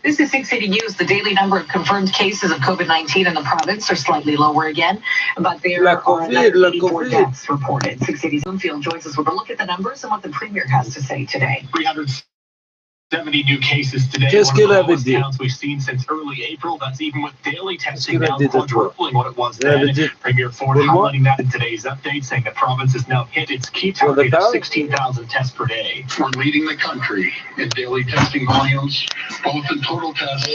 This is 680 News. The daily number of confirmed cases of COVID-19 in the province are slightly lower again, but there are 84 deaths reported. 680's Bloomfield joins us with a look at the numbers and what the Premier has to say today. 370 new cases today. Just one of give the every lowest deal. counts we've seen since early April. That's even with daily testing give now every deal. quadrupling what it was then. Premier Ford highlighting that in today's update, saying the province has now hit its key target of 16,000 tests per day. We're leading the country in daily testing volumes, both in total tests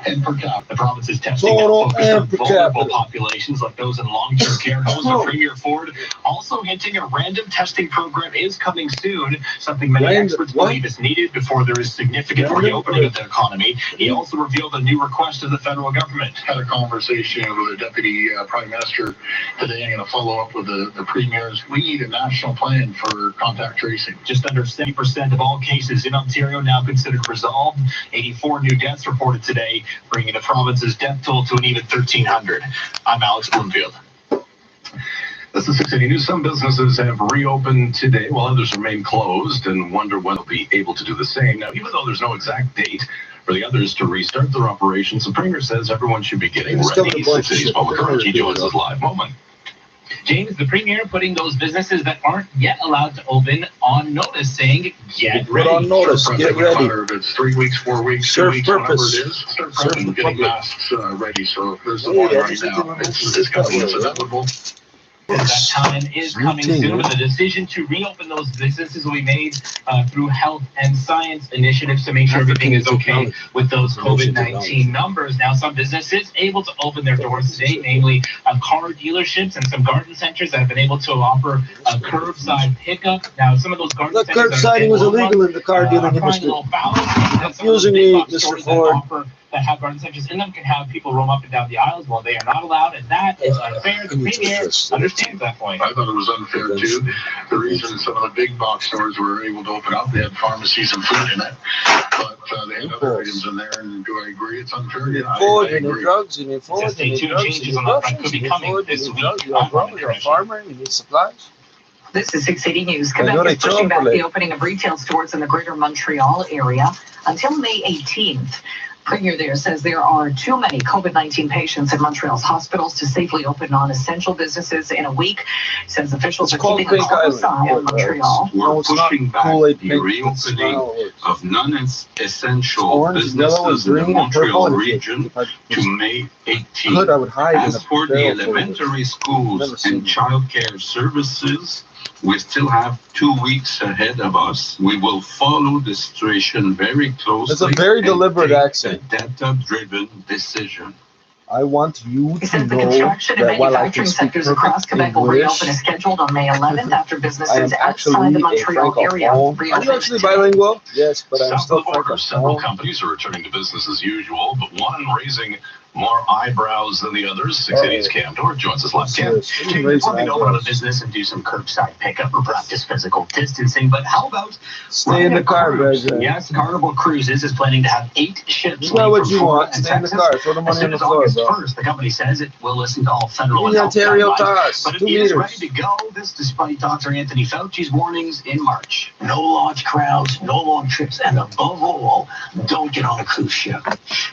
and per capita. The province is testing Total focused on and per vulnerable capita. populations like those in long-term care homes. But Premier Ford also hinting a random testing program is coming soon, something many experts believe is needed before there is significant reopening of the economy. He also revealed a new request to the federal government. Had a conversation with the Deputy Prime Minister today. I'm going to follow up with the Premiers. We need a national plan for contact tracing. Just under 70% of all cases in Ontario now considered resolved. 84 new deaths reported today, bringing the province's death toll to an even 1,300. I'm Alex Bloomfield. This is 680 News. Some businesses have reopened today while others remain closed and wonder when they'll be able to do the same. Now, even though there's no exact date for the others to restart their operations, the Premier says everyone should be getting ready. 680's Paul McCarthy joins us live. Moment. James, the Premier putting those businesses that aren't yet allowed to open on notice, saying, get ready. Put on notice, get ready. If it's 3 weeks, 4 weeks, 2 weeks, whatever it is, start prepping, getting masks ready. So there's the one right now. It's coming. It's inevitable. That time is coming soon. The decision to reopen those businesses will be made through health and science initiatives to make sure everything is okay with those COVID-19 numbers. Now, some businesses able to open their doors today, namely car dealerships and some garden centers that have been able to offer a curbside pickup. Now, some of those garden centers curbsiding was illegal in the car dealing industry. Confusing me, Mr. Ford. That have garden centers in them can have people roam up and down the aisles while they are not allowed, and that is unfair. The Premier understands that point. I thought it was unfair too. The reason some of the big box stores were able to open up, they had pharmacies and food in it, but they had other items in there. And do I agree it's unfair? You Yeah, need food, I you need agree. drugs, you need food, Just you need stay tuned. drugs, you Changes need on that groceries, could be you need coming food, this you need week. drugs, you're a plumber, you're a farmer, you need supplies. This is 680 News. Quebec is pushing back the opening of retail stores in the greater Montreal area until May 18th. Premier there says there are too many COVID-19 patients in Montreal's hospitals to safely open non-essential businesses in a week. Says officials are keeping a close eye on Montreal. We're pushing back the reopening of non-essential businesses in the Montreal region to May 18th. I would hide As for the elementary schools and childcare services, we still have 2 weeks ahead of us. We will follow the situation very closely. It's a very deliberate and take accent. a data-driven decision. I want you He to says the know construction and that while I can manufacturing speak sectors across perfect Quebec will English, reopen as scheduled on May 11th after I am businesses outside actually the a Montreal area francophone. Are you reopen actually today. bilingual? Yes, but I'm South still of the border, several francophone. companies are returning to business as usual, but one raising more eyebrows than the others. 680's Cam Dor joins us live. Cam. It's one thing to open up a business and do some curbside pickup or practice physical distancing, but how about Stay in the car, President. Yes, Carnival Cruises is planning to have 8 ships. Is that what you Florida want? and Stay in the Texas. car. Throw the As money on soon the as floor, August bro. 1st, the company says it will listen to all federal Give and me health Ontario guidelines, toss. but it 2 is meters. ready to go. This despite Dr. Anthony Fauci's warnings in March. No large crowds, no long trips, and above all, don't get on a cruise ship.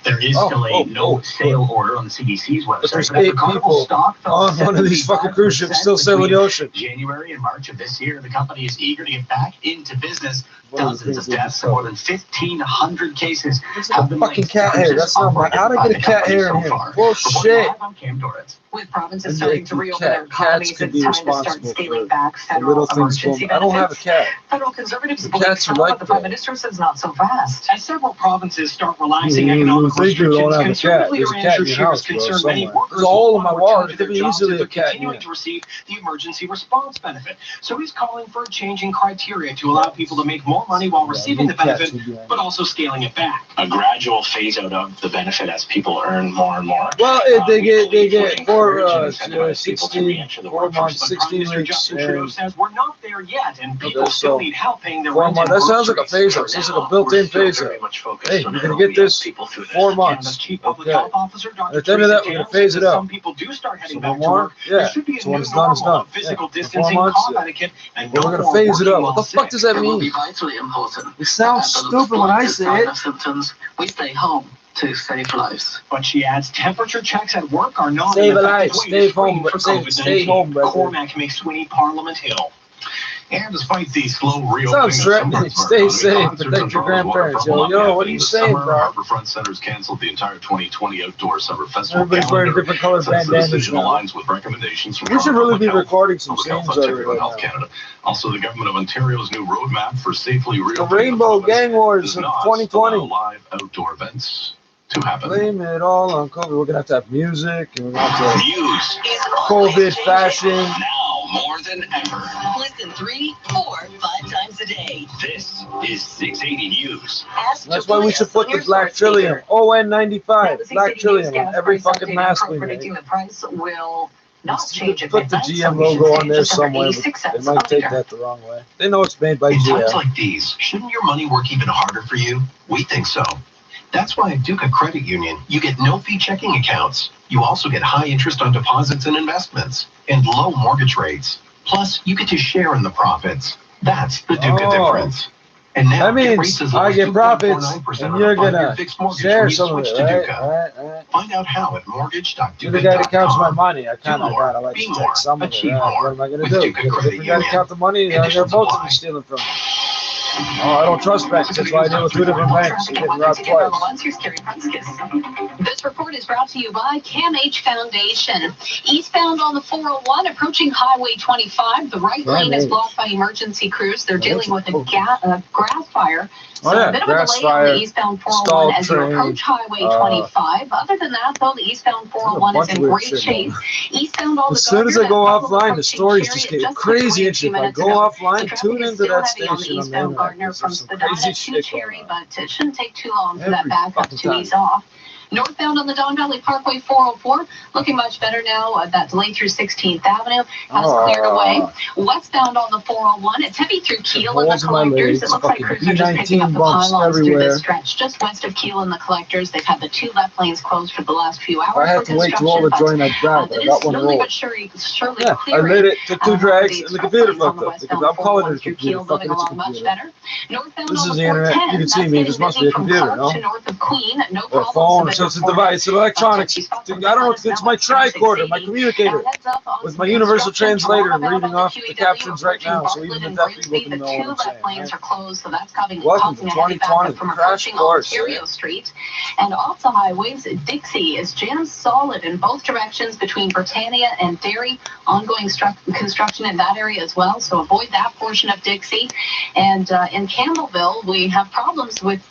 There is still a no-sail order on the CDC's But website. there's After 8 Carnival people stock fell on one of these fucking cruise ships still sailing the ocean. January and March of this year, the company is eager to get back into business. One of the Dozens of things deaths and more than 1,500 cases It's have like a been fucking linked to cat hair. cruises That's not my. operated How'd I by get a the cat company hair so in here? far. Bullshit. Reporting live, I'm Cam Doritz. With provinces And starting to reopen their cats economies, could it's be time to start responsible scaling for back the federal little things. emergency I don't have a benefits. cat. Federal conservatives The believe cats are some, like but the Prime that. Minister says not so fast. As several provinces start relaxing You economic think you don't restrictions, have a cat. conservative There's a leader cat in Andrew your Scheer house, is bro, concerned many somewhere. workers There's a hole in my will wall. return There to could their be jobs easily if they're a cat in continuing here. to receive the emergency response benefit. So he's calling for a change in criteria to allow people to make more money while receiving the benefit, but also scaling it back. A gradual phase out of the benefit as people earn more and more. Well, they get 4 months, But 16 Prime Minister weeks, Justin Trudeau and says we're not there yet, and people Okay, still so need help paying their 4 rent months. and That sounds like a groceries. phase out. This is like a Now, built-in we're still phase very out. much focused Hey, on you're gonna helping get this people through this. 4 months. Canada's Chief Public Okay. Health Officer, Dr. At the end of that, Teresa we're gonna Tam, phase says it that out. some people do start heading So back no to more? work. Yeah. There should be a So when new it's done, it's normal done. of physical Yeah. distancing, 4 months, cough etiquette, and But no we're gonna more phase it working out. while What the fuck sick. does that It will mean? be vitally important. It sounds that those stupid when I slightest say sign it. of symptoms, we stay home. to save lives. But she adds temperature checks at work are not Save an a life. effective way Stay to screen home. for Stay COVID-19. home, brother. Cormac McSweeney, Parliament Hill. And despite the slow reopening Sounds of some threatening. parts of our Stay economy, safe. concerts Protect and your draws grandparents. waterfront Yo, what are happening you this saying, summer. bro? Harborfront Center's canceled the entire 2020 outdoor summer festival Everybody's wearing calendar. different colored Since the bandanas decision now. aligns with recommendations from We should really be Public Health, recording some Public Health scenes already Ontario and right Health now. Canada. Also, the government of Ontario's new roadmap for safely The reopening Rainbow the province Gang Wars does of not 2020. allow live outdoor events to happen. Blame it all on COVID. We're gonna have music and we're gonna have to News Is COVID always fashion. now more than ever. Listen 3, 4, 5 times a day. This is 680 News. Ask That's to why we play should us put on the your Black smart Trillium, speaker. ON95, The Black 680 Trillium News on every gas price fucking update mask we predicting make. the price will not change at Put the midnight, so GM we should logo say on there just under somewhere, 86 but they cents might a take liter. that the wrong way. They know it's made by In times GM. like these, shouldn't your money work even harder for you? We think so. That's why at Duca Credit Union, you get no-fee checking accounts. You also get high interest on deposits and investments, and low mortgage rates. Plus, you get to share in the profits. That's the Duca difference. And now, That get means rates as low I as get profits, 2.49% and on you're a 5-year gonna fixed mortgage share when you some of switch it, to right? Duca. Right. Find out how at You're the guy that counts my mortgage.duca.com. money. I kind Do of more, gotta let be you more, take some of it. achieve Right? more What am I gonna with do? Duca Get a Credit different guy to Union. count the money? They're Conditions both of apply. them stealing from me. Oh, I don't trust banks. That's why I deal with two different banks. You're getting robbed twice. Here's Carrie Prunskis. This report is brought to you by CAMH Foundation. Eastbound on the 401, approaching Highway 25. The right lane is CAMH. blocked by emergency crews. They're Oh, dealing with that's a grass fire. So Oh, yeah, a bit of a grass delay on fire, the eastbound 401 stalled as you train, approach Highway 25. Other than that, though, the eastbound 401 is bunch in of weird great shit shape. going Eastbound on the As soon as I Gardner, go that couple offline, the approaching stories Cherry just at get just crazy a and shit. If I minutes go ago. offline, The traffic tune is into still that heavy on the station on the eastbound internet. Gardner There's from some Spadina crazy to shit going Cherry, on. but it shouldn't take too long for that Every backup fucking to time. ease off. Northbound on the Don Valley Parkway 404, looking much better now. That delay through 16th Avenue has cleared away. Westbound on the 401, it's heavy through Kiel and the holes in my collectors. legs, It looks like fucking crews are just picking up B19 the bumps pylons through everywhere. this stretch. Just west of Kiel and the collectors, they've had the 2 left lanes closed for the last few hours. I had for to wait to roll the construction, joint I'd grab, but but I it got is one slowly rolled. but surely Yeah, I clearing. lit it, took 2 drags, The and the computer express lanes on fucked the up. westbound I'm calling it 401 a through computer. Kiel Fucking moving it's a along much computer. better. Northbound This on is the the internet. 410, You can see that's me. getting This must busy be a from computer, Clark no? to north of Queen. No Or a problems. phone, But so it's a reported. device, an electronics. Touchy spots I on don't know, the it's my tricorder, my communicator. Heads up on With some my universal construction translator, I'm tomorrow reading on off the QEW captions right now, so approaching even the Bartlett deaf and people can know Grimsby. what The I'm 2 saying. left lanes Right? are closed, so that's causing Welcome to a heavy 2020 backup from crash approaching course. Ontario Street. And off the highways, Dixie is jammed solid in both directions between Britannia and Derry. Ongoing construction in that area as well, so avoid that portion of Dixie. And in Campbellville, we have problems with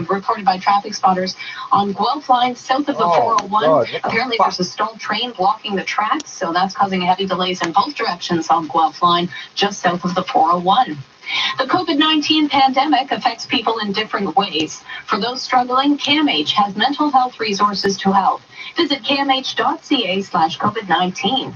reported by traffic spotters on Guelph line south of the 401. God, what the Apparently, fuck? there's a stalled train blocking the tracks, so that's causing heavy delays in both directions on Guelph line just south of the 401. The COVID-19 pandemic affects people in different ways. For those struggling, CAMH has mental health resources to help. Visit camh.ca/COVID-19.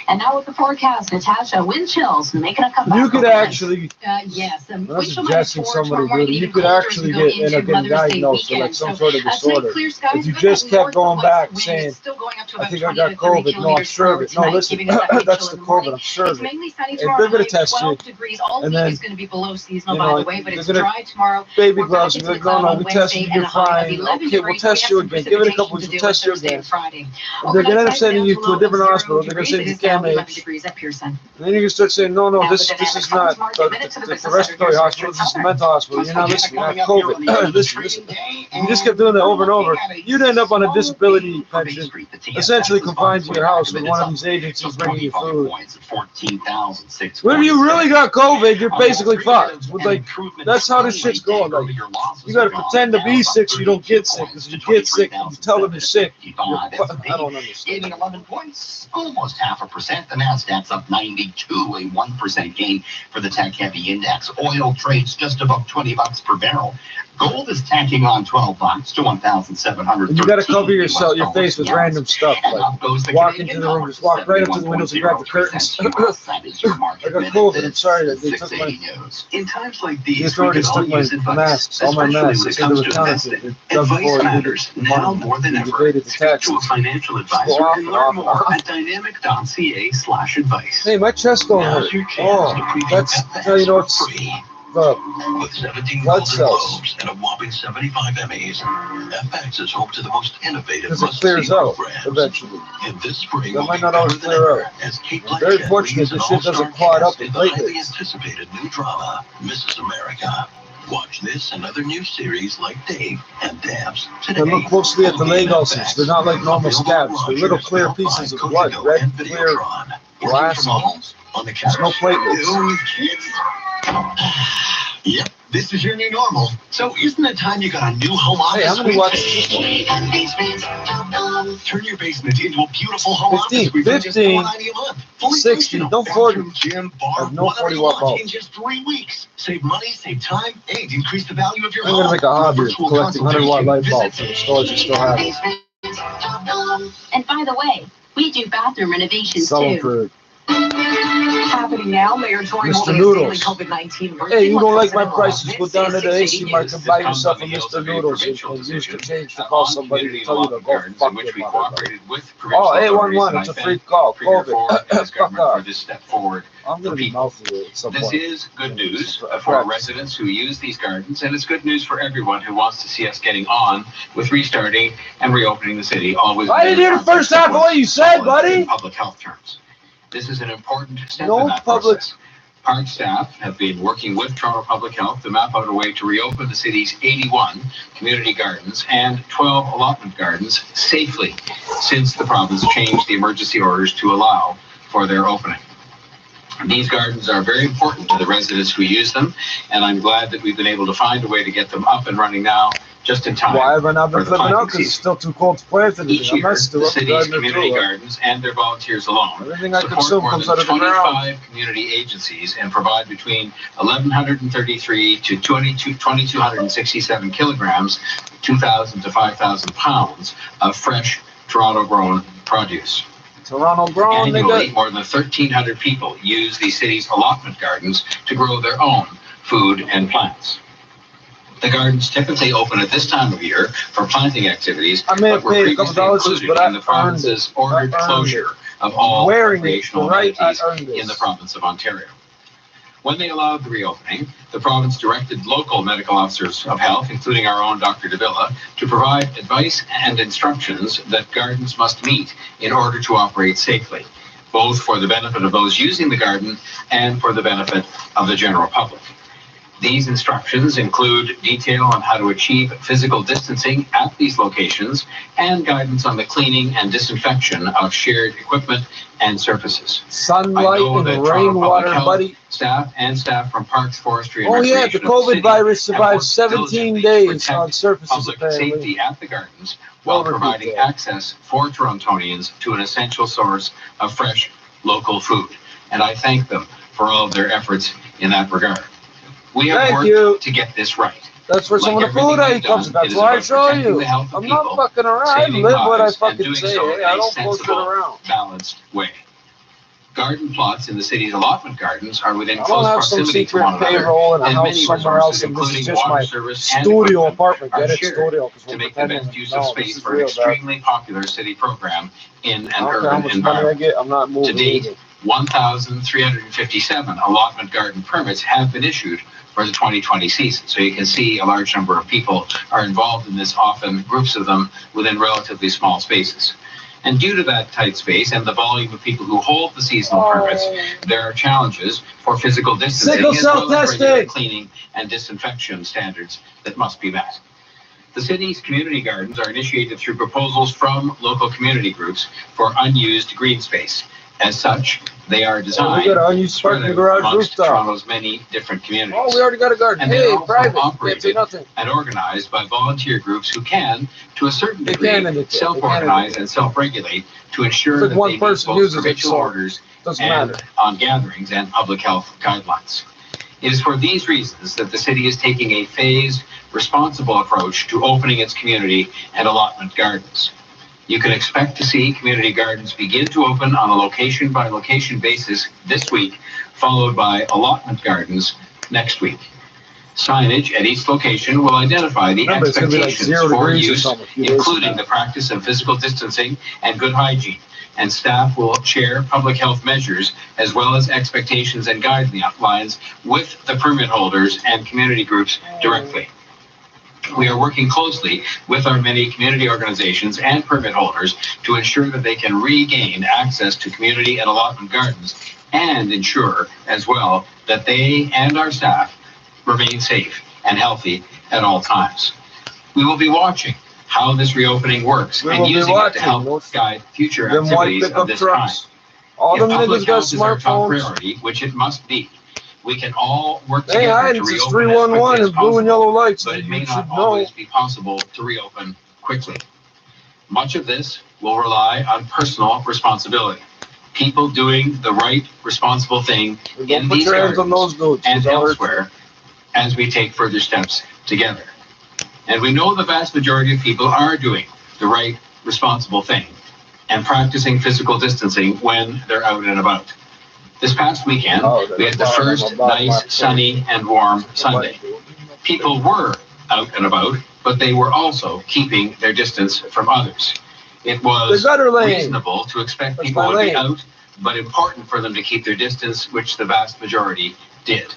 And now with the forecast, Natasha, wind chills making a comeback. You could overnight. actually, Yes. I'm not We shall suggesting minus 4 somebody tomorrow do it. morning, You even could colder actually as we go get end into up getting Mother's Day diagnosed with like weekend. some So, sort of tonight, disorder. clear skies, If you but just that kept north going and west back wind saying, is still going up to I about think I 20 got to 30 COVID. No, I'm kilometers sure per of hour it. No, tonight, listen, giving us that wind that's chill the in the COVID. morning. I'm sure It's of it. mainly sunny If tomorrow they're gonna night, test you, 12 degrees. All and week then, is going to be below seasonal, you by know, the way, but they're it's gonna dry tomorrow. baby We're gloves, back and into like, the no, cloud no, on we Wednesday tested you, and you're a high of fine. 11 Okay, we'll degrees. test We you have some again. Give it a couple precipitation weeks, to we'll deal with test you Thursday again. and Friday. They're gonna end up Overnight, sending down you to to a low different of 0 hospital. They're gonna degrees. send It you is now 11 CAMH. degrees at Pearson. And then you can start saying, no, Now this the is dynamic not farmers market minute to the the business center respiratory here, hospital. This is the Southern. mental hospital. You're not listening. You have COVID. Listen. You just kept doing that over and over. You'd end up on a disability pension, essentially confined to your house with one of these agencies bringing you food. Well, if you really got COVID, you're basically fucked. Like, that's how this shit's going. Like, you gotta pretend to be sick so you don't get sick. Because if you get sick, you tell them you're sick. I don't understand. Gaining 11 points, almost 0.5%. The Nasdaq's up 92, a 1% gain for the tech-heavy index. Oil trades just above $20 per barrel. Gold is tacking on $12 to 1,700. And you gotta cover your face with random stuff. Like, walk into the room, just walk right up to the windows and grab the curtains. I got COVID. I'm sorry that they took my. In times like The these, we authorities can all took my use advice, masks, all my especially masks. when They it said they comes were to counterfeit. investing. Just Advice before you matters did now money, more than you ever. evaded the Speak to a taxes. financial advisor Go off and and off learn and more off. at dynamic.ca/advice. Hey, my chest going Now's hurt. your chance Oh, to prevent that's FX how you know for it's free. With 17 blood Golden cells. Globes and a whopping 75 Emmys, FX is home to the most innovative Because it must-see clears out programs. eventually. And this spring That will might be not better always than clear ever out. as Kate I'm very Blanchett fortunate leads this an shit doesn't all-star clot up cast and in the platelets. highly anticipated new drama, Mrs. America. Watch this and other new series like Dave and Dabs today. And look closely at the Only leg on ulcers. FX. They're not like normal Available scabs. at They're little Rogers, clear Bell Buy, pieces of blood. Cogeco, Red, and clear Videotron. glass. Working from home on the couch. There's no platelets. Dealing with kids. Yep, this is your new normal. So isn't it time you got a new home office? Hey, how many suite? watches this one? Turn your basement into a beautiful home 15, office suite for just 15, $4.90 a month. Fully 60, functional. no 40. Bathroom, gym, bar, I have no whatever 40 you watt want bulb. in just 3 weeks. Save money, save time, and increase the value of your I'm home. gonna make a hobby of Virtual collecting 100-watt light consultation. bulbs from the stores that still have it. And by the way, we do bathroom renovations Sell them too. for Happening now, Mayor Tory Mr. holding a Noodles. daily COVID-19 briefing. Hey, you don't with like my President prices? Go down to the Vince AC Mart and buy yourself a This comes Mr. on the Noodles heels of a and use the provincial change to decision call on somebody to community tell you to allotment go gardens fuck in which your we mother. cooperated with provincial Oh, 811, authorities, it's a and free call. I thank Premier COVID. Ford and his Fuck government off. for this step forward. I'm gonna be mouthy at some This point. is good news for residents who use these gardens, and it's good news for everyone who wants to see us getting on with restarting and reopening the city. Always. I didn't hear the first half of what you said, buddy. In public health terms. This is an important step No in that public- process. Park staff have been working with Toronto Public Health to map out a way to reopen the city's 81 community gardens and 12 allotment gardens safely since the province changed the emergency orders to allow for their opening. These gardens are very important to the residents who use them, and I'm glad that we've been able to find a way to get them up and running now just in time. Why have I not been for the flipping planting out? Because it's season. still too cold to plant anything. Each I'm year, not the still up the city's garden community too. gardens and their volunteers alone Everything I support consume more comes than out of the ground. 25 community agencies and provide between 1,133 to 2,267 kilograms, 2,000 to 5,000 pounds of fresh Toronto-grown produce. Toronto grown, Annually, nigga. more than 1,300 people use the city's allotment gardens to grow their own food and plants. The gardens typically open at this time of year for planting activities, I may have but were paid a couple previously dollars, included but I in the earned it. province's ordered I earned closure of all Wearing it, recreational right? I amenities earned in the this. province of Ontario. When they allowed the reopening, the province directed local medical officers of health, including our own Dr. Davila, to provide advice and instructions that gardens must meet in order to operate safely, both for the benefit of those using the garden and for the benefit of the general public. These instructions include detail on how to achieve physical distancing at these locations and guidance on the cleaning and disinfection of shared equipment and surfaces. Sunlight and that Toronto rainwater, Public Health buddy. Staff from Parks, Forestry, and Oh yeah, the Recreation of the COVID city virus have survived worked 17 diligently to days protect on surfaces public apparently. safety at the gardens while Well, providing repeat that. access for Torontonians to an essential source of fresh local food. And I thank them for all of their efforts in that regard. We have Thank worked you. to get this right. That's where Like some of the everything food I we've comes. done, That's it is why I about show protecting you. the health of I'm not people, fucking around. I saving live what I lives, and fucking doing say. so Hey, in I a don't bullshit sensible, around. balanced way. Garden plots in the city's allotment gardens are within I close don't have some proximity to secret one another, payroll in a and house many somewhere else, resources, and this is including just water my service and studio equipment, apartment. are Get it? shared Studio. 'Cause to we're make the pretending. best use of No, space this is for an real, dog. extremely popular city program in an I don't care how urban much money I environment. get. I'm not moving. To date, either. 1,357 allotment garden permits have been issued for the 2020 season. So you can see a large number of people are involved in this, often groups of them within relatively small spaces. And due to that tight space and the volume of people who hold the seasonal permits, there are challenges for physical distancing Sickle as cell well as regular testing. cleaning and disinfection standards that must be met. The city's community gardens are initiated through proposals from local community groups for unused green space. As such, they are Oh, designed we got an unused spot in the spread garage amongst rooftop. Toronto's many different communities. Oh, we already got a garden. And they're Hey, also private. Can't operated say nothing. and organized by volunteer groups who can, to a certain They degree, can and they can't. self-organize and self-regulate to ensure It's like that one they meet person both uses it, provincial so orders Doesn't and matter. on gatherings and public health guidelines. It is for these reasons that the city is taking a phased, responsible approach to opening its community and allotment gardens. You can expect to see community gardens begin to open on a location-by-location basis this week, followed by allotment gardens next week. Signage at each location will identify the Remember, it's gonna be like expectations 0 for degrees or use, something a few days from including now. the practice of physical distancing and good hygiene, and staff will share public health measures as well as expectations and guidelines with the permit holders and community groups directly. We are working closely with our many community organizations and permit holders to ensure that they can regain access to community and allotment gardens, and ensure as well that they and our staff remain safe and healthy at all times. We will be watching how this reopening works and using it to help guide future activities of this kind. All them If niggas public got health is our top smartphones. priority, which it must be, we can all work Hey, together to it's reopen as 311 quickly as and blue and yellow possible, lights. but it You may should not know. always be possible to reopen quickly. Much of this will rely on personal responsibility. People doing the right, responsible thing in Don't put these your hands on gardens those dudes. and It's all elsewhere as we take further steps together. And we know the vast majority of people are doing the right, responsible thing and practicing physical distancing when they're out and about. This past weekend, we had the first nice, sunny, and warm Sunday. People were out and about, but they were also keeping their distance from others. It was reasonable to expect people would be out, but important for them to keep their distance, which the vast majority did.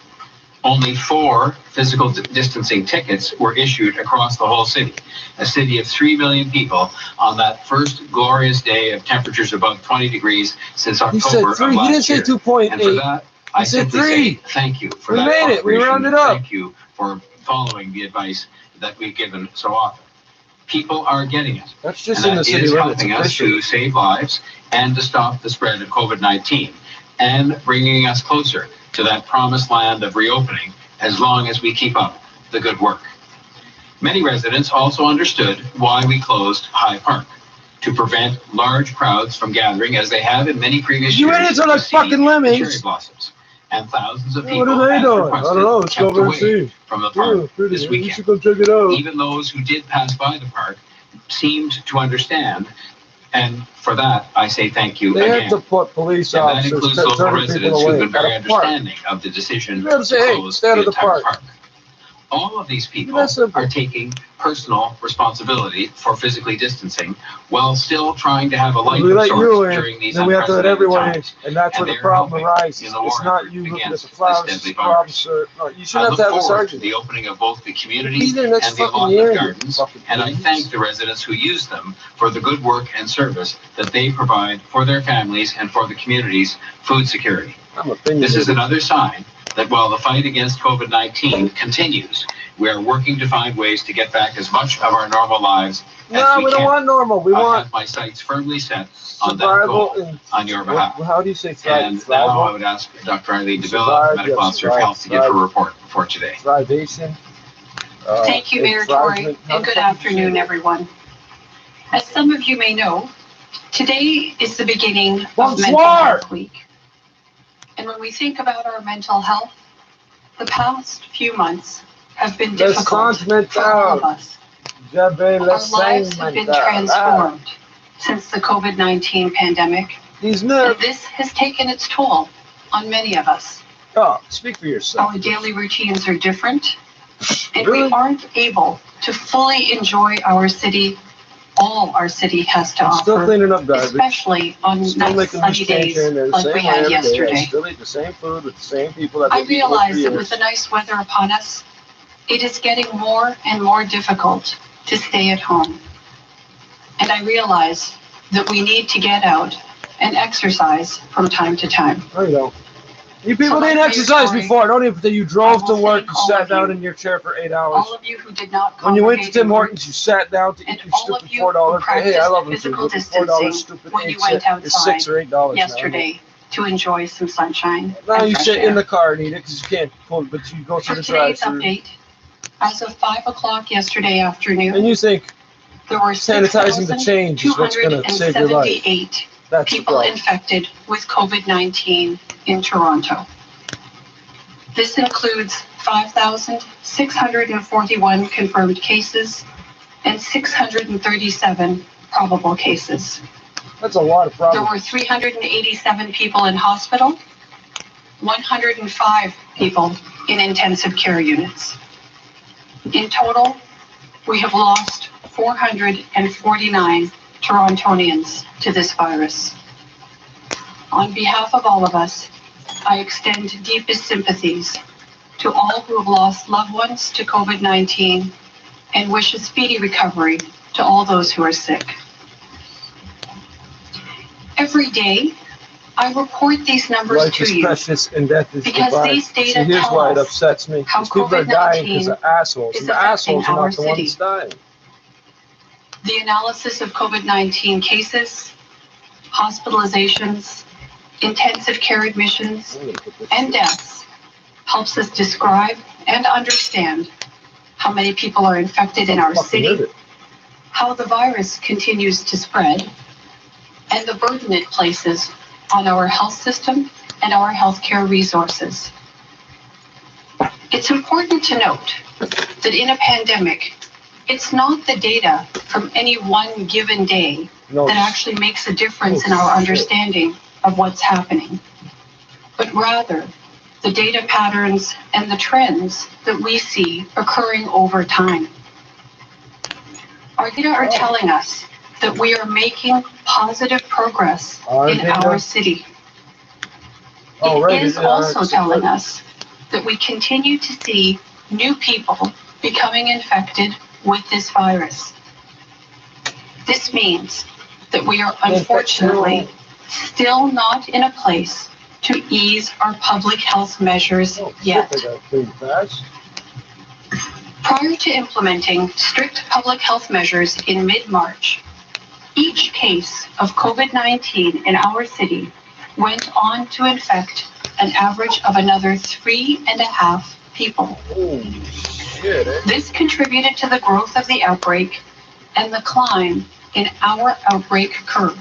Only 4 physical distancing tickets were issued across the whole city, a city of 3 million people, on that first glorious day of temperatures above 20 degrees since October of last year. He didn't say 2.8. And for that, I simply say thank you for that. We made it. We rounded up. Thank you for following the advice that we've given so often. People are getting it. That's just And in the that city is limits. helping us to save lives and to stop the spread of COVID-19 and bringing us closer to that promised land of reopening as long as we keep up the good work. Many residents also understood why we closed High Park, to prevent large crowds from gathering as they have in many previous You years. idiots are like to see fucking the lemmings. cherry blossoms. And thousands of What people are they have doing? I don't know. Let's go kept over and away see. from the park this You weekend. should go check it out. Even those who did pass by the park seemed to understand, and for that I say thank you They again. have to put police And that officers includes to local turn residents people who've away. been very At a park. understanding of the decision You to gotta say, hey, close stay out the of the entire park. park. All of these people That's simple. are taking personal responsibility for physically distancing while still trying to have a life We of let you sorts in, during these then we have to let everyone in, times. and that's And where the they're problem helping arises. in the It's war not you effort looking at against the this flowers, deadly it's the problem, virus. sir. No, you I shouldn't have look to have a forward to sergeant. the opening of both the community Be there next and the fucking allotment year, you gardens, fucking and I idiots. thank the residents who use them for the good work and service that they provide for their families and for the community's food security. I'm opinionated. This is another sign that while the fight against COVID-19 continues, we are working to find ways to get back as much of our normal lives as No, we we don't can. want normal. We I want have my sights firmly set on that survival goal and on your behalf. how do you say thrive? And now I would ask Dr. Eileen Davila, Medical Officer of Health, to give her report for today. Thrivation. Thank you, Mayor Tory, and good afternoon, everyone. As some of you may know, today is the beginning of Mental Bonsoir. Health Week. And when we think about our mental health, the past few months have been difficult for all of us. Our lives have been transformed since the COVID-19 pandemic, These and nerves. this has taken its toll on many of us. Oh, speak for yourself. Our daily routines are different, and we Really? aren't able to fully enjoy our city, all our city has to I'm still offer, cleaning up garbage. especially on Still nice making sunny mistakes days here and there, the like same we way had every day. I yesterday. still eat the same food with the same people that I we've eaten with realize for that years. with the nice weather upon us, it is getting more and more difficult to stay at home. And I realize that we need to get out and exercise from time to time. No, you don't. You people So didn't like exercise Mayor before. Don't even think you drove I to will work thank and all sat of down you. in your chair for 8 hours. All of you who did not When you went to congregate Tim in work, Hortons, you sat down to and eat your all of stupid you $4. who Hey, I love them practiced too. physical But $4 distancing stupid when you eight went cents. It's $6 or $8 yesterday to enjoy some sunshine Now and you fresh sit air. in the car and eat it because you can't pull, but you go to For the today's drive-thru update, as of 5 o'clock yesterday afternoon, and you think there were sanitizing the change is what's going to save your life. 6,278 That's the people problem. infected with COVID-19 in Toronto. This includes 5,641 confirmed cases and 637 probable cases. That's a lot of There problems. were 387 people in hospital, 105 people in intensive care units. In total, we have lost 449 Torontonians to this virus. On behalf of all of us, I extend deepest sympathies to all who have lost loved ones to COVID-19 and wish a speedy recovery to all those who are sick. Every day, I report these numbers Life to is you precious and death is because divine. these data See, here's tell why it us upsets me. how These people are dying because COVID-19 of assholes. is And the affecting assholes are our not the ones city. dying. The analysis of COVID-19 cases, hospitalizations, intensive care admissions, and deaths helps us describe and understand how many people are infected in our city, how the virus continues to spread, and the burden it places on our health system and our healthcare resources. It's important to note that in a pandemic, it's not the data from any one given day that actually makes a difference in our understanding of what's happening, but rather the data patterns and the trends that we see occurring over time. Our data are telling us that we are making positive progress in our city. It is also telling us that we continue to see new people becoming infected with this virus. This means that we are unfortunately still not in a place to ease our public health measures yet. Prior to implementing strict public health measures in mid-March, each case of COVID-19 in our city went on to infect an average of another 3.5 people. This contributed to the growth of the outbreak and the climb in our outbreak curve.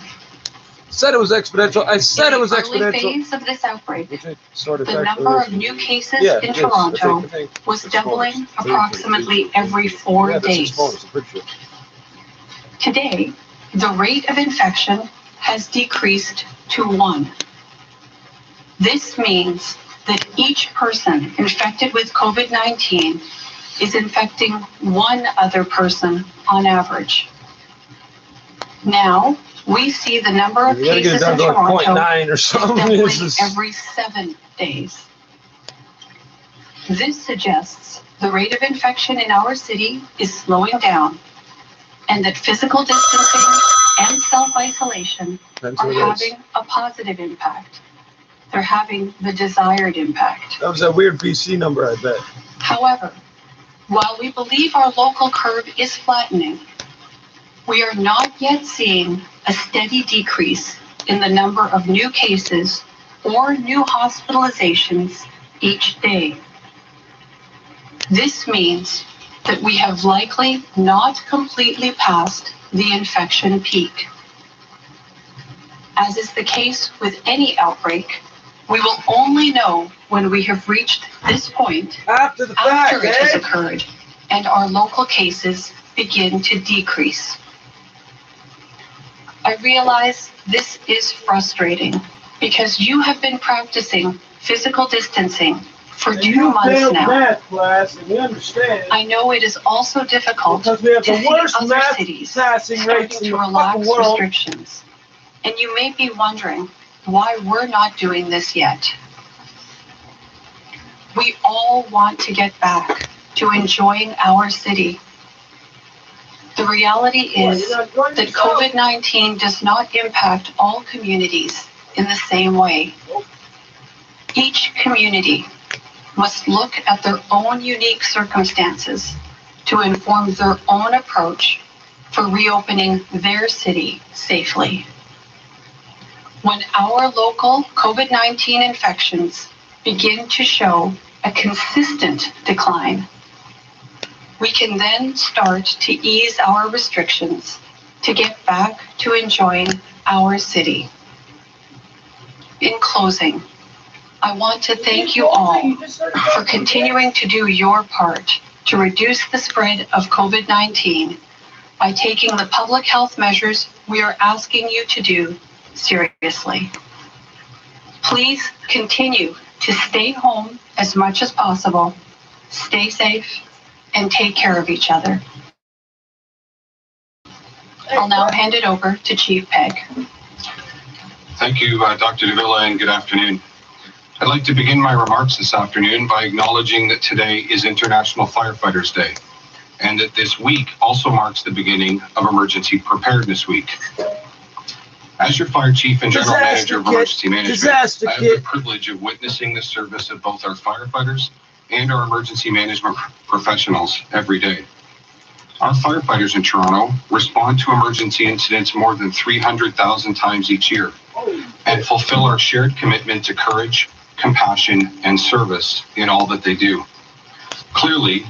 Said it was exponential. I said it was In the early exponential. phase of this outbreak, Sort of the number of new cases in Toronto was doubling approximately every 4 days. Today, the rate of infection has decreased to 1. This means that each person infected with COVID-19 is infecting 1 other person on average. Now, we see the number of cases in Toronto doubling every 7 days. This suggests the rate of infection in our city is slowing down and that physical distancing and self-isolation are having a positive impact. They're having the desired impact. That was that weird BC number, I bet. However, while we believe our local curve is flattening, we are not yet seeing a steady decrease in the number of new cases or new hospitalizations each day. This means that we have likely not completely passed the infection peak. As is the case with any outbreak, we will only know when we have reached this point after it has occurred and our local cases begin to decrease. I realize this is frustrating because you have been practicing physical distancing for 2 months now. Math class, and you understand. I know it is also difficult to we have the see worst other math cities passing starting rates in to the relax fucking world. restrictions. And you may be wondering why we're not doing this yet. We all want to get back to enjoying our city. The reality is that COVID-19 does not impact all communities in the same way. Each community must look at their own unique circumstances to inform their own approach for reopening their city safely. When our local COVID-19 infections begin to show a consistent decline, we can then start to ease our restrictions to get back to enjoying our city. In closing, I want to thank you all for continuing to do your part to reduce the spread of COVID-19 by taking the public health measures we are asking you to do seriously. Please continue to stay home as much as possible, stay safe, and take care of each other. I'll now hand it over to Chief Pegg. Thank you, Dr. Davila, and good afternoon. I'd like to begin my remarks this afternoon by acknowledging that today is International Firefighters Day, and that this week also marks the beginning of Emergency Preparedness Week. As your fire chief and general manager of emergency management, I have the privilege of witnessing the service of both our firefighters and our emergency management professionals every day. Our firefighters in Toronto respond to emergency incidents more than 300,000 times each year and fulfill our shared commitment to courage, compassion, and service in all that they do. Clearly,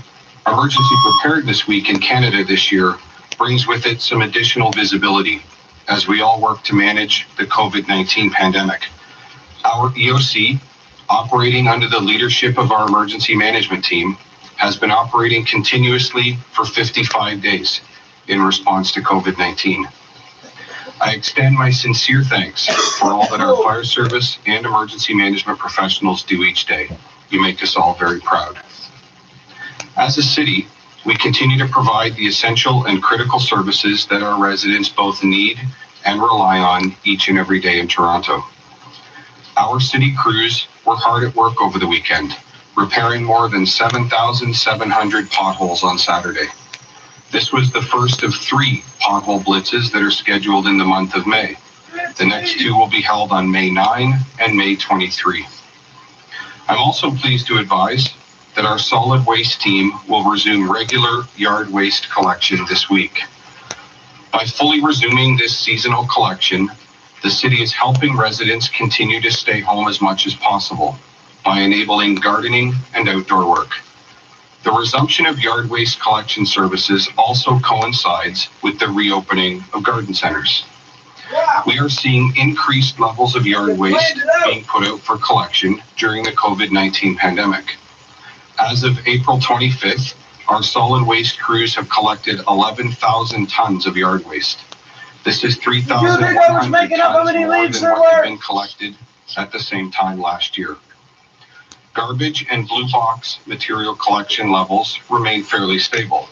Emergency Preparedness Week in Canada this year brings with it some additional visibility as we all work to manage the COVID-19 pandemic. Our EOC, operating under the leadership of our emergency management team, has been operating continuously for 55 days in response to COVID-19. I extend my sincere thanks for all that our fire service and emergency management professionals do each day. You make us all very proud. As a city, we continue to provide the essential and critical services that our residents both need and rely on each and every day in Toronto. Our city crews were hard at work over the weekend, repairing more than 7,700 potholes on Saturday. This was the first of 3 pothole blitzes that are scheduled in the month of May. The next 2 will be held on May 9 and May 23. I'm also pleased to advise that our solid waste team will resume regular yard waste collection this week. By fully resuming this seasonal collection, the city is helping residents continue to stay home as much as possible by enabling gardening and outdoor work. The resumption of yard waste collection services also coincides with the reopening of garden centers. We are seeing increased levels of yard waste being put out for collection during the COVID-19 pandemic. As of April 25th, our solid waste crews have collected 11,000 tons of yard waste. This is 3,100 tons more than what had been collected at the same time last year. Garbage and blue box material collection levels remain fairly stable.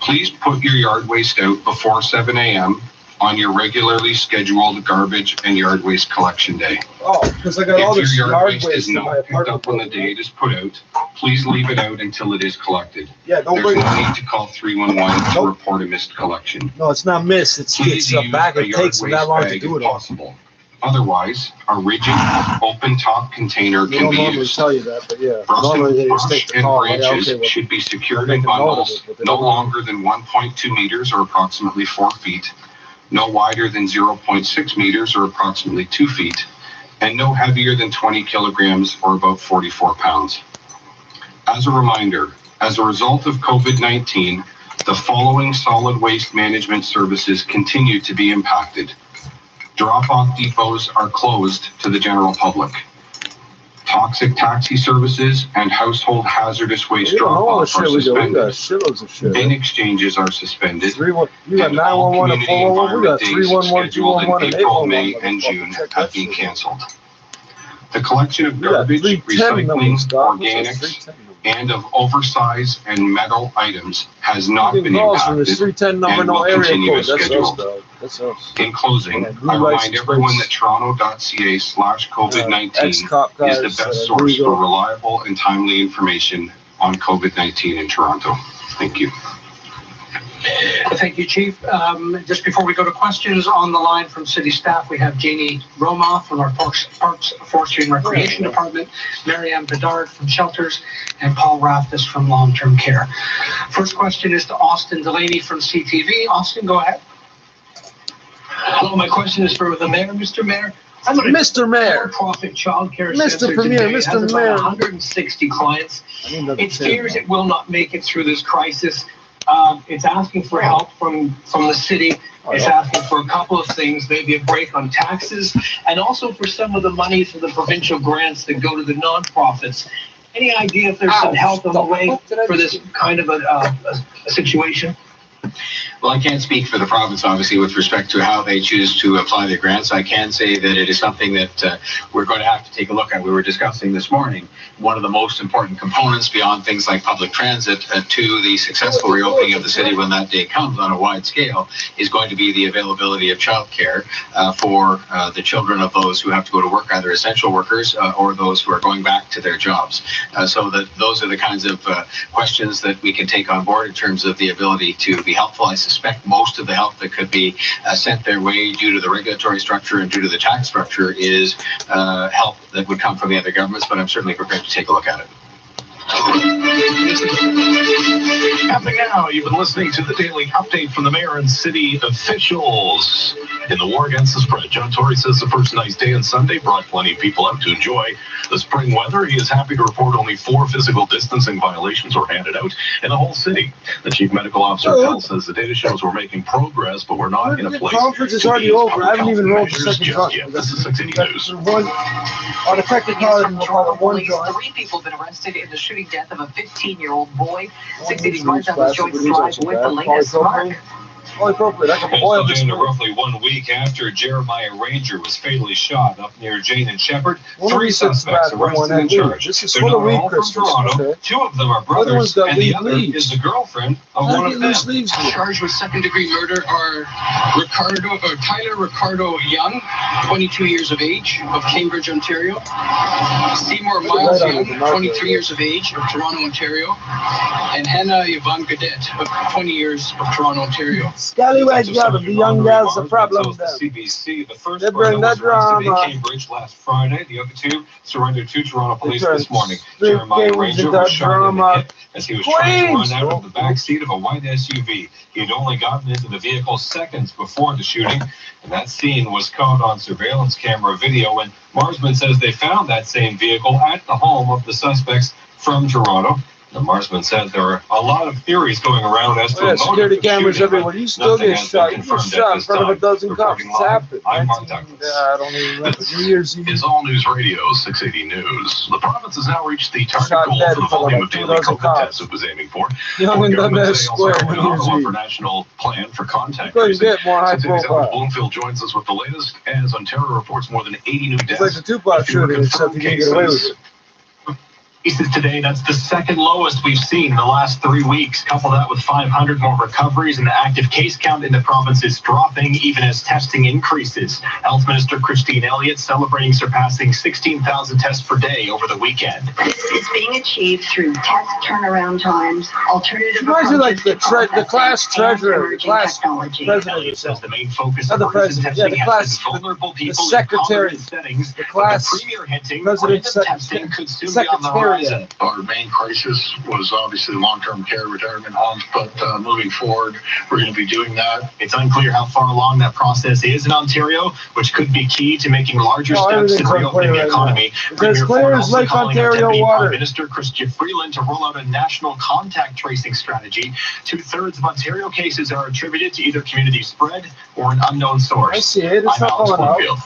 Please put your yard waste out before 7 a.m. on your regularly scheduled garbage and yard waste collection day. Oh, because I got all this yard waste waste is not picked up when the day it is put out, please leave it out until it is collected. Yeah, don't There's bring no need to call 311 to report a missed collection. No, it's not missed. It's a bag. It takes that long to do it all. Otherwise, a rigid, open-top container They can don't be normally used. tell you that, but yeah. Normally they just Brush take the and call. Yeah, branches okay, well, should be secured make in a note of bundles it, but they no don't- longer than 1.2 meters or approximately 4 feet, no wider than 0.6 meters or approximately 2 feet, and no heavier than 20 kilograms or about 44 pounds. As a reminder, as a result of COVID-19, the following solid waste management services continue to be impacted. Drop-off depots are closed to the general public. Toxic taxi services and household hazardous waste drop-offs are suspended. Bin exchanges are suspended. You got And all 911 and community 411. We got environment days 311, scheduled in 211, and April, 811. May, and June Check have that been shit. canceled. The collection of We got garbage, 310 numbers, recycling, Doc. What's that organics, 310 number? and of oversized and metal items has not You been can call us from this impacted 310 number, and no will area continue code. as That's us, scheduled. dog. That's us. In closing, Yeah, blue I remind license everyone plates. that Toronto.ca/COVID-19 Ex-cop guys, is the best here we source go. for reliable and timely information on COVID-19 in Toronto. Thank you. Thank you, Chief. Just before we go to questions, on the line from city staff, we have Janie Roma from our Parks, Forestry and Recreation Department, Marianne Bedard from Shelters, and Paul Raftis from Long-Term Care. First question is to Austin Delaney from CTV. Austin, go ahead. Hello, my question is for the mayor. Mr. Mayor, I'm going Mr. Mayor. for-profit childcare Mr. center Premier, today. Mr. It has Mayor. about 160 clients. It fears it will not make it through this crisis. It's asking for help from the city. It's asking for a couple of things, maybe a break on taxes, and also for some of the money for the provincial grants that go to the nonprofits. Any idea if there's some help on the way for this kind of a situation? Well, I can't speak for the province, obviously, with respect to how they choose to apply their grants. I can say that it is something that we're going to have to take a look at. We were discussing this morning, one of the most important components beyond things like public transit to the successful reopening of the city when that day comes on a wide scale is going to be the availability of childcare for the children of those who have to go to work, either essential workers or those who are going back to their jobs. So that those are the kinds of questions that we can take on board in terms of the ability to be helpful. I suspect most of the help that could be sent their way due to the regulatory structure and due to the tax structure is help that would come from the other governments, but I'm certainly prepared to take a look at it. Happening now, you've been listening to the daily update from the mayor and city officials. In the war against the spread, John Tory says the first nice day on Sunday brought plenty of people out to enjoy the spring weather. He is happy to report only 4 physical distancing violations were handed out in the whole city. The chief medical officer says the data shows we're making progress, but we're not in a place. The conference is already over. I haven't even rolled the second just yet. This is 60 News. On a technicality, we'll call it one joint. 3 people have been arrested in the shooting death of a 15-year-old boy. 60 News March was joined live with the latest. Mark. Polypropylene. I can boil this. Roughly 1 week after Jeremiah Ranger was fatally shot up near Jane and Shepherd, 3 suspects arrested and charged. This is They're full of not weed all from crystals. Toronto. Okay. 2 of them are brothers, and the other is the girlfriend of one of them. Charged with second-degree murder are Tyler Ricardo Young, 22 years of age, of Cambridge, Ontario. Seymour Miles Young, 23 years of age, of Toronto, Ontario. And Hannah Yvonne Gadet, of 20 years, of Toronto, Ontario. Scallywag job of the young gal's a problem. CBC, the first They bring that arrested in drama. Cambridge last Friday. The other 2 surrendered to Toronto police Because this morning. big Jeremiah games Ranger in that was shot in the drama. hip as he was trying to Queens! run out of the back seat of a white SUV. He had only gotten into the vehicle seconds before the shooting, and that scene was caught on surveillance camera video. And Marsman says they found that same vehicle at the home of the suspects from Toronto. The Marsman said there are a lot of theories going around as to the motive security of the cameras shooting, everywhere. but You still nothing get has been shot. You get confirmed shot at in this front of a time. dozen cops. Reporting It's live, happened. I'm Mark Douglas. I don't even remember. New Year's Eve. Is All News Radio 680 News. The province has now reached the target Shot goal dead for the for volume like of daily 2,000 COVID cops. tests it was aiming for. Young and Government Dundas sales Square. are New on Year's Ottawa Eve. for national plan for contact Couldn't tracing. get more high 680's Alex profile. Bloomfield joins us with the latest as Ontario reports more than 80 new It's deaths. like the Tupac shooting, except he didn't get away with it. Cases today, that's the second lowest we've seen in the last 3 weeks. Couple that with 500 more recoveries, and the active case count in the province is dropping even as testing increases. Health Minister Christine Elliott celebrating surpassing 16,000 tests per day over the weekend. This is being achieved through test turnaround times, alternative Reminds me like approaches the to class processing, and treasurer, the emerging class technology. president. Elliott says the main focus Not of the recent president, yeah, testing the has class, been vulnerable the people in secretary, congregate settings. the class But the premier hinting president's random testing could soon be on the secretariat. horizon. Our main crisis was obviously long-term care retirement homes, but moving forward, we're going to be doing that. It's unclear how far along that process is in Ontario, which could be key to making larger steps in everything's reopening the unclear economy. It's as Premier clear Ford as also Lake calling on Ontario Deputy water. Prime Minister Chrystia Freeland to roll out a national contact tracing strategy. 2/3 of Ontario cases are attributed to either community spread or an unknown source. I see it. It's I'm not Alex going out. Bloomfield.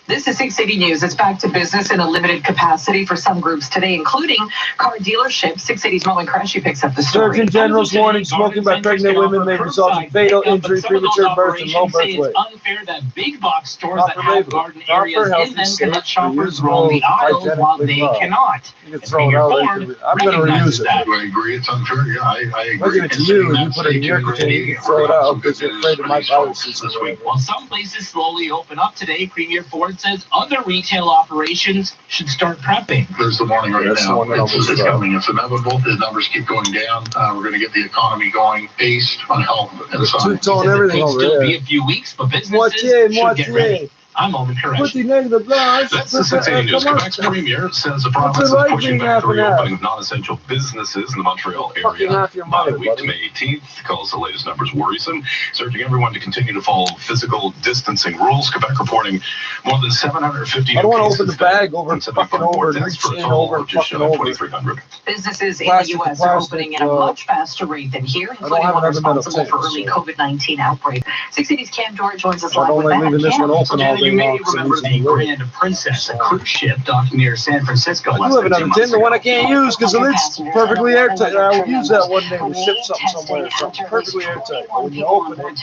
This is 680 News. It's back to business in a limited capacity for some groups today, including car dealerships. 680's Mo and Crashy picks up the story. Surgeon General's warning smoking by pregnant women may result in fatal injury, premature birth, and low birth weight. It's unfair that big box stores that Proper have label. garden Proper areas healthy in them safe, can let shoppers roam reusable, the aisles while they hygienically cannot. You can And throw it Premier out. Ford I'm going to recognizes reuse it. that. Do I agree it's unfair? Yeah, I I'll agree. give it to you, and you put it in your container, you can throw it out, because you're afraid of my policies. This week. While some places slowly open up today, Premier Ford says other retail operations should start prepping. There's the warning right That's the now. one that It's almost coming. It's inevitable. The numbers keep going down. We're going to get the economy going based on health and science. Two-tone He says everything it could over still there. be a few weeks, but businesses Moitié, should get ready. moitié. I'm Owen Koresh. Put the negative blanche. That's the 680 News. Quebec's premier says the province is like pushing being back the half and half. reopening of non-essential businesses in the Montreal Fucking area half your by mother, week buddy. to May 18th. Calls the latest numbers worrisome, urging everyone to continue to follow physical distancing rules. Quebec reporting more than 750 I don't want to cases open the bag over and fucking over and deaths reach for a in total over of and just fucking over. 2,300. Businesses in the Plastic to U.S. are plastic, opening at a much faster rate than here, don't including have one another metal responsible for tank, early so- COVID-19 outbreak. 680's Cam Dort joins us I live don't with like that. leaving this Cam, one open all Janet, day. You may remember the Grand Princess, a cruise ship docked near San Francisco. I do have another tin, the one I can't use because the lid's perfectly airtight. I would use that one day to ship something somewhere. Something perfectly airtight. But when you open it,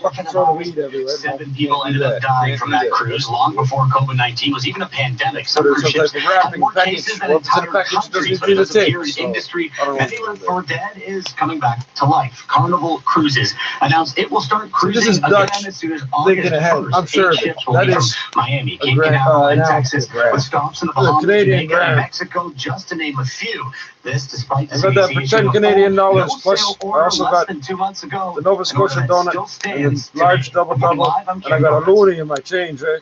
fucking throw the weed everywhere. 7 people ended up dying from that cruise long before COVID-19 was even a pandemic. Some cruise ships had more cases than entire countries, but it disappeared in industry. Many left for dead is coming back to life. Carnival Cruises announced it will start cruising again as soon as August 1st. I'm sure ships will be from Miami, Cape Canaveral, and Texas, with stops in the Bahamas, Jamaica, and Mexico, just to name a few. This, despite the I got that for 10 Canadian dollars. Plus, I also got than 2 months ago, the Nova Scotia donut and a large double-double, and I got a loony in my change, right?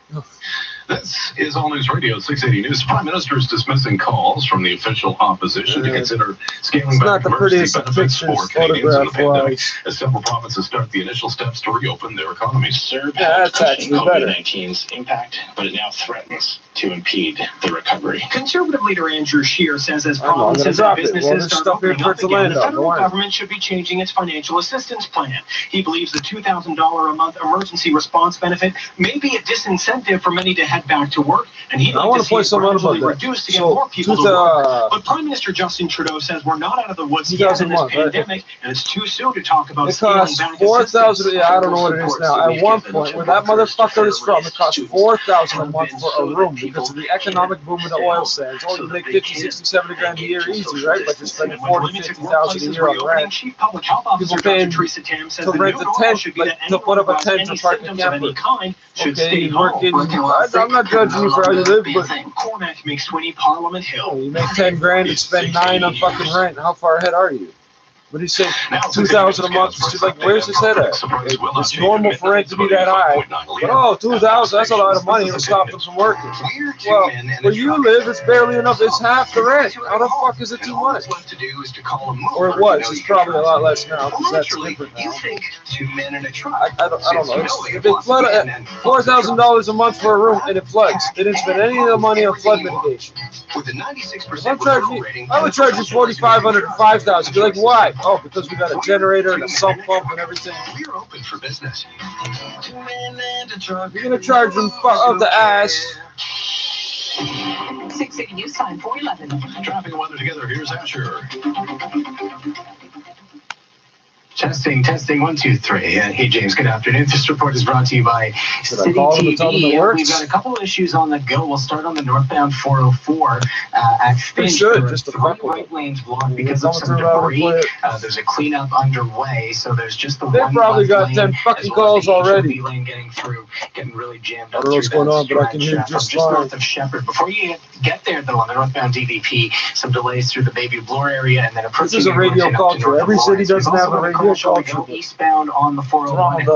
This is All News Radio 680 News. Prime Minister is dismissing calls from the official opposition to consider scaling back emergency benefits for Canadians in the pandemic as several provinces start the initial steps to reopen their economies. CERB that's actually better. COVID-19's impact, but it now threatens to impede the recovery. Conservative leader Andrew Scheer says as provinces and businesses start opening up again, the federal government should be changing its financial assistance plan. He believes the $2,000 a month emergency response benefit may be a disincentive for many to head back to work, and he'd like to see it gradually reduced to get more people to work. But Prime Minister Justin Trudeau says we're not out of the woods yet in this pandemic, and it's too soon to talk about scaling back $4,000. Yeah, I don't know what it is now. At one point, where that motherfucker is from, it cost $4,000 a month for a room because of the economic boom in the oil sands. Oh, you make 50, 60, 70 grand a year easy, right? But you're spending 40, 50,000 a year on rent. People paying to rent a tent, like to put up a tent to park a camper. Okay, you work in. I'm not judging you for how you live, but Cormac McSweeney, Parliament Hill. You make 10 grand and spend 9 on fucking rent. How far ahead are you? What do you say? 2,000 a month? She's like, where's his head at? It's normal for rent to be that high. But oh, 2,000, that's a lot of money. It'll stop them from working. Well, where you live, it's barely enough. It's half the rent. How the fuck is it too much? Or it was. It's probably a lot less now because that's different now. I don't know. If it flooded at $4,000 a month for a room and it floods, they didn't spend any of the money on flood mitigation. I would charge you $4,500 to $5,000. You're like, why? Oh, because we got a generator and a sump pump and everything. We're open for business. You're gonna charge them up the ass. 680 News Time 411. Traffic and weather together. Here's Asher. Testing, 1, 2, 3. Hey, James, good afternoon. This report is brought to you by City TV. We've got a couple of issues on the go. We'll start on the northbound 404 at Finch. Just the right lanes blocked because of some debris. There's a cleanup underway, so there's just the one. They probably got 10 fucking calls already. Lane getting through, getting really jammed up. I don't know what's going on, but I can hear just fine. North of Shepherd. Before you get there, though, on the northbound DVP, some delays through the Baby Bloor area, and then approaching. This is a radio culture. Every city doesn't have a radio culture. Eastbound on the 401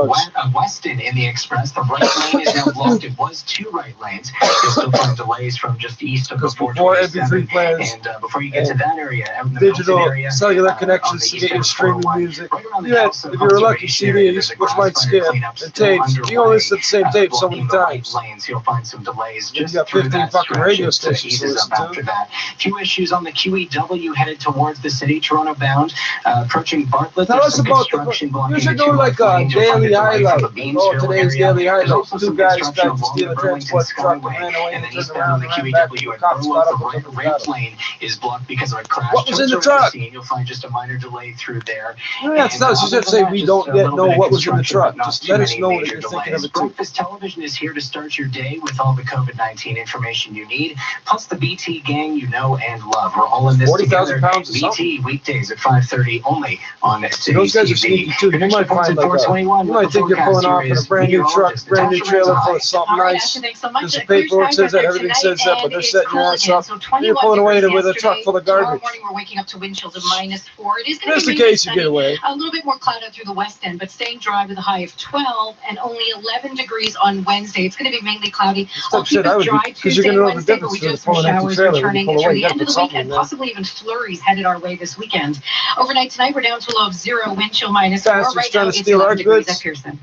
Weston in the Express. The right lane is now blocked. It was 2 right lanes. There's still some delays from just east of the 427. And before you get to that area, out in the digital area, cellular connections to get your streaming music. If you're a lucky CD, which might skip, and tapes, you only listen to the same tape so many times. You'll find some delays. You got 15 fucking radio stations to listen to. Few issues on the QEW headed towards the city, Toronto bound, approaching Bartlett. Tell us about you should do like a daily highlight. Oh, today's daily highlight. 2 guys tried to steal a transport truck and ran away and turned around and ran back. The cops got up and right lane is blocked because of a crash. What was in the truck? You'll find just a minor delay through there. Yeah, it's not. She should say we don't yet know what was in the truck. Just let us know what you're thinking of it too. Breakfast Television is here to start your day with all the COVID-19 information you need, plus the BT gang you know and love. We're all in this together. 40,000 pounds of BT weekdays at 5:30 only on City Those guys are sneaky too. You might find like you might think you're pulling off in a brand new truck, brand new trailer full of something nice. Because the paperwork says that, everything says that, but they're setting your ass up. You're pulling away with a truck full of garbage. Morning we're waking up to wind chills of -4. It is going Just to in be case you get away. A little bit more clouded through the west end, but staying dry with a high of 12 and only 11 degrees on Wednesday. It's going to be mainly cloudy. I'll keep it dry Tuesday and Wednesday, but we do have some showers returning through the end of the week and possibly even flurries headed our way this weekend. Overnight tonight, we're down to a low of 0, wind chill -4. Right now, it's 11 degrees at Pearson.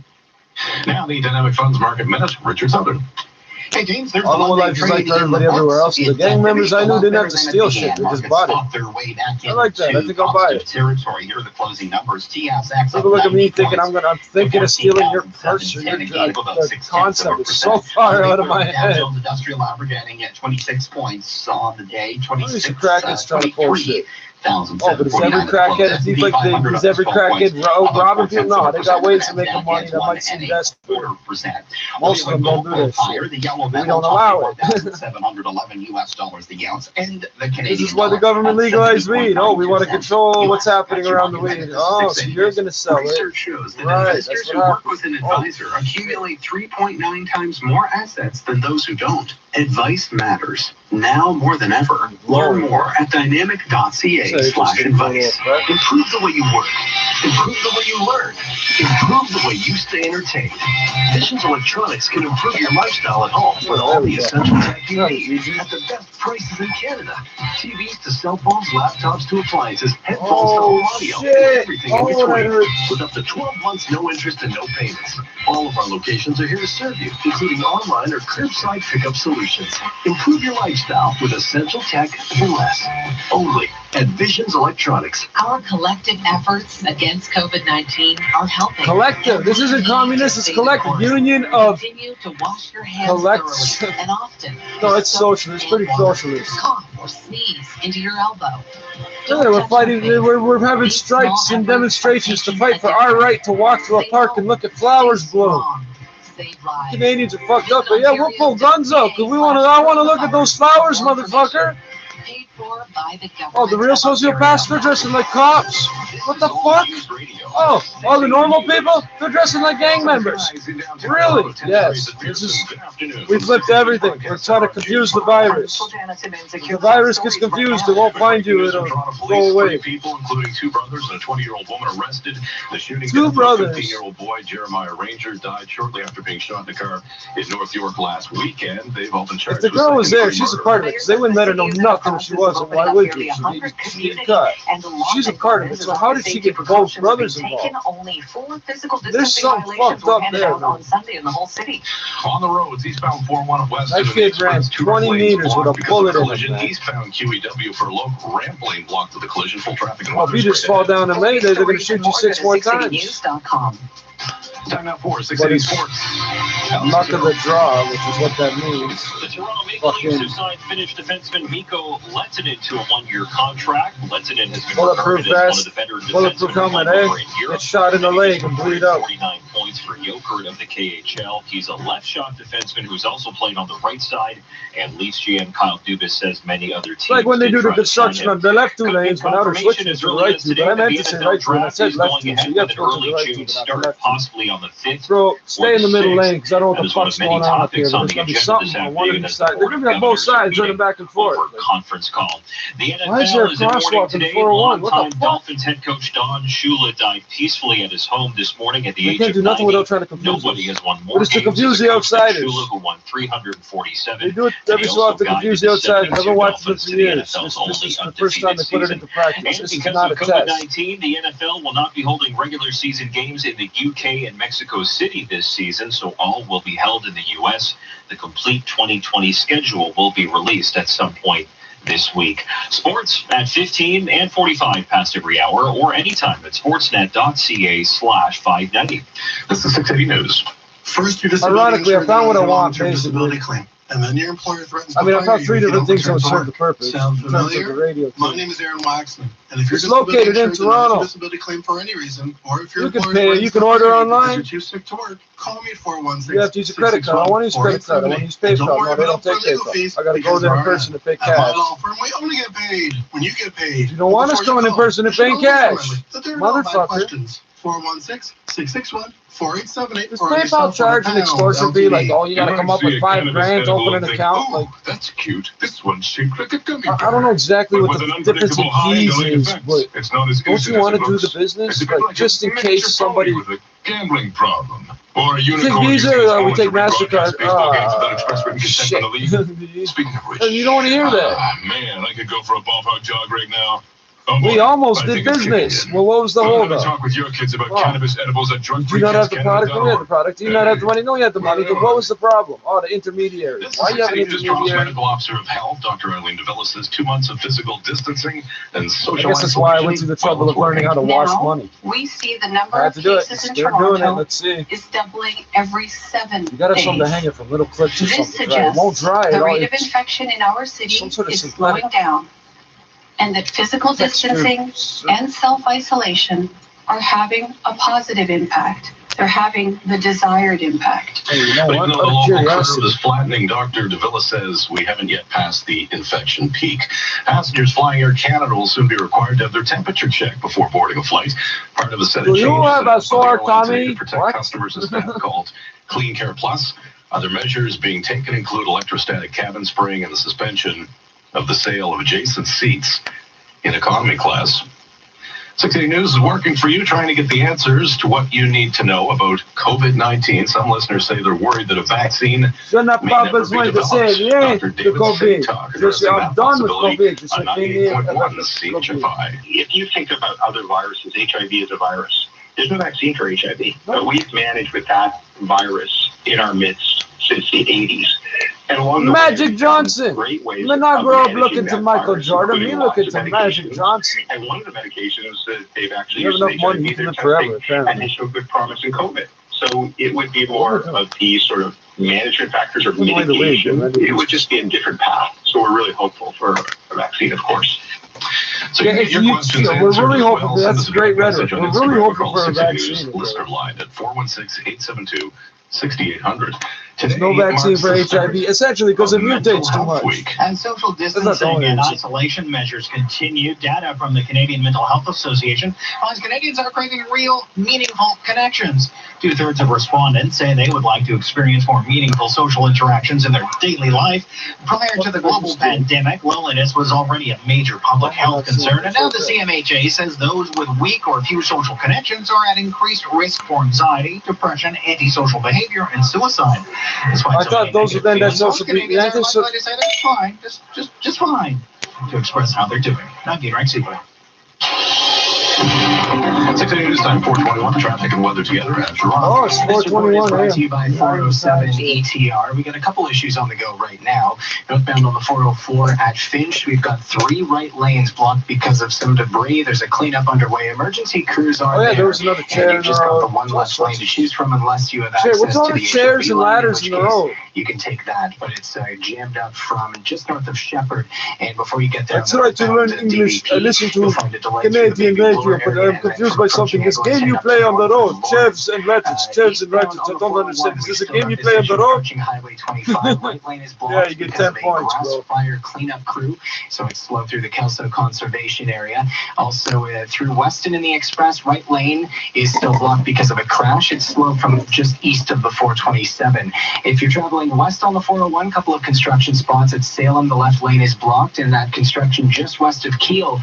Now the Dynamic Funds Market Minute, Richard Southern. Hey, James, there's I don't know what life is like for everybody everywhere else. The gang members I knew didn't have to steal shit. They just bought it. I like that. I think I'll buy it. Territory. Here are the closing numbers. TSX. People look at me thinking I'm thinking of stealing your purse or the concept is so far out of my head. Industrial average ending at 26 points on the day. 26. Crackheads trying to pull shit. Oh, but is every crackhead, is every crackhead robbing people? No, they got ways to make the money that might seem best. Most of them don't do that shit. We don't allow it. $711 the ounce. And the Canadian this is why the government legalized weed. Oh, we want to control what's happening around the weed. Oh, so you're going to sell it. Research shows that investors who work with an advisor accumulate 3.9 times more assets than those who don't. Advice matters. Now more than ever. Learn more at dynamic.ca/advice. Improve the way you work. Improve the way you learn. Improve the way you stay entertained. Visions Electronics can improve your lifestyle at home with all the essential tech you need at the best prices in Canada. TVs to cell phones, laptops to appliances, headphones to home audio, everything in between. With up to 12 months, no interest and no payments. All of our locations are here to serve you, including online or curbside pickup solutions. Improve your lifestyle with essential tech for less. Only at Visions Electronics. Our collective efforts against COVID-19 are helping. Collective. This isn't communist. It's collective. Union of Continue to wash your hands thoroughly and often. No, it's socialist. It's pretty socialist. Cough or sneeze into your elbow. Yeah, we're fighting. We're having strikes and demonstrations to fight for our right to walk through a park and look at flowers bloom. Canadians are fucked up, but yeah, we'll pull guns out because I want to look at those flowers, motherfucker. Oh, the real sociopaths, they're dressing like cops. What the fuck? Oh, all the normal people, they're dressing like gang members. Really? Yes. We flipped everything. We're trying to confuse the virus. If the virus gets confused, it won't find you. It'll go away. People, including 2 brothers and a 20-year-old woman, arrested. The shooting 2 brothers. 15-year-old boy Jeremiah Ranger died shortly after being shot in the car in North York last weekend. They've all been charged. If the girl was there, she's a part of it. Because they wouldn't let her know nothing if she wasn't. Why would you? She's cut. She's a part of it. So how did she get both brothers involved? There's something fucked up there. On Sunday in the whole city. On the roads, eastbound 401 West. That kid ran 20 meters with a bullet in it. Eastbound QEW for a local ramp lane blocked with the collision. Full traffic. Well, if you just fall down in Mayday, they're going to shoot you 6 more times. Time now for 680 Sports. Luck of the draw, which is what that means. The Toronto Maple Leafs have signed Finnish defenseman Mikko Lehtinen to a 1-year contract. Lehtinen has been bulletproof regarded as one of vest, the better bulletproof helmet, get shot in the leg and bleed out. 49 points for Jokerit of the KHL. He's a left shot defenseman who's also played on the right side. And Leafs GM Kyle Dubas says many other teams. Like when they do the construction on the left 2 lanes, but now they're switching to the right 2. But I meant to say right 2, and I said left 2. So you have to go to the right 2, but not the left 2. Possibly on the 5th. Bro, stay in the middle lane because I don't know what the fuck's going on up here. But there's going to be something on one of these sides. They're going to be on both sides running back and forth. Conference call. The NFL why is there a crosswalk in 401? What the fuck? Dolphins head coach Don Shula died peacefully at his home this morning at the age of 90. They can't do nothing without trying to confuse Nobody has won more games. But it's to confuse the outsiders. Shula, who won 347. They do it every so often to confuse the outsiders. I've been watching this for years. This is the first time they put it into practice. This is not a test. COVID-19, the NFL will not be holding regular season games in the UK and Mexico City this season, so all will be held in the U.S. The complete 2020 schedule will be released at some point this week. Sports at 15 and 45 past every hour or anytime at sportsnet.ca/590. This is 680 News. First, ironically, I found what I want, basically. Claim. And then your employer threatens I found 3 different things that would serve the purpose. Sound in terms of the radio. My name is Aaron Waxman. And if it's located in Toronto, disability claim for any reason, or if you can pay, you can order online. You're too sick to work, call me at 416. You have to use a credit card. I want to use credit card. I want to use PayPal. No, they don't take PayPal. I got to go there in person to pay cash. My law firm, we only get paid when you get paid. You don't want us coming in person and paying cash, motherfucker. 416-661-4878. Does PayPal charge an extortion fee? Like, oh, you got to come up with $5,000 to open an account? Like, that's cute. This one's shaped like a gummy bear. I don't know exactly what the difference in fees is, but don't you want to do the business? Like, just in case somebody... With a gambling problem. Or a take Visa or we take MasterCard? Shit. Speaking of which... You don't want to hear that. Man, I could go for a ballpark jog right now. We almost did business. Well, what was the holdup? Talk with your kids about cannabis edibles at drug. Do you not have the product? No, we had the product. Do you not have the money? No, we had the money. Then what was the problem? Oh, the intermediary. This Why is you have an City News Toronto's intermediary? medical officer of health, Dr. Eileen DeVilla, says 2 months of physical distancing and I social guess that's why I went through the trouble of learning how to wash Now, money. we see the number I had of to do it. cases in They're doing it. Toronto Let's see. is doubling every 7 You gotta have something to days. hang it from, little clips or This something. Right? It suggests won't dry at the all. rate of It's infection in our city some sort of is synthetic slowing down, and that physical distancing and self-isolation are having a positive impact. They're having the desired impact. Hey, you know But what? even though the Out of local curiosity. curve is flattening, Dr. DeVilla says we haven't yet passed the infection peak. Passengers flying Air Canada will soon be required to have their temperature checked before boarding a flight. Part of a set of Do you changes have a that the sore airlines made tummy? to protect What? customers and staff called Clean Care Plus. Other measures being taken include electrostatic cabin spraying and the suspension of the sale of adjacent seats in economy class. 60 News is working for you, trying to get the answers to what you need to know about COVID-19. Some listeners say they're worried that a vaccine Je n'ai pas besoin de ces liens Dr. de David COVID. Singh Je suis addressing that done with possibility COVID. Je suis on fini avec 98.1 COVID. CHFI. If you think about other viruses, HIV is a virus. There's no vaccine for HIV, but we've managed with that virus in our midst since the 80s. And along the Magic way, Johnson. great ways Me not of grow up managing looking to that Michael virus, Jordan. Me including looking lots to of Magic medications. Johnson. And one of the medications that they've actually You have used enough money, in you HIV, can they're live forever, testing, apparently. and they show good promise in COVID. So it would be more of these sort of management factors or mitigation. It would just be a different path. So we're really hopeful for a vaccine, of course. So Yeah, you get your you- questions we're answered really as hoping well. for- Send that's us a great message rhetoric. on We're really Instagram or hoping call for a 60 News vaccine. listener line at 416-872-6800. There's no vaccine for HIV, essentially because it mutates too much. As social distancing and isolation measures continue, data from the Canadian Mental Health Association finds Canadians are craving real, meaningful connections. 2/3 of respondents say they would like to experience more meaningful social interactions in their daily life. Prior to the global pandemic, loneliness was already a major public health concern, and now the CMHA says those with weak or few social connections are at increased risk for anxiety, depression, antisocial behavior, and suicide. I thought those would then that social Canadians are likely to say that's fine, just fine, to express how they're doing. I'm Gene Seaboy. 6 News time, 421, traffic and weather together at Toronto. Oh, it's 421 Brought to you by 407 ETR. We got a couple issues on the go right now. Northbound on the 404 at Finch, we've got 3 right lanes blocked because of some debris. There's a cleanup underway. Emergency crews are there. There was another chair and you've just got the one left lane to choose from unless you have access what's all to the the chairs HOV and line, ladders in the road? You can take that, but it's jammed up from just north of Shepherd. And before you get there, I tried to learn English. I listen to Canadian radio, but I'm confused by something. This game you play on the road, chefs and letters, chefs and letters. I don't understand. Is this a game you play on the road? Highway 25, right lane is blocked. Yeah, you get 10 points, bro. Fire cleanup crew, so it's slow through the Kelso Conservation Area. Also through Weston in the Express, right lane is still blocked because of a crash. It's slow from just east of the 427. If you're traveling west on the 401, a couple of construction spots at Salem, the left lane is blocked, and that construction just west of Kiel,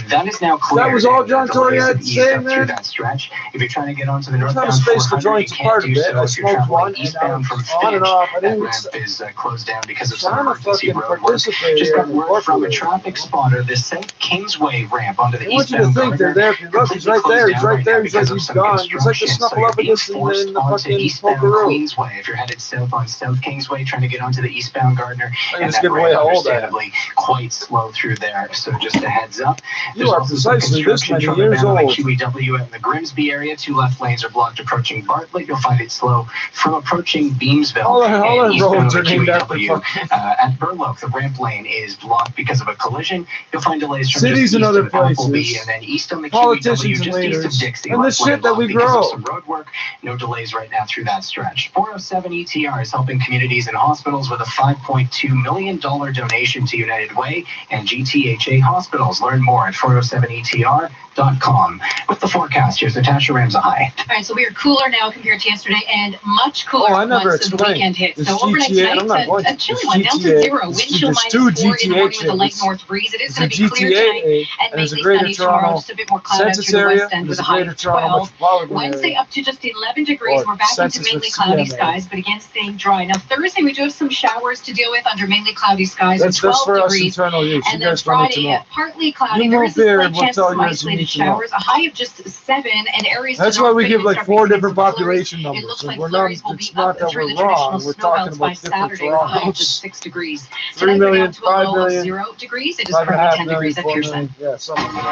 that is now clear. That was all John Tory had to say, Through man. that stretch. If you're trying to get onto the There's northbound not a space to 400, join you to can't part do of it. so I if you're smoked traveling one, eastbound from on and off. I Finch. didn't That ramp is closed down because of trying some to emergency fucking road work. participate Just got and word from a incorporate. traffic spotter. The St. Kingsway ramp onto the I want you to eastbound think they're Gardner there. If you look, he's right there. He's right there. He's like he's gone. He's like the Snuffleupagus in the fucking eastbound Pokeroo. Queensway. If you're headed south on South Kingsway, trying to get onto the eastbound Gardner, I and just that give away ramp how old I am. understandably quite slow through there. So just a heads up. You are also some precisely this construction many from the years Bannerman old. QEW in the Grimsby area. 2 left lanes are blocked approaching Bartlett. You'll find it slow from approaching Beamsville. All our and eastbound roads on are the named after QEW. At Burloak, the ramp lane is blocked because of a collision. You'll find delays from Cities just and east other of Appleby places. and then east on the Politicians QEW, and just east of leaders. Dixie. And the Left lane shit that we blocked because grow. of some road work. No delays right now through that stretch. 407 ETR is helping communities and hospitals with a $5.2 million donation to United Way and GTHA hospitals. Learn more at 407ETR.ca. weather.com. With the forecast, here's Natasha Ramsahai. All right, so we are cooler now compared to yesterday, and much cooler once the weekend hit. So overnight tonight, a chilly one down to 0. Wind chill -4 in the morning with a light north breeze. It is going to be clear tonight and mainly sunny tomorrow. Just a bit more cloud out through the west end with a high of 12. Wednesday up to just 11 degrees. We're back into mainly cloudy skies, but again staying dry. Now Thursday we do have some showers to deal with under mainly cloudy skies at 12 degrees. And then Friday partly cloudy. There is a slight chance of some isolated showers. A high of just 7 and areas. That's why we give like 4 different population numbers. It looks like flurries will be up through the traditional snowbelts by Saturday. A high of just 6 degrees. 3 million, 5 million, 0 degrees. It is currently 10 degrees at Pearson. Yeah, something like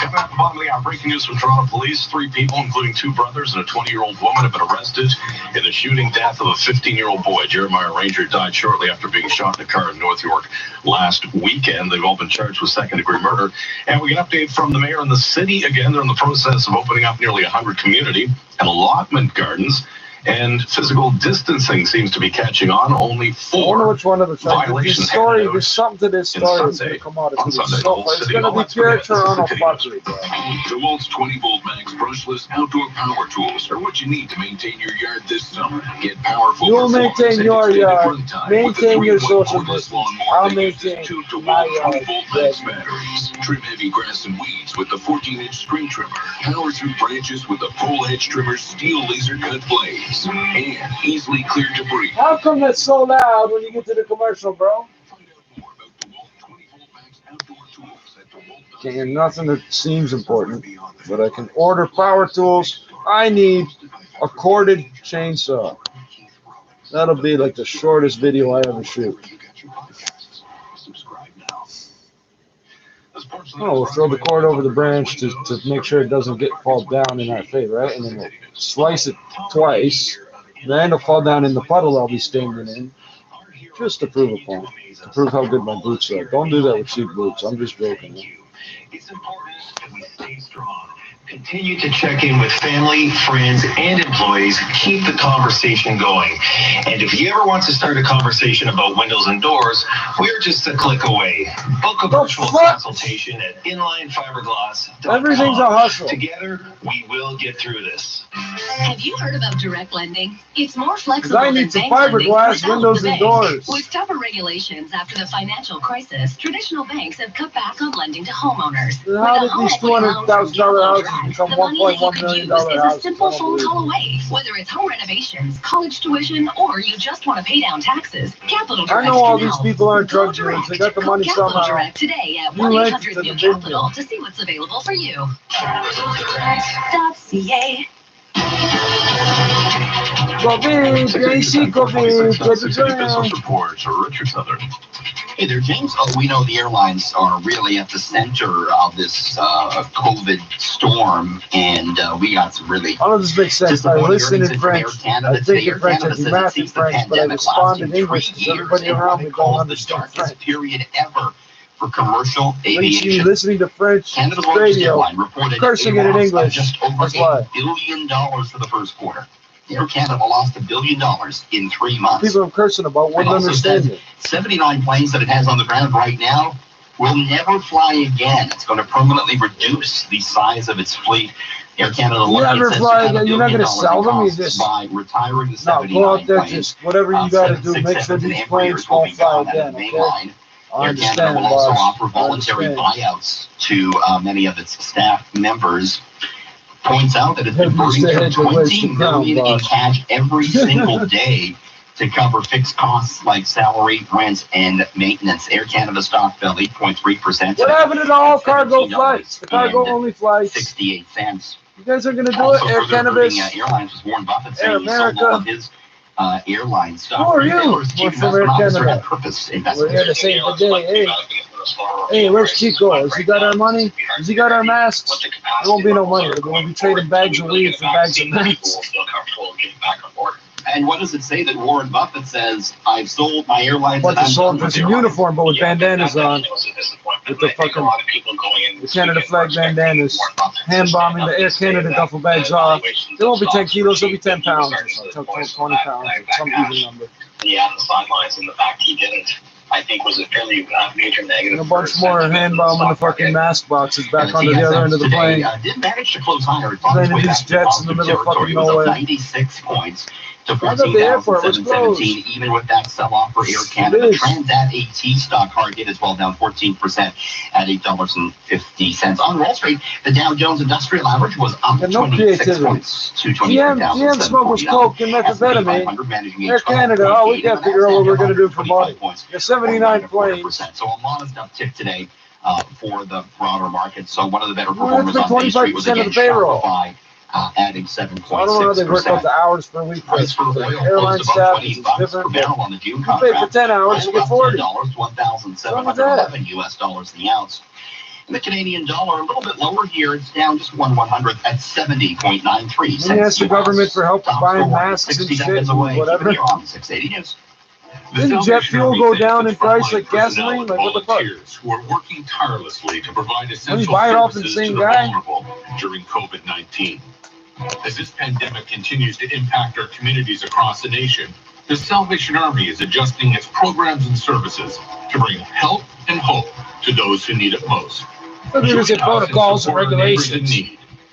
Coming up at the bottom of the hour, breaking news from Toronto Police. 3 people, including 2 brothers and a 20-year-old woman, have been arrested in the shooting death of a 15-year-old boy. Jeremiah Ranger died shortly after being shot in a car in North York last weekend. They've all been charged with second-degree murder. And we get an update from the mayor in the city. Again, they're in the process of opening up nearly 100 community and allotment gardens. And physical distancing seems to be catching on. Only 4 I wonder which one of the violations. Story, there's something to this story that's going to come out of Sunday, it's going to be pure Toronto fuckery, bro. DeWalt's 20-volt max brushless outdoor power tools are what you need to maintain your yard this summer. Get powerful. You'll maintain your yard. Maintain your social distance. I'll maintain my yard. Batteries. Trim heavy grass and weeds with the 14-inch string trimmer. Power through branches with the pole edge trimmer's steel laser cut blades. And easily clear debris. How come that's so loud when you get to the commercial, bro? Can't hear nothing that seems important, but I can order power tools. I need a corded chainsaw. That'll be like the shortest video I ever shoot. Oh, we'll throw the cord over the branch to make sure it doesn't get fall down in our favor, right? And then we'll slice it twice. Then it'll fall down in the puddle I'll be standing in. Just to prove a point. To prove how good my boots are. Don't do that with cheap boots. I'm just joking. It's important that we stay strong. Continue to check in with family, friends, and employees. Keep the conversation going. And if you ever want to start a conversation about windows and doors, we're just a click away. Book a virtual consultation at inlinefiberglass.com. Everything's a hustle. Together, we will get through this. Have you heard about direct lending? It's more flexible I need some fiberglass windows and doors. With tougher regulations after the financial crisis, traditional banks have cut back on lending to homeowners. How did these $200,000 houses become $1.1 million houses? It's a simple phone call away. Whether it's home renovations, college tuition, or you just want to pay down taxes, Capital Direct. I know all these people aren't drug dealers. They got the money somehow. Capital Direct today at 1-800-NEW-CAPITAL to see what's available for you. .ca. Business reports are Richard Southern. Hey there, James. We know the airlines are really at the center of this COVID storm, and we got some really. All of this makes sense. I listen in French. I think in French. I do math in French, but I respond in English because everybody around me don't understand French. Period ever for commercial aviation. Listening to French radio, cursing it in English. Just over $1 billion for the first quarter. Air Canada lost $1 billion in 3 months. People I'm cursing about wouldn't understand it. 79 planes that it has on the ground right now will never fly again. It's going to permanently reduce the size of its fleet. Air Canada never fly again. You're not going to sell them. You just by retiring the 79 go out there, planes. Just whatever you got to do. Make sure these planes won't fly again. Okay? Air Canada will also offer voluntary buyouts to many of its staff members. Points out that it's been burning through $20 million in cash every single day to cover fixed costs like salary, rent, and maintenance. Air Canada stock fell 8.3%. What happened to all cargo flights? The cargo only flies 68 cents. You guys are going to do it? Air Canada, Airlines was Warren Buffett saying he sold all of his airline stock. Who are you? We're from Air Canada. We're here to save the day. Hey, where's Chico? Has he got our money? Has he got our masks? There won't be no money. We're going to be trading bags of weed for bags of masks. And what does it say that Warren Buffett says, I've sold my airlines? What, they sold for some uniform, but with bandanas on. With the fucking the Canada flag bandanas. Hand bombing the Air Canada duffel bags off. They won't be 10 kilos, they'll be 10 pounds or so. 20 pounds or some even number. Yeah, on the sidelines, and the fact he didn't I think was a fairly major negative. And a bunch more hand bomb in the fucking mask boxes back onto the other end of the plane. Did manage to close higher. Landed these jets in the middle of fucking nowhere. 96 points to 14,717, even with that sell-off for Air Canada. Transat AT stock hard hit as well, down 14% at $8.50. On Wall Street, the Dow Jones Industrial Average was up 26 points to 28,749. GM smoke was coke and methamphetamine. Air Canada, oh, we can't figure out what we're going to do for money. There's 79 planes. So a modest uptick today for the broader market. So one of the better performers on Main Street was again Shopify, adding 7.6%. I don't know how they work out the hours per week. Price for the oil airline staff is $20 different. per barrel on the June You contract. pay for 10 hours, you get 40. $1,711 US the ounce. And the Canadian dollar, a little bit lower here. It's down just 1/100th at 70.93 cents. And ask the government for help buying masks and 60 shit seconds and away. whatever. You're on 680 News. Didn't jet fuel go down in price like gasoline? Like what the fuck? Who are working tirelessly to provide When you buy it off the same guy? during COVID-19. As this pandemic continues to impact our communities across the nation, the Salvation Army is adjusting its programs and services to bring help and hope to those who need it most. There's a protocols and regulations.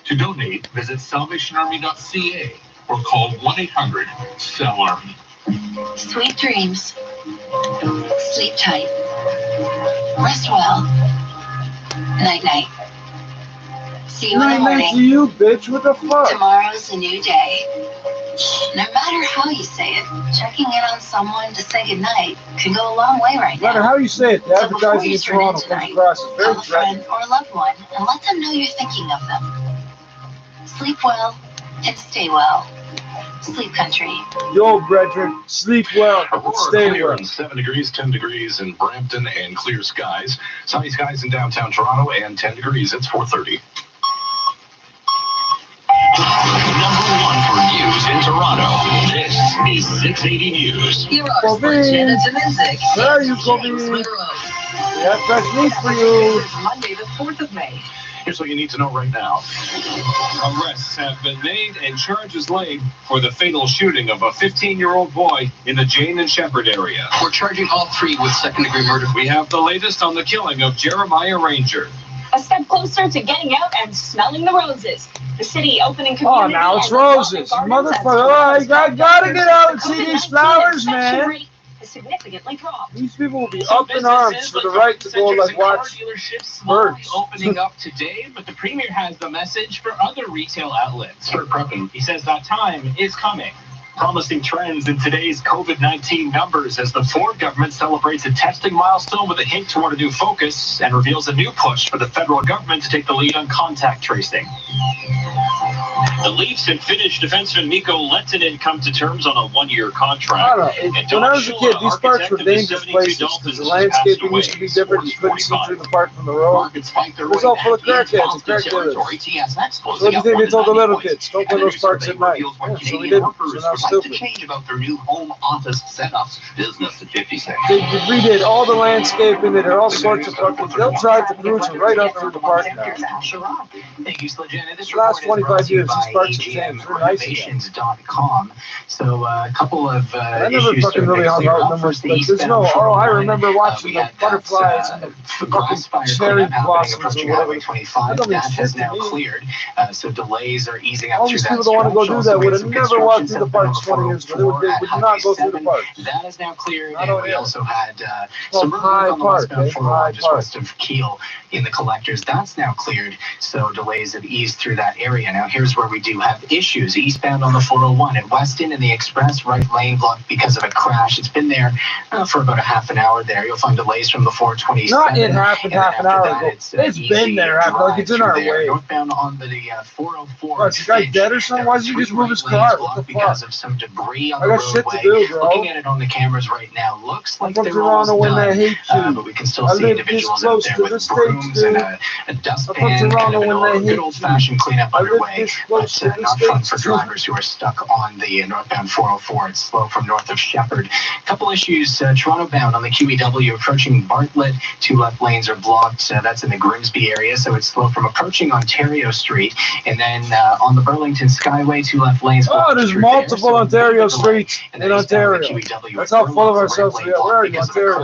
To donate, visit salvationarmy.ca or call 1-800-SAL-ARMY. Sweet dreams. Sleep tight. Rest well. Night-night. See you in the morning. Night to you, bitch. What the fuck? Tomorrow's a new day. No matter how you say it, checking in on someone to say goodnight can go a long way right now. No matter how you say it, the advertising in Toronto comes across as very call a friend or a loved one and let them know you're thinking of them. Sleep well and stay well. Sleep Country. Yo, brethren, sleep well, stay well. 7 degrees, 10 degrees in Brampton and clear skies. Sunny skies in downtown Toronto and 10 degrees. It's 4:30. Number one for news in Toronto. This is 680 News. Here are Janet Dominzik. Where are you, Kobe? We have fresh meat for you. It's Monday, the 4th of May. Here's what you need to know right now. Arrests have been made and charges laid for the fatal shooting of a 15-year-old boy in the Jane and Shepherd area. We're charging all three with second-degree murder. We have the latest on the killing of Jeremiah Ranger. A step closer to getting out and smelling the roses. The city opening community. Oh, now it's roses. Motherfucker. Oh, I gotta get out and see these flowers, man. Significantly dropped. These people will be up in arms for the right to go like watch birds. Opening up today, but the premier has the message for other retail outlets. Start prepping. He says that time is coming. Promising trends in today's COVID-19 numbers as the Ford government celebrates a testing milestone with a hint toward a new focus and reveals a new push for the federal government to take the lead on contact tracing. The Leafs and Finnish defenseman Mikko Lehtinen come to terms on a one-year contract. I don't know. When I was a kid, these parks were dangerous places because the landscaping used to be different. You couldn't see through the park from the road. It was all full of crackheads and crack dealers. So what do you think they told the little kids? Don't play those parks at night. Yeah, so we didn't. So now stupid. Change about their new home office setups. Business at 56. They redid all the landscaping. They did all sorts of fucking. They'll drive the cruise right up through the park now. Thank you, Slajana. This The last 25 years, these parks have changed. They're nice again. Renovations.com. So a couple of I never fucking really hung out with them. But there's no. Oh, I remember watching the butterflies and the fucking cherry blossoms or whatever. That has now cleared. So delays are easing up. All these people that want to go do that would have never walked through the parks 20 years ago. They would not go through the park. That is now cleared. I And don't we know. also had Well, some work High on the Park, westbound eh? 401 High just Park. west of Kiel in the collectors. That's now cleared. So delays have eased through that area. Now here's where we do have issues. Eastbound on the 401 at Weston in the express right lane blocked because of a crash. It's been there for about a half an hour there. You'll find delays from the 427. Not in half and an hour ago. It's been there. Like it's in our way. Northbound on the 404. What, is the guy dead or something? Why doesn't he just move his car? What the Because fuck? of some debris on I the got shit to roadway. do, bro. Looking at it on the cameras right now, looks like I'm they're from almost Toronto when done. they hate you. But we can still I see live individuals this out close there to the with States, brooms dude. and a dustpan, I'm from Toronto kind of when they a hate good old-fashioned cleanup I live underway. this They close to not fun for drivers who are stuck on the northbound 404. It's slow from north of Shepherd. Couple issues, Toronto bound on the QEW approaching Bartlett. 2 left lanes are blocked. That's in the Grimsby area, so it's slow from approaching Ontario Street. And then on the Burlington Skyway, 2 left lanes blocked. Oh, there's multiple Ontario streets in Ontario. That's how full of ourselves we are. Where are you, Ontario?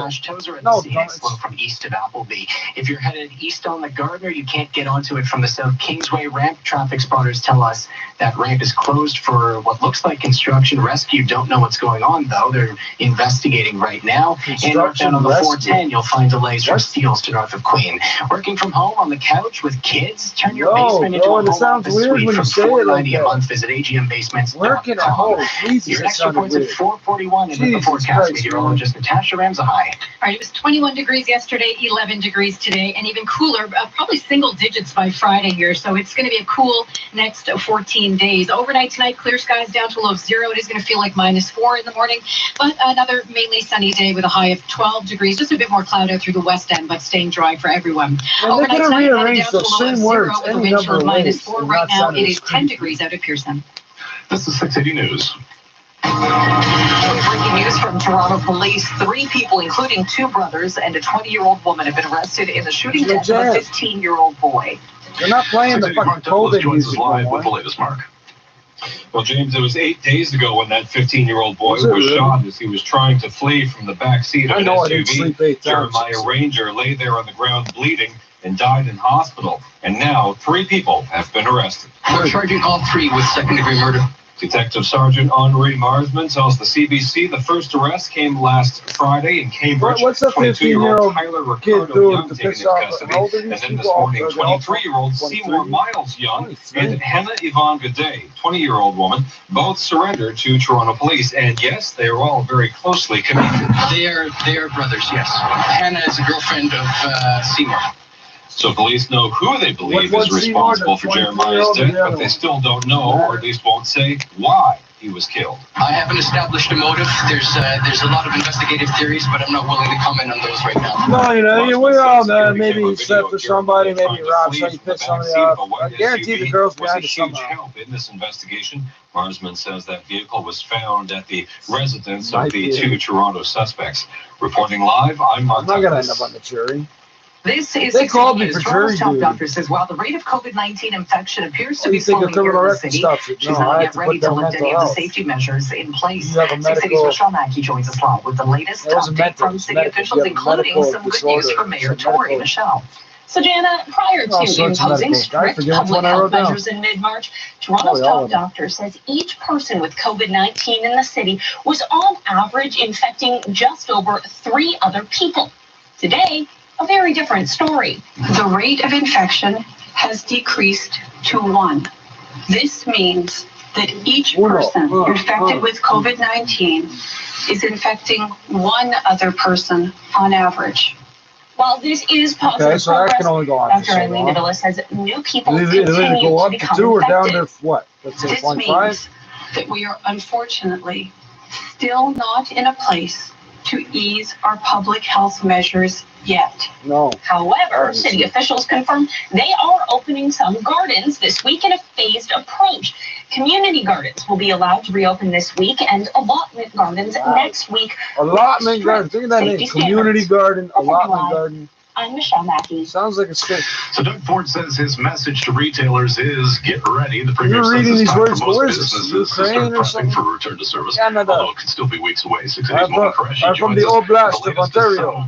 No, it's slow from east of Appleby. If you're headed east on the Gardner, you can't get onto it from the South Kingsway ramp. Traffic spotters tell us that ramp is closed for what looks like construction. Rescue don't know what's going on, though. They're investigating right now. And northbound on the 410, you'll find delays from Steeles to north of Queen. Working from home on the couch with kids? Turn your basement into a home office suite from $4.90 a month. Visit AGMBasements.com. Working at home. Your next report's at 4:41 and the forecast meteorologist Natasha Ramzahai. All right, it was 21 degrees yesterday, 11 degrees today, and even cooler, probably single digits by Friday here. So it's going to be a cool next 14 days. Overnight tonight, clear skies down to a low of 0. It is going to feel like -4 in the morning, but another mainly sunny day with a high of 12 degrees. Just a bit more cloud out through the west end, but staying dry for everyone. Overnight tonight, headed down to a low of 0 with a wind chill of -4. Right now, it is 10 degrees out at Pearson. This is 680 News. Breaking news from Toronto police. 3 people, including 2 brothers and a 20-year-old woman, have been arrested in the shooting death of a 15-year-old boy. They're not playing the fucking COVID music live with the latest, Mark. Well, James, it was 8 days ago when that 15-year-old boy was shot as he was trying to flee from the back seat of an SUV. Jeremiah Ranger lay there on the ground bleeding and died in hospital. And now 3 people have been arrested. We're charging all 3 with second-degree murder. Detective Sergeant Henri Marsman tells the CBC the first arrest came last Friday in Cambridge. What's a 22-year-old Tyler kid Ricardo doing Young to taken piss in off custody. an older And then this people? morning, 23-year-old Seymour Miles Young and Hannah Yvonne Godet, 20-year-old woman, both surrendered to Toronto police. And yes, they are all very closely connected. They are brothers, yes. Hannah is a girlfriend of Seymour. So police know who they believe is responsible for Jeremiah's death, but they still don't know, or at least won't say, why he was killed. I haven't established a motive. There's a lot of investigative theories, but I'm not willing to comment on those right now. No, we're all maybe slept with somebody, maybe robbed somebody, pissed somebody off. I guarantee the girl's behind it somehow. Help in this investigation. Marsman says that vehicle was found at the residence of the 2 Toronto suspects. Reporting live, I'm Mark. I'm not going to end up on the jury. This is they called me for jury top duty. doctor says while the rate of COVID-19 infection appears to be slowing here in the city, she's not yet ready to lift any of the safety measures in place. 680's Rochelle Mackey joins us live with the latest update from city officials, including some good news from Mayor Tory. Michelle. So, Jana, prior to imposing strict public health measures in mid-March, Toronto's top doctor says each person with COVID-19 in the city was on average infecting just over 3 other people. Today, a very different story. The rate of infection has decreased to 1. This means that each person infected with COVID-19 is infecting 1 other person on average. While this is positive progress, Dr. Eileen de Villa says new people continue to become 2 or down to what? Let's say this means that we are unfortunately still not in a place to ease our public health measures yet. No. However, city officials confirm they are opening some gardens this week in a phased approach. Community gardens will be allowed to reopen this week and allotment gardens next week. Allotment garden. Think of that name. Community garden, allotment garden. I'm Michelle Mackey. Sounds like a stick. So Doug Ford says his message to retailers is get ready. The premier You're reading these words. Where is this? Ukraine or something? For return to service. Canada. Although it could still be weeks away. I'm from the Oblast of Ontario.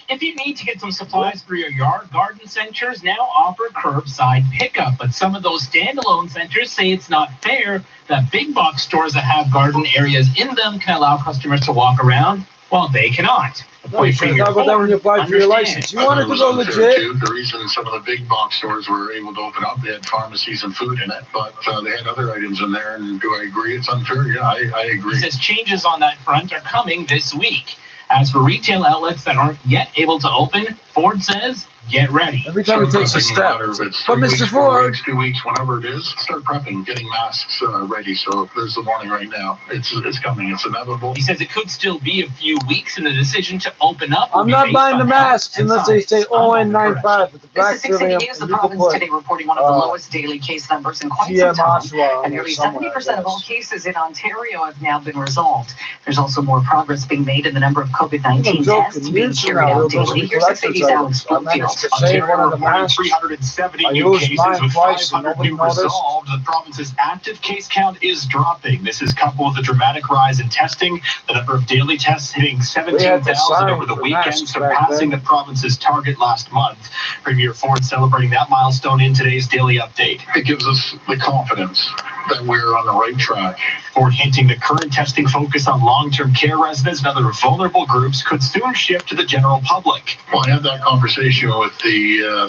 If you need to get some supplies for your yard, garden centers now offer curbside pickup. But some of those standalone centers say it's not fair that big box stores that have garden areas in them can allow customers to walk around while they cannot. No, you should talk about that when you apply for your license. You wanted to go legit? The reason some of the big box stores were able to open up, they had pharmacies and food in it, but they had other items in there. And do I agree it's unfair? Yeah, I agree. He says changes on that front are coming this week. As for retail outlets that aren't yet able to open, Ford says, get ready. Every time he takes a step. But Mr. Ford, 2 weeks, whenever it is, start prepping, getting masks ready. So there's the warning right now. It's coming. It's inevitable. He says it could still be a few weeks, and the decision to open up. I'm not buying the masks unless they say ON95 with the black This is 6 News. The province today reporting one of the lowest daily case numbers in quite some time. And nearly 70% of all cases in Ontario have now been resolved. There's also more progress being made in the number of COVID-19 tests being carried out daily. Here's 6 News' Alex Bloomfield. Ontario reported 370 new cases with 500 new resolved. The province's active case count is dropping. This is coupled with a dramatic rise in testing. The number of daily tests hitting 17,000 over the weekend, surpassing the province's target last month. Premier Ford celebrating that milestone in today's daily update. It gives us the confidence that we're on the right track. Ford hinting the current testing focus on long-term care residents and other vulnerable groups could soon shift to the general public. Well, I had that conversation with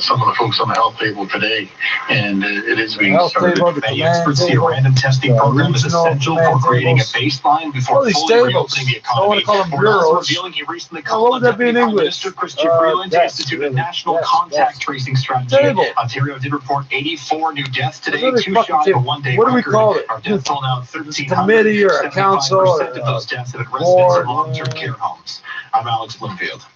some of the folks on the health table today, and it is being started. Many experts see a random testing program as essential for creating a baseline before fully reopening the economy. Ford also revealing he recently called on Deputy Prime Minister Christian Freeland to institute a national contact tracing strategy. Ontario did report 84 new deaths today, 2 shy of a one-day record. Our death toll now 1,300. Committee or a council or of those deaths have been residents of long-term care homes. I'm Alex Bloomfield.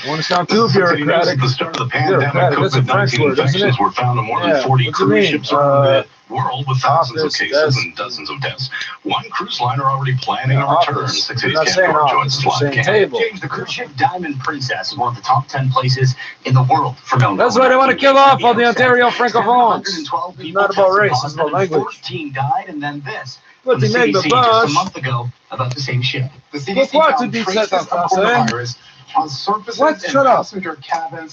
I want to sound too bureaucratic. At the start of the pandemic, COVID-19 infections were found on more than 40 cruise ships around the world with thousands of cases and dozens of deaths. One cruise liner already planning a return. 6 News Canberra joins the live cam. James, the cruise ship Diamond Princess is one of the top 10 places in the world for known. That's why they want to kill off all the Ontario Francophones. It's not about race, it's about language. 14 died, and then this. But the CDC just a month ago about the same ship. The CDC found traces of coronavirus on surfaces and passenger cabins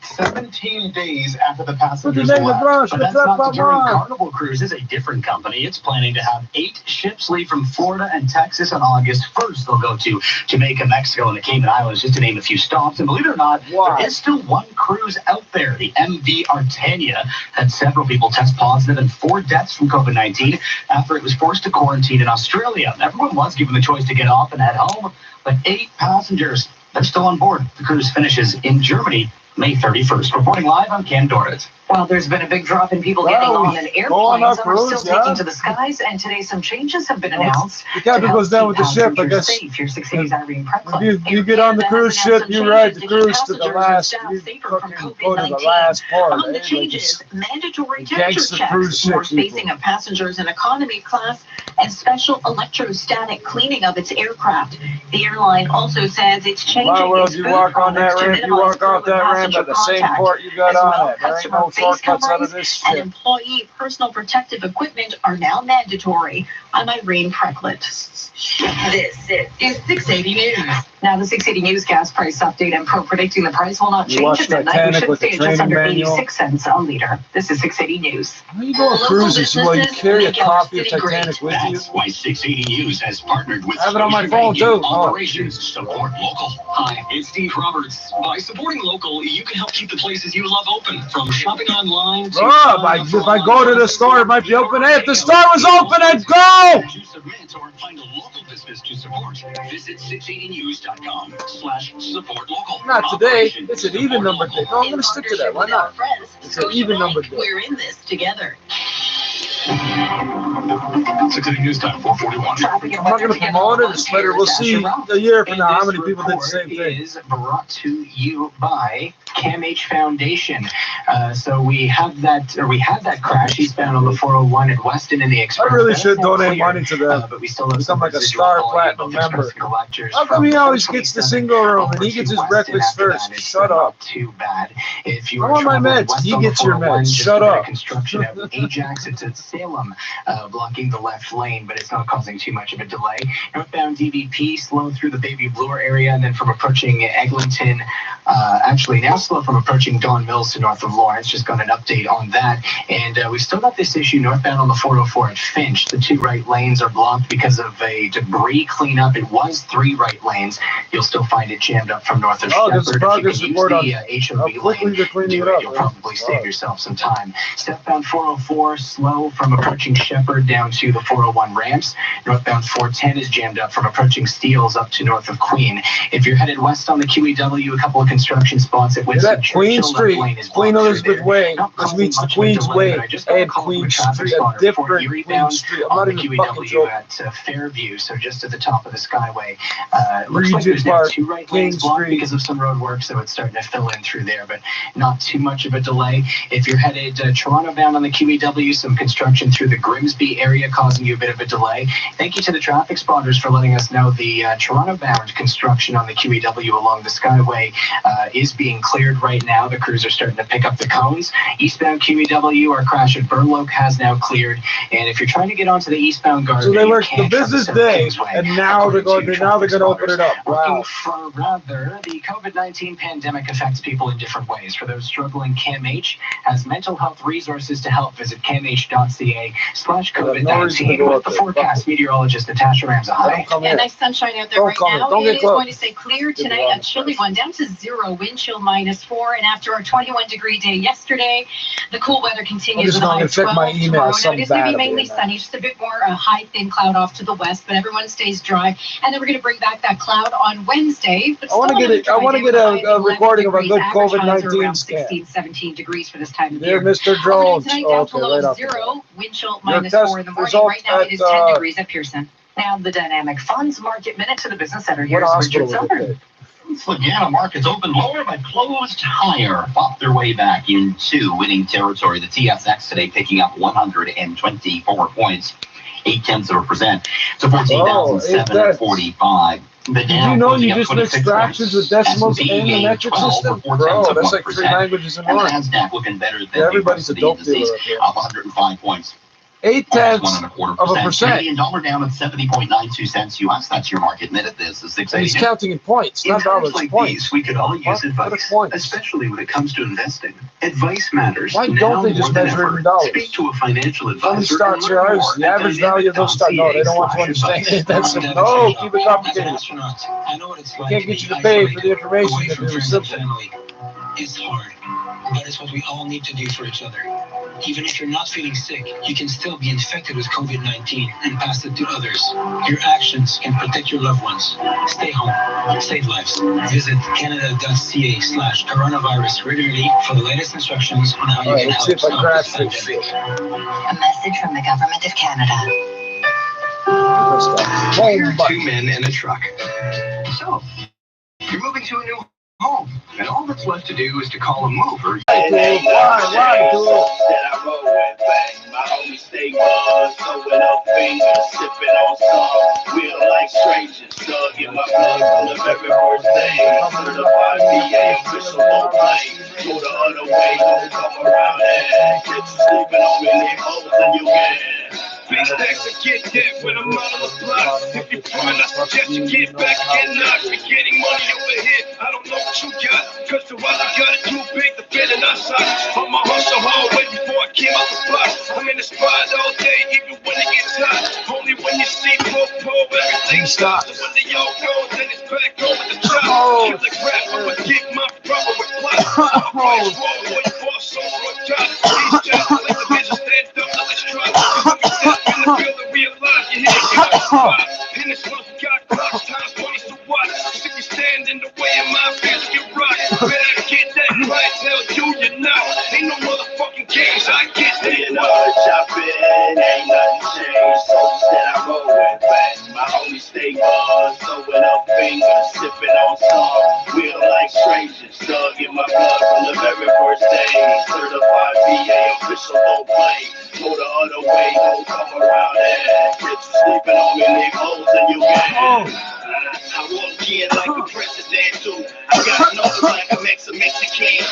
17 days after the passengers left. But that's not deterring Carnival Cruises, a different company. It's planning to have 8 ships leave from Florida and Texas on August 1st. They'll go to Jamaica, Mexico, and the Cayman Islands, just to name a few stops. And believe it or not, there is still one cruise out there. The MV Artania had several people test positive and 4 deaths from COVID-19 after it was forced to quarantine in Australia. Everyone was given the choice to get off and head home, but 8 passengers, they're still on board. The cruise finishes in Germany May 31st. Reporting live, I'm Ken Dorrit. Well, there's been a big drop in people getting on an airplane. Some are still taking to the skies, and today some changes have been announced. The captain goes down with the ship, I guess. Here's 6 News' Irene Precklin. You get on the cruise ship, you ride the cruise to the last, you go to the last part. Among the changes, mandatory temperature checks, more spacing of passengers in economy class, and special electrostatic cleaning of its aircraft. The airline also says it's changing its food products to minimize passenger at the same port you got on it. There ain't no shortcuts out of this shit. And employee personal protective equipment are now mandatory. I'm Irene Precklin. This is 680 News. Now, the 680 News gas price update and Pro predicting the price will not change at midnight. We should stay at just under 86 cents a liter. This is 680 News. How you go on cruises while you carry a copy of Titanic with you? That's why 680 News has partnered with I have it on my phone too. Operations Support Local. Hi, it's Steve Roberts. By supporting local, you can help keep the places you love open, from shopping online to if I go to the store, it might be open. Hey, if the store was open, I'd go! To submit or find a local business to support, visit 680news.com/support local. Not today. It's an even number day. No, I'm going to stick to that. Why not? It's an even number day. We're in this together. 680 News Time, 441. I'm not going to promote it. It's better. We'll see a year from now how many people did the same thing. Is brought to you by CAMH Foundation. So we have that crash eastbound on the 401 at Weston in the Express. I really should donate money to them. But we still have become like a star platinum member. How come he always gets the single room and he gets his breakfast first? Shut up. Too bad. If you I want my meds. He gets your meds. Shut up. Construction at Ajax. It's at Salem, blocking the left lane, but it's not causing too much of a delay. Northbound DVP slow through the Baby Bloor area, and then from approaching Eglinton, actually now slow from approaching Don Mills to north of Lawrence. Just got an update on that, and we still got this issue northbound on the 404 at Finch. The 2 right lanes are blocked because of a debris cleanup. It was 3 right lanes. You'll still find it jammed up from north of Shepherd. There's a progress report on HOV lane, they're cleaning it up. You'll probably save yourself some time. Stepbound 404 slow from from approaching Shepherd down to the 401 ramps. Northbound 410 is jammed up from approaching Steeles up to north of Queen. If you're headed west on the QEW, a couple of construction spots at Winston Queen Churchill Street, lane is Queen Elizabeth Way, Not which causing meets the much of a Queen's delay, Way, but I just got a and call from Queen a traffic Street, a spotter, Fort different Erie Queen bound Street. I'm on not the even fucking QEW joking. at Fairview, so just at the top of the Skyway. Looks like Regent there's now Park, 2 right King lanes blocked Street. because of some road work, so it's starting to fill in through there, but not too much of a delay. If you're headed Toronto bound on the QEW, some construction through the Grimsby area causing you a bit of a delay. Thank you to the traffic spotters for letting us know the Toronto bound construction on the QEW along the Skyway is being cleared right now. The crews are starting to pick up the cones. Eastbound QEW, our crash at Burloak has now cleared, and if you're trying to get onto the eastbound Garden, So they you work the can't from business 7 day, Kingsway, and now they're going to open it up. Looking Wow. for rather, the COVID-19 pandemic affects people in different ways. For those struggling, CAMH has mental health resources to help. Visit camh.ca/COVID-19 with the forecast meteorologist Natasha Ramsahai. And nice sunshine out there right now. It is going to stay clear tonight. A chilly one down to 0, wind chill -4. And after our 21-degree day yesterday, the cool weather continues with a high of 12 tomorrow. Now, it is going to be mainly sunny, just a bit more high, thin cloud off to the west, but everyone stays dry. And then we're going to bring back that cloud on Wednesday. But I want to get a recording of a good COVID-19 scan. 16, 17 degrees for this time of There, year. Mr. Jones. Tonight, down to Okay, low right of up. 0, wind chill Your -4 in the test morning. Right now, it is result 10 at, degrees at Pearson. Now the Dynamic Funds Market Minute to the Business Center. What Here's hospital Richard was Silver. it? Flagana markets opened lower but closed higher, fought their way back into winning territory. The TSX today picking up 124 points, 0.8% to 14,745. Did you know you just mix fractions with decimals in the metric system? Bro, that's like 3 languages in one. NASDAQ looking better than Everybody's a dope dealer up here. up 105 points. 0.8%. Canadian dollar down at 70.92 cents US. That's your market minute. This is He's 680. counting in points, In not times dollars. like Points. these, we could all use What? advice, What are points? especially when it comes to investing. Advice matters. Why now don't they just more than measure it ever. in dollars? Speak to a financial How many advisor. stocks are ours? The average value of those stocks. No, they don't want to understand it. That's simple. No, keep it complicated. I know what it's like. Can't get you to pay for the information if it was simple. Family. It's hard, but it's what we all need to do for each other. Even if you're not feeling sick, you can still be infected with COVID-19 and pass it to others. Your actions can protect your loved ones. Stay home. Save lives. Visit canada.ca/coronavirus regularly for the latest instructions on how you can help stop this pandemic. A message from the Government of Canada. We're 2 men in a truck. So, you're moving to a new home, and all that's left to do is to call a mover. Why, dude? My homie stay buzzed, throwing up fingers, sipping on some. We are like strangers, dug in my blood from the very first day. Certified VA, official low play. Go the other way, don't come around there. Get you sleeping on me, leave holes in your head. Big stacks to get that when I'm out on the block. If you find, I suggest you get back and not. You're getting money over here, I don't know what you got. Cause the weather got it too big to fit in our socks. On my hustle hard way before I came out the box. I'm in the spot all day, even when it gets hot. Only when you see poor, everything stops. So when the yo goes, then it's back over the top. Kill the crap, I would kick my brother with plots. Boy, you boss so on top. These jobs, let the vision stand up, now let's try. In the field and realize you're here, get out the spot. In this one, got clocks, times 20, so what? If you stand in the way of my bills, get right. Better get that right, tell you you're not. Ain't no motherfucking games, I get that. You know, chopping, ain't nothing changed. So instead I roll with back. My homie stay buzzed, throwing up fingers, sipping on some. We are like strangers, dug in my blood from the very first day. Certified VA, official low play. Go the other way, don't come around there. Get you sleeping on me, leave holes in your game. I walk in like a presidential. I got nose like a Mexican.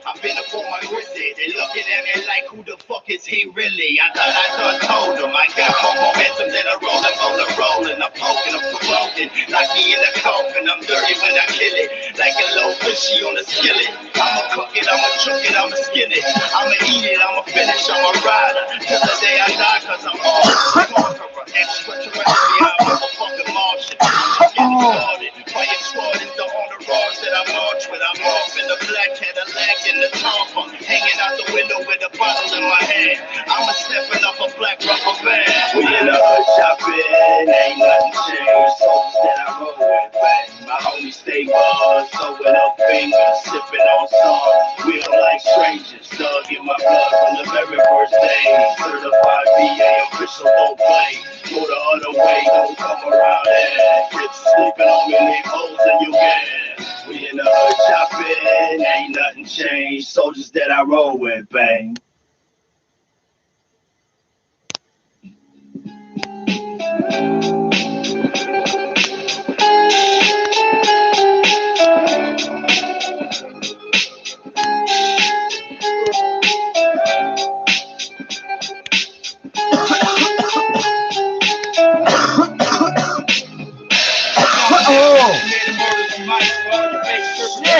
I've been up on my grizzly. They looking at me like, who the fuck is he really? I thought told them I got more momentum than a rolling on the rolling. I'm poking, I'm provoking. Like me in the coffin, I'm dirty when I kill it. Like a low fishy on the skillet. I'ma cook it, I'ma chuck it, I'ma skin it. I'ma eat it, I'ma finish, I'm a rider. Till the day I die, cause I'm on. Extraterrestrial, motherfucking Martian. Playing squad the on the rods that I march with. I'm off in the black Cadillac in the Tompa, hanging out the window with a bottle in my hand. shopping, ain't nothing changed. Souls that I roll with, bang. My homies stay buzzed, throwing up fingers, sipping on some. We don't like strangers, dug in my blood from the very first day. Certified VA, official, don't play. Go the other way, don't come around here. Kids sleeping on me, leave holes in your bed. We in the hood shopping, ain't nothing changed. Soldiers that I roll with, bang.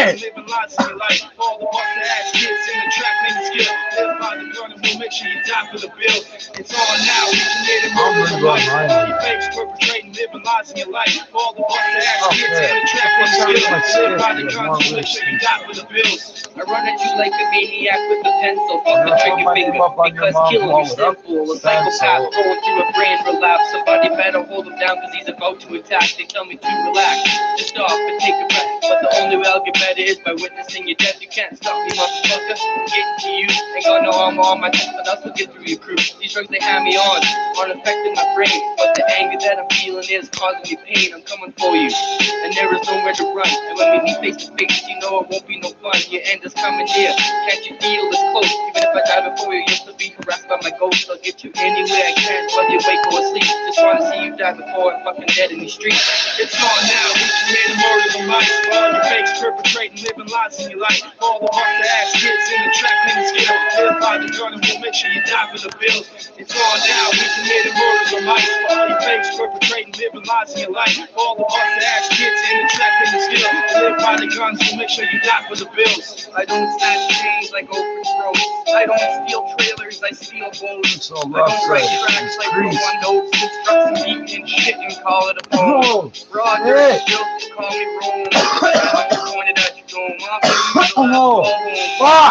Living lots of your life. All the busted ass kids in the trap ain't skill. Live by the gun and we'll make sure you die for the bill. It's on now. We committed murder in life. All you fakes perpetrating, living lots in your life. All the busted ass kids in the trap ain't skill. Live by the gun and we'll make sure you die for the bills. I run at you like a maniac with a pencil. Fuck the trigger finger because killing is simple. A psychopath going through a brain relapse. Somebody better hold him down because he's about to attack. They tell me to relax, to stop and take a breath. But the only way I'll get better is by witnessing your death. You can't stop me, motherfucker. I'm getting to you. Ain't got no armor on my chest, but I'll still get through your crew. These drugs they have me on aren't affecting my brain, but the anger that I'm feeling is causing me pain. I'm coming for you, and there is nowhere to run. And when we meet face to face, you know it won't be no fun. Your end is coming near. Can't you feel it's close? Even if I die before you, you'll still be harassed by my ghost. I'll get you anywhere I can, whether you wake or asleep. Just wanna see you die before I'm fucking dead in these streets. It's on now. We committed murders in life. All you fakes perpetrating, living lies in your life. All the busted ass kids in the trap ain't skill. Live by the gun and we'll make sure you die for the bills. It's on now. We committed murders in life. All you fakes perpetrating, living lies in your life. All the busted ass kids in the trap ain't skill. Live by the guns, we'll make sure you die for the bills. I don't snatch chains like Oprah throats. I don't steal trailers, I steal bones. I don't write tracks like Pro on notes. Construct some beat and shit and call it a poem. Broad dirt jokes, call me Rome. Pointed at your dome.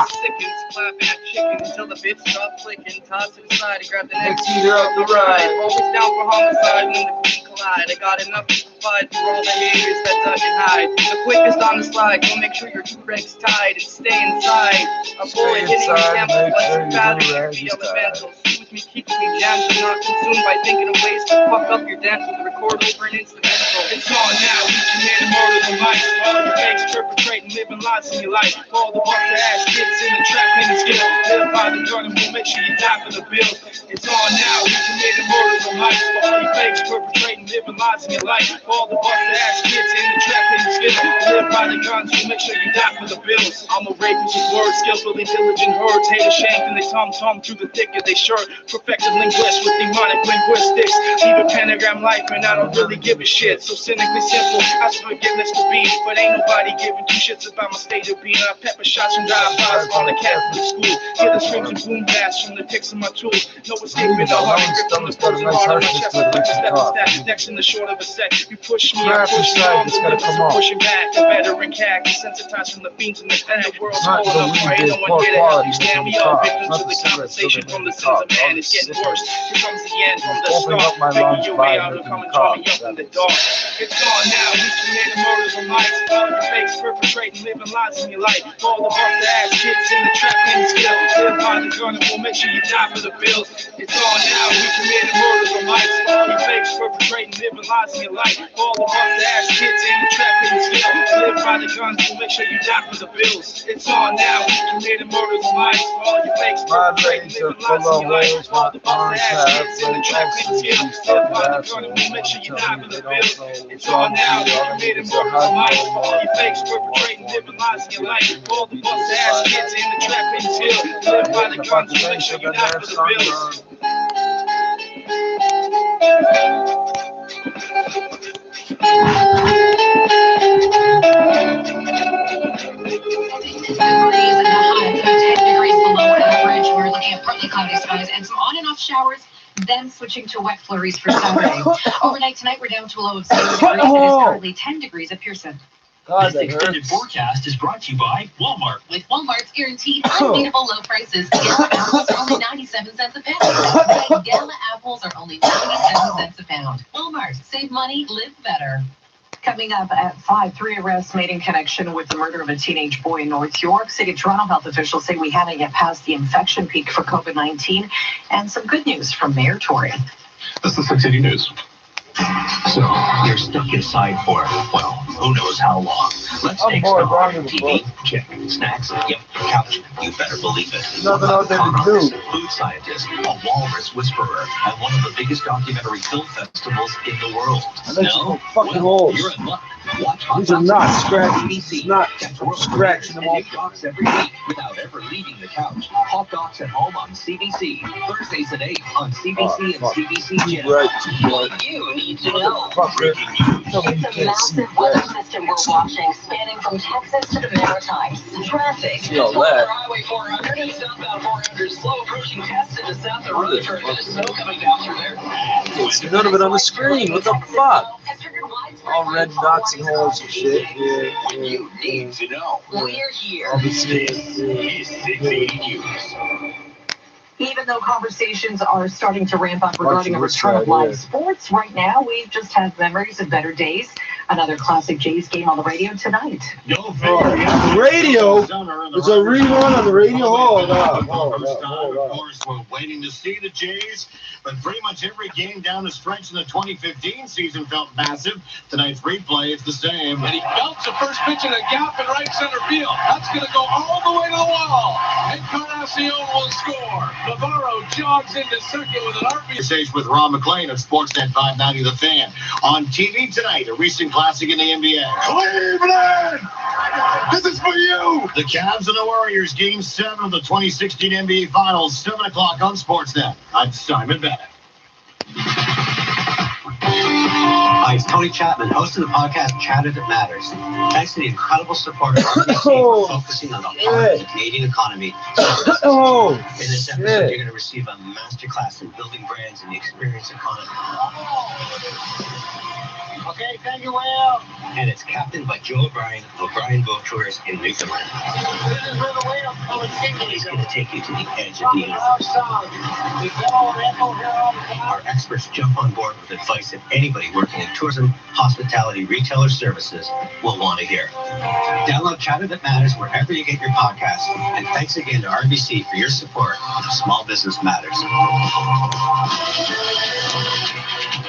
Sickens, clapping at chickens till the bits stop flicking. Toss it aside and grab the next eater of the ride. Always down for homicide when the feet collide. I got enough to provide for all the haters that duck and hide. The quickest on the slide, go make sure your two legs tied and stay inside. A bullet hitting your temple, but your battery be elemental. Soothes me, keeps me jammed, and not consumed by thinking of ways to fuck up your dance with the record over an instrumental. It's on now. We committed murders in life. All you fakes perpetrating, living lies in your life. All the busted ass kids in the trap ain't skill. Live by the gun and we'll make sure you die for the bills. It's on now. We committed murders in life. All you fakes perpetrating, living lies in your life. All the busted ass kids in the trap ain't skill. Live by the guns, we'll make sure you die for the bills. I'm a rapist with words, skillfully diligent herds. Hater shanked and they tum-tum through the thick of they shirt. Perfected linguist with demonic linguistics. Leave a pentagram life and I don't really give a shit. So cynically simple, ask forgiveness for being, but ain't nobody giving two shits about my state of being. I pepper shots and drive-bys on the Catholic school. Hear the screams and boom blasts from the picks of my tools. No escaping the heart and grip from the frozen heart on my chest. I put the step and stack next in the short of a set. You push me, I push you on the limits of pushing back. A veteran cat, desensitized from the fiends in the bag. The world's falling up, right? No one here to help you stand. We all victims to the compensation from the sins of man. It's getting worse. Here comes the end from the start. Figure your way out and come and draw me up in the dark. It's on now. We committed murders in life. All you fakes perpetrating, living lies in your life. All the busted ass kids in the trap ain't skill. Live by the gun and we'll make sure you die for the bills. It's on now. We committed murders in life. All you fakes perpetrating, living lies in your life. All the busted ass kids in the trap ain't skill. Live by the guns, we'll make sure you die for the bills. It's on now. We committed murders in life. All you fakes perpetrating, living lies in your life. All the busted ass kids in the trap ain't skill. Live by the gun and we'll make sure you die for the bills. It's on now. We committed murders in life. All you fakes perpetrating, living lies in your life. All the busted ass kids in the trap ain't skill. Live by the guns, we'll make sure you die for the bills. Partly cloudy skies and some on and off showers, then switching to wet flurries for Saturday. Overnight tonight, we're down to a low of 7 degrees. It is currently 10 degrees at Pearson. God, this extended forecast is brought to you by Walmart. With Walmart's guaranteed unbeatable low prices, Gala apples are only 97 cents a pound. Gala apples are only 97 cents a pound. Walmart, save money, live better. Coming up at 5, 3 arrests made in connection with the murder of a teenage boy in North York City. Toronto health officials say we haven't yet passed the infection peak for COVID-19. And some good news from Mayor Tory. This is 6 City News. So, you're stuck inside for, well, who knows how long. Let's take stock. TV, check. Snacks, yep. Couch, you better believe it. Nothing out there to do. Food scientist, a walrus whisperer, at one of the biggest documentary film festivals in the world. No? Fucking holes. You're in luck. These are not scratching. Not scratching them all. Docs every week without ever leaving the couch. Hot Docs at Home on CBC. Thursdays at 8 on CBC and CBC Channel. What you need to know. It's a massive weather system we're watching, spanning from Texas to the Maritimes. Traffic. Highway 400 and southbound 400 slow approaching Teston to south of Rutherford. There's snow coming down through there. It's none of it on the screen. What the fuck? All red dots and holes and shit. Yeah. You need to know. We're here. Obviously. Even though conversations are starting to ramp up regarding a return of live sports, right now we just have memories of better days. Another classic Jays game on the radio tonight. The radio? It's a rerun on the radio? Hold on. Of course, we're waiting to see the Jays, but pretty much every game down the stretch in the 2015 season felt massive. Tonight's replay is the same. And he belts the first pitch in a gap in right center field. That's going to go all the way to the wall. Encarnacion will score. Navarro jogs into second with an RBI. With Ron McClain of Sportsnet 590 The Fan. On TV tonight, a recent classic in the NBA. Cleveland! This is for you! The Cavs and the Warriors, Game 7 of the 2016 NBA Finals, 7 o'clock on Sportsnet. I'm Simon Bennett. Hi, it's Tony Chapman, host of the podcast Chatter That Matters. Thanks to the incredible support of RBC for focusing on the heart of the Canadian economy. In this episode, you're going to receive a masterclass in building brands in the experience economy. Okay, thank you, Will. And it's captained by Joe O'Brien of O'Brien Boat Tours in Newfoundland. He's going to take you to the edge of the universe. Our experts jump on board with advice that anybody working in tourism, hospitality, retail, or services will want to hear. Download Chatter That Matters wherever you get your podcasts. And thanks again to RBC for your support of Small Business Matters.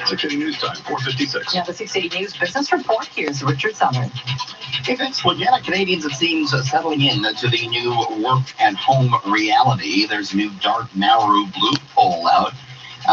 6 City News Time, 4:56. Yeah, the 6 City News Business Report. Here's Richard Sumner. Hey, Vince, well, Canadians, it seems, settling in to the new work-at-home reality. There's a new Dark Nauru Blue poll out.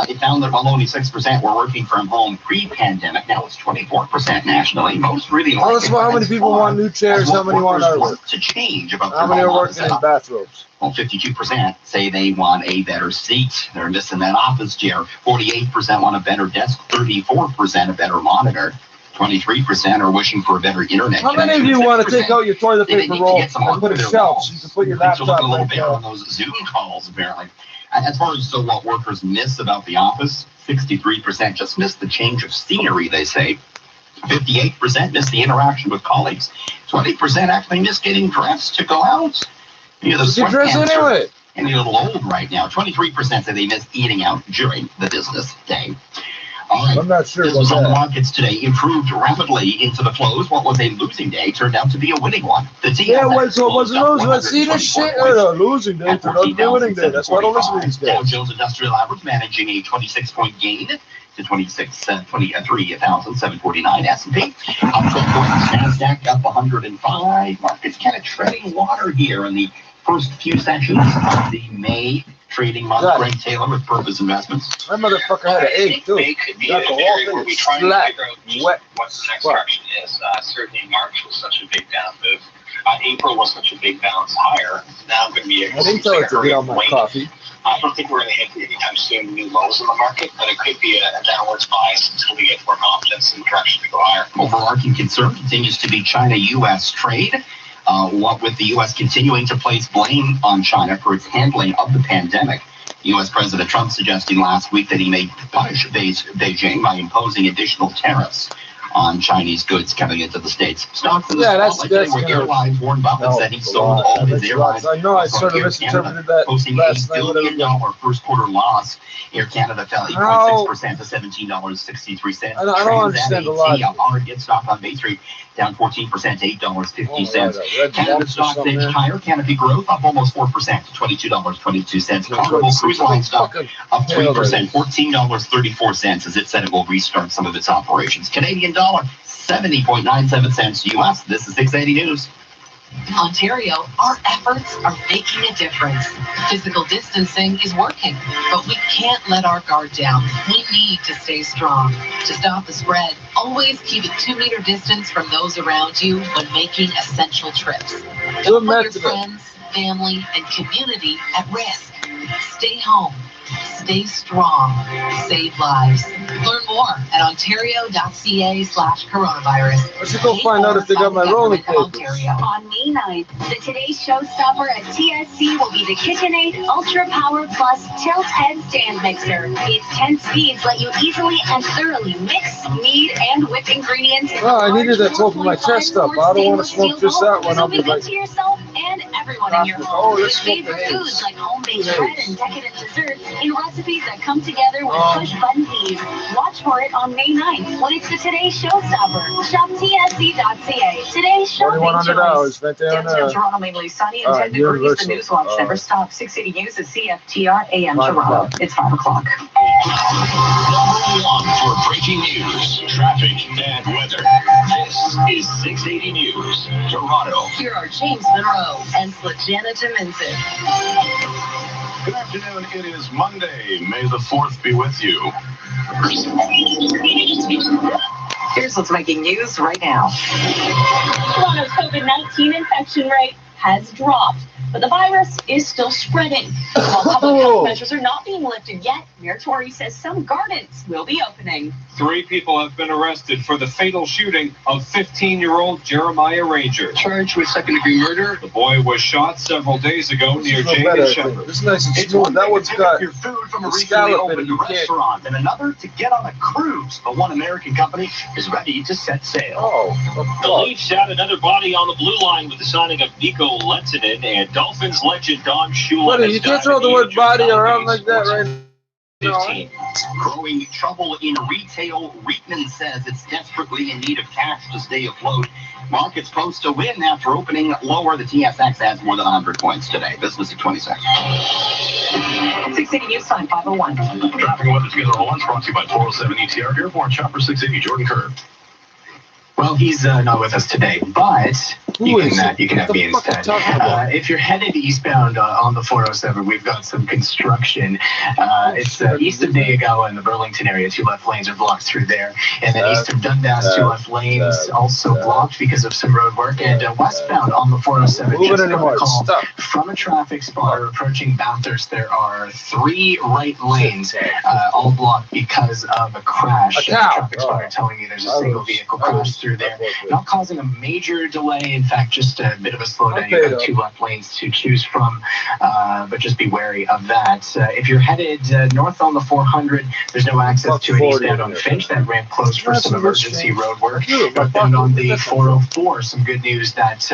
It found that while only 6% were working from home pre-pandemic, now it's 24% nationally. Most really tell us about how many people want new chairs, how many want artwork. To change about how many are working in bathrobes. Well, 52% say they want a better seat. They're missing that office chair. 48% want a better desk. 34% a better monitor. 23% are wishing for a better internet connection. How many of you want to take out your toilet paper roll and put a shelf so you can put your laptop right there? On those Zoom calls, apparently. As far as what workers miss about the office, 63% just miss the change of scenery, they say. 58% miss the interaction with colleagues. 20% actually miss getting dressed to go out. The sweatpants are any little old right now. 23% say they miss eating out during the business day. All right. I'm not sure about that. On the markets today improved rapidly into the close. What was a losing day turned out to be a winning one. The TSX so it wasn't losing. Let's see this shit. A losing day turned out to be a winning day. That's why I don't listen to these guys. Dow Jones Industrial Average managing a 26-point gain to 23,749. S&P up 12 points. NASDAQ up 105. Markets kind of treading water here in the first few sessions of the May trading month. Greg Taylor with Purpose Investments. That motherfucker had an egg too. May could be an area where we try to figure out what the next direction is. Certainly March was such a big down move. April was such a big bounce higher. Now I'm going to be I didn't tell it to get on my coffee. I don't think we're going to hit anytime soon new lows in the market, but it could be a downwards bias until we get more confidence in the direction to go higher. Overarching concern continues to be China-U.S. trade. What with the U.S. continuing to place blame on China for its handling of the pandemic. U.S. President Trump suggesting last week that he may punish Beijing by imposing additional tariffs on Chinese goods coming into the States. Stocks in the spotlight today were airlines. Warren Buffett said he sold all his airlines. I know, I sort of misinterpreted that posting $8 billion first quarter loss. Air Canada fell 8.6% to $17.63. I don't understand the logic. Get stock on Bay Street down 14% to $8.50. Canada stock edged higher. Canopy Growth up almost 4% to $22.22. Carnival Cruise Line stock up 3%, $14.34 as it said it will restart some of its operations. Canadian dollar 70.97 cents US. This is 680 News. Ontario, our efforts are making a difference. Physical distancing is working, but we can't let our guard down. We need to stay strong. To stop the spread, always keep a 2-meter distance from those around you when making essential trips. Don't put your friends, family, and community at risk. Stay home. Stay strong. Save lives. Learn more at ontario.ca/coronavirus. I should go find out if they got my rolling papers. On May 9th, the Today Showstopper at TSC will be the KitchenAid Ultra Power Plus Tilt Head Stand Mixer. Its 10 speeds let you easily and thoroughly mix, knead, and whip ingredients. Oh, I needed that to open my chest up. I don't want to smoke just that one. I'll be like, to yourself and everyone in your home with favorite foods like homemade bread and decadent desserts in recipes that come together with push-button ease. Watch for it on May 9th when it's the Today Showstopper. Shop TSC.ca. Today's shopping choice. Downtown Toronto mainly sunny and 10 degrees. The News Watch never stops. 680 News at CFTR AM Toronto. It's 5 o'clock. Number 1 for breaking news, traffic, and weather. This is 680 News, Toronto. Here are James Monroe and Slijana Tominson. Good afternoon. It is Monday. May the 4th be with you. Here's what's making news right now. Toronto's COVID-19 infection rate has dropped, but the virus is still spreading. While public health measures are not being lifted yet, Mayor Tory says some gardens will be opening. 3 people have been arrested for the fatal shooting of 15-year-old Jeremiah Ranger. Charged with second-degree murder. The boy was shot several days ago near James Shepherd. It's nice and smooth. That one's got your food from a recently opened restaurant, and another to get on a cruise. The one American company is ready to set sail. The Leafs add another body on the blue line with the signing of Nico Lehtinen, and Dolphins legend Don Shula. Buddy, you can't throw the word body around like that right now. 15. Growing trouble in retail. Reitman says it's desperately in need of cash to stay afloat. Markets post a win after opening lower. The TSX adds more than 100 points today. Business at 26. 680 News Time 501. Traffic and weather together all once brought to you by 407 ETR Airborne Chopper 680 Jordan Kerr. Well, he's not with us today, but you can have me instead. If you're headed eastbound on the 407, we've got some construction. It's east of Nayagawa in the Burlington area. 2 left lanes are blocked through there. And then east of Dundas, 2 left lanes also blocked because of some road work. And westbound on the 407, just got a call from a traffic spotter approaching Bathurst. There are 3 right lanes all blocked because of a crash. The traffic spotter telling me there's a single vehicle crash through there, not causing a major delay. In fact, just a bit of a slowdown. You've got 2 left lanes to choose from, but just be wary of that. If you're headed north on the 400, there's no access to an eastbound on Finch. That ramp closed for some emergency road work. Northbound on the 404, some good news that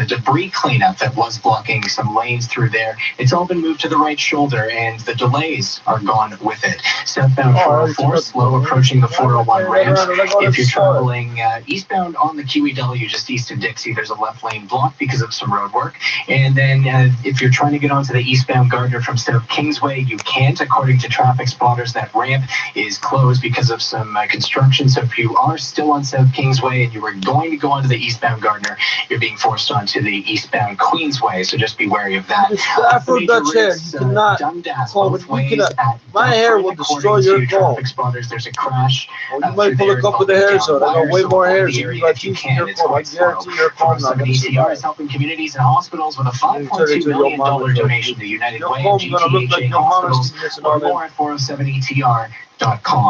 debris cleanup that was blocking some lanes through there, it's all been moved to the right shoulder, and the delays are gone with it. Southbound 404, slow approaching the 401 ramp. If you're traveling eastbound on the QEW, just east of Dixie, there's a left lane blocked because of some road work. And then if you're trying to get onto the eastbound Gardner from South Kingsway, you can't. According to traffic spotters, that ramp is closed because of some construction. So if you are still on South Kingsway and you were going to go onto the eastbound Gardner, you're being forced onto the eastbound Queensway. So just be wary of that. Afro-Dutch hair, you cannot call it. My hair will destroy your call. Traffic spotters, there's a crash. You might pull a couple of the hairs out. I got way more hairs. You guarantee your phone not going to ETR is helping communities and hospitals with a $5.2 million donation to United Way and GTHA hospitals. For more at 407ETR.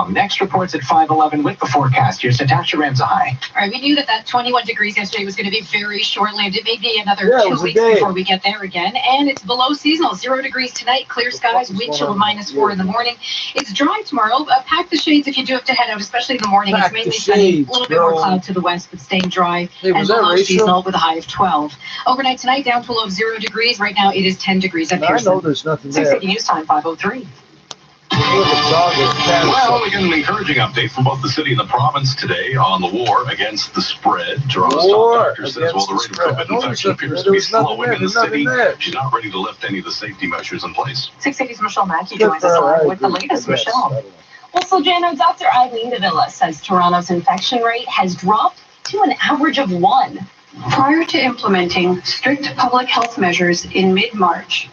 Next reports at 5:11 with the forecast. Here's Natasha Ramzahai. All right, we knew that 21 degrees yesterday was going to be very short-lived. It may be another 2 weeks before we get there again. And it's below seasonal. 0 degrees tonight, clear skies, wind chill of -4 in the morning. It's dry tomorrow. Pack the shades if you do have to head out, especially in the morning. It's mainly sunny, a little bit more cloud to the west, but staying dry and below seasonal with a high of 12. Overnight tonight, down to a low of 0 degrees. Right now, it is 10 degrees at Pearson. I know there's nothing there. 6:50 News Time, 5:03. Well, we got an encouraging update from both the city and the province today on the war against the spread. Toronto's top doctor says, well, the rate of COVID infection appears to be slowing in the city. She's not ready to lift any of the safety measures in place. 680's Michelle Mackey joins us live with the latest. Michelle. Well, so Jana, Dr. Eileen Davila says Toronto's infection rate has dropped to an average of 1. Prior to implementing strict public health measures in mid-March,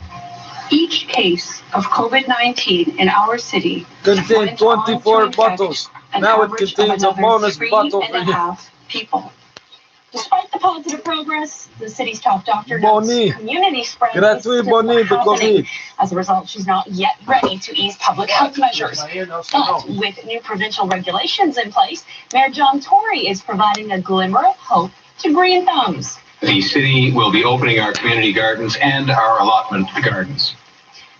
each case of COVID-19 in our city contained 24 bottles. Now it contains a bonus bottle for you. People. Despite the positive progress, the city's top doctor notes community spread is still happening. As a result, she's not yet ready to ease public health measures. But with new provincial regulations in place, Mayor John Tory is providing a glimmer of hope to Green Thumbs. The city will be opening our community gardens and our allotment gardens.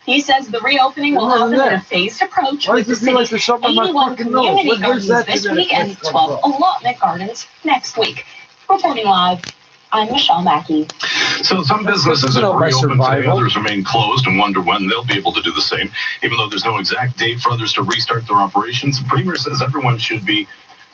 He says the reopening will happen in a phased approach with the city's 81 community gardens this week and 12 allotment gardens next week. Reporting live, I'm Michelle Mackey. So some businesses have reopened today, others remain closed and wonder when they'll be able to do the same. Even though there's no exact date for others to restart their operations, the Premier says everyone should be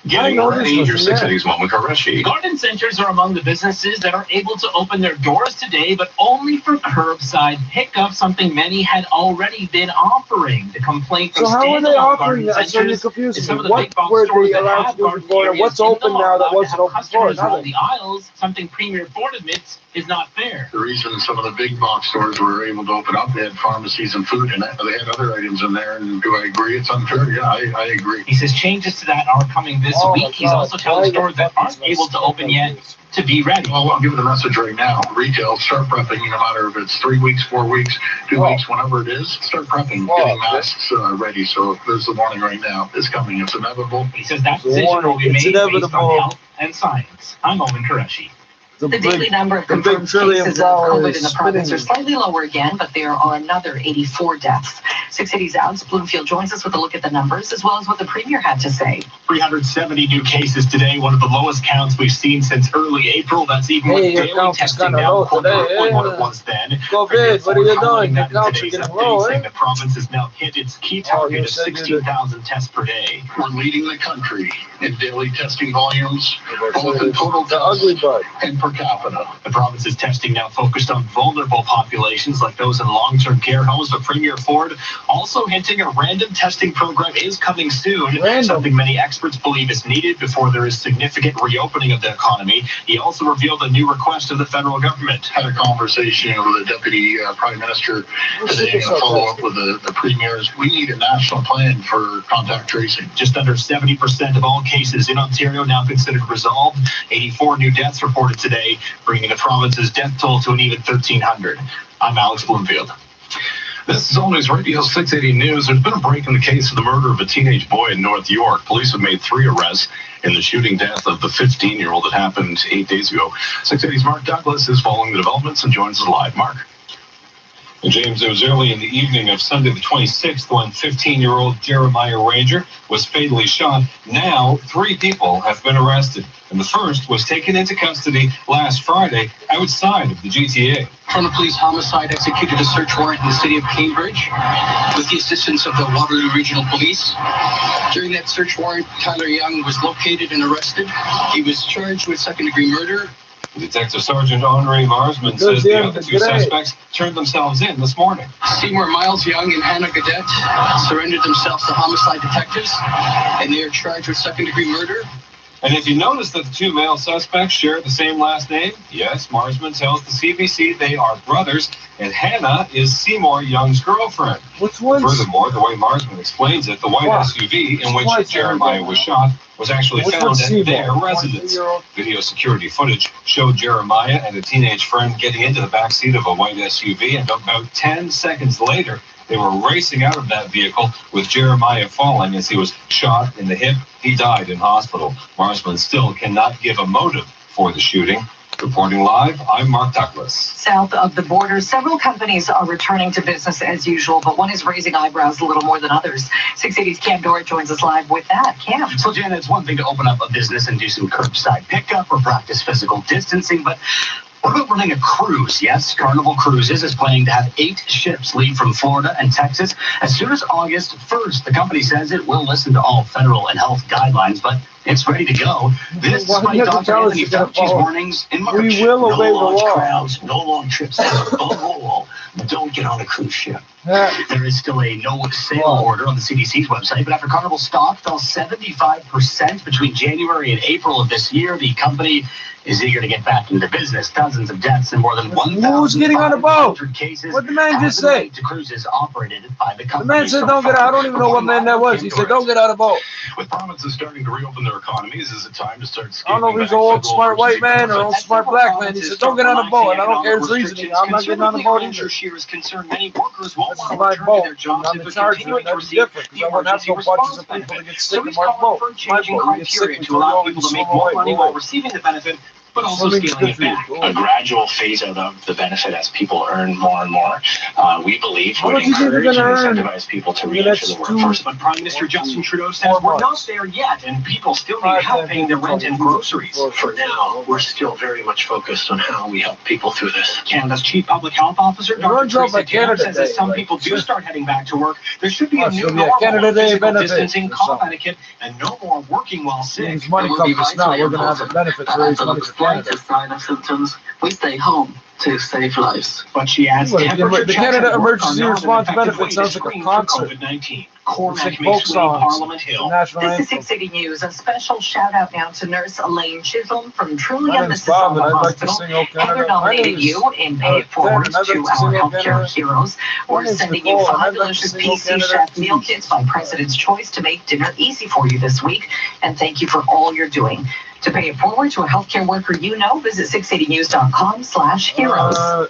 getting ready. Here's 680's Mohamed Qureshi. Garden centers are among the businesses that are able to open their doors today, but only for curbside pickup, something many had already been offering. The complaint from standalone garden centers is some of the big box stores that have garden areas what's open now that wasn't open before? Around the aisles, something Premier Ford admits is not fair. The reason some of the big box stores were able to open up, they had pharmacies and food in it. They had other items in there, and do I agree it's unfair? Yeah, I agree. He says changes to that are coming this week. He's also telling stores that aren't able to open yet to be ready. Well, I'll give it a message right now. Retail, start prepping, no matter if it's 3 weeks, 4 weeks, 2 weeks, whenever it is, start prepping, getting masks ready. So there's the warning right now. It's coming. It's inevitable. He says that decision will be made based on health and science. I'm Mohamed Qureshi. The daily number of confirmed cases of COVID in the province are slightly lower again, but there are another 84 deaths. 680's Alex Bloomfield joins us with a look at the numbers, as well as what the Premier had to say. 370 new cases today, one of the lowest counts we've seen since early April. That's even with daily testing now quadruple what it was then. COVID, what are you doing? The counts are getting low, saying the province has now hit its key target of 16,000 tests per day. We're leading the country in daily testing volumes, both in total deaths and per capita. The province's testing now focused on vulnerable populations like those in long-term care homes, but Premier Ford also hinting a random testing program is coming soon, something many experts believe is needed before there is significant reopening of the economy. He also revealed a new request of the federal government. Had a conversation with the Deputy Prime Minister today to follow up with the Premiers. We need a national plan for contact tracing. Just under 70% of all cases in Ontario now considered resolved. 84 new deaths reported today, bringing the province's death toll to an even 1,300. I'm Alex Bloomfield. This is All News Radio 680 News. There's been a break in the case of the murder of a teenage boy in North York. Police have made 3 arrests in the shooting death of the 15-year-old that happened 8 days ago. 680's Mark Douglas is following the developments and joins us live. Mark. James, it was early in the evening of Sunday the 26th when 15-year-old Jeremiah Ranger was fatally shot. Now, 3 people have been arrested, and the first was taken into custody last Friday outside of the GTA. Toronto Police Homicide executed a search warrant in the city of Cambridge with the assistance of the Waterloo Regional Police. During that search warrant, Tyler Young was located and arrested. He was charged with second-degree murder. Detective Sergeant Henri Marsman says the other 2 suspects turned themselves in this morning. Seymour Miles Young and Hannah Gadet surrendered themselves to homicide detectives, and they are charged with second-degree murder. And if you notice that the 2 male suspects share the same last name, yes, Marsman tells the CBC they are brothers, and Hannah is Seymour Young's girlfriend. Furthermore, the way Marsman explains it, the white SUV in which Jeremiah was shot was actually found at their residence. Video security footage showed Jeremiah and a teenage friend getting into the backseat of a white SUV, and about 10 seconds later, They were racing out of that vehicle with Jeremiah falling as he was shot in the hip. He died in hospital. Marsman still cannot give a motive for the shooting. Reporting live, I'm Mark Douglas. South of the border, several companies are returning to business as usual, but one is raising eyebrows a little more than others. 680's Cam Dorrit joins us live with that. Cam. So, Janet, it's one thing to open up a business and do some curbside pickup or practice physical distancing, but what about running a cruise? Yes, Carnival Cruises is planning to have 8 ships leave from Florida and Texas as soon as August 1st. The company says it will listen to all federal and health guidelines, but it's ready to go. This despite Dr. Anthony Fauci's warnings in March. We will obey the law. Crowds, no long trips, don't get on a cruise ship. There is still a no sale order on the CDC's website, but after Carnival's stock fell 75% between January and April of this year, the company is eager to get back into business. Dozens of deaths and more than 1,500 cases. What the man just say? To cruises operated by the company. The man said, "Don't get out." I don't even know what man that was. He said, "Don't get out of the boat." With provinces starting to reopen their economies, is it time to start? I don't know if he's an old smart white man or an old smart black man. He said, "Don't get on the boat," and I don't care his reasoning. I'm not getting on the boat either. Is concerned many workers won't want to my return boat. to their jobs I'm in charge of it. That's different because I wouldn't have no bunches of people to get sick in my boat. My boat, you get sick to allow people to make more money while receiving the benefit, but also scaling it back. A gradual phase out of the benefit as people earn more and more. We believe would encourage and incentivize people to re-enter the workforce. But Prime Minister Justin Trudeau says we're not there yet, and people still need help paying their rent and groceries. For now, we're still very much focused on how we help people through this. Canada's Chief Public Health Officer, Dr. Teresa Tam, says as some people do start heading back to work, there should be a new normal of physical distancing, cough etiquette, and no more working while sick. His money comes us now. We're going to have a benefit to raise money for Canada. Sign of symptoms, we stay home to save lives. But she adds, the Canada Emergency Response Benefit sounds like a concert. COVID-19. Cormac makes Parliament Hill. This is 680 News. A special shout out now to nurse Elaine Chisholm from Trillium Mississauga Hospital. Heather nominated you in Pay It Forward to our healthcare heroes. We're sending you fabulous PC Chef meal kits by President's Choice to make dinner easy for you this week. And thank you for all you're doing. To pay it forward to a healthcare worker you know, visit 680news.com/heroes.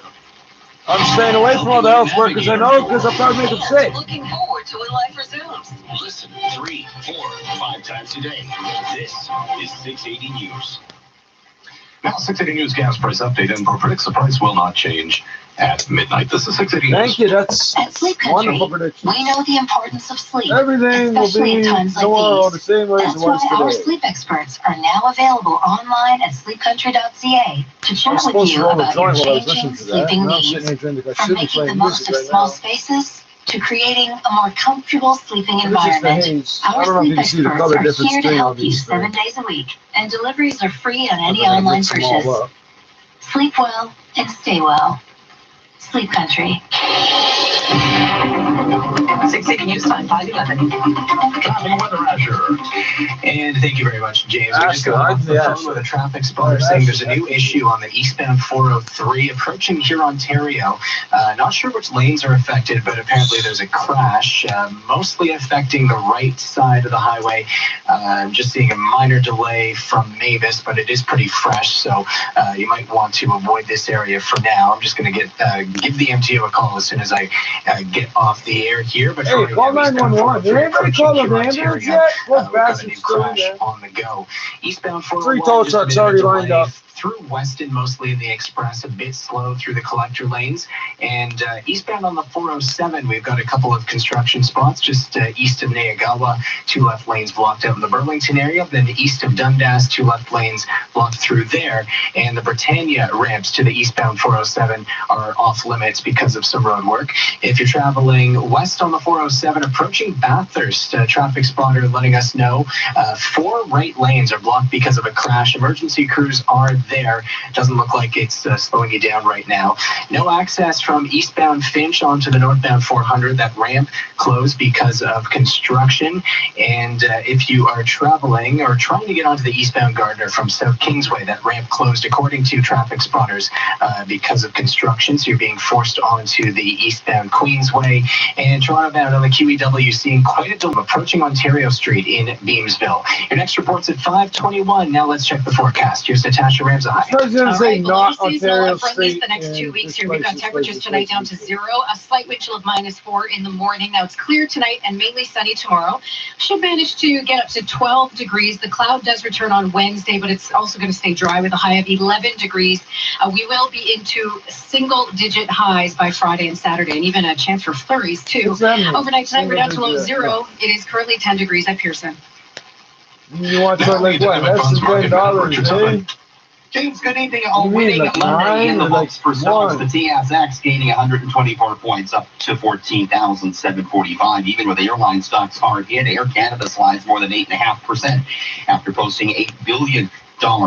I'm staying away from all the health workers I know because I'll probably make them sick. Looking forward to when life resumes. Listen 3, 4, 5 times a day. This is 680 News. Now, 680 News gas price update. Enpro predicts the price will not change at midnight. This is 680 News. Thank you. That's At Sleep Country, wonderful prediction. we know the importance of sleep. Everything will especially be in times like tomorrow the these. same way as That's it was why our today. sleep experts are now available online at sleepcountry.ca to I'm chat with supposed to you roll a about your joint while I was changing listening to that. sleeping And I'm needs. sitting here thinking I From should be making the playing most music of right small now. spaces to creating a more comfortable sleeping This is the environment. haze. I Our don't know if you sleep can see the experts color are difference here to between all help you these 7 things. days a week, and deliveries are free on any I'm gonna online mix them all purchase. up. Sleep well and stay well. Sleep Country. 680 News Time, 511. Traffic and weather, Azure. And thank you very much, James. We just got off the phone with a traffic spotter saying there's a new issue on the eastbound 403 approaching here, Ontario. Not sure which lanes are affected, but apparently there's a crash, mostly affecting the right side of the highway. I'm just seeing a minor delay from Mavis, but it is pretty fresh, so you might want to avoid this area for now. I'm just going to give the MTO a call as soon as I get off the air here. But Hey, call 911. Did anybody call an ambulance yet? What bastard's still there? On the go. Eastbound 3 401, tow just a trucks bit of a already delay lined up. through Weston, mostly in the express, a bit slow through the collector lanes. And eastbound on the 407, we've got a couple of construction spots just east of Nayagawa, 2 left lanes blocked out in the Burlington area. Then east of Dundas, 2 left lanes blocked through there. And the Britannia ramps to the eastbound 407 are off limits because of some road work. If you're traveling west on the 407, approaching Bathurst, traffic spotter letting us know 4 right lanes are blocked because of a crash. Emergency crews are there. Doesn't look like it's slowing you down right now. No access from eastbound Finch onto the northbound 400. That ramp closed because of construction. And if you are traveling or trying to get onto the eastbound Gardner from South Kingsway, that ramp closed according to traffic spotters because of construction. So you're being forced onto the eastbound Queensway. And Toronto bound on the QEW seeing quite a delay approaching Ontario Street in Beamsville. Ontario. Your next report's at 5:21. Now let's check the forecast. Here's Natasha Ramzai. President say not Ontario for at least State. the next 2 weeks here. We've got temperatures tonight down to 0, a slight wind chill of -4 in the morning. Now it's clear tonight and mainly sunny tomorrow. Should manage to get up to 12 degrees. The cloud does return on Wednesday, but it's also going to stay dry with a high of 11 degrees. We will be into single-digit highs by Friday and Saturday, and even a chance for flurries, too. Overnight tonight, we're down to low 0. It is currently 10 degrees at Pearson. You want something like what? Less than $10, eh? James, good evening. Winning Monday in the books for stocks. The TSX gaining 124 points up to 14,745. Even with airline stocks hard hit, Air Canada slides more than 8.5% after posting $8 billion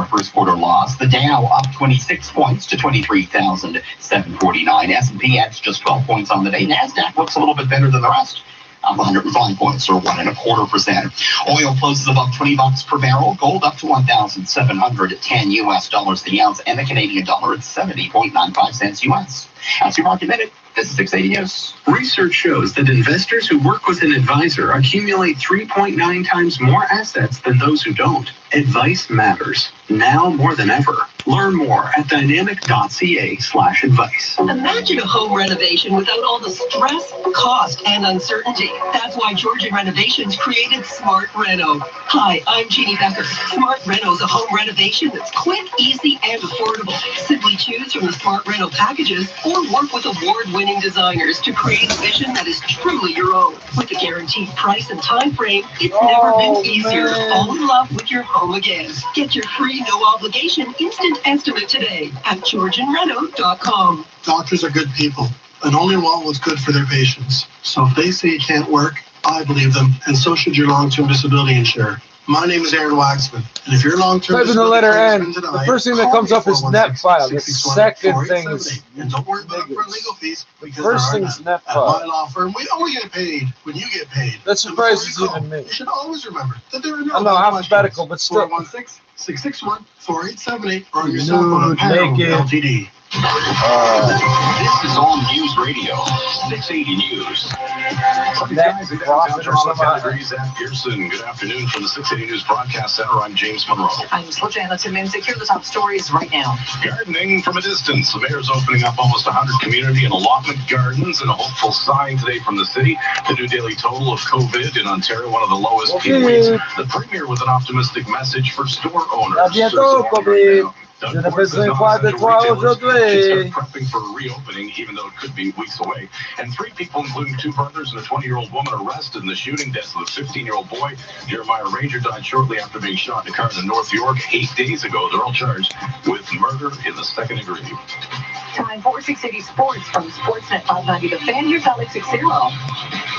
first quarter loss. The Dow up 26 points to 23,749. S&P adds just 12 points on the day. NASDAQ looks a little bit better than the rest. Up 105 points, or 1.25%. Oil closes above $20 per barrel. Gold up to $1,710 US the ounce, and the Canadian dollar at 70.95 cents US. That's your market minute. This is 680 News. Research shows that investors who work with an advisor accumulate 3.9 times more assets than those who don't. Advice matters, now more than ever. Learn more at dynamic.ca/advice. Imagine a home renovation without all the stress, cost, and uncertainty. That's why Georgian Renovations created Smart Reno. Hi, I'm Jeannie Becker. Smart Reno is a home renovation that's quick, easy, and affordable. Simply choose from the Smart Reno packages or work with award-winning designers to create a vision that is truly your own. With a guaranteed price and time frame, it's never been easier. Fall in love with your home again. Get your free, no-obligation instant estimate today at GeorgianReno.com. Doctors are good people and only want what's good for their patients. So if they say you can't work, I believe them, and so should your long-term disability insurer. My name is Aaron Waxman, and if you're long-term disability the letter N, the first thing that comes up is net file. The second thing is and don't worry about our legal fees. The first thing is net At file. my law firm, we only get paid when you get paid. That surprises even me. You should always remember that there are no I'm not alphabetical, but still. 416-661-4878 or on your cell phone on naked. LTD. This is on News Radio, 680 News. Guys, it's down 10 degrees at Pearson. Good afternoon from the 680 News Broadcast Center. I'm James Monroe. I'm Slijana Timinzik. Here are the top stories right now. Gardening from a distance. The mayor's opening up almost 100 community and allotment gardens, and a hopeful sign today from the city. The new daily total of COVID in Ontario, one of the lowest in weeks. The premier with an optimistic message for store owners. Prepping for reopening, even though it could be weeks away. And 3 people, including 2 brothers and a 20-year-old woman, arrested in the shooting death of a 15-year-old boy. Jeremiah Ranger died shortly after being shot in a car in North York 8 days ago. They're all charged with murder in the second degree. Time for 680 Sports from Sportsnet 590. The Fan. Here's Alex Xero.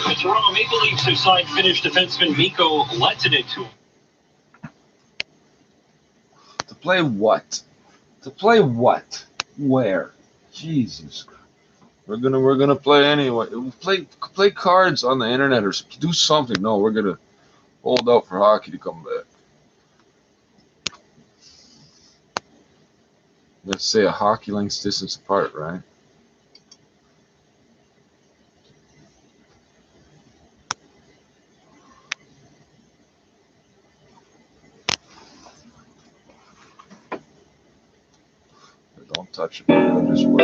The Toronto Maple Leafs have signed Finnish defenseman Mikko Lehtonen to play what? To play what? Where? Jesus. We're gonna play anyway. Play cards on the internet or do something. No, we're gonna hold out for hockey to come back. Let's say a hockey length distance apart, right? Don't touch it. It'll just work.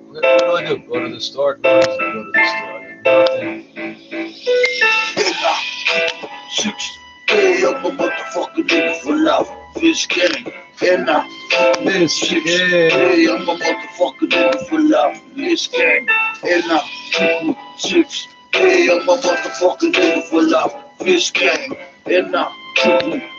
What do I do? Go to the store? No, go to the store. Hey, I'm a motherfucking nigga for life. Fish gang. And Fish gang. Hey, I'm a motherfucking nigga for life. Fish gang. And 6. Hey, I'm a motherfucking nigga for life. Fish gang. And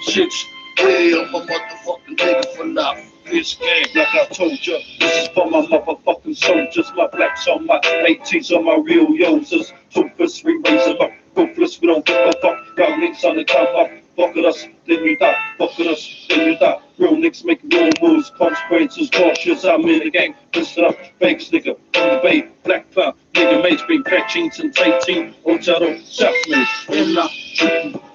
6. Hey, I'm a motherfucking nigga for life. Fish gang. Like I told ya, this is for my motherfucking soldiers. My blacks on my 18s on my real yosers. Toothless, we raise them up. Ruthless, we don't give a fuck. Y'all niggas on the come up. Fuck at us, then you die. Fuck at us, then you die. Real niggas making real moves. Consequences, cautious. I'm in the game. Listen up, Vegas nigga. On the bay, Black Cloud. Nigga, mainstream, crack jeans and 18. Ochado, Southman. And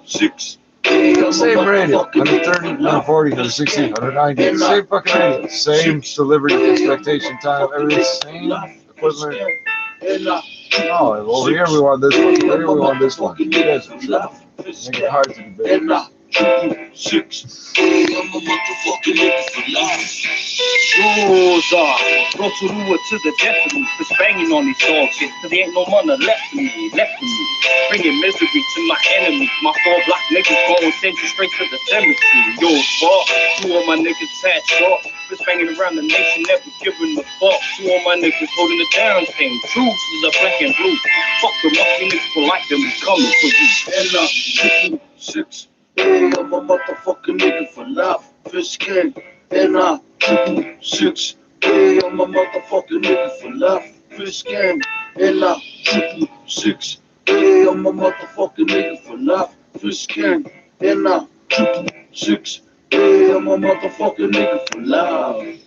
6. Same radio, 130, 140, 160, 190, same fucking radio, same delivery expectation time, everything same equivalent. Oh, over here we want this one. Over here we want this one. You guys are tough. Make it hard to debate. 6. I'm a motherfucking nigga for life. Yours are. Brought to Rua to the death of me. Just banging on these dog shit. Cause there ain't no money left for me. Bringing misery to my enemies. My 4 block niggas going central straight to the cemetery. Yours far. 2 of my niggas hatched off. Just banging around the nation, never giving a fuck. 2 of my niggas holding it down. Thing. Truth is a black and blue. Fuck the mucky niggas for like them. We coming for you. And 6. Hey, I'm a motherfucking nigga for life. Fish can and 6. Hey, I'm a motherfucking nigga for life. Fish can and 6. Hey, I'm a motherfucking nigga for life. Fish can and 6. Hey, I'm a motherfucking nigga for life.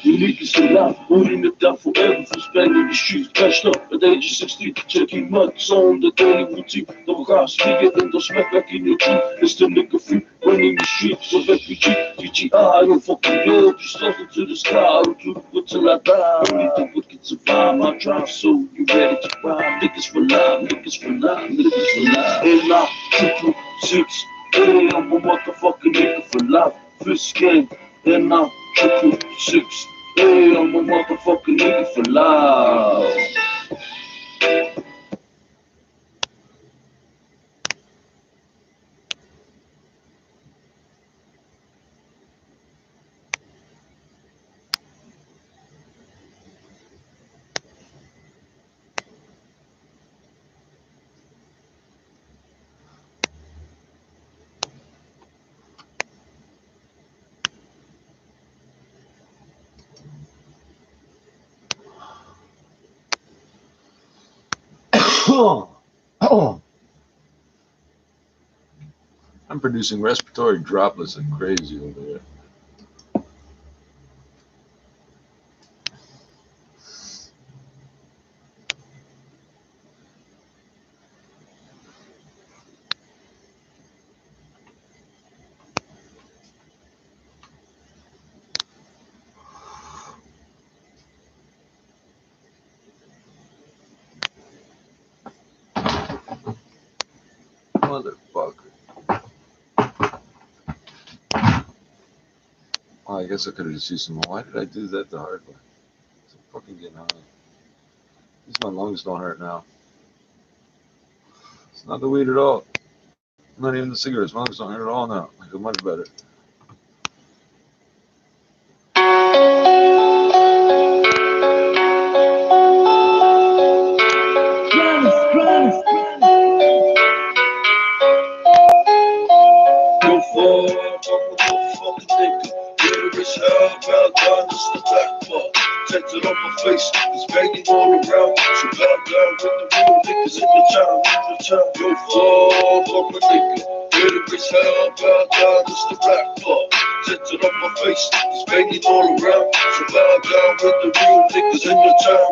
You niggas alive, holding it down forever for spending the streets, cashed up at the age of 16, checking mutts on the daily routine. The house, nigga, and the smack back in your teeth. It's the nigga free, running the streets of refugee. DGI, I don't fucking know, just nothing to the sky. I don't do it till I die. Only the wicked survive. I drive so you ready to ride. Niggas for life, niggas for life, niggas for life. And 6. Hey, I'm a motherfucking nigga for life. Fish game, and 6. Hey, I'm a motherfucking nigga for life. I'm producing respiratory droplets like crazy over there. Motherfucker. Oh, I guess I could have just used some more. Why did I do that the hard way? I'm fucking getting high. At least my lungs don't hurt now. It's not the weed at all. Not even the cigarettes. My lungs don't hurt at all now. I feel much better. Tatted on my face, it's banging all around. So bow down with the real niggas in the town. Go fuck on my nigga. Ready as hell, bow down, it's the black part. Tatted on my face, it's banging all around. So bow down with the real niggas in the town.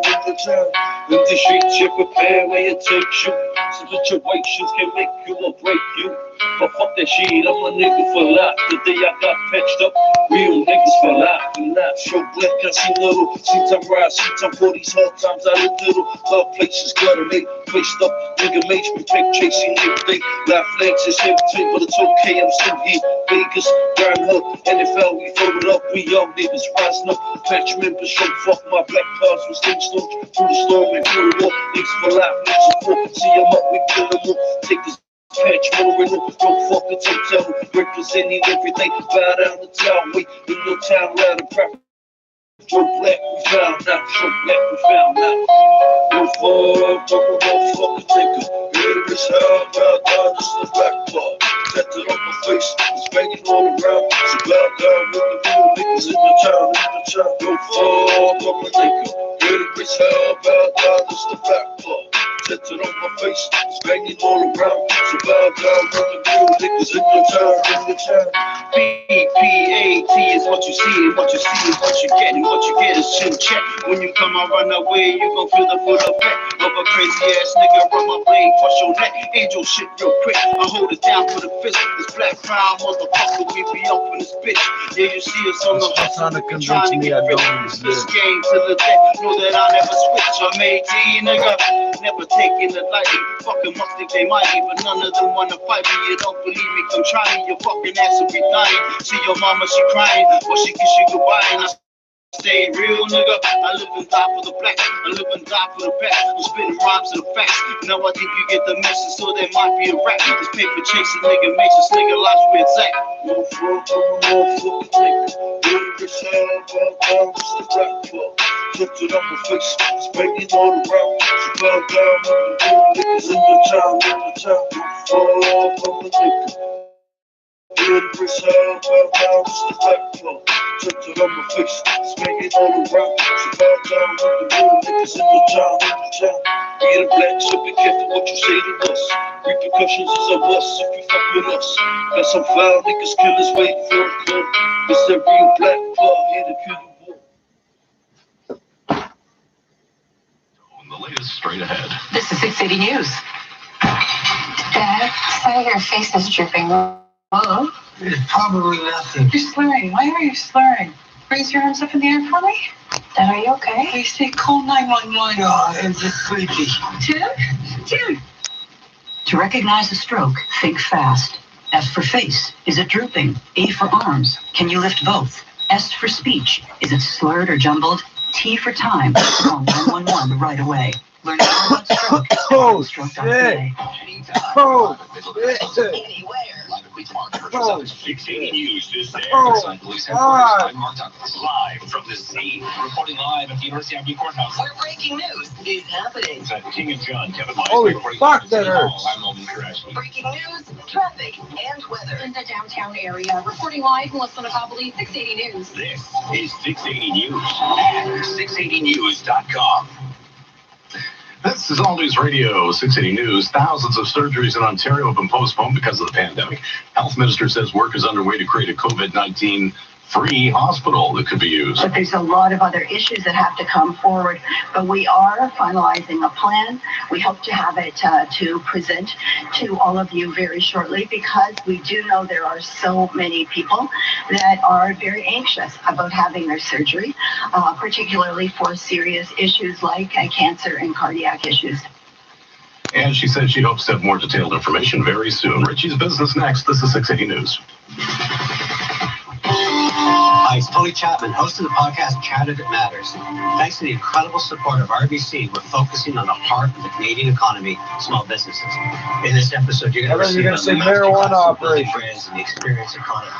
In the streets, you prepare where it takes you. Some situations can make you or break you. But fuck that shit, I'm a nigga for life. The day I got patched up, real niggas for life. And not show black, I see little. See time rise, see time for these hard times I live little. Love places cluttered, they placed up. Nigga made me pick chasing everything. Life flags is empty, but it's okay, I'm still here. Vegas, Grand Hood, NFL, we folded up. We young niggas rising up. Patch members show fuck my black cars with stage storm. Through the storm and through the war. Niggas for life, niggas for fuck. See them up, we kill them all. Take this patch, more in them. Don't fuck it, don't tell them. Representing everything. Bow down the town, wait in your town, loud and proud. Show black, we found out. Show black, we found out. No fuck, talk about fucking nigga. Ready as hell, bow down, this the black part. Tatted on my face, it's banging all around. So bow down with the real niggas in the town. No fuck, talk about nigga. Ready as hell, bow down, this the black part. Littered on my face, it's banging all around. So bow down with the real niggas in the town. PPAT is what you see, and what you see is what you get, and what you get is chin check. When you come around that way, you gon' feel the full effect of a crazy ass nigga run my blade, crush your neck. Angel shit real quick, I hold it down for the fist. This black crown motherfucker, we be up in this bitch. Yeah, you see us on the hustle, we trying to get rich. This game to the death, know that I never switch. I'm AD, nigga, never taking the lightly. Fucking must think they mighty, but none of them wanna fight me. You don't believe me, come try me, your fucking ass will be dying. See your mama, she crying, but she kiss you goodbye, and I stay real, nigga. I live and die for the black, I live and die for the back. I'm spitting rhymes and facts. Now I think you get the message, so there might be a rap. This paper chasing nigga makes this nigga life where it's at. No front, motherfucking nigga. Every time down, just the rap club. Flipped it up my face, it's banging all around. So bow down with the real niggas in the town, No front, nigga. Every time down, just the rap club. Flipped it up my face, it's banging all around. So bow down with the real niggas in the town, Being black, so be careful what you say to us. Repercussions is a must if you fuck with us. Got some foul niggas, killers waiting for a club. It's that real black club here to kill you. The latest straight ahead. This is 680 News. Dad, some of your face is drooping. Hello? It's probably nothing. You're slurring. Why are you slurring? Raise your arms up in the air for me. Dad, are you okay? They say call 911. Oh, I'm just sleepy. Tim. To recognize a stroke, think fast. F for face. Is it drooping? A for arms. Can you lift both? S for speech. Is it slurred or jumbled? T for time. Call 911 right away. Learn more about stroke. Oh, shit. Oh, shit. Oh, 680 News is there. Police headquarters, Mark Douglas, live from the scene. Reporting live at the University of Courthouse. Where breaking news is happening. It's at King and John. Kevin Live. Holy fuck, that hurts. I'm Alden Kurashki. Breaking news, traffic, and weather. In the downtown area, reporting live from Wassanacoppally, 680 News. This is 680 News at 680news.com. This is All News Radio, 680 News. Thousands of surgeries in Ontario have been postponed because of the pandemic. Health Minister says work is underway to create a COVID-19 free hospital that could be used. But there's a lot of other issues that have to come forward. But we are finalizing a plan. We hope to have it to present to all of you very shortly, because we do know there are so many people that are very anxious about having their surgery, particularly for serious issues like cancer and cardiac issues. And she said she hopes to have more detailed information very soon. Richie's Business next. This is 680 News. Hi, it's Tony Chapman, host of the podcast Chatter That Matters. Thanks to the incredible support of RBC, we're focusing on the heart of the Canadian economy, small businesses. In this episode, you're going to see the marijuana operation brands and the experience economy.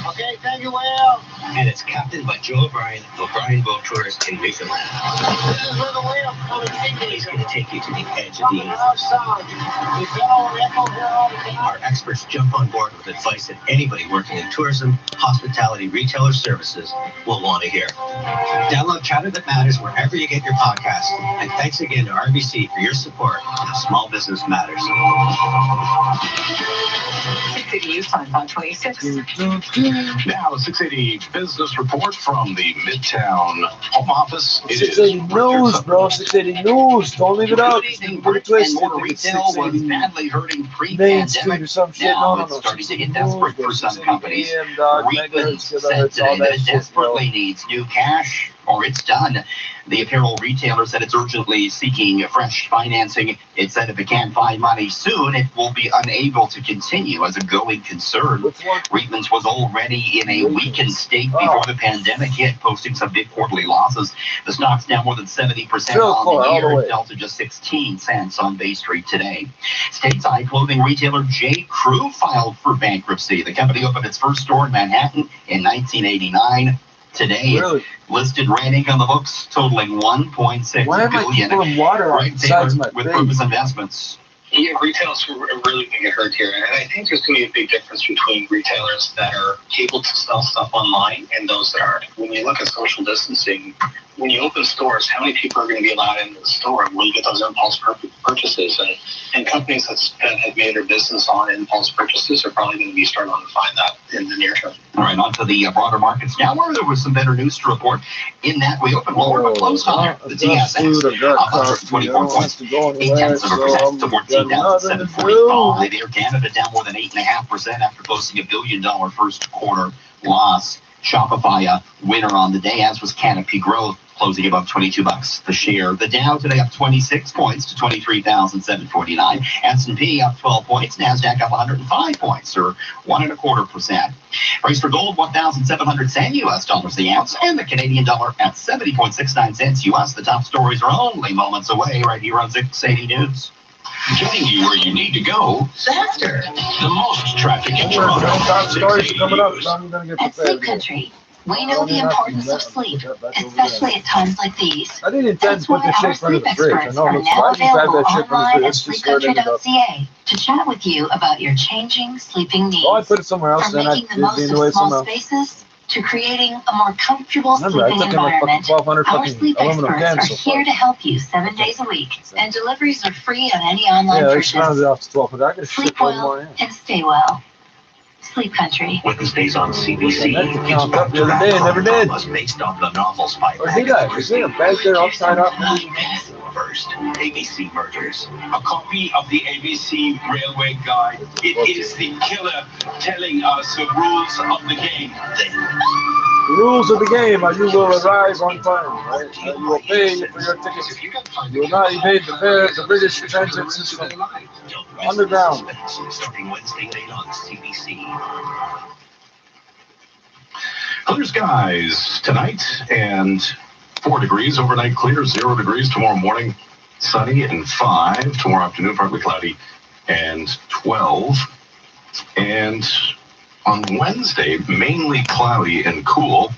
Okay, thank you, Will. And it's captained by Joe O'Brien of O'Brien Boat Tours in Newfoundland. This is where the wheel comes. He's going to take you to the edge of the universe. Our experts jump on board with advice that anybody working in tourism, hospitality, retail, or services will want to hear. Download Chatter That Matters wherever you get your podcasts. And thanks again to RBC for your support of Small Business Matters. 680 News Time on 26. Now, a 680 business report from the Midtown Home Office. It 680 News, bro. 680 News. Don't leave it out. Motor retail was badly hurting pre-pandemic. Now it's starting to get desperate for some companies. Reitman said today that it desperately needs new cash or it's done. The apparel retailer said it's urgently seeking fresh financing. It said if it can't find money soon, it will be unable to continue as a going concern. Reitman's was already in a weakened state before the pandemic hit, posting some big quarterly losses. The stock's down more than 70% on the year. It fell to just 16 cents on Bay Street today. Stateside clothing retailer J. Crew filed for bankruptcy. The company opened its first store in Manhattan in 1989. Today, it listed renting on the books totaling $1.6 billion. Water right there with Purpose Investments. Yeah, retailers are really going to get hurt here. And I think there's going to be a big difference between retailers that are able to sell stuff online and those that aren't. When you look at social distancing, when you open stores, how many people are going to be allowed into the store? And will you get those impulse purchases? And companies that have made their business on impulse purchases are probably going to be starting to find that in the near term. All right, on to the broader markets now, where there was some better news to report. In that, we opened lower but closed on there. The TSX up 124 points, 0.8% to 14,745. Air Canada down more than 8.5% after posting $1 billion first quarter loss. Shopify a winner on the day, as was Canopy Growth, closing above $22 the share. The Dow today up 26 points to 23,749. S&P up 12 points. NASDAQ up 105 points, or 1.25%. Price for gold, 1,710 US dollars the ounce, and the Canadian dollar at 70.69 cents US. The top stories are only moments away right here on 680 News. Getting you where you need to go faster. The most traffic in Toronto. At Sleep Country, we know the importance of sleep, especially at times like these. I didn't intend to put this shit in front of the fridge. I know, it's now fine. Grab available that shit from the online fridge. at It's just where it ended up. sleepcountry.ca to chat with you about your changing sleeping needs. Oh, I put it somewhere else, From then I making the did most it of away small somehow. spaces to creating a more comfortable Remember, I sleeping took in like fucking environment, 1,200 our fucking sleep aluminum experts cans are so far. here to help you 7 days a week, and deliveries are free on any online Yeah, I purchase. rounded it off to 1,200. I got to shit Sleep one more well in. and stay well. Sleep Country. Wednesdays on CBC. It's back to the day, never did. Based on the novels by Or did I? Is there a bag there upside up? First, ABC Murders. A copy of the ABC Railway Guide. It is the killer telling us the rules of the game. The rules of the game are you will arrive on time, right? You will pay for your tickets. You will not evade the fare, the British transit system. Underground. Starting Wednesday night on CBC. Clear skies tonight and 4 degrees. Overnight clear, 0 degrees. Tomorrow morning, sunny and 5. Tomorrow afternoon, partly cloudy and 12. And on Wednesday, mainly cloudy and cool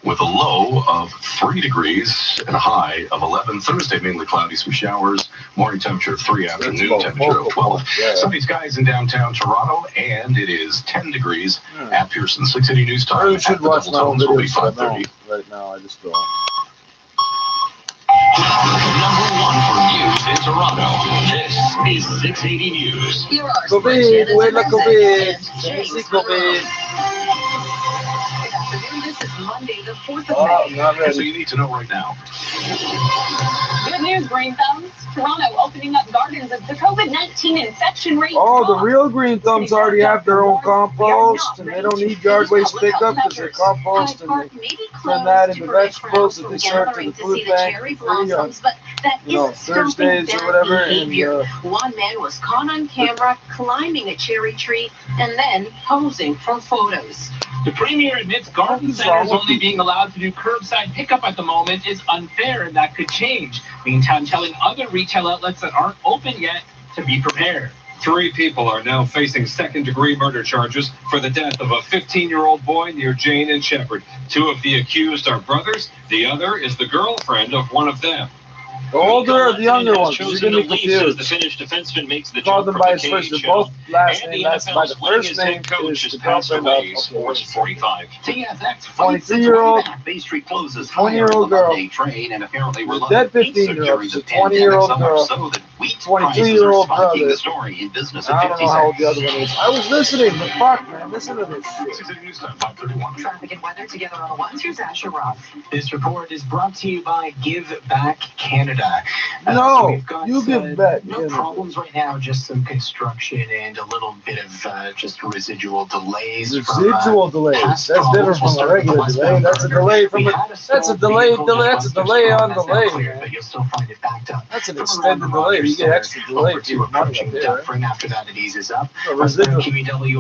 with a low of 3 degrees and a high of 11. Thursday, mainly cloudy, some showers. Morning temperature of 3, afternoon temperature of 12. Sunny skies in downtown Toronto, and it is 10 degrees at Pearson. 680 News Time. You should watch my own will be videos 5:30. right now. I just don't. Number 1 for news in Toronto. This is 680 News. Here are COVID, huela COVID. Sí, COVID. This is Monday, the 4th of Oh, May. not So ready. you need to know right now. Good news, Green Thumbs. Toronto opening up gardens as the COVID-19 infection rate Oh, the drops. real green thumbs already have their own compost, and they don't need yard waste pickup because they compost and they turn that into vegetables that they serve to the food bank free on, But that you know, isn't stopping Thursdays or bad whatever. behavior. And One man was caught on camera climbing a cherry tree and then posing for photos. The Premier admits garden centers only being allowed to do curbside pickup at the moment is unfair, and that could change. Meantime, telling other retail outlets that aren't open yet to be prepared. 3 people are now facing second-degree murder charges for the death of a 15-year-old boy near Jane and Shepherd. 2 of the accused are brothers. The other is the girlfriend of one of them. the older or the younger ones, you're Chosen going to to be leave as the confused. Finnish defenseman makes the Call jump them from by the his first, they're KHL. both last And name. the That's by the NFL's winningest first name head coach is has the passed girlfriend away. of Sports 45. TSX 23-year-old, Bay Street closes 20-year-old girl. Monday train, and apparently we're Dead loving pizza 15-year-old, during she's the a 20-year-old pandemic, so girl, much so that wheat prices 22-year-old are spiking. brother. The story in business I at don't 50 know how old the cents. other one is. I was listening, but fuck, man, listen to this shit. 680 News Time, 5:31. Traffic and weather together on the ones. Here's Asher Roth. This report is brought to you by Give Back Canada. No, we've got, you give back. No problems right now, just some construction and a little bit of just residual delays. Residual delays. That's different from a regular delay. That's a delay from a. That's a delay. That's a delay on delay. But you'll still find it backed up. That's an extended delay. You get extra delay for your money up there. And after that, it eases up. A residual.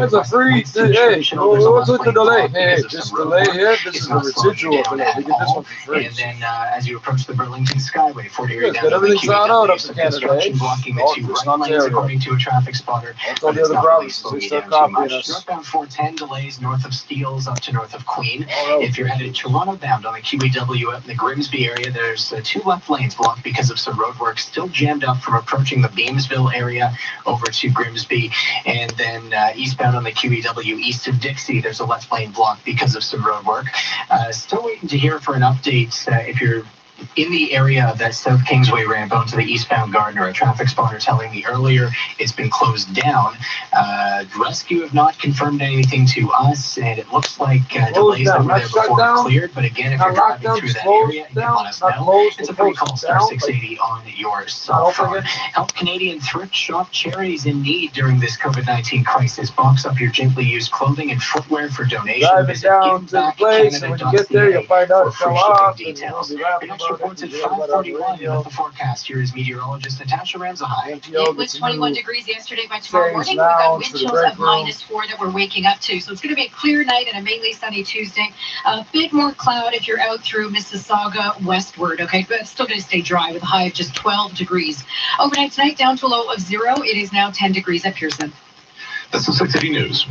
That's a free. Hey, what's with the delay? Hey, this delay here. This is a residual delay. We get this one for free. And then as you approach the Burlington Skyway, 40 area down in the QEW. Some construction blocking the two right lanes, according to a traffic spotter. But it's not really slowing you down too much. Northbound 410 delays north of Steeles up to north of Queen. If you're headed Toronto bound on the QEW up in the Grimsby area, there's two left lanes blocked because of some road work. Still jammed up from approaching the Beamsville area over to Grimsby. And then eastbound on the QEW east of Dixie, there's a left lane blocked because of some road work. Still waiting to hear for an update if you're in the area of that South Kingsway ramp onto the eastbound Gardner. A traffic spotter telling me earlier it's been closed down. Rescue have not confirmed anything to us, and it looks like delays that were there before are cleared. But again, if you're driving through that area, you let us know. It's a free call, star 680 on your cell phone. Help Canadian thrift shop charities in need during this COVID-19 crisis. Box up your gently used clothing and footwear for donation. Visit down to the place, and when you get there, you'll find out free shipping details. Reports at 5:41 with the forecast. Here is meteorologist Natasha Ramsahai. It was 21 degrees yesterday. By tomorrow morning, we've got wind chills of -4 that we're waking up to. So it's going to be a clear night and a mainly sunny Tuesday. A bit more cloud if you're out through Mississauga westward. Okay, but it's still going to stay dry with a high of just 12 degrees. Overnight tonight, down to a low of 0. It is now 10 degrees at Pearson. This is 680 News.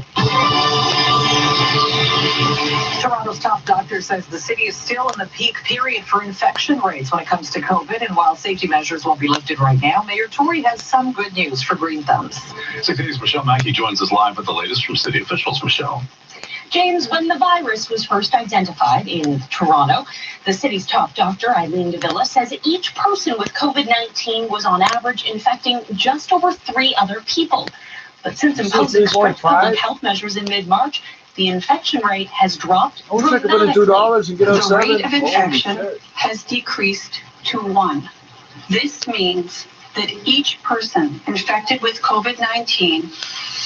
Toronto's top doctor says the city is still in the peak period for infection rates when it comes to COVID, and while safety measures won't be lifted right now, Mayor Tory has some good news for Green Thumbs. 680's Michelle Mackey joins us live with the latest from city officials. Michelle. James, when the virus was first identified in Toronto, the city's top doctor, Eileen Davila, says each person with COVID-19 was on average infecting just over 3 other people. But since imposing strict public health measures in mid-March, the infection rate has dropped dramatically. The rate of infection has decreased to 1. This means that each person infected with COVID-19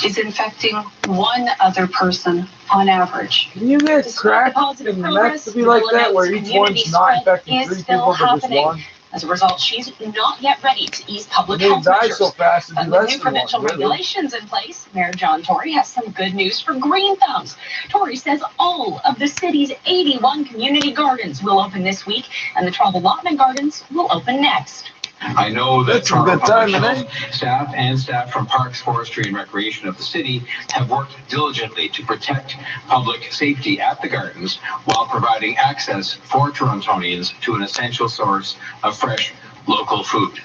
is infecting 1 other person on average. Can you get cracked and meant to be like that, where each one's not infecting 3 people but just 1? As a result, she's not yet ready to ease public health measures. So fast but with new provincial regulations in place, Mayor John Tory has some good news for Green Thumbs. Tory says all of the city's 81 community gardens will open this week, and the 12 allotment gardens will open next. I know that Toronto Public Health staff and staff from Parks, Forestry, and Recreation of the city have worked diligently to protect public safety at the gardens while providing access for Torontonians to an essential source of fresh local food.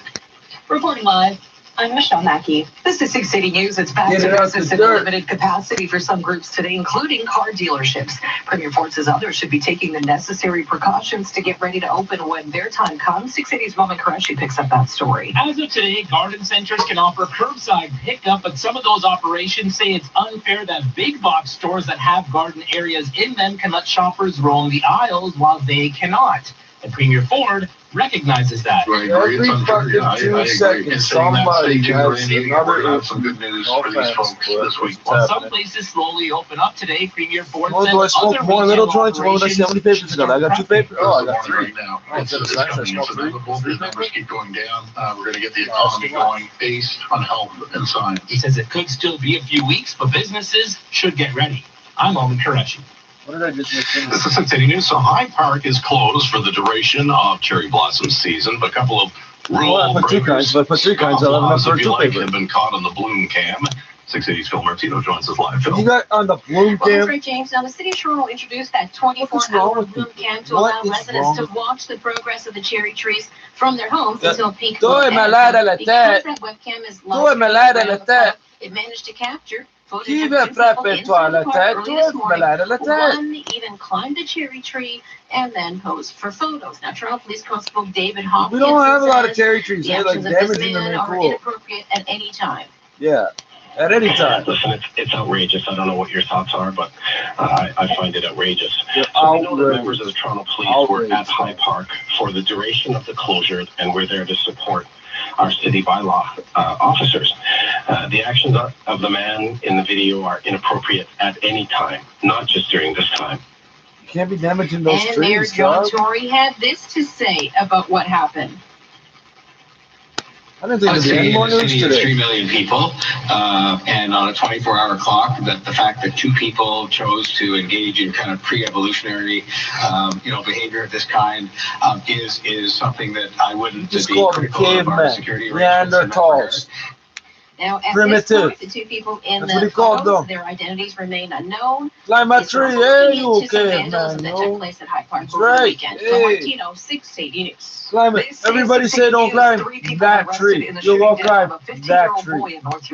Reporting live, I'm Michelle Mackey. This is 680 News. It's back to business in limited capacity for some groups today, including car dealerships. Premier Ford says others should be taking the necessary precautions to get ready to open when their time comes. 680's Roman Qureshi picks up that story. As of today, garden centers can offer curbside pickup, but some of those operations say it's unfair that big box stores that have garden areas in them can let shoppers roam the aisles while they cannot. And Premier Ford recognizes that. Every fucking 2 seconds, somebody has another some good news for these folks this week. While some places slowly open up today, Premier Ford says do I smoke more little joints? What did I say? How many papers I got? I got 2 papers. Oh, I got 3. Right now. It's inevitable. The numbers keep going down. We're going to get the economy going based on health and science. He says it could still be a few weeks, but businesses should get ready. I'm Roman Qureshi. What did I just make? This is 680 News. So Hyde Park is closed for the duration of cherry blossom season, but a couple of rural breakers have been caught on the bloom cam. 680's Phil Martino joins us live. Phil. You got on the bloom cam? Well, right, James. Now, the city of Toronto introduced that 24-hour bloom cam to allow residents to watch the progress of the cherry trees from their homes until peak bloom. Because that webcam is live, it managed to capture Qui veut frapper toi la tête? Toi, malade à la tête. One even climbed a cherry tree and then posed for photos. Now, Toronto Police Constable David Hopkins. We don't have a lot of cherry trees. The actions of this man are inappropriate at any time. Yeah, at any time. Listen, it's outrageous. I don't know what your thoughts are, but I find it outrageous. So we know that members of the Toronto Police were at Hyde Park for the duration of the closure, and we're there to support our city bylaw officers. The actions of the man in the video are inappropriate at any time, not just during this time. You can't be damaging those trees. And Mayor John Tory had this to say about what happened. I didn't think there'd be any more news today. 3 million people, and on a 24-hour clock, that the fact that 2 people chose to engage in kind of pre-evolutionary, behavior of this kind is something that I wouldn't Just be call them critical of our security arrangements. Neanderthals. Now, at Primitive. this point, the 2 people in That's what he the called photos, them. their identities remain unknown. Climb a It's tree, reporting you into some okay, vandalism man? that took place at Hyde Park That's over the right. weekend. Hey. From Martino, 680 News. Climb it. Everybody say don't climb that tree. You'll all climb that tree.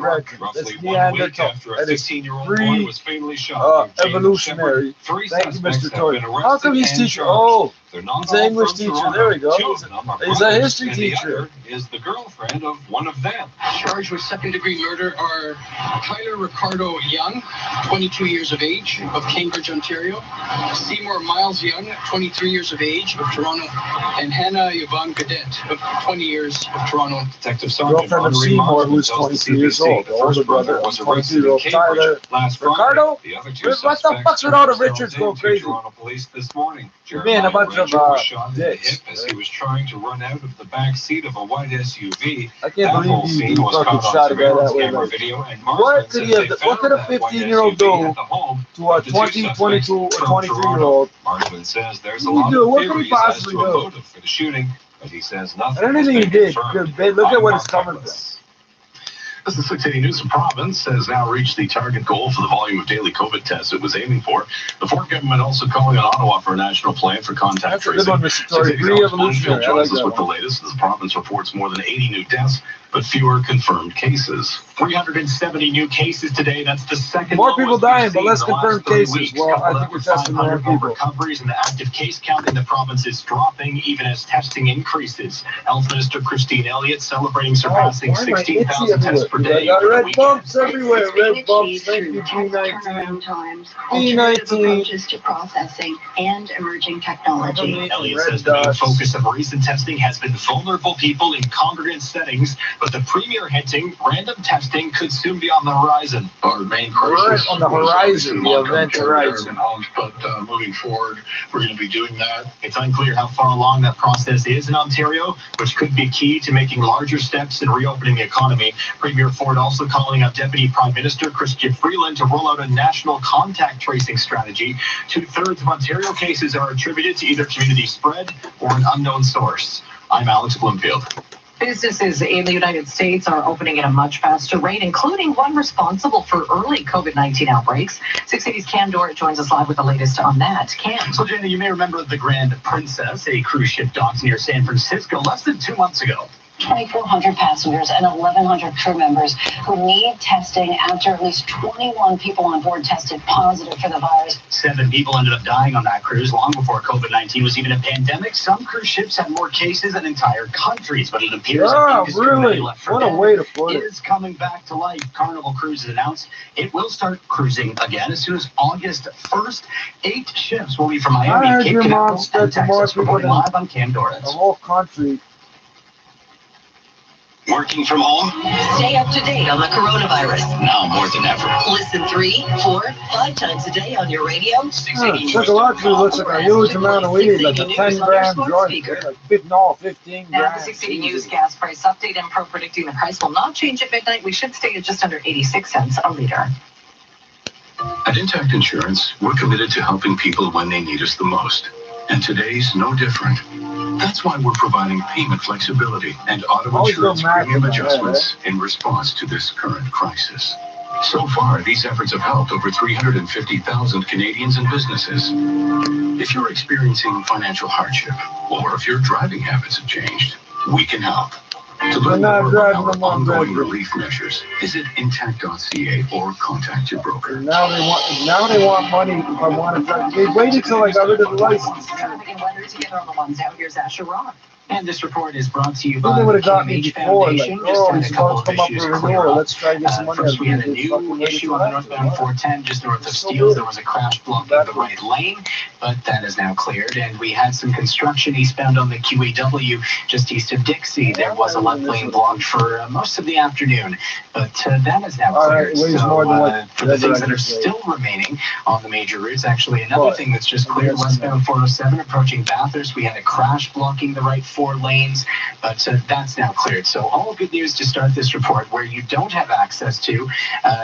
Right. That's Roughly 1 week Neanderthal. after a That is 16-year-old boy was fatally shot near James evolutionary. Shepherd, 3 Thank you, suspects Mr. have Tory. been How come he's arrested and teacher? charged. Oh, They're not he's an all English from teacher. Toronto. There we go. 2 of them are He's a brothers, history and the teacher. other is the girlfriend of one of them. Charged with second-degree murder are Tyler Ricardo Young, 22 years of age, of Cambridge, Ontario. Seymour Miles Young, 23 years of age, of Toronto. And Hannah Yvonne Cadet, of 20 years, of Toronto. Detective Sergeant Girlfriend of Audrey Seymour, Marsden who's tells the 22 years CBC old. the The older first brother brother was was arrested in 22-year-old Cambridge Tyler last Ricardo. Friday. The other 2 What the suspects fuck's with all the turned Richards themselves going into crazy? Toronto police this morning. You're being a bunch of was shot in the dicks. hip as he was trying to run out of the back seat of a white SUV. I can't That believe whole he scene was fucking caught shot on a guy that surveillance way. camera Like, video, and what Marsden could says he have? they What could found a that white 15-year-old SUV do at the home to a of the 2 20, suspects 22, or from 23-year-old? Marsden says there's a What lot do you do? of What could he theories as possibly to a do? motive for the shooting, but he says I nothing don't has think he been did. confirmed. Good. Look at I'm what Mark it's coming from. Douglas. As the 680 News province has now reached the target goal for the volume of daily COVID tests it was aiming for. The Ford government also calling on Ottawa for a national plan for contact That's a tracing. good one, Mr. Tory. 680's Alex Re-evolutionary. Bloomfield I like joins us that with the one. latest as the province reports more than 80 new deaths, but fewer confirmed cases. 370 new cases today. That's the second More people lowest we've dying, but seen less in the last confirmed 3 cases. weeks. Well, Couple I that think we're with testing more 500 more people. recoveries, and the active case count in the province is dropping even as testing increases. Health Minister Christine Elliott celebrating surpassing Why am I itchy 16,000 tests per everywhere? day I got over the red weekend. bumps everywhere. It's being Red bumps. achieved Thank through you, fast B19. turnaround times, alternative B19. approaches to processing, and emerging technology. Elliott says the main focus of recent testing has been vulnerable people in congregate settings, but the Premier hinting random testing could soon be on the horizon. Our main crisis on the was horizon, the long-term event care horizon. homes, but moving forward, we're going to be doing that. It's unclear how far along that process is in Ontario, which could be key to making larger steps in reopening the economy. Premier Ford also calling on Deputy Prime Minister Chrystia Freeland to roll out a national contact tracing strategy. 2/3 of Ontario cases are attributed to either community spread or an unknown source. I'm Alex Bloomfield. Businesses in the United States are opening at a much faster rate, including one responsible for early COVID-19 outbreaks. 680's Cam Dorrit joins us live with the latest on that. Cam. So, Jenny, you may remember the Grand Princess, a cruise ship docked near San Francisco less than 2 months ago. 2,400 passengers and 1,100 crew members who need testing after at least 21 people on board tested positive for the virus. 7 people ended up dying on that cruise long before COVID-19 was even a pandemic. Some cruise ships had more cases than entire countries, but it appears Yeah, that really? left for What a dead way to put it. is coming back to life. Carnival Cruises announced it will start cruising again as soon as August 1st. 8 ships will be from I Miami, heard Cape your mom Canaveral, said and to more Texas. people Reporting than live on Cam Dorrit. the whole country. Working from home? Stay up to date on the coronavirus. Now more than ever. Listen 3, 4, 5 times a day on your radio. Psychologically looks like a huge amount of weed, like a 10-gram joint. Like 15 Now, the grams. 680 News gas price update and Pro predicting the price will not change at midnight. We should stay at just under 86 cents a liter. At Intact Insurance, we're committed to helping people when they need us the most. And today's no different. That's why we're providing payment flexibility and auto insurance premium adjustments in response to this current crisis. So far, these efforts have helped over 350,000 Canadians and businesses. If you're experiencing financial hardship, or if your driving habits have changed, we can help. To learn more about our ongoing relief measures, visit intact.ca or contact your broker. Now they want money. If I want to try, they waited till I got rid of the license. And weather together on the ones out. Here's Asher Rock. And this report is brought to you They by would the have gotten me CAMH before. Like, Foundation. oh, Just he's had a couple about to of come up issues with a clear renewal. up. Let's try and get some money. First, we had a Fucking new waited issue till on the after. northbound 410 just north of Steeles. There was a crash blocking the right lane, but that is now cleared. And we had some construction eastbound on the QEW just east of Dixie. There was a left lane blocked for most of the afternoon, but that is now cleared. For the things that are still remaining on the major routes, actually another thing that's just cleared westbound 407 approaching Bathurst, we had a crash blocking the right 4 lanes, but that's now cleared. So all good news to start this report. Where you don't have access to,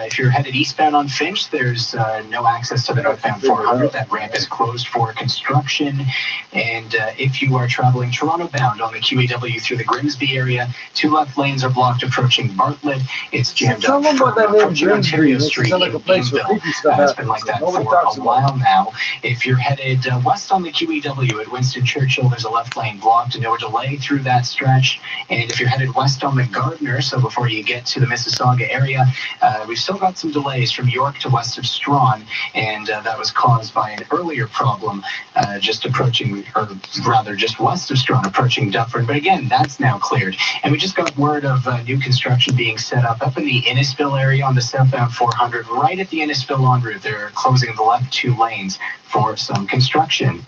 if you're headed eastbound on Finch, there's no access to the northbound 400. That ramp is closed for construction. And if you are traveling Toronto bound on the QEW through the Grimsby area, 2 left lanes are blocked approaching Bartlett. It's jammed up from approaching Ontario Street in Gainesville. It's been like that for a while now. If you're headed west on the QEW at Winston Churchill, there's a left lane blocked, no delay through that stretch. And if you're headed west on the Gardner, so before you get to the Mississauga area, we've still got some delays from York to west of Strawn, and that was caused by an earlier problem just approaching, or rather just west of Strawn, approaching Dufferin. But again, that's now cleared. And we just got word of new construction being set up in the Innisfil area on the southbound 400, right at the Innisfil en route. They're closing the left 2 lanes for some construction.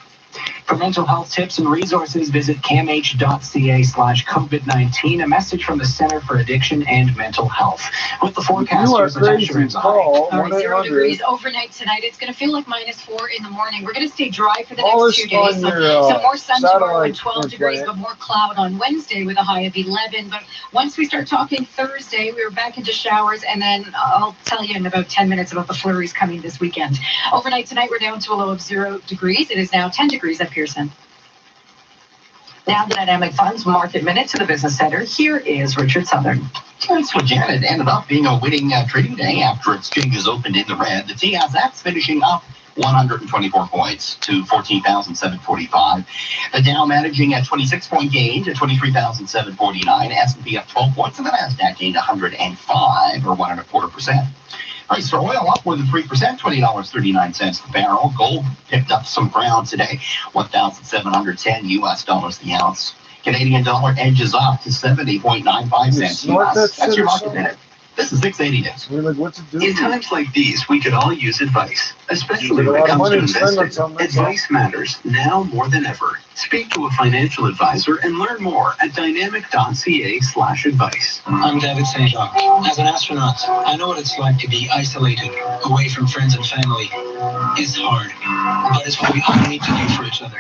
For mental health tips and resources, visit camh.ca/COVID-19. A message from the Center for Addiction and Mental Health. With the forecasters, the temperature is high. All right, 0 degrees overnight tonight. It's going to feel like -4 in the morning. We're going to stay dry for the next 2 days. So more sun tomorrow and 12 degrees, but more cloud on Wednesday with a high of 11. But once we start talking Thursday, we're back into showers, and then I'll tell you in about 10 minutes about the flurries coming this weekend. Overnight tonight, we're down to a low of 0 degrees. It is now 10 degrees at Pearson. Now the Dynamic Funds Market Minute to the Business Center. Here is Richard Southern. Again, it ended up being a winning trading day after exchanges opened in the red. The TSX finishing up 124 points to 14,745. The Dow managing a 26-point gain to 23,749. S&P up 12 points, and the Nasdaq gained 105 or 1.25%. Price for oil up more than 3%, $20.39 a barrel. Gold picked up some ground today, $1,710 the ounce. Canadian dollar edges up to 70.95 cents US. That's your market minute. This is 680 News. We're like, what's it do? In times like these, we could all use advice, especially when it comes to investing. Advice matters now more than ever. Speak to a financial advisor and learn more at dynamic.ca/advice. I'm David St. Jacques. As an astronaut, I know what it's like to be isolated, away from friends and family. It's hard, but it's what we all need to do for each other.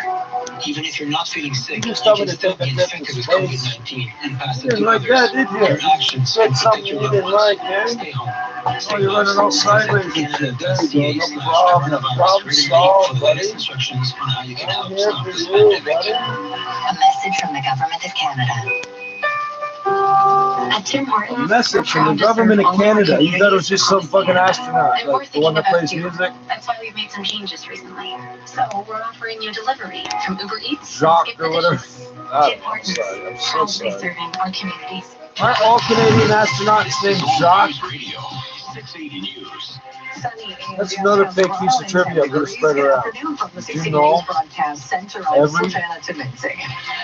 Even if you're not feeling sick, you can still be infected with COVID-19 and pass it to others. Your actions can protect your loved ones. Stay home. Oh, you're running all sideways. There you go. No problem solved, buddy. Instructions on how you can help stop this A pandemic. message from the Government of Canada. At Tim Hortons, a message from the Government of Canada. You thought it was just some fucking astronaut, like the one that plays music? That's why we've made some changes recently. So we're offering you delivery from Uber Eats. Jacques or whatever. Tim Hortons, I'm so sorry. serving our communities. Aren't all Canadian astronauts named Jacques? 680 News. That's another fake piece of trivia I'm going to spread around. You know, every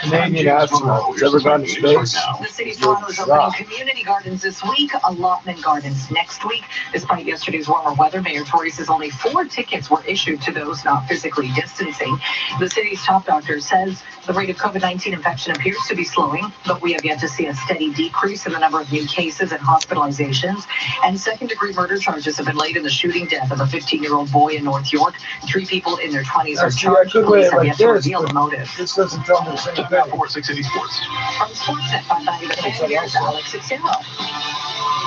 Canadian astronaut who's ever gone to space. The city of Toronto is opening community gardens this week, allotment gardens next week. Despite yesterday's warmer weather, Mayor Tory says only 4 tickets were issued to those not physically distancing. The city's top doctor says the rate of COVID-19 infection appears to be slowing, but we have yet to see a steady decrease in the number of new cases and hospitalizations. And second-degree murder charges have been laid in the shooting death of a 15-year-old boy in North York. 3 people in their 20s are charged. Police have yet to reveal the motive. This doesn't tell me the same thing. 680 Sports. From Sportsnet, 590 The Fan, here's Alex Sixero.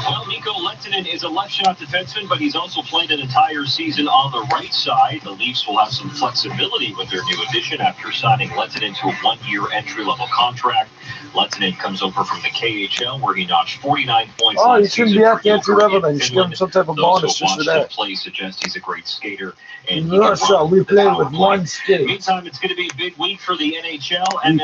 Well, Mikko Lehtonen is a left-shot defenseman, but he's also played an entire season on the right side. The Leafs will have some flexibility with their new addition after signing Lehtonen to a 1-year entry-level contract. Lehtonen comes over from the KHL, where he notched 49 points. Oh, you shouldn't be at the entry-level then. You should give him some type of bonus just for that. Play suggest he's a great skater. And we play with one skate. Meantime, it's going to be a big week for the NHL, MLB, and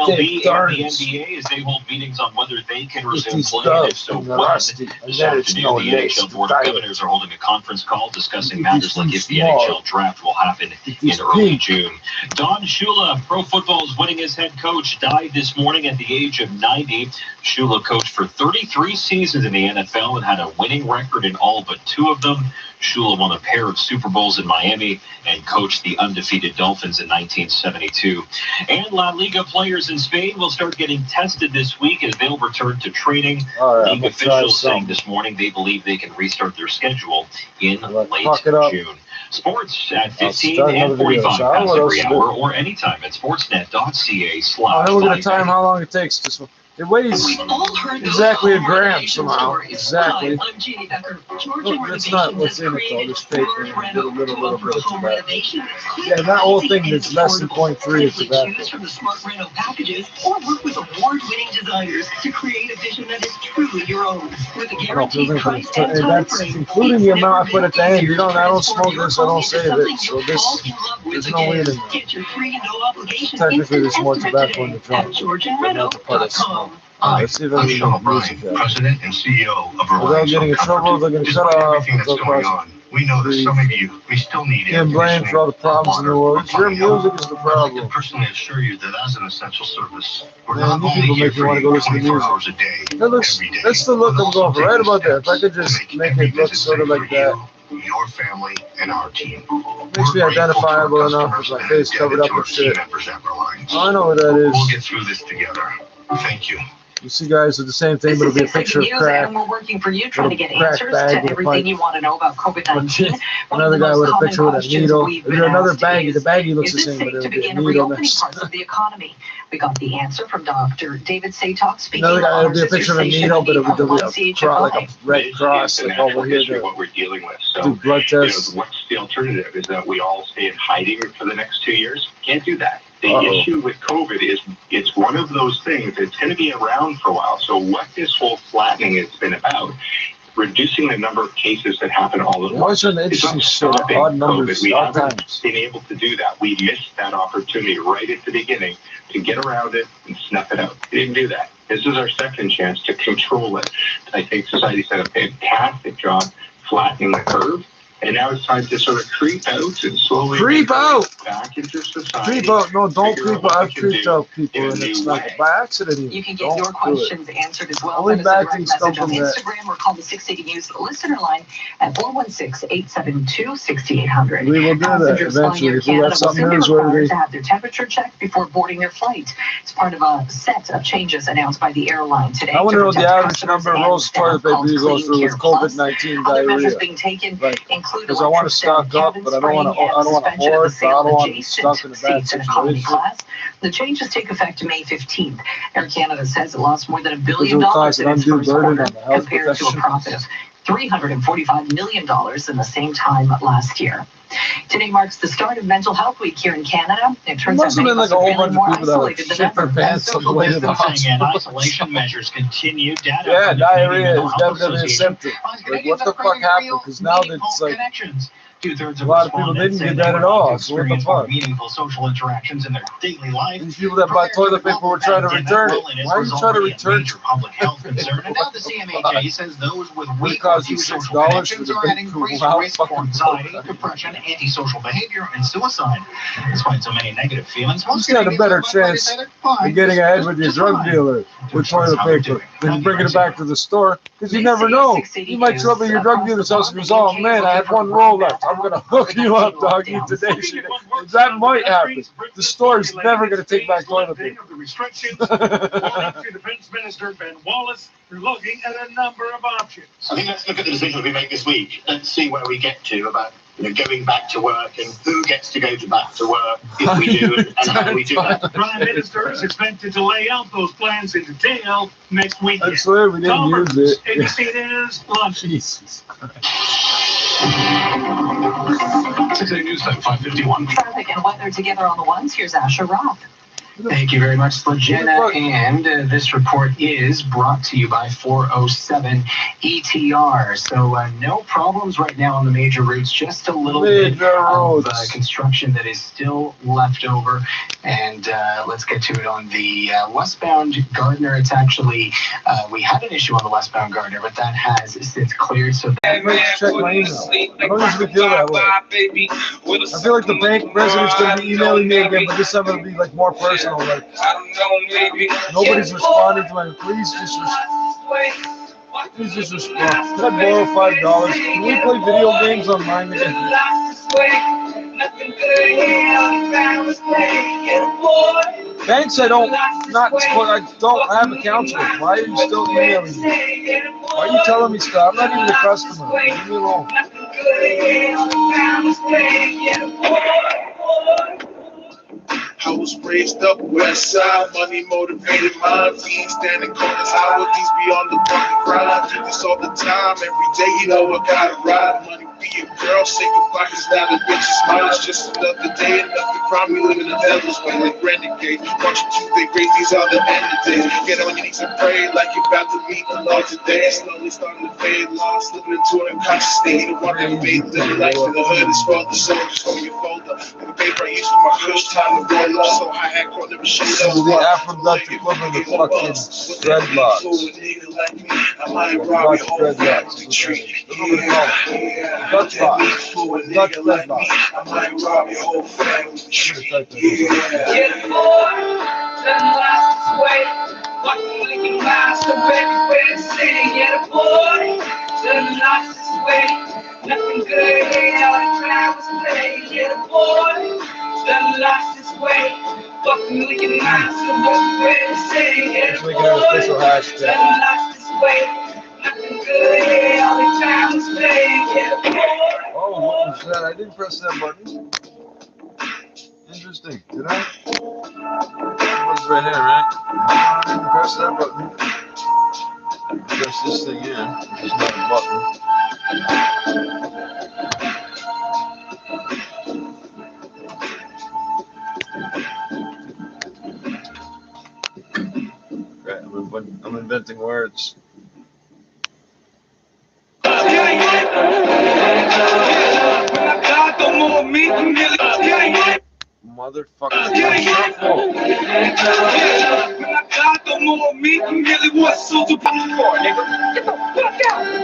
the NBA as they hold meetings on whether they can resume play, and if so, when. This afternoon, the NHL Board of Governors are holding a conference call discussing matters like if the NHL draft will happen in early June. Don Shula, Pro Football's winningest head coach, died this morning at the age of 90. Shula coached for 33 seasons in the NFL and had a winning record in all but 2 of them. Shula won a pair of Super Bowls in Miami and coached the undefeated Dolphins in 1972. And La Liga players in Spain will start getting tested this week as they'll return to training. League officials saying this morning they believe they can restart their schedule in late June. Sports at 15 and 45 past every hour or anytime at sportsnet.ca/. We're going to time how long it takes to. It weighs exactly a gram somehow. Exactly. Look, that's not what's in it though. This paper, a little bit of tobacco. Yeah, that whole thing is less than 0.3 of tobacco. Choose from the Smart Reno packages or work with award-winning designers to create a vision that is truly your own. With a guaranteed price and time that's frame. including the amount I put at the end. You don't. I don't smoke this. I don't save it. So there's no weed in there. Technically, there's more tobacco in the trunk. But not the part I smoke. Let's see if I'm Sean O'Brien, President and CEO of Verizon. Without getting in trouble, they're going to cut off. Everything that's going on. We know that some of you may still need air conditioning for all the problems in the world. Your music is the problem. I'd like to personally assure you that as an essential service, we're not only here for you 24 hours a day, every day. That's the look I'm going for. Right about that. If I could just make it look sort of like that. Your family and our team. Makes me identifiable enough with my face covered up with shit. I know what that is. We'll get through this together. Thank you. You see guys with the same thing, but it'll be a picture of crack. And we're working for you, trying to get answers to everything you want to know about COVID-19. Another guy with a picture with a needle. Another baggie. The baggie looks the same, but it'll be a needle next. Parts of the economy. We got the answer from Dr. David Satok speaking. Another guy, it'll be a picture of a needle, but it'll be like a red cross like over here. What we're dealing with. So, do blood tests. What's the alternative? Is that we all stay in hiding for the next 2 years? Can't do that. The issue with COVID is it's one of those things that's going to be around for a while. So what this whole flattening has been about, reducing the number of cases that happen all at once. It's not stopping COVID. We haven't been able to do that. We missed that opportunity right at the beginning to get around it and snuff it out. We didn't do that. This is our second chance to control it. I think society's done a fantastic job flattening the curve. And now it's time to sort of creep out and slowly back into society. Creep out. No, don't creep out. I've creeped out people, and it's not by accident. You can get your questions answered as well. Only bad things come from that. Instagram or call the 680 News listener line at 416-872-6800. We will do that eventually. If we have something newsworthy. To have their temperature checked before boarding their flight. It's part of a set of changes announced by the airline today. I want to know the average number of rolls of toilet paper you go through with COVID-19 diarrhea. Other measures being taken include because I want to stock up, but I don't want to hoard, so I don't want to be stuck in a bad situation. The changes take effect May 15th. Air Canada says it lost more than $1 billion in its first quarter compared to a profit of $345 million in the same time last year. Today marks the start of Mental Health Week here in Canada. It turns out many of us are feeling more isolated than ever. Social distancing and isolation measures continue. Yeah, diarrhea is definitely a symptom. Like, what the fuck happened? Because now it's like Two-thirds a lot of people didn't get that at all. So what the fuck? Meaningful social interactions in their daily life. These people that buy toilet paper were trying to return it. Why are you trying to return it? Public health concern. And now the CMHA says those with weak or few social connections are at increased risk for anxiety, depression, antisocial behavior, and suicide. Despite so many negative feelings, most got a better chance of getting ahead with your drug dealer with toilet paper than bringing it back to the store. Because you never know. You might show up at your drug dealer's house and goes, oh man, I have one roll left. I'm going to hook you up, doggy, today. That might happen. The store's never going to take back toilet paper. The restrictions, Defense Minister Ben Wallace, are looking at a number of options. I think let's look at the decisions we make this week. Let's see where we get to about going back to work and who gets to go back to work if we do and how we do that. The Prime Minister is expected to lay out those plans in detail next week. I swear we didn't use it. ABC News, Lunch. Jesus. 680 News Time, 5:51. Traffic and weather together on the ones. Here's Asher Roth. Thank you very much, Legina. And this report is brought to you by 407 ETR. So no problems right now on the major routes, just a little bit of construction that is still left over. And let's get to it on the westbound Gardner. It's actually, we had an issue on the westbound Gardner, but that has since cleared. So check my email. I don't usually feel that way. I feel like the bank president's going to be emailing me again, but this time it'll be like more personal. Like, nobody's responding to my. Please just respond. Can I borrow $5? Can we play video games online again? Banks I don't have accounts with. Why are you still emailing me? Why are you telling me stuff? I'm not even a customer. Leave me alone. I was raised up west side, money motivated mind, fiends standing corners, how would these be on the fucking grind? Do this all the time, every day, you know I gotta ride. Money be a girl, say goodbye, cause now the bitch is mine. It's just another day, another crime, we live in the devil's way, like renegade. Watch you Tuesday, great, these are the end of days. Get on your knees and pray, like you're about to meet the Lord today. Slowly starting to fade, lost, living into an unconscious state. The one that made the life in the hood is for the soldiers, hold your folder. And the paper I used for my kush, time to roll. So I had caught never shit this is the Afro-Dutch equivalent of fucking dreadlocks. Dutch dreadlocks. Dutch locks. Dutch dreadlocks. Get bored, then last way. Fucking leaking last of everywhere to say. Get bored, then last way. Nothing good, all the time was play. Get bored, then last way. Fucking leaking last of everywhere to say. Get bored, then last way. Nothing good, all the time was play. Get bored. Oh, what was that? I didn't press that button. Interesting. Did I? It was right here, right? I didn't press that button. Press this thing here, which is not a button. Right, I'm inventing words. Motherfucker.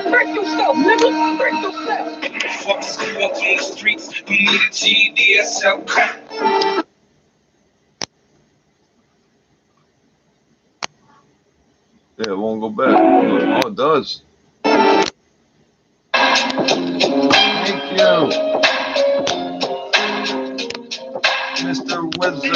Break yourself, nigga. Break yourself. Fuck school up on the streets. You need a GED, SL. Yeah, it won't go back. Oh, it does. Thank you. Mr. Wizard,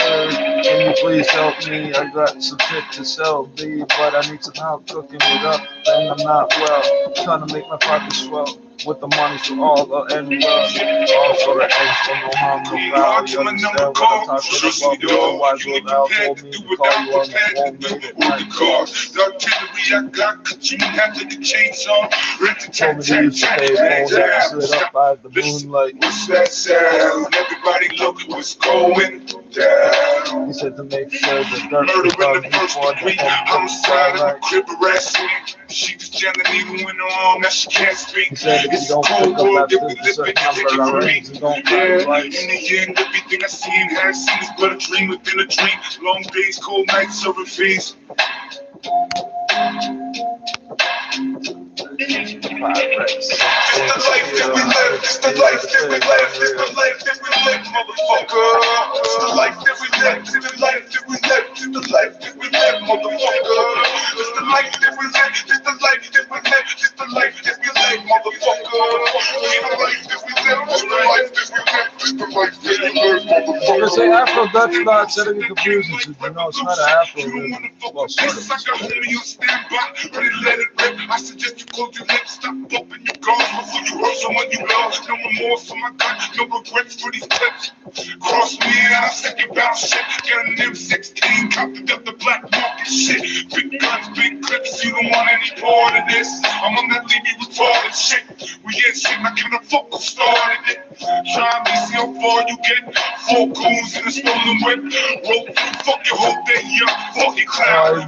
can you please help me? I got some shit to sell, B, but I need some help cooking it up, and I'm not well. Trying to make my pockets swell with the money for all the end love. All for the ends for no harm, no foul. You understand what I'm talking about? Otherwise, will told me to call you on the phone late at night. The artillery I got, cause you have to get chains on. Told me to use the payphone, slid up by the moonlight. What's that sound? Everybody look at what's going down. He said to make sure the dirt was done before the homicide in the crib harassing. She just jamming even when her arm, now she can't speak. He said if you don't pick up after the certain number, I raise and don't find right. In the end, everything I see and have seen is but a dream within a dream. Long days, cold nights, serving fees. It's the life that we live, it's the life that we live, it's the life that we live, motherfucker. It's the life that we live, it's the life that we live, it's the life that we live, motherfucker. It's the life that we live, it's the life that we live, it's the life that we live, motherfucker. It's the life that we live, it's the life that we live, it's the life that we live, motherfucker. You're saying Afro-Dutch not setting me confusing, so you know it's not an Afro. Well, sort of. I suggest you close your lips, stop bumping your guards before you hurt someone you love. No remorse for my gun, no regrets for these clips. Cross me and I second battle shit. Got an M16, copped it up the black market shit. Big guns, big clips, you don't want any part of this. I'm on that leave you retarded shit. We ain't shit, I can't fuck who started it. Try and see how far you get. 4 goons in a stolen whip. Roll through, fuck your whole day up. Fuck your clown.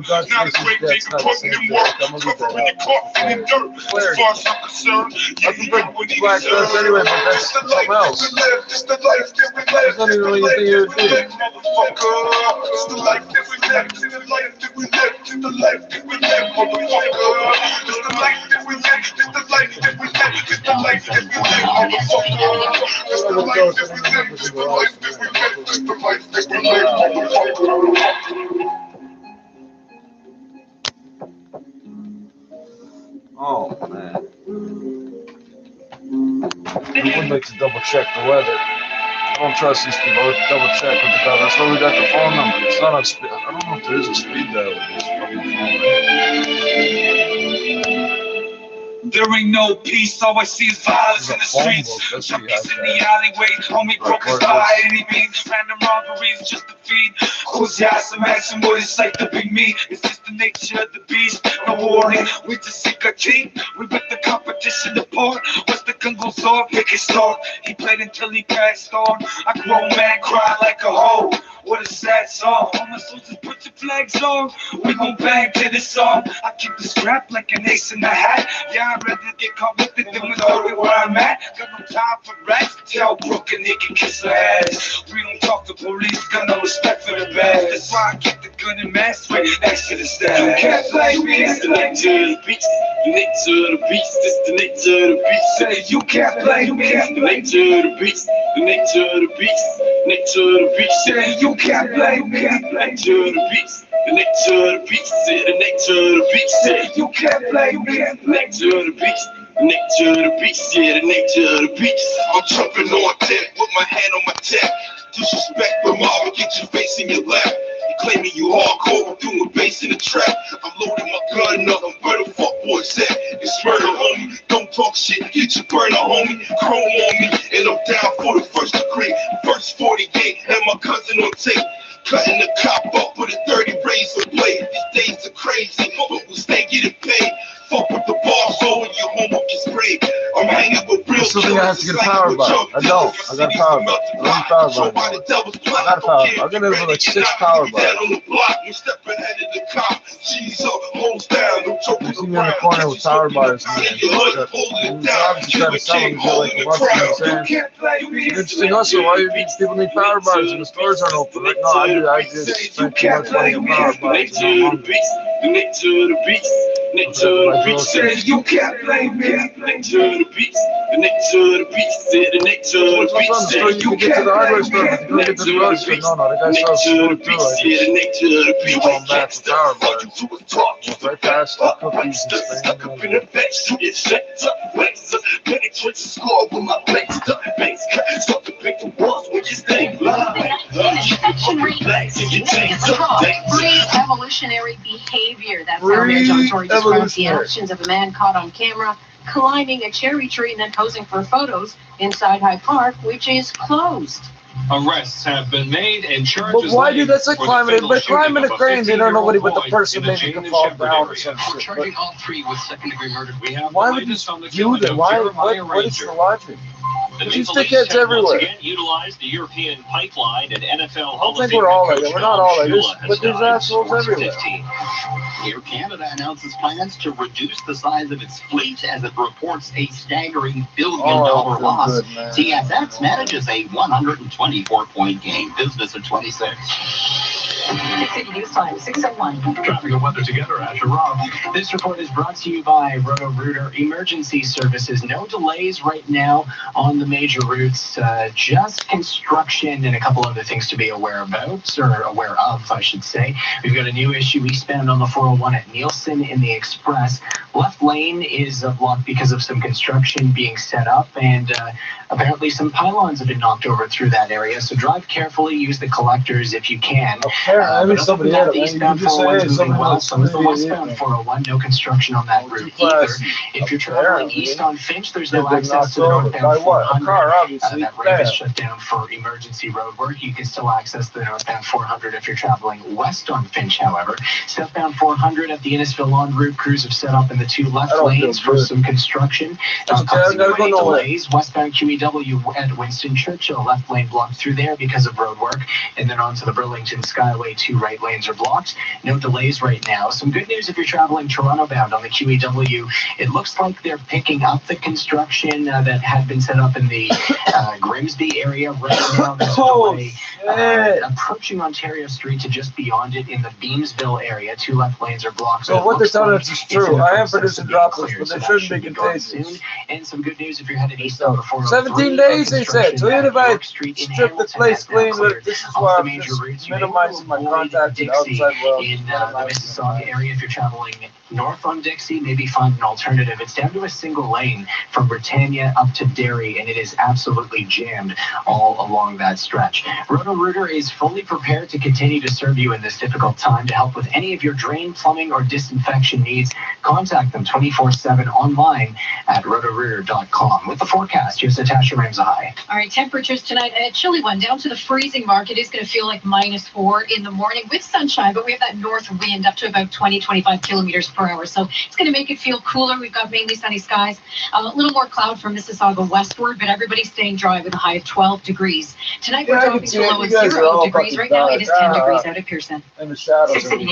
Not a great thing to put in work. Covering your coffin in dirt. As far as I'm concerned, you know what he deserves. Anyway, but that's something else. It's the life that we live. It's not even anything you do. Motherfucker. It's the life that we live. It's the life that we live. It's the life that we live, motherfucker. It's the life that we live. It's the life that we live. It's the life that we live, motherfucker. It's the life that we live. It's the life that we live. It's the life that we live, motherfucker. Oh man. We would like to double check the weather. I don't trust these people. Let's double check with the weather. That's why we got the phone number. It's not on speed. I don't know if there is a speed dial with this fucking phone. There ain't no peace, all I see is violence in the streets. Junkies in the alleyways, homie broke his by any means. Random robberies just to feed. Who's ass, imagine what it's like to be me. It's just the nature of the beast. No warning, we just seek a team. We rip the competition apart. Once the gun goes off, make it start. He played until he passed on. A grown man cry like a hoe. What a sad song. All my soldiers put your flags on. We gon' bang to this song. I keep the scrap like an ace in the hat. Yeah, I'd rather get caught with it than with only where I'm at. Got no time for rats. Tell Brooke and he can kiss her ass. We don't talk to police, got no respect for the bad. That's why I keep the gun and mask right next to the staff. You can't play me. It's the nature of the beast. The nature of the beast. It's the nature of the beast. Say you can't play me. It's the nature of the beast. The nature of the beast. Nature of the beast. Say you can't play me. The nature of the beast. The nature of the beast. The nature of the beast. Say you can't play me. The nature of the beast. The nature of the beast. Yeah, the nature of the beast. I'm jumping on deck with my hand on my tech. Disrespect, but mama, get your face in your lap. You claiming you hardcore, I'm doing bass in the trap. I'm loading my gun up, where the fuck boys at? It's murder, homie. Don't talk shit, get your burner, homie. Chrome on me, and I'm down for the first degree. First 48, and my cousin on tape. Cutting the cop up with a 30 razor blade. These days are crazy, but we stay getting paid. Fuck with the boss, so when your homework is sprayed. I'm hanging with real killers. I have to get a power button. I don't. I got a power button. I don't have a power button. I got a power button. I'm gonna have like 6 power buttons. He's in the corner with power bars. And obviously trying to sell them to like the Bucks. Interesting also, why these people need power bars and the stores aren't open. Like, no, I just spent too much money on power bars. The nature of the beast, nature of the beast, says you can't blame me. Nature of the beast, the nature of the beast, the nature of the beast, says you can't blame me. Nature of the beast, the nature of the beast, going back to power bars. Right past the cookies and stuck up in the bench, it sets up razor, penetrates the score with my blades, stuck base cut, start to pick the walls with your thing blind. Infection rate pre-evolutionary behavior. That's how Mayor John Tory describes the actions of a man caught on camera climbing a cherry tree and then posing for photos inside Hyde Park, which is closed. Arrests have been made and charges. But why do that's like climbing? But climbing a crane, they don't know what but the person maybe can fall down or some shit. Charging all 3 with second-degree murder. Why would you do that? Why? What is the logic? These dickheads everywhere. Again utilized the European pipeline and NFL Hall of Fame. We're all like that. We're not all like this, but there's assholes everywhere. Air Canada announces plans to reduce the size of its fleet as it reports a staggering $1 billion loss. TSX manages a 124-point gain. Business at 26. City News Time, 6:01. Traffic and weather together, Asher Rob. This report is brought to you by Roto-Rooter Emergency Services. No delays right now on the major routes, just construction and a couple other things to be aware about, or aware of, I should say. We've got a new issue eastbound on the 401 at Nielsen in the Express. Left lane is blocked because of some construction being set up, and apparently some pylons have been knocked over through that area, so drive carefully, use the collectors if you can. Somebody had it. Eastbound 401 is moving well, so is the westbound 401. No construction on that route either. If you're traveling east on Finch, there's no access to the northbound 400. That road is shut down for emergency road work. You can still access the northbound 400 if you're traveling west on Finch, however. Southbound 400 at the Innisfil on route, crews have set up in the 2 left lanes for some construction. Causing delays. Westbound QEW at Winston Churchill, left lane blocked through there because of road work. And then onto the Burlington Skyway, 2 right lanes are blocked. No delays right now. Some good news if you're traveling Toronto bound on the QEW. It looks like they're picking up the construction that had been set up in the Grimsby area right now. There's a delay approaching Ontario Street to just beyond it in the Beamsville area. 2 left lanes are blocked. So what they're telling us is true. I am producing droplets, but they shouldn't be contagious. And some good news if you're headed east on the 403. 17 days, they said. So even if I strip the place clean, this is why I'm just minimizing my contacts outside well. In the Mississauga area, if you're traveling North on Dixie, maybe find an alternative. It's down to a single lane from Britannia up to Derry, and it is absolutely jammed all along that stretch. Roto-Rooter is fully prepared to continue to serve you in this difficult time. To help with any of your drain, plumbing, or disinfection needs, contact them 24/7 online at rotorooter.com. With the forecast, here's Natasha Ramsahai. All right, temperatures tonight, a chilly one, down to the freezing mark. It is going to feel like -4 in the morning with sunshine, but we have that north wind up to about 20-25 kilometers per hour. So it's going to make it feel cooler. We've got mainly sunny skies, a little more cloud from Mississauga westward, but everybody's staying dry with a high of 12 degrees. Tonight we're dropping to a low of 0 degrees. Right now it is 10 degrees out at Pearson. And the shadows. Even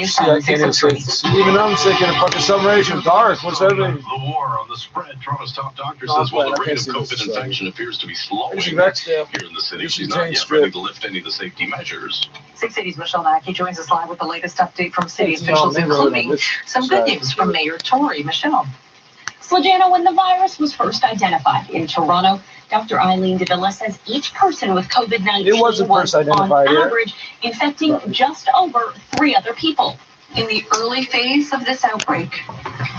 I'm sick in a fucking summation. Dark, what's happening? The war on the spread. Toronto's top doctor says while the rate of COVID infection appears to be slowing here in the city, she's not yet ready to lift any of the safety measures. 680's Michelle Mackey joins us live with the latest update from city officials, including some good news from Mayor Tory. Michelle. Slajano, when the virus was first identified in Toronto, Dr. Eileen de Villa says each person with COVID-19 was on average infecting just over 3 other people. In the early phase of this outbreak,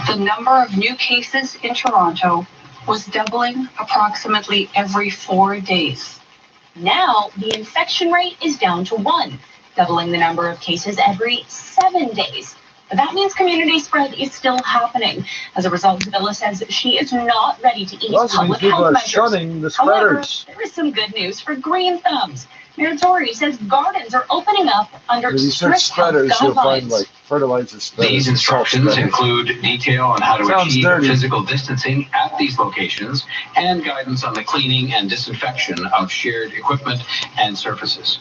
the number of new cases in Toronto was doubling approximately every 4 days. Now, the infection rate is down to 1, doubling the number of cases every 7 days. But that means community spread is still happening. As a result, Villa says she is not ready to ease public health measures. However, there is some good news for green thumbs. Mayor Tory says gardens are opening up under strict health guidelines. Fertilizer spreaders. These instructions include detail on how to achieve physical distancing at these locations and guidance on the cleaning and disinfection of shared equipment and surfaces.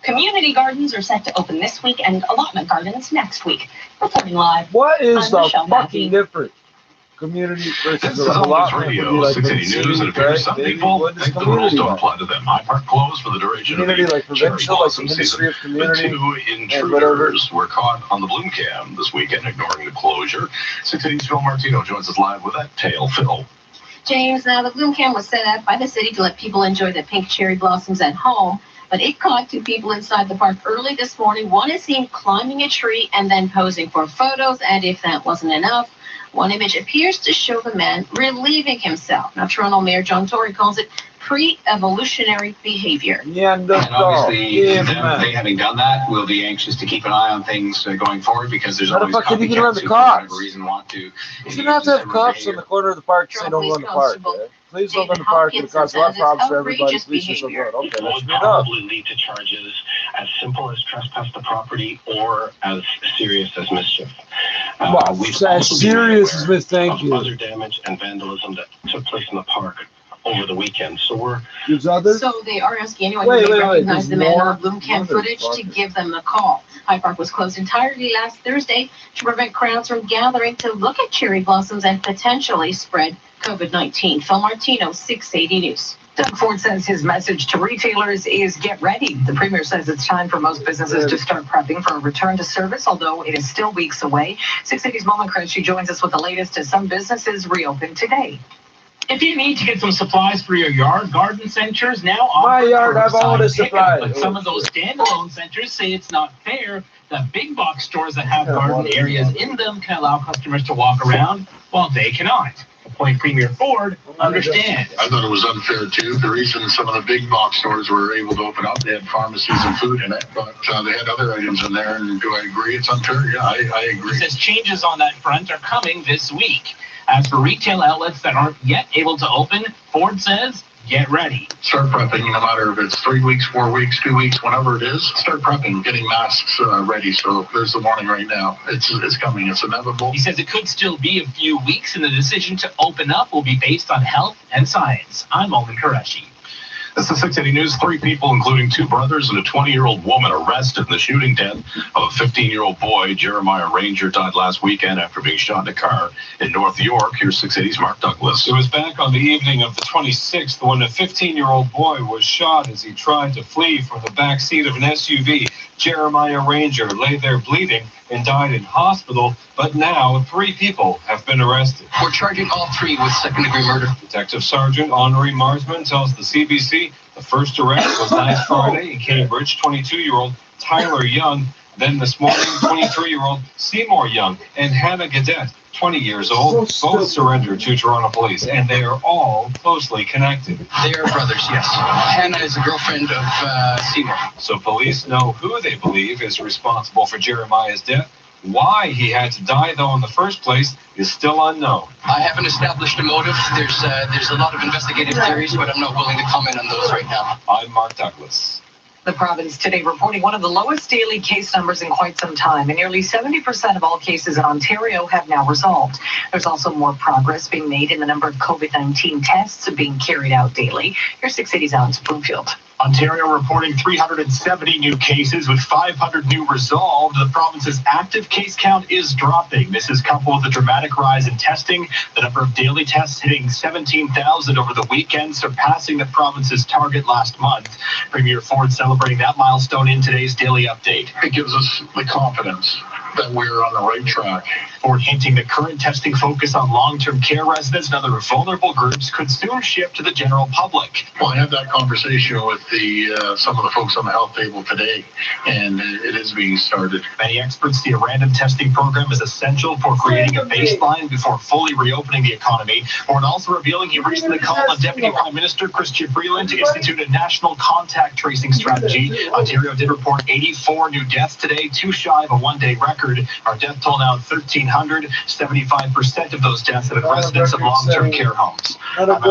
Community gardens are set to open this week and allotment gardens next week. Reporting live. What is the fucking difference? Community versus allotment. Radio, 680 News, and appears some people think the rules don't apply to them. High Park closed for the duration of the provincial, like the Ministry of Community. The 2 intruders were caught on the Bloom Cam this weekend, ignoring the closure. 680's Phil Martino joins us live with that tale. Phil. James, now the Bloom Cam was set up by the city to let people enjoy the pink cherry blossoms at home. But it caught 2 people inside the park early this morning. One is seen climbing a tree and then posing for photos. And if that wasn't enough, one image appears to show the man relieving himself. Now, Toronto Mayor John Tory calls it pre-evolutionary behavior. And obviously, they having done that, we'll be anxious to keep an eye on things going forward because there's always copycats who, for whatever reason, want to. You shouldn't have to have cops in the corner of the park to say don't run the park. Please don't run the park. It causes a lot of problems for everybody. Please just avoid. Okay, it would probably lead to charges as simple as trespass to property or as serious as mischief. Wow, as serious as mischief. Thank you. Other damage and vandalism that took place in the park over the weekend. So So they are asking anyone who may recognize the man on Bloom Cam footage to give them a call. High Park was closed entirely last Thursday to prevent crowds from gathering to look at cherry blossoms and potentially spread COVID-19. Phil Martino, 680 News. Doug Ford says his message to retailers is get ready. The Premier says it's time for most businesses to start prepping for a return to service, although it is still weeks away. 680's Mullen Crenshaw joins us with the latest as some businesses reopen today. If you need to get some supplies for your yard, garden centers now offer my yard have all the supplies. But some of those standalone centers say it's not fair that big box stores that have garden areas in them can allow customers to walk around while they cannot. Point Premier Ford understands. I thought it was unfair too. The reason some of the big box stores were able to open up, they had pharmacies and food in it, but they had other items in there. And do I agree it's unfair? Yeah, I agree. He says changes on that front are coming this week. As for retail outlets that aren't yet able to open, Ford says, get ready. Start prepping, no matter if it's 3 weeks, 4 weeks, 2 weeks, whenever it is. Start prepping, getting masks ready. So there's the warning right now. It's coming. It's inevitable. He says it could still be a few weeks, and the decision to open up will be based on health and science. I'm Mullen Qureshi. This is 680 News. 3 people, including 2 brothers and a 20-year-old woman, arrested in the shooting death of a 15-year-old boy. Jeremiah Ranger died last weekend after being shot in a car in North York. Here's 680's Mark Douglas. It was back on the evening of the 26th when a 15-year-old boy was shot as he tried to flee from the back seat of an SUV. Jeremiah Ranger lay there bleeding and died in hospital, but now 3 people have been arrested. We're charging all 3 with second-degree murder. Detective Sergeant Henri Marsman tells the CBC the first arrest was last Friday in Cambridge. 22-year-old Tyler Young Then this morning, 23-year-old Seymour Young and Hannah Gadet, 20 years old, both surrendered to Toronto police, and they are all closely connected. They are brothers, yes. Hannah is the girlfriend of Seymour. So police know who they believe is responsible for Jeremiah's death. Why he had to die, though, in the first place is still unknown. I haven't established a motive. There's a lot of investigative theories, but I'm not willing to comment on those right now. I'm Mark Douglas. The province today reporting one of the lowest daily case numbers in quite some time, and nearly 70% of all cases in Ontario have now resolved. There's also more progress being made in the number of COVID-19 tests being carried out daily. Here's 6 Cities Alex Broomfield. Ontario reporting 370 new cases with 500 new resolved. The province's active case count is dropping. This is coupled with a dramatic rise in testing. The number of daily tests hitting 17,000 over the weekend, surpassing the province's target last month. Premier Ford celebrating that milestone in today's Daily Update. It gives us the confidence that we're on the right track. Ford hinting the current testing focus on long-term care residents and other vulnerable groups could soon shift to the general public. Well, I had that conversation with some of the folks on the health table today, and it is being started. Many experts see a random testing program as essential for creating a baseline before fully reopening the economy. Ford also revealing he recently called on Deputy Prime Minister Chrystia Freeland to institute a national contact tracing strategy. Ontario did report 84 new deaths today, too shy of a one-day record. Our death toll now 1,300. 75% of those deaths have been residents of long-term care homes. Well, at the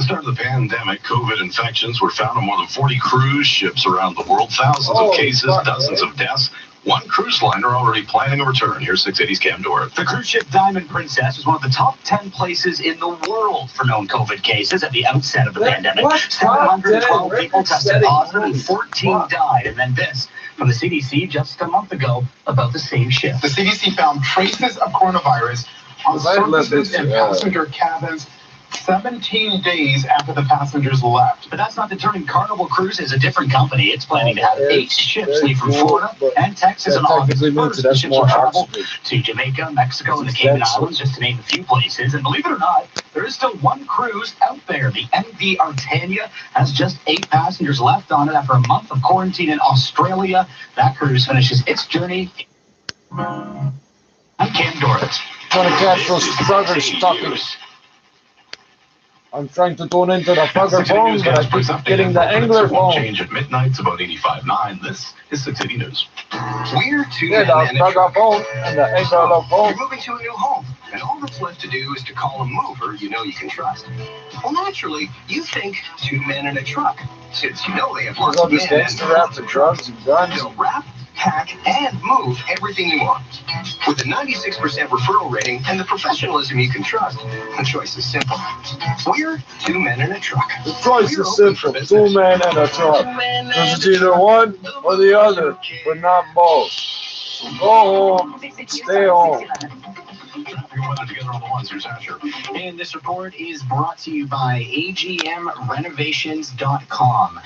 start of the pandemic, COVID infections were found on more than 40 cruise ships around the world. Thousands of cases, dozens of deaths. One cruise liner already planning a return. Here's 6 Cities Cam Dorth. The cruise ship Diamond Princess was one of the top 10 places in the world for known COVID cases at the outset of the pandemic. 712 people tested positive and 14 died. And then this from the CDC just a month ago about the same ship. The CDC found traces of coronavirus on surfaces in passenger cabins 17 days after the passengers left. But that's not deterring Carnival Cruises, a different company. It's planning to have 8 ships leave from Florida and Texas on August 1st. The ships will travel to Jamaica, Mexico, and the Cayman Islands, just to name a few places. And believe it or not, there is still one cruise out there. The MV Artania has just 8 passengers left on it after a month of quarantine in Australia. That cruise finishes its journey. I'm Cam Dorth. Trying to catch those buggers talking. I'm trying to tune into the bugger phone, but I keep getting the angler phone. Change at midnight. It's about 85.9. This is 6 City News. We're two the bugger phone and the angler phone. You're moving to a new home, and all that's left to do is to call a mover you know you can trust. Well, naturally, you think 2 men in a truck, since you know they have lots of men. To wrap the drugs and guns. They'll wrap, pack, and move everything you want. With a 96% referral rating and the professionalism you can trust, the choice is simple. We're 2 men in a truck. The choice is simple. 2 men in a truck. Because it's either one or the other, but not both. So go home, stay home. And this report is brought to you by agmrenovations.com.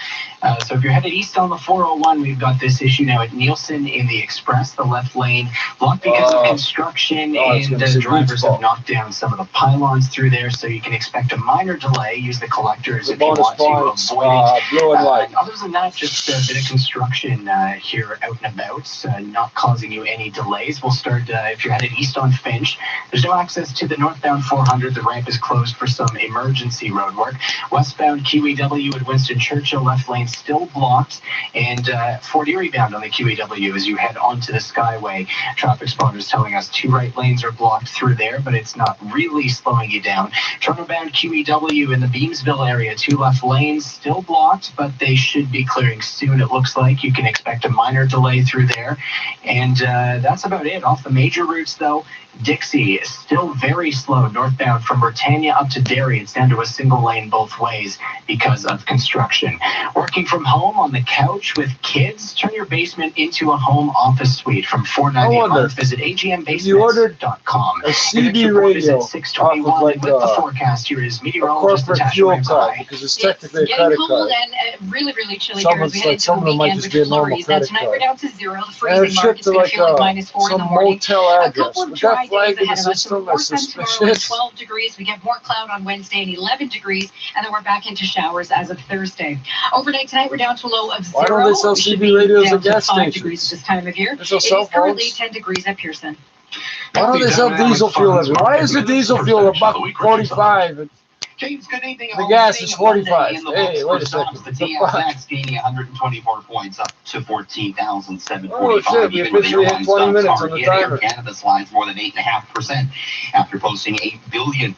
So if you're headed east on the 401, we've got this issue now at Nielsen in the Express, the left lane, blocked because of construction, and drivers have knocked down some of the pylons through there, so you can expect a minor delay. Use the collectors if you want to avoid it. Other than that, just a bit of construction here out and about, not causing you any delays. We'll start if you're headed east on Finch. There's no access to the northbound 400. The ramp is closed for some emergency road work. Westbound QEW at Winston Churchill, left lane still blocked. And Fort Erie bound on the QEW as you head onto the Skyway. Traffic spotters telling us 2 right lanes are blocked through there, but it's not really slowing you down. Toronto bound QEW in the Beamsville area, 2 left lanes still blocked, but they should be clearing soon. It looks like you can expect a minor delay through there. And that's about it. Off the major routes, though, Dixie is still very slow northbound from Britannia up to Derry. It's down to a single lane both ways because of construction. Working from home on the couch with kids? Turn your basement into a home office suite from $4.90 a month. Visit agmbasements.com. A CD radio off of like with the forecast here is meteorologist corporate fuel card, because it's technically a credit card. It's getting cold and really, really chilly Some here as we head into of the them might weekend just with be a normal flurries. credit Tonight card. we're down to 0. The freezing mark is going to feel like -4 in the morning. Motel A address. couple of With dry that flag days in the ahead of us. still more less sun tomorrow and suspicious. 12 degrees. We get more cloud on Wednesday and 11 degrees, and then we're back into showers as of Thursday. Overnight tonight, we're down to a low of 0. Why don't they sell We should CB be radios down at to gas 5 stations? degrees this time of year. They sell It cell is currently phones? 10 degrees at Pearson. Why don't they sell diesel fuel everywhere? Why is the diesel fuel $1.45? James, good evening. The gas is 45. Hey, wait a second. The TSX gaining 124 points up to 14,745. Oh shit, we officially hit 20 minutes on the timer. Canada slides more than 8.5% after posting $8 billion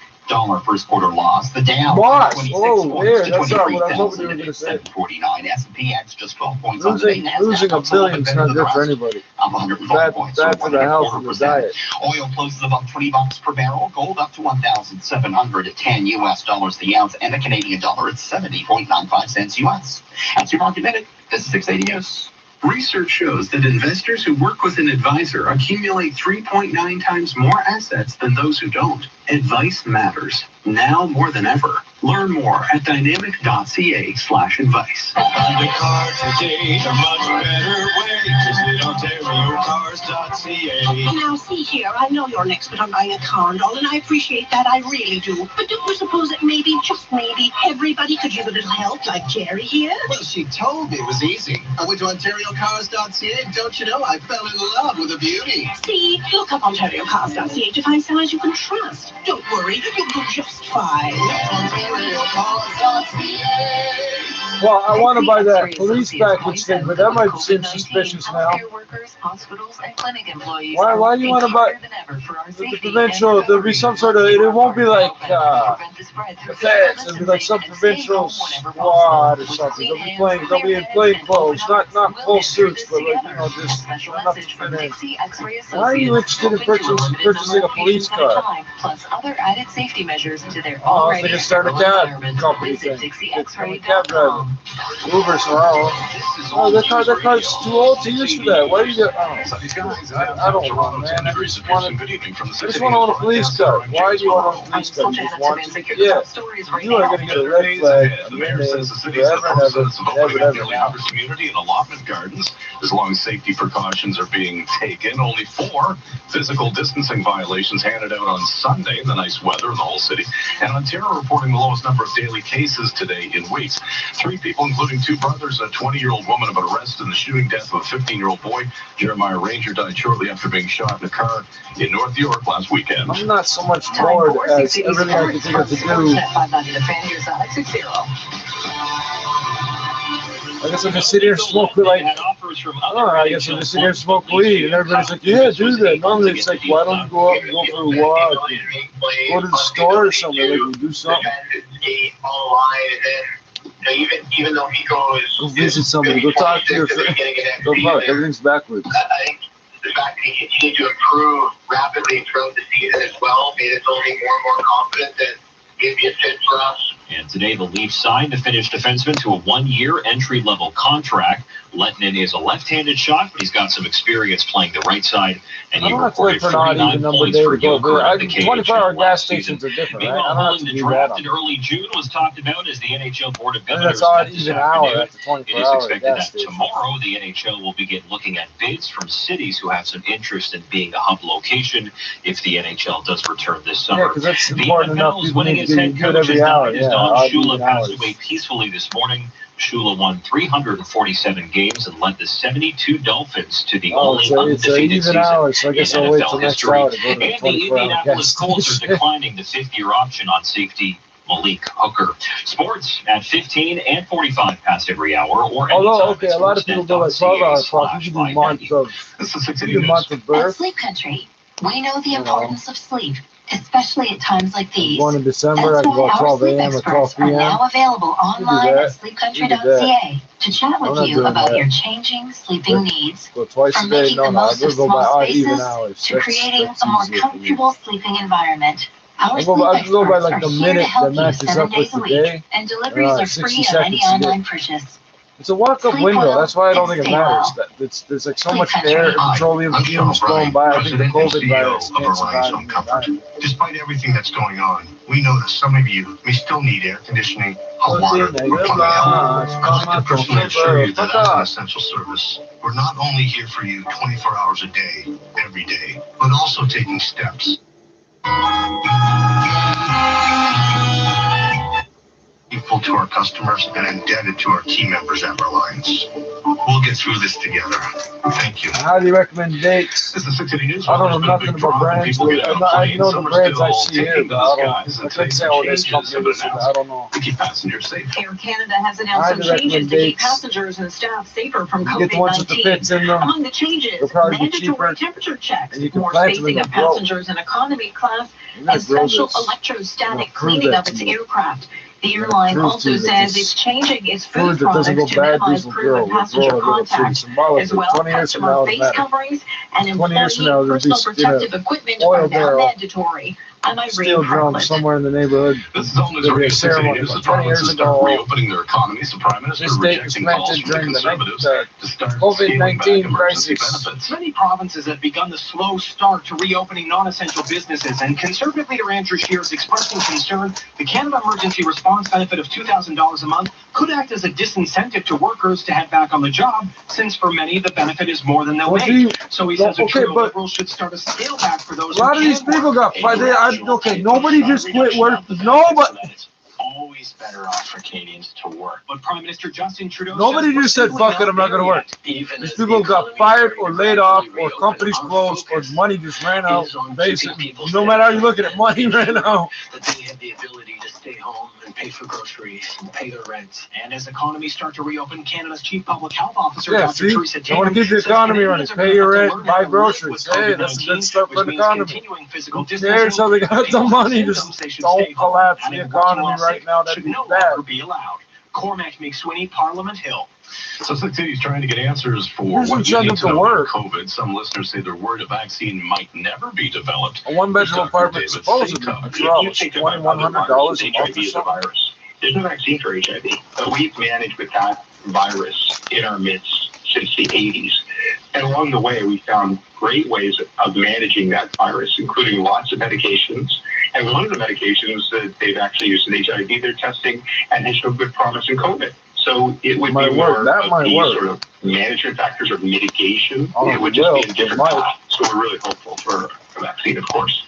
first quarter loss. The Dow Boss! 26 Oh, points there, to that's not what I was hoping you were going to say. 749. S&P X just 12 points Losing a billion is not good for anybody. Up 112 points. Bad for the health and the diet. Oil closes above $20 per barrel. Gold up to $1,710 US the ounce, and the Canadian dollar at 70.95 cents US. That's your market minute. This is 680 News. Research shows that investors who work with an advisor accumulate 3.9 times more assets than those who don't. Advice matters, now more than ever. Learn more at dynamic.ca/advice. Find a car today a much better way. Visit OntarioCars.ca. Now, see here, I know you're an expert on buying a car and all, and I appreciate that, I really do. But don't you suppose that maybe, just maybe, everybody could use a little help, like Jerry here? Well, she told me it was easy. I went to OntarioCars.ca, and don't you know, I fell in love with a beauty. See, look up OntarioCars.ca to find sellers you can trust. Don't worry, you'll do just fine. Well, I want to buy that police package thing, but that might seem suspicious now. Why do you want to buy the provincial? There'll be some sort of, it won't be like the feds. It'll be like some provincial squad or something. They'll be in plain clothes, not full suits, but like, you know, just enough to fit in. Why are you interested in purchasing a police car? Plus other added safety measures to their Oh, already they can start a cab company thing. Cab driver. Uber, Sorrel. Oh, that car's too old to use for that. Why do you get? Oh, I don't know, man. I just want to own a police car. Why do you want a police car? You just want to? Yeah. You are going to get a red flag. The mayor says the city is in the process of opening up nearly half the community and allotment gardens as long as safety precautions are being taken. Only 4 physical distancing violations handed out on Sunday in the nice weather in the whole city. And Ontario reporting the lowest number of daily cases today in weeks. 3 people, including 2 brothers and a 20-year-old woman, have been arrested in the shooting death of a 15-year-old boy. Jeremiah Ranger died shortly after being shot in a car in North York last weekend. I'm not so much bored as everything I can think of to do. I guess I'm just sitting here and smoke like, I guess I'm just sitting here and smoke weed, and everybody's like, yeah, do that. Normally it's like, why don't you go out and go for a walk, go to the store or something, like you do something. Even though Nico is... Go visit somebody, go talk to your friend. Go fuck, everything's backwards. I think the fact that he continued to improve rapidly throughout the season as well made us only more and more confident that he'd be a fit for us. And today, the Leafs signed the Finnish defenseman to a 1-year entry-level contract. Lettinen is a left-handed shot, but he's got some experience playing the right side. And he recorded 49 points for Joker at the KHL 24-hour gas season. stations are different, right? Meanwhile, I don't have holding to the do that draft in early June was talked about as the NHL Board of I think Governors that's odd met this even hour afternoon. after 24 It is hours expected gas that station. tomorrow the NHL will begin looking at bids from cities who have some interest in being a hub location if the NHL does return this summer. Yeah, because that's The important enough. NFL's People winning need its to be head good coach has every hour. died as Yeah, Don odd Shula even passed hours. away peacefully this morning. Shula won 347 games and led the 72 Dolphins to the only It's undefeated even season hours, so I guess in I'll wait NFL till next history. hour to go to the And the 24-hour Indianapolis gas Colts are station. declining the 5th-year option on safety Malik Hooker. Sports at 15 and 45 past every hour, or Although, anytime okay, a lot of people go like 12 hours clock. You can do month of, At Sleep Country, we know the importance of sleep, especially at times like these. Going in December, I That's can go why at our 12 sleep a.m. or 12 experts are p.m. now available online that. at sleepcountry.ca to chat I'm with not you doing about that. your changing sleeping needs. Go twice From a day. making No, the no, I'm most going of to go by small odd even spaces hours. to creating a more easier for me. comfortable sleeping environment. Our I sleep go by experts like are the here to minute help that you matches 7 up with days a the week, day. and deliveries are 60 free on any seconds to get. online purchase. It's a walk-up Sleep window. well That's why I don't and think it stay matters. well. There's like so Sleep much Country. air, petroleum I'm fumes Sean going by. I think the President and COVID CEO virus of can't survive Horizon in the Comfort. environment. Despite everything that's going on, we know that some of you may still need air conditioning, hot water, or plumbing help. I'd like to personally assure you that as an essential service, we're not only here for you 24 hours a day, every day, but also taking steps Grateful to our customers and indebted to our team members at Reliance. We'll get through this together. Thank you. I highly recommend dates. This is 680 News. I don't know nothing about brands. I know the brands I see here, but I couldn't say all this company. I don't know. To keep passengers safe. Air Canada has announced some changes to keep passengers and staff safer from COVID-19. Among the changes, mandatory temperature checks, more spacing of passengers in economy class, and special electrostatic cleaning of its aircraft. The airline also says it's changing its food products to minimize crew and passenger contact, as well as customer face coverings and employee personal protective equipment are now mandatory. Steel drum somewhere in the neighborhood. This is all news radio 680 News. The provinces start reopening their economies. The Prime Minister rejecting calls from the Conservatives to start COVID-19 crisis. Many provinces have begun the slow start to reopening non-essential businesses, and Conservative leader Andrew Scheer is expressing concern the Canada Emergency Response benefit of $2,000 a month could act as a disincentive to workers to head back on the job, since for many the benefit is more than they'll make. So he says Liberals should start a scale back for those. A lot of these people got fired. Okay, nobody just quit work. Nobody. It's always better off for Canadians to work. But Prime Minister Justin Trudeau. Nobody just said, "Fuck it, I'm not going to work." These people got fired or laid off, or companies closed, or money just ran out. Basically, no matter how you look at it, money ran out. That they had the ability to stay home and pay for groceries and pay their rent. And as economies start to reopen, Canada's Chief Public Health Officer, Dr. Teresa Tatum, I want to keep the economy running. Pay your rent, buy groceries. Hey, that's a good stuff for the economy. Who cares how they got the money? Just don't collapse the economy right now. That'd be bad. Be allowed. Cormac McSweeney, Parliament Hill. So Six Cities trying to get answers for what you need to know about COVID. Some listeners say they're worried a vaccine might never be developed. A one-bedroom apartment supposedly $2,100 a month or something. There's no vaccine for HIV, but we've managed with that virus in our midst since the 80s. And along the way, we found great ways of managing that virus, including lots of medications. And one of the medications that they've actually used in HIV, they're testing, and they show good promise in COVID. So it would be more of these sort of management factors or mitigation. It would just be a different path. So we're really hopeful for a vaccine, of course.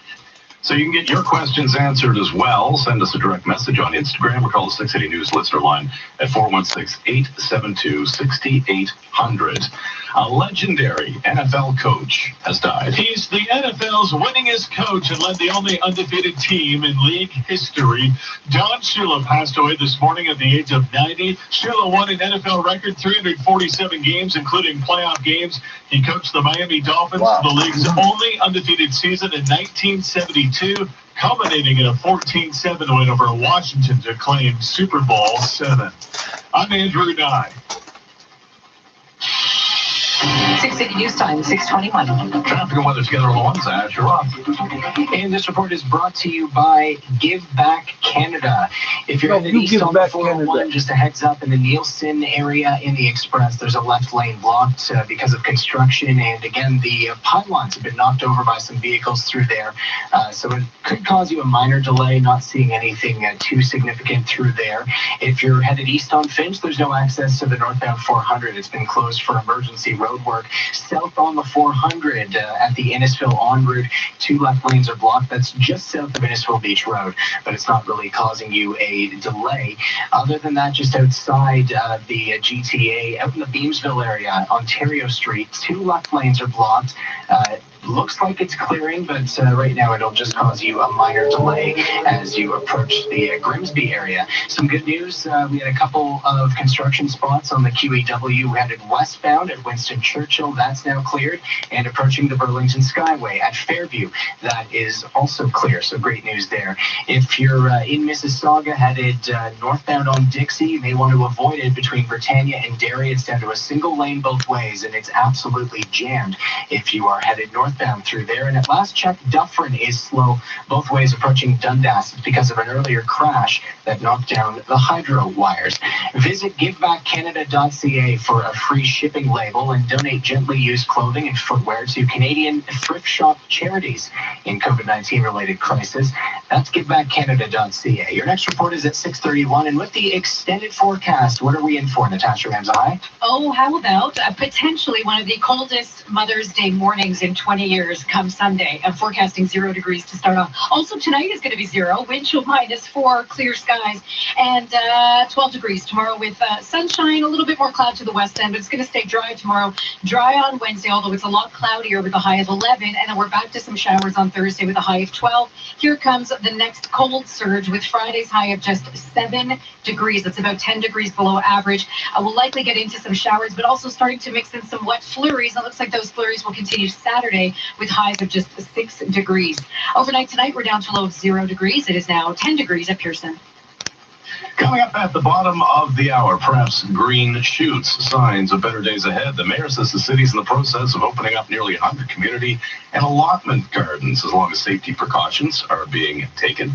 So you can get your questions answered as well. Send us a direct message on Instagram or call the 680 News listener line at 416-872-6800. A legendary NFL coach has died. He's the NFL's winningest coach and led the only undefeated team in league history. Don Shula passed away this morning at the age of 90. Shula won an NFL record 347 games, including playoff games. He coached the Miami Dolphins to the league's only undefeated season in 1972, culminating in a 14-7 win over Washington to claim Super Bowl VII. I'm Andrew Nye. 680 News Time, 621. Traffic and weather together on the one side. You're on. And this report is brought to you by Give Back Canada. If you're headed east on the 401, just a heads up, in the Nielsen area in the Express, there's a left lane blocked because of construction. And again, the pylons have been knocked over by some vehicles through there. So it could cause you a minor delay, not seeing anything too significant through there. If you're headed east on Finch, there's no access to the northbound 400. It's been closed for emergency road work. South on the 400 at the Innisfil en route, 2 left lanes are blocked. That's just south of Innisfil Beach Road, but it's not really causing you a delay. Other than that, just outside the GTA, out in the Beamsville area, Ontario Street, 2 left lanes are blocked. Looks like it's clearing, but right now it'll just cause you a minor delay as you approach the Grimsby area. Some good news, we had a couple of construction spots on the QEW headed westbound at Winston Churchill. That's now cleared, and approaching the Burlington Skyway at Fairview. That is also clear, so great news there. If you're in Mississauga headed northbound on Dixie, you may want to avoid it between Britannia and Derry. It's down to a single lane both ways, and it's absolutely jammed if you are headed northbound through there. And at last check, Dufferin is slow both ways approaching Dundas. It's because of an earlier crash that knocked down the hydro wires. Visit givebackcanada.ca for a free shipping label and donate gently used clothing and footwear to Canadian thrift shop charities in COVID-19 related crisis. That's givebackcanada.ca. Your next report is at 6:31, and with the extended forecast, what are we in for, Natasha Ramzai? Oh, how about potentially one of the coldest Mother's Day mornings in 20 years come Sunday. I'm forecasting 0 degrees to start off. Also, tonight is going to be 0, wind chill -4, clear skies, and 12 degrees tomorrow with sunshine, a little bit more cloud to the west end, but it's going to stay dry tomorrow. Dry on Wednesday, although it's a lot cloudier with a high of 11, and then we're back to some showers on Thursday with a high of 12. Here comes the next cold surge with Friday's high of just 7 degrees. That's about 10 degrees below average. We'll likely get into some showers, but also starting to mix in some wet flurries. It looks like those flurries will continue Saturday with highs of just 6 degrees. Overnight tonight, we're down to a low of 0 degrees. It is now 10 degrees at Pearson. Coming up at the bottom of the hour, perhaps green shoots, signs of better days ahead. The mayor says the city's in the process of opening up nearly 100 community and allotment gardens as long as safety precautions are being taken.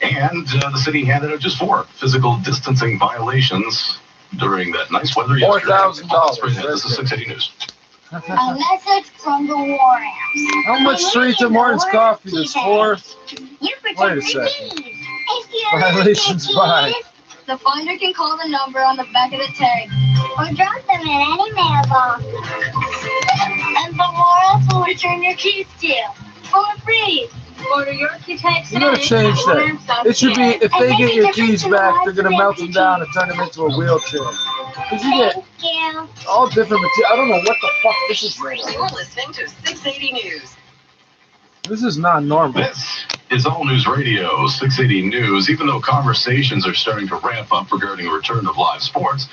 And the city handed out just 4 physical distancing violations during that nice weather yesterday. $4,000. This is 680 News. A message from the Warrams. How much straight to Martin's coffee is for? Wait a second. Violations by. The finder can call the number on the back of the tag or drop them in any mailbox. And the Warrams will return your keys to you for free. Go to your key tag You gotta change that. It should be, if they get your keys back, they're gonna melt them down and turn them into a wheelchair. Because you get all different material. I don't know what the fuck this is. You're listening to 680 News. This is not normal. This is All News Radio, 680 News. Even though conversations are starting to ramp up regarding the return of live sports,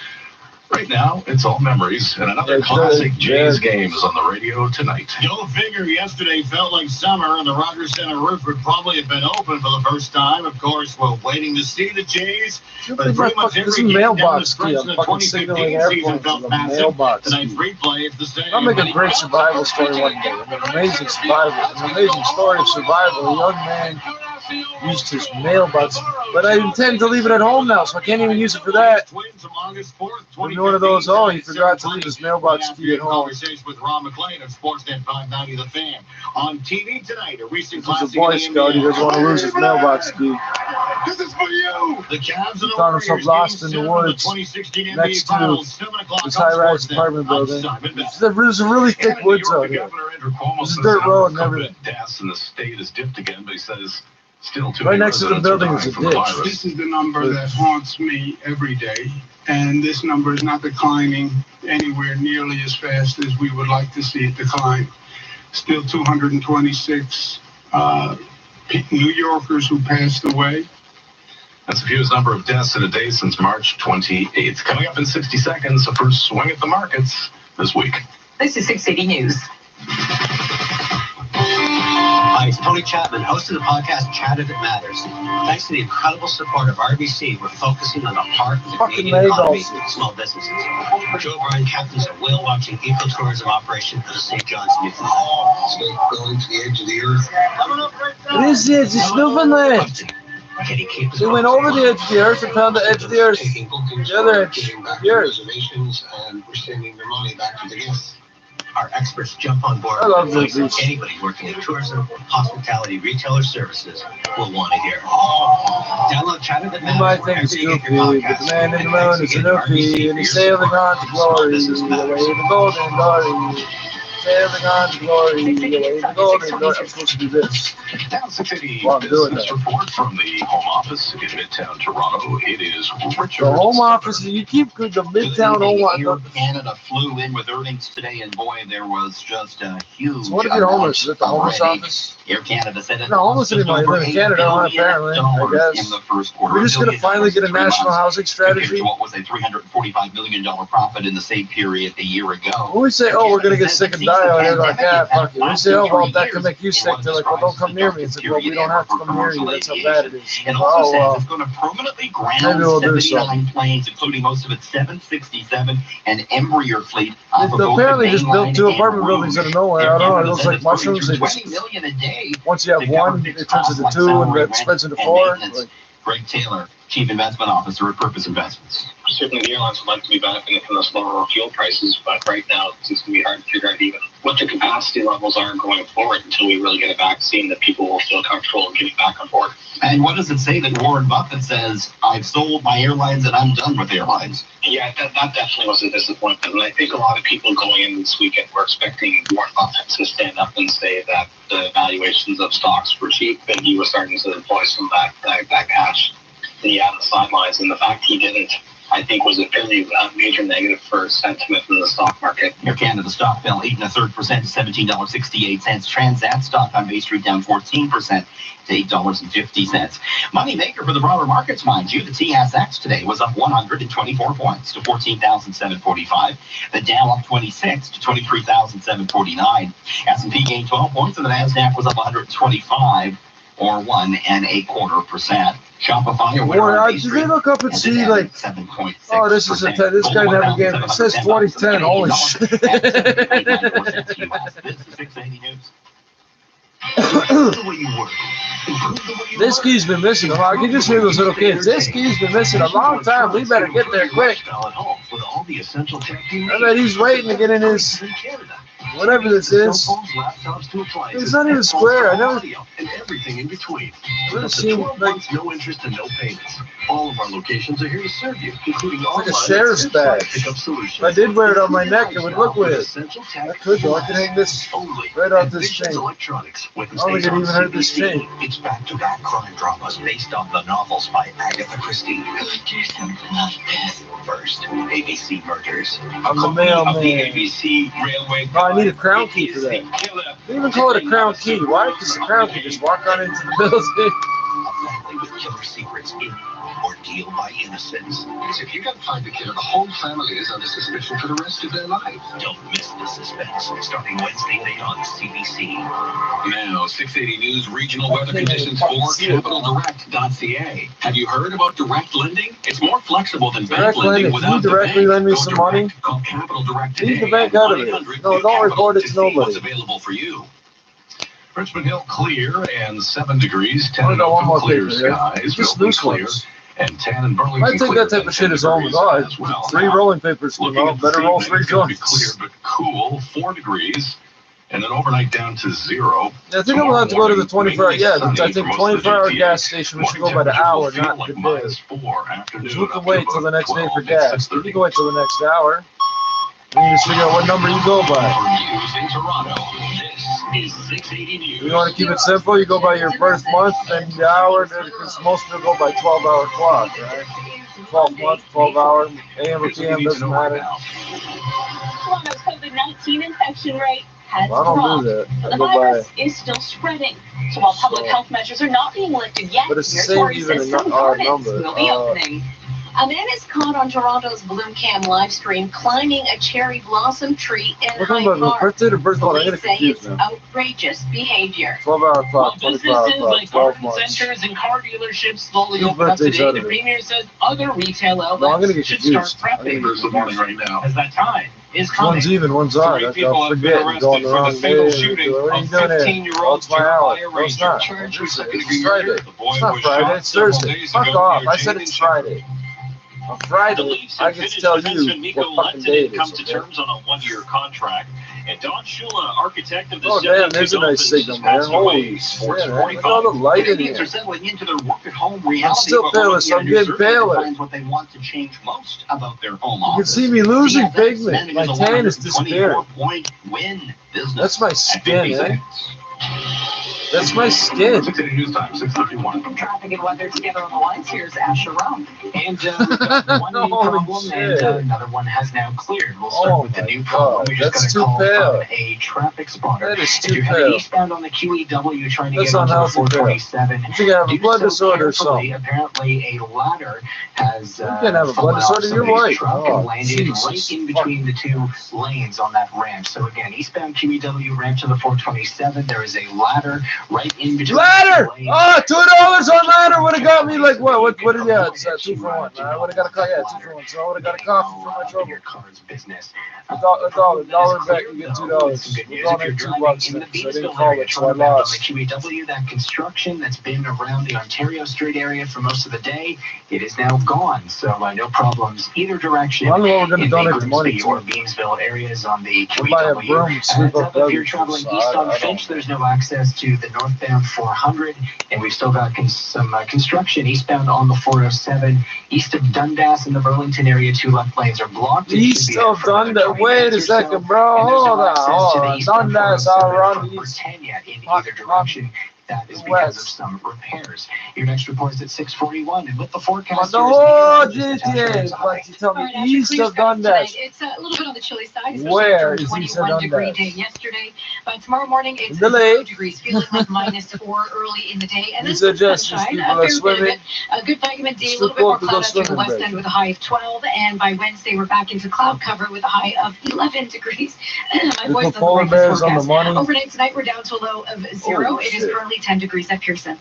right now it's all memories. And another classic Jays game is on the radio tonight. Go figure, yesterday felt like summer and the Rogers Center roof would probably have been open for the first time. Of course, we're waiting to see the Jays. But pretty much every game down the stretch in the 2015 season felt massive. Tonight's replay is the same. I'll make a great survival story one day. An amazing survival. An amazing story of survival. A young man used his mailbox, but I intend to leave it at home now, so I can't even use it for that. One of those, oh, he forgot to leave his mailbox key at home. Conversation with Ron McLean of Sportsnet 590 The Fan. On TV tonight, a recent He's a Boy Scout. He doesn't want to lose his mailbox key. This is for you. The Cavs and the Found himself lost in the woods next to this high-rise apartment building. There's a really thick woods out here. There's a dirt road and everything. Deaths in the state is dipped again, but he says still too right many next to the building is a ditch. This is the number that haunts me every day, and this number is not declining anywhere nearly as fast as we would like to see it decline. Still 226 New Yorkers who passed away. That's the fewest number of deaths in a day since March 28th. Coming up in 60 seconds, the first swing at the markets this week. This is 680 News. Hi, it's Tony Chapman, host of the podcast Chat If It Matters. Thanks to the incredible support of RBC, we're focusing on the heart of the Canadian economy and small businesses. Joe Bryan captains a whale-watching ecotourism operation for the St. John's Newfoundland. Going to the edge of the earth. It is it, it's Newfoundland. They went over the edge of the earth and found the edge of the earth. The other edge of the earth. And we're sending their money back to the guests. Our experts jump on board. I love this. Anybody working in tourism, hospitality, retailer services will want to hear. Download Chat If It Matters. You might think it's goofy, but the man in the moon is an oofy, and he's sailing on to glory, away the golden glory. Sailing on to glory, away the golden glory. I'm supposed to do this. Down 680 while I'm doing business that. report from the Home Office in Midtown Toronto. It is Richard. The Home Office, you keep the Midtown Home Office. Canada flew in with earnings today, and boy, there was just a huge. So what if you're homeless? Is it the homeless office? Air Canada said it. No, homeless anymore. You live in Canada, apparently, I guess. In the first quarter. We're just going to finally get a national housing strategy. What was a $345 million profit in the same period a year ago? When we say, oh, we're going to get sick and die out here, like, yeah, fuck it. We say, oh, well, that can make you sick. They're like, well, don't come near me. It's like, well, we don't have to come near you. That's how bad it is. And also says it's going to permanently ground maybe we'll 79 planes, including most of its 767 and Embraer fleet. Apparently just built 2 apartment buildings out of nowhere. I don't know. It looks like mushrooms. They just, $20 million a day. once you have one, it turns into 2 and it spreads into 4. Like, Greg Taylor, Chief Investment Officer at Purpose Investments. Certainly the airlines would like to be benefiting from those lower fuel prices, but right now it's going to be hard to figure out even what the capacity levels are going forward until we really get a vaccine that people will feel comfortable getting back on board. And what does it say that Warren Buffett says, I've sold my airlines and I'm done with airlines? Yeah, that definitely was a disappointment. And I think a lot of people going into this weekend were expecting Warren Buffett to stand up and say that the valuations of stocks were cheap and he was starting to deploy some of that cash that he had on the sidelines. And the fact he didn't, I think, was a very major negative for sentiment in the stock market. Air Canada stock fell 8 1/3% to $17.68. Transat stock on Bay Street down 14% to $8.50. Money maker for the broader markets, mind you. The TSX today was up 124 points to 14,745. The Dow up 26 to 23,749. S&P gained 12 points, and the Nasdaq was up 125 or 1.25%. Shopify. Did they look up and see like, oh, this is this guy never gave. It says 4010. Holy shit! This key's been missing a lot. You can just hear those little kids. This key's been missing a long time. We better get there quick. I bet he's waiting to get in his whatever this is. It's not even square. I never. And everything in between. I've seen like no interest and no payments. All of our locations are here to serve you, including like a sheriff's badge. If I did wear it on my neck, it would look weird. I could though. I could hang this right off this chain. Oh, we could even hurt this chain. It's back-to-back crime dramas based on the novels by Agatha Christie. First, ABC Murders. I'm the mailman. ABC Railway. Oh, I need a crown key for that. They even call it a crown key. Why? Because the crown key just walk on into the building. A family with killer secrets in Ordeal by Innocence. If you can't find the killer, the whole family is under suspicion for the rest of their lives. Don't miss the suspense. Starting Wednesday night on CBC. Now, 680 News regional weather conditions for CapitalDirect.ca. Have you heard about direct lending? It's more flexible than bank lending without the bank. Can you directly lend me some money? Call Capital Direct today. Leave the bank out of it. No, don't report it to nobody. What's available for you? Richmond Hill clear and 7 degrees. 10 and open clear skies. Just loose clear. And 10 in Burlington. I think that type of shit is all we got. 3 rolling papers come out. Better roll 3 joints. Clear but cool. 4 degrees. And then overnight down to 0. Yeah, I think I'm going to have to go to the 24-hour. Yeah, I think 24-hour gas station. We should go by the hour, not the day. Because we can wait till the next day for gas. You can wait till the next hour. You need to figure out what number you go by. You want to keep it simple? You go by your birth month and the hour, because most people go by 12-hour clock, right? 12 month, 12 hour, AM or PM, doesn't matter. Toronto's COVID-19 infection rate has dropped, but the virus is still spreading. So while public health measures are not being lifted yet, but it's the same even in our number. Will be opening. A man is caught on Toronto's Bloomcam live stream climbing a cherry blossom tree in Hyde Park. Birthday to birthday, I'm Police say it's outrageous behavior. 12-hour clock, 24-hour clock, 12 months. Centers and car dealerships slowly open up today. The premier says other retail outlets should start prepping. Right now. As that time is coming. One's even, one's odd. I'll forget and go on the wrong day. What are you doing there? Oh, it's my hour. No, it's not. It's Friday. It's not Friday. It's Thursday. Fuck off. I said it's Friday. On Friday, I can tell you what fucking day it is. Come to terms on a 1-year contract. And Don Shula, architect of the damn, there's a nice signal, man. Holy shit, look at all the light in here. Are settling into their work-at-home reality. I'm still paler, so I'm getting paler. What they want to change most about their home office. You can see me losing pigment. My tan is disappearing. That's my skin, eh? That's my skin. Traffic and weather together on the lines. Here's Asher Round. And one new problem and another one has now cleared. We'll start with the new problem. We just got a call from a traffic spotter. That is too if you're heading eastbound on the QEW trying to get onto the 427, you think I have a blood disorder or something? Apparently a ladder has you can have a blood disorder. You're white. And landed right in between the 2 lanes on that ramp. So again, eastbound QEW ramp to the 427. There is a ladder right in between. Ladder! Oh, $2 on ladder would have got me like like what? What is that? It's 2 for 1. I would have got a coffee. Yeah, 2 for 1. So I would have got a coffee for my trouble. $1 back, you get $2. We're going at $2. I didn't call it, so I lost. QEW, that construction that's been around the Ontario Street area for most of the day, it is now gone. So no problems either direction. I don't know what we're going to donate the money or Beamsville areas on the QEW. If you're traveling east on Finch, there's no access to the northbound 400, and we've still got some construction eastbound on the 407. East of Dundas in the Burlington area, 2 left lanes are blocked. East of Dundas. Wait a second, bro. Hold on. Dundas, I'll run east. In either direction. That is because of some repairs. Your next report is at 6:41, and with the forecast. GTA, but you tell me east of Dundas. It's a little bit on the chilly side. Where is east of Dundas? 21-degree day yesterday, but tomorrow morning it's 0 degrees, feeling like -4 early in the day, and then sunshine. A good vitamin D, a little bit more cloud after the west end with a high of 12, and by Wednesday we're back into cloud cover with a high of 11 degrees. My voice doesn't break this forecast. Overnight tonight we're down to a low of 0. It is currently 10 degrees at Pearson.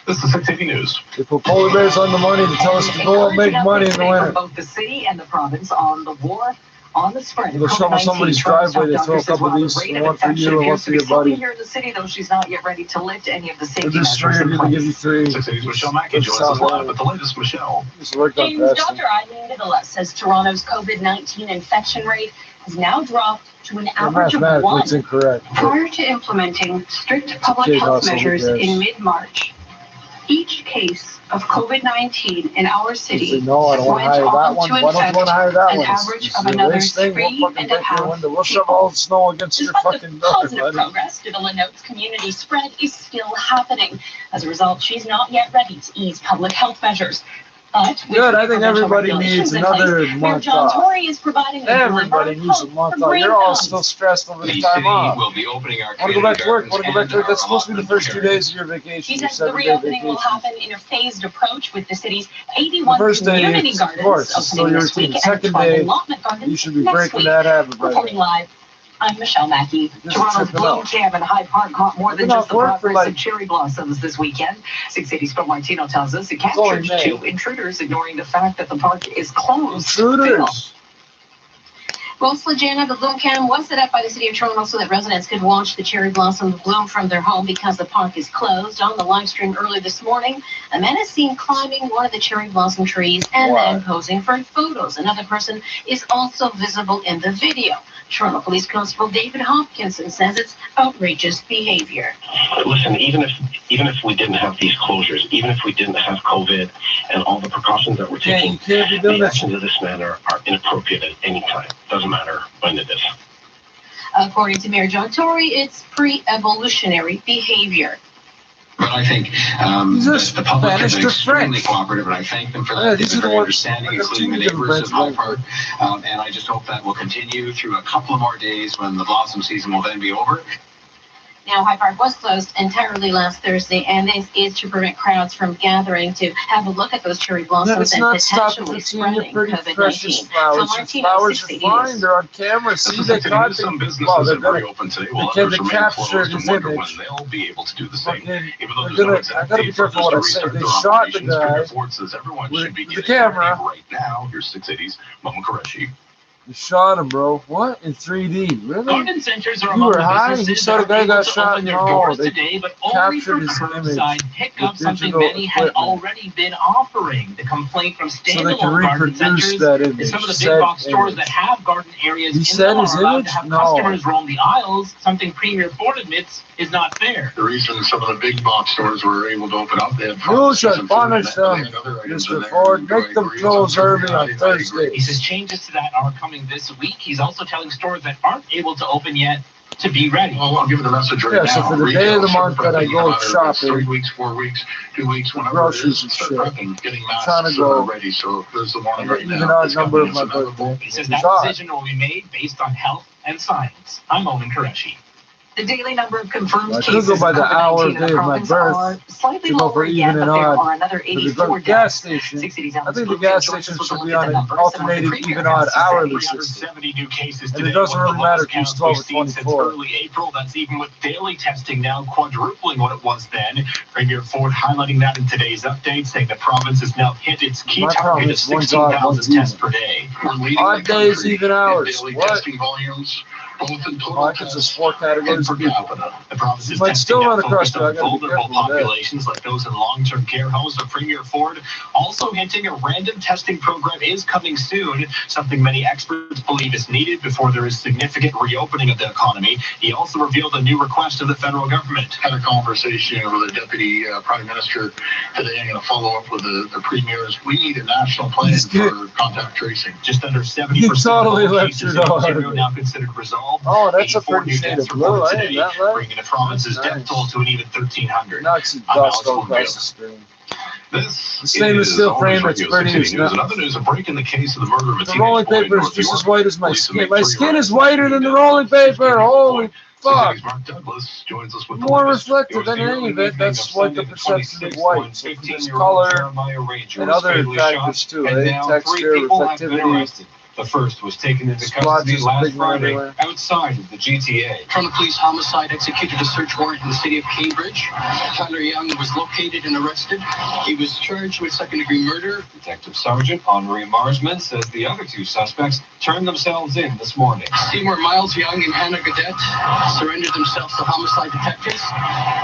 This is 680 News. They put polar bears on the money to tell us to go and make money in the winter. Both the city and the province on the war on the spread. They'll show somebody's driveway to throw a couple of these, one for you and one for your buddy. Here in the city, though, she's not yet ready to lift any of the safety measures. There's 3 of you to give you 3. 680's Michelle Mackey joins us live with the latest, Michelle. James, Dr. Eileen Videla says Toronto's COVID-19 infection rate has now dropped to an average of 1. It's incorrect. Prior to implementing strict public health measures in mid-March, each case of COVID-19 in our city went on to infect an average of another 3.5 We'll shove all the snow against your fucking door, positive progress, Videla notes community spread is still happening. As a result, she's not yet ready to ease public health measures. But good, I think everybody needs another month off. Everybody needs a month off. You're all still stressed over the time off. Will be opening our want to go back to work? Want to go back to work? That's supposed to be the first 2 days of your vacation. She says the reopening will happen in a phased approach with the city's 81 community gardens opening this week and 12 allotment gardens you should be breaking that habit. Reporting live, I'm Michelle Mackey. Toronto's Bloom Jam in Hyde Park caught more than just the progress of cherry blossoms this weekend. 680's Phil Martino tells us it captured 2 intruders, ignoring the fact that the park is closed. Intruders. Well, Slajana, the Bloom Cam was set up by the City of Toronto so that residents could watch the cherry blossoms bloom from their home because the park is closed. On the live stream early this morning, a man is seen climbing one of the cherry blossom trees and then posing for photos. Another person is also visible in the video. Toronto Police Constable David Hopkinson says it's outrageous behavior. Listen, even if we didn't have these closures, even if we didn't have COVID and all the precautions that we're taking, the actions of this man are inappropriate at any time. Doesn't matter when it is. According to Mayor John Tory, it's pre-evolutionary behavior. But I think the public has been extremely cooperative, and I thank them for that. They've been very understanding, including the neighbors of Hyde Park. And I just hope that will continue through a couple of more days when the blossom season will then be over. Now, Hyde Park was closed entirely last Thursday, and this is to prevent crowds from gathering to have a look at those cherry blossoms and potentially spreading COVID-19. Flowers are fine. They're on camera. See, they caught some businesses that are open today. Well, others remain closed and wonder when they'll be able to do the same. Even though there's no exact date for others to restart their operations, Premier Ford says everyone should be getting ready right now. Here's 680's Momo Qureshi. You shot him, bro. What? In 3D? Really? Garden centers are you were high? You saw the guy got shot in the hole. They today, but only for curbside pickup, something many had already been offering. The complaint from standalone garden centers is some of the big box stores that have garden areas in them are allowed to have customers roam the aisles, something Premier Ford admits is not fair. The reason some of the big box stores were able to open up, they had you should punish them, Mr. Ford. Make them close early on Thursday. He says changes to that are coming this week. He's also telling stores that aren't able to open yet to be ready. Well, I'll give it a message right now. So for the day of the month that I go shopping, 3 weeks, 4 weeks, 2 weeks, whenever groceries and shit, getting masks ready. So there's the one right now. Even odd number of my birthday. He says that decision will be made based on health and science. I'm Owen Qureshi. The daily number of confirmed I cases could go by of the hour COVID-19 in day the of my province birth. are slightly To go lower for again, even but and there odd. are another But to go 84 to gas deaths. station, 60's I Alex think the Bloomfield gas joins us station with a should look be at on the an numbers, and what the alternating Premier even has odd to say. hourly system. 370 new cases And today. it doesn't One of really the matter lowest if it's counts 12 or we've seen since 24. early April. That's even with daily testing now quadrupling what it was then. Premier Ford highlighting that in today's update, saying the province has now hit its key My target of province, one's odd, 16,000 one's tests even. per day. We're leading Odd the days, country even in hours. daily What? testing volumes, both in total Oh, I can just 4 and categories per of people. capita. The province is Might testing still now run across focused there. I on gotta be vulnerable careful with that. populations like those in long-term care homes. But Premier Ford also hinting a random testing program is coming soon, something many experts believe is needed before there is significant reopening of the economy. He also revealed a new request to the federal government. Had a conversation with the Deputy Prime Minister today. I'm going to follow up with the premiers. We need a national plan for contact tracing. Just under 70% You of totally all left cases it in on. Ontario now considered resolved. Oh, that's a 84 pretty new shade deaths of blue. reported I ain't today, that right. bringing the province's That's death nice. toll to an even 1,300. Not see I'm dust Alex all Bloomfield. across the screen. This The stainless is steel All frame, News it's Radio pretty 680 used News. now. Another news, a break in the case of the murder of a The teenage rolling boy in paper is North just as York. white as my Police skin. make My 3 skin arrests. is whiter than the rolling paper. Holy fuck. Mark Douglas joins us with the More latest. reflective than any of it. That's what the perception of white. So there's color and other factors too, eh? Texture, reflectivity. The first was taken into Splotches custody of last pigment Friday everywhere. outside of the GTA. Toronto Police Homicide executed a search warrant in the city of Cambridge. Tyler Young was located and arrested. He was charged with second-degree murder. Detective Sergeant Henri Marsman says the other 2 suspects turned themselves in this morning. Seymour Miles Young and Hannah Gadet surrendered themselves to homicide detectives,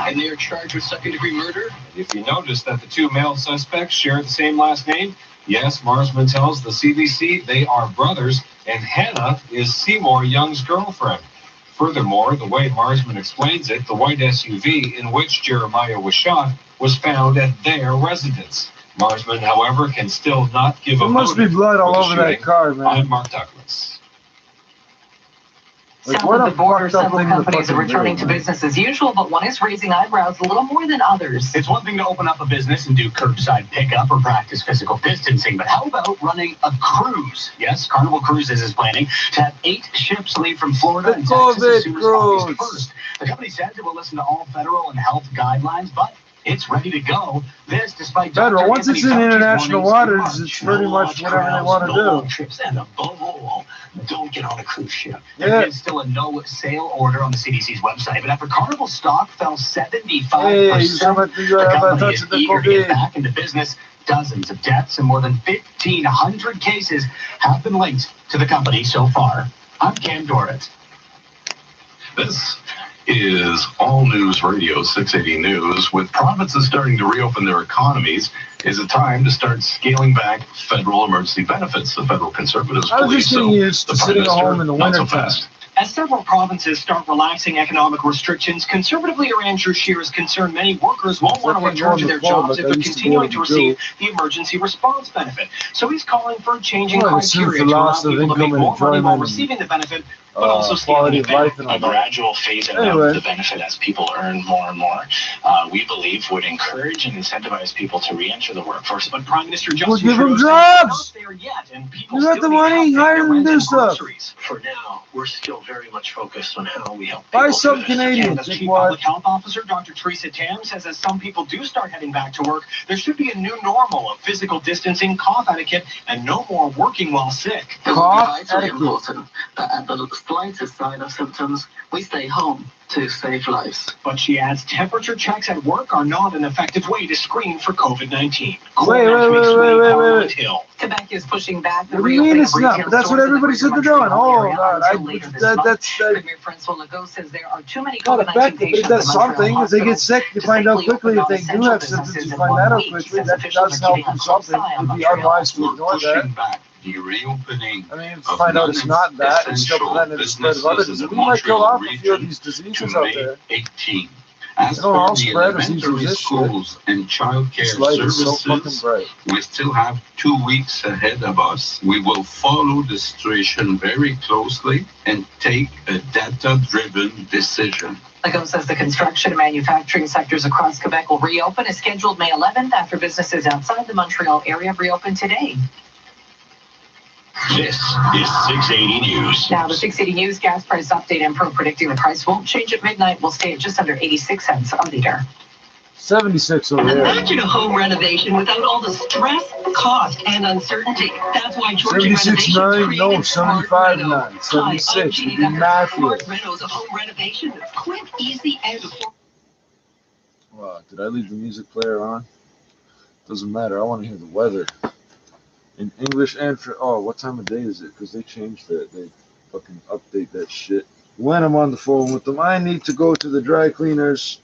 and they are charged with second-degree murder. If you notice that the 2 male suspects share the same last name, yes, Marsman tells the CBC they are brothers, and Hannah is Seymour Young's girlfriend. Furthermore, the way Marsman explains it, the white SUV in which Jeremiah was shot was found at their residence. Marsman, however, can still not give There a must be motive blood all for the over that shooting. car, man. I'm Mark Douglas. Like, South what of a the border, fucked up several thing to companies are fucking returning do, to man. business as usual, but one is raising eyebrows a little more than others. It's one thing to open up a business and do curbside pickup or practice physical distancing, but how about running a cruise? Yes, Carnival Cruises is planning to have 8 ships leave from Florida and Texas as soon as August 1st. The company says it will listen to all federal and health guidelines, but it's ready to go. This, despite Federal, Dr. once it's Anthony in Fauci's international warnings, waters, it's pretty much whatever they want to no do. long trips, and above all, don't get on a cruise ship. Yeah. There is still a no-sale order on the CDC's website, but after Carnival stock fell 75%, Hey, so much you the have a company touch is of the eager to get COVID. back into business. Dozens of deaths and more than 1,500 cases have been linked to the company so far. I'm Cam Dorrit. This is All News Radio 680 News. With provinces starting to reopen their economies, is it time to start scaling back federal emergency benefits? The federal conservatives I was believe just getting so. used to The Prime sitting at Minister, home in the not so wintertime. fast. As several provinces start relaxing economic restrictions, Conservative leader Andrew Scheer is concerned many workers won't want to return to their jobs if they're continuing to receive the emergency response benefit. So he's calling for changing Well, it's criteria the to allow loss of people to make income and more money while enjoyment receiving the benefit, but also quality scaling of it back. life and all A that. gradual phasing Anyway. of the benefit as people earn more and more, we believe would encourage and incentivize people to re-enter the workforce. But Prime Minister Well, Justin give them Trudeau says we're jobs. not there yet, and people You got still the need money, help paying hire their them to rent do and stuff. groceries. For now, we're still very much focused on how we help Buy people some through this. Canadian, Canada's Chief dickwad. Public Health Officer Dr. Theresa Tam says as some people do start heading back to work, there should be a new normal of physical distancing, cough etiquette, and no more working while sick. Cough vitally etiquette. important that at the slightest sign of symptoms, we stay home to save lives. But she adds temperature checks at work are not an effective way to screen for COVID-19. Wait. Hill. Quebec is pushing back the What do you mean reopening it's of not? retail But that's what stores in the everybody said Greater they're doing. Montreal Oh, area God. until later this month. That's Premier Francois Legault says there are too many not COVID-19 effective, but it patients does in Montreal something. If they get hospitals sick, you to find out safely quickly. If open they do non-essential have symptoms, businesses you in find 1 that out week, quickly. says That officials does are help keeping a in close something. eye on It'd be Montreal. unwise to ignore that. back the reopening I mean, to find out it's not that and still prevent the spread of other diseases. We might kill off a few of these diseases out there. 18. They As don't for all the spread as easy as elementary this shit. schools and childcare This light is so fucking services, bright. we still have 2 weeks ahead of us. We will follow the situation very closely and take a data-driven decision. Legault says the construction and manufacturing sectors across Quebec will reopen as scheduled May 11th after businesses outside the Montreal area reopen today. This is 680 News. Now, the 680 News gas price update. Pro predicting the price won't change at midnight. Will stay at just under 86 cents a liter. 76 over there. Imagine a home renovation without all the stress, cost, and uncertainty. That's why Georgian Renovations created Smart Reno. 76. We did math here. Smart Reno is a home renovation that's quick, easy, and affordable. Wow, did I leave the music player on? Doesn't matter. I want to hear the weather. In English and for what time of day is it? Because they changed that. They fucking update that shit. When I'm on the phone with them, I need to go to the dry cleaners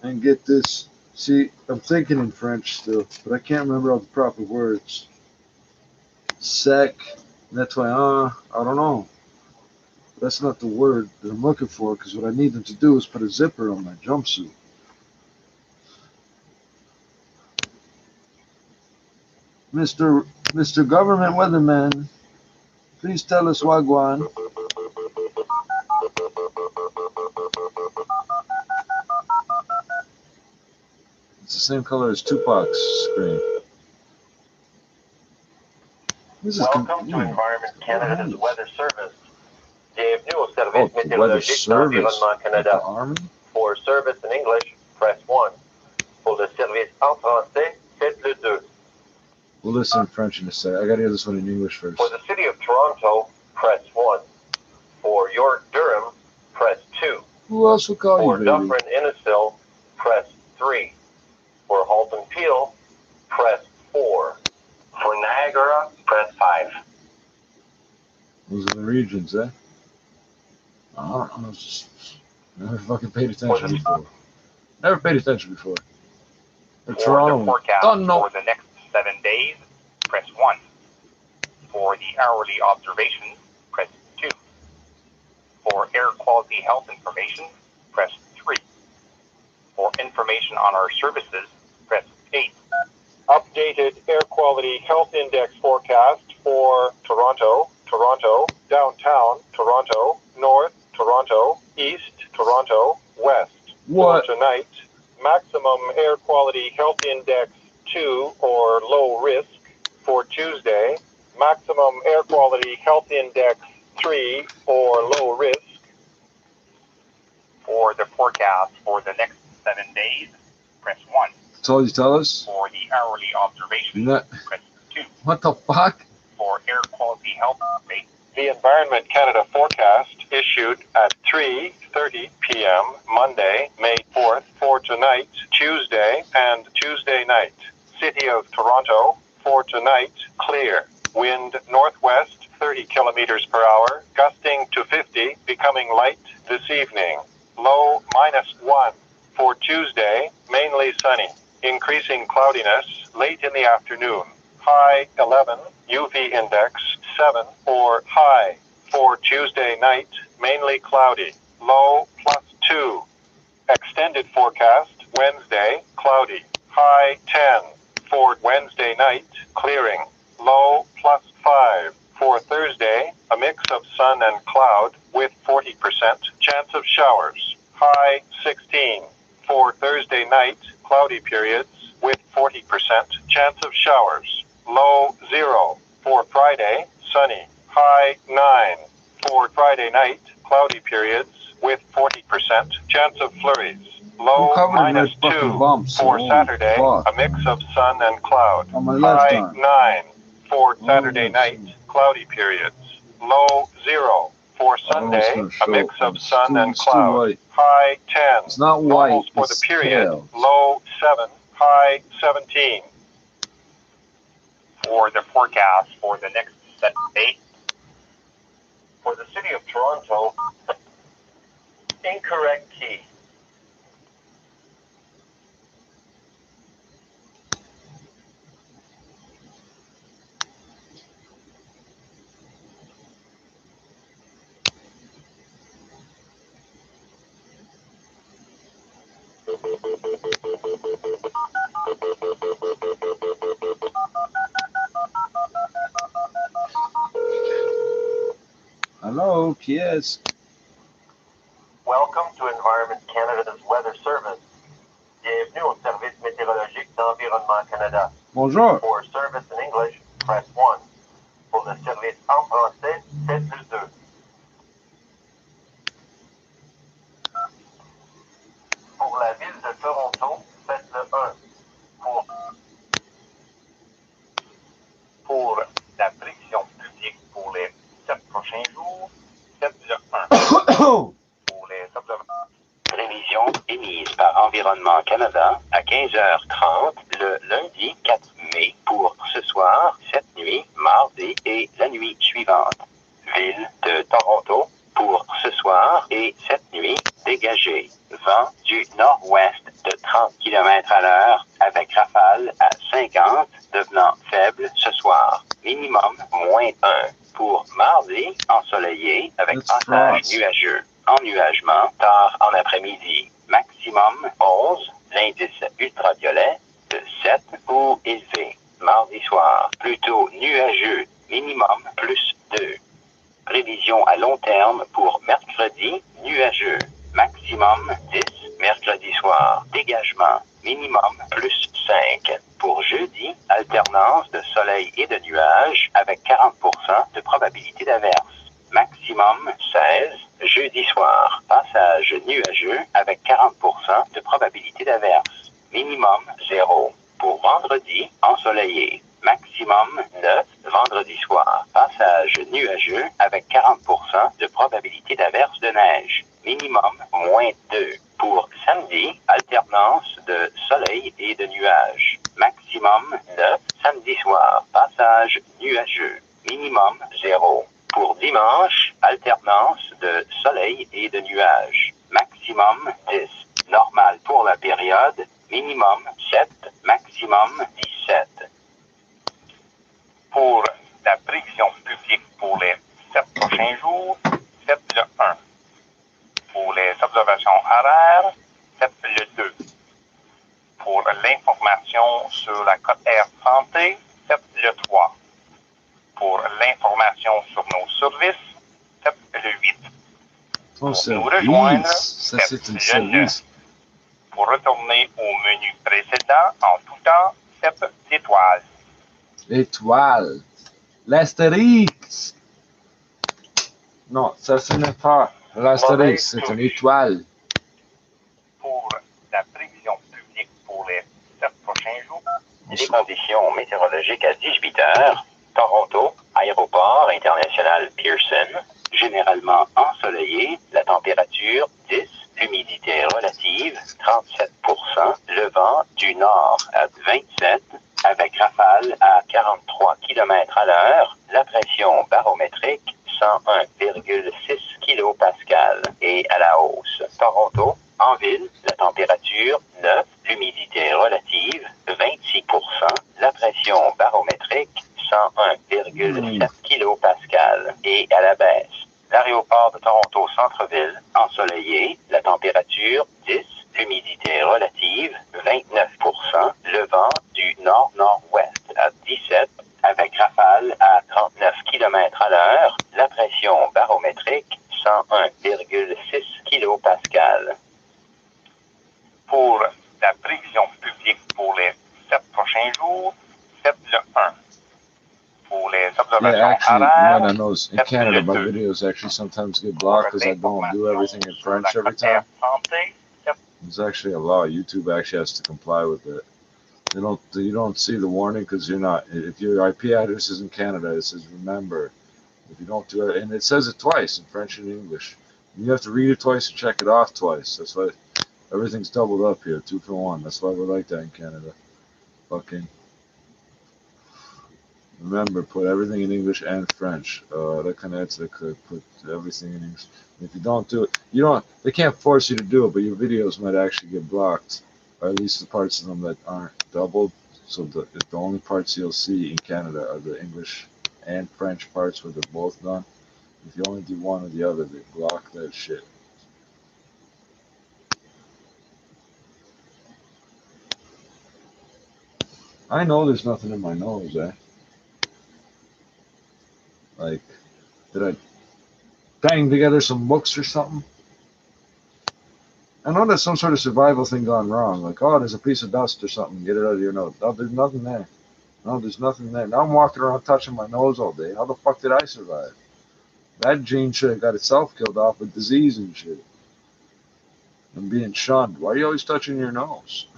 and get this. See, I'm thinking in French still, but I can't remember all the proper words. Sec. That's why, I don't know. That's not the word that I'm looking for, because what I need them to do is put a zipper on my jumpsuit. Mr. Government Weatherman, please tell us Wagwan. It's the same color as Tupac's screen. Welcome to Environment Canada's Weather Service. Bienvenue au service météorologique d'Environnement Canada. For service in English, press 1. Pour le service en français, faites le 2. We'll listen in French in a sec. I gotta hear this one in English first. For the city of Toronto, press 1. For York Durham, press 2. Who else will call For you, baby? Dufferin Innisfil, press 3. For Halton Peel, press 4. For Niagara, press 5. Those are the regions, eh? I don't know. Just never fucking paid attention before. Never paid attention before. For the forecast for the next 7 days, press 1. For the hourly observations, press 2. For air quality health information, press 3. For information on our services, press 8. Updated air quality health index forecast for Toronto, downtown Toronto, North Toronto, East Toronto, West. What? For tonight, maximum air quality health index 2 or low risk. For Tuesday, maximum air quality health index 3 or low risk. For the forecast for the next 7 days, press 1. That's all you tell us? For the hourly observation, press 2. What the fuck? For air quality health update. The Environment Canada forecast issued at 3:30 p.m. Monday, May 4th for tonight, Tuesday, and Tuesday night. City of Toronto, for tonight, clear. Wind northwest, 30 kilometers per hour, gusting to 50, becoming light this evening. Low -1. For Tuesday, mainly sunny. Increasing cloudiness late in the afternoon. High 11, UV index 7 or high. For Tuesday night, mainly cloudy. Low +2. Extended forecast, Wednesday, cloudy. High 10. For Wednesday night, clearing. Low +5. For Thursday, a mix of sun and cloud with 40% chance of showers. High 16. For Thursday night, cloudy periods with 40% chance of showers. Low 0. For Friday, sunny. High 9. For Friday night, cloudy periods with 40% chance of flurries. Low -2. For Saturday, a mix of sun and cloud. High 9. For Saturday night, cloudy periods. Low 0. For Sunday, a mix of sun and cloud. High 10. It's not white. Almost for the it's period. pale. Low 7. High 17. For the forecast for the next 7 days. For the city of Toronto, incorrect key. Hello, yes. Welcome to Environment Canada's Weather Service. Bienvenue au service météorologique d'Environnement Canada. Bonjour. For service in English, press 1. For de service en français, faites le 2. Pour la ville de Toronto, faites le 1. Pour la prévision publique pour les 7 prochains jours, faites le 1. Pour les observations. Prévision émise par Environnement Canada à 15h30 le lundi 4 mai pour ce soir, cette nuit, mardi et la nuit suivante. Ville de Toronto pour ce soir et cette nuit, dégagé. Vent du nord-ouest de 30 km/h avec rafale à 50, devenant faible ce soir. Minimum -1. Pour mardi, ensoleillé avec passage nuageux. Ennuagement tard en après-midi. Maximum 11. L'indice ultraviolet de 7 ou élevé. Mardi soir, plutôt nuageux. Minimum +2. Prévision à long terme pour mercredi, nuageux. Maximum 10. Mercredi soir, dégagement. Minimum +5. Pour jeudi, alternance de soleil et de nuages avec 40% de probabilité d'averse. Maximum 16. Jeudi soir, passage nuageux avec 40% de probabilité d'averse. Minimum 0. Pour vendredi, ensoleillé. Maximum 9. Vendredi soir, passage nuageux avec 40% de probabilité d'averse de neige. Minimum -2. Pour samedi, alternance de soleil et de nuages. Maximum 9. Samedi soir, passage nuageux. Minimum 0. Pour dimanche, alternance de soleil et de nuages. Maximum 10. Normal pour la période. Minimum 7. Maximum 17. Pour la prévision publique pour les 7 prochains jours, faites le 1. Pour les observations horaires, faites le 2. Pour l'information sur la cote Air Santé, faites le 3. Pour l'information sur nos services, faites le 8. Pour nous rejoindre, ça c'est un faites le 9. service. Pour retourner au menu précédent en tout temps, faites l'étoile. Étoile. L'astérix. Non, ça ce n'est pas l'astérix, c'est une étoile. Pour la prévision publique pour les 7 prochains jours, les conditions météorologiques à 18 heures, Toronto, aéroport international Pearson, généralement ensoleillé, la température 10, l'humidité relative 37%, le vent du nord à 27, avec rafale à 43 km/h, la pression barométrique 101,6 kPa et à la hausse. Toronto, en ville, la température 9, l'humidité relative 26%, la pression barométrique 101,7 kPa et à la baisse. L'aéroport de Toronto Centre-Ville, ensoleillé, la température 10, l'humidité relative 29%, le vent du nord-nord-ouest à 17, avec rafale à 39 km/h, la pression barométrique 101,6 kPa. Pour la prévision publique pour les 7 prochains jours, faites le 1. Pour les observations Yeah, actually, horaires, one knows in faites Canada, le my 2. videos actually sometimes get blocked because I don't do everything in French every time. Santé, There's actually a law. YouTube actually has to comply with it. You don't see the warning because you're not. If your IP address is in Canada, it says remember. If you don't do it, and it says it twice in French and English. You have to read it twice and check it off twice. That's why everything's doubled up here, 2 for 1. That's why we're like that in Canada. Fucking. Remember, put everything in English and French. That kind of adds put everything in English. And if you don't do it, they can't force you to do it, but your videos might actually get blocked, or at least the parts of them that aren't doubled. So the only parts you'll see in Canada are the English and French parts where they're both done. If you only do one or the other, they block that shit. I know there's nothing in my nose, eh? Like, did I bang together some books or something? I know there's some sort of survival thing gone wrong. Like, oh, there's a piece of dust or something. Get it out of your nose. Oh, there's nothing there. No, there's nothing there. Now I'm walking around touching my nose all day. How the fuck did I survive? That gene should have got itself killed off with disease and shit. And being shunned. Why are you always touching your nose?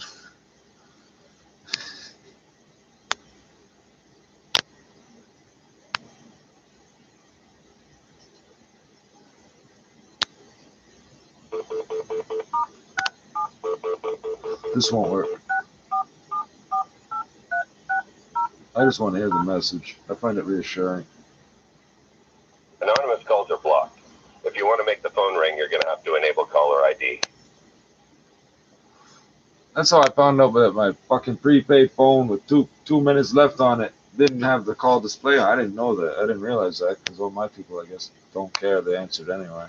This won't work. I just want to hear the message. I find it reassuring. Anonymous calls are blocked. If you want to make the phone ring, you're going to have to enable caller ID. That's how I found out that my fucking prepaid phone with two minutes left on it didn't have the call display on. I didn't know that. I didn't realize that because all my people, I guess, don't care. They answered anyway.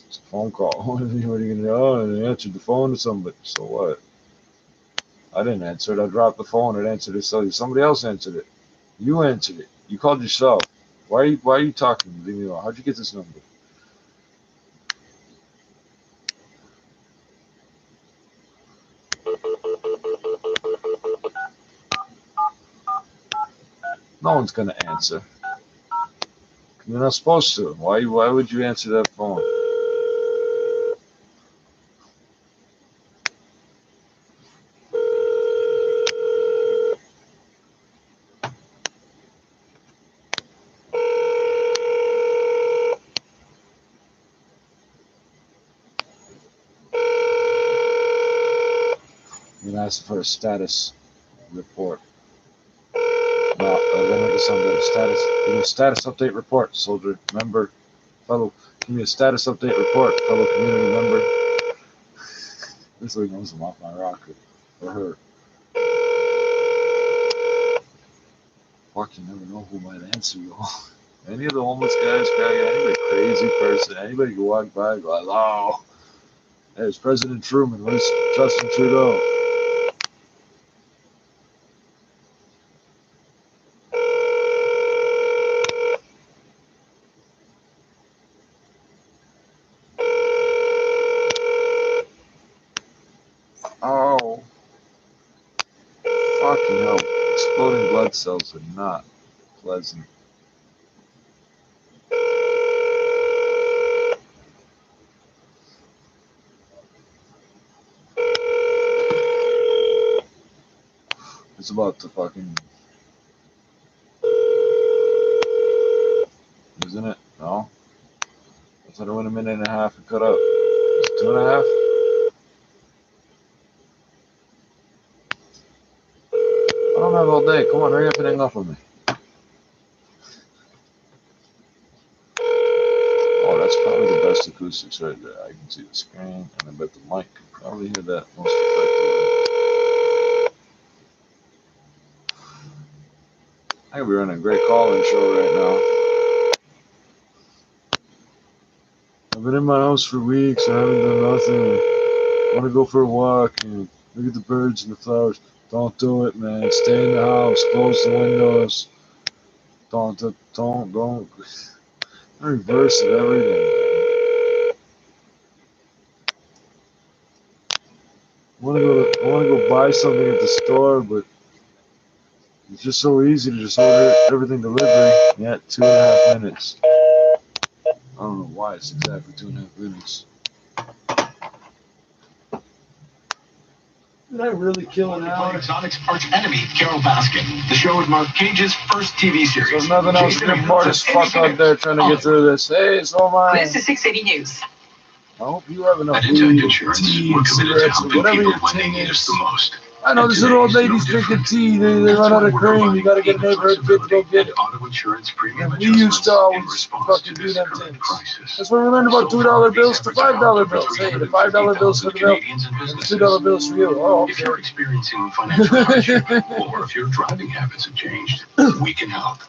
It's a phone call. What are you going to do? Oh, they answered the phone to somebody. So what? I didn't answer it. I dropped the phone. It answered itself. Somebody else answered it. You answered it. You called yourself. Why are you talking to me? How'd you get this number? No one's gonna answer. You're not supposed to. Why would you answer that phone? I'm asking for a status report. Status update report, soldier, member, fellow. Give me a status update report, fellow community member. This way knows I'm off my rocket. Or her. Fuck, you never know who might answer you. Any of the homeless guys, anybody crazy person, anybody who walk by, go, hello. Hey, it's President Truman. Where's Justin Trudeau? Oh, fucking hell. Exploding blood cells are not pleasant. It's about to fucking... Isn't it? No? I thought it went a minute and a half and cut out. Is it 2.5? I don't have all day. Come on, hurry up and hang up on me. Oh, that's probably the best acoustics right there. I can see the screen, and I bet the mic can probably hear that most effectively. I could be running a great call-in show right now. I've been in my house for weeks. I haven't done nothing. I want to go for a walk and look at the birds and the flowers. Don't do it, man. Stay in the house. Close the windows. Don't. The reverse of everything. I want to go buy something at the store, but it's just so easy to just order everything delivery. Yeah, 2.5 minutes. I don't know why it's exactly 2.5 minutes. Did I really kill an hour? Exotic's arch enemy, Carol Baskin. The show is Mark Cage's first TV series. There's nothing else to do. Marty's fuck out there trying to get through this. Hey, so am I. This is 680 News. I hope you have enough weed, tea, cigarettes, whatever your thing is. I know this little old lady's drinking tea. They run out of cream. You gotta get a neighborhood kid to go get it. And we used to always fucking do them things. That's where we learned about $2 bills to $5 bills. Hey, the $5 bills for the bill, and the $2 bills for you. Oh, okay. If you're experiencing financial hardship, or if your driving habits have changed, we can help.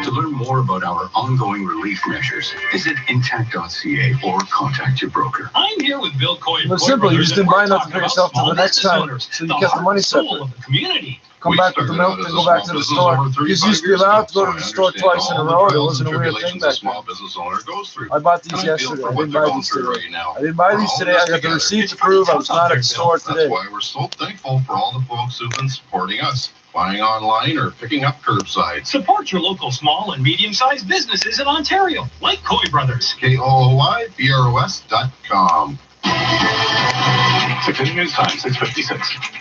To learn more about our ongoing relief measures, visit intact.ca or contact your broker. I'm here with Bill Coy. It's simple. You just didn't buy enough to pay yourself till the next time, so you kept the money separate. Come back with the milk and go back to the store. You used to be allowed to go to the store twice in a row. It wasn't a weird thing back then. I bought these yesterday. I didn't buy these today. I didn't buy these today. I got the receipt to prove I was not at the store today. That's why we're so thankful for all the folks who've been supporting us, buying online or picking up curbside. Support your local small and medium-sized businesses in Ontario, like Coy Brothers. KOOYBROS.com. 680 News Time, 6:56.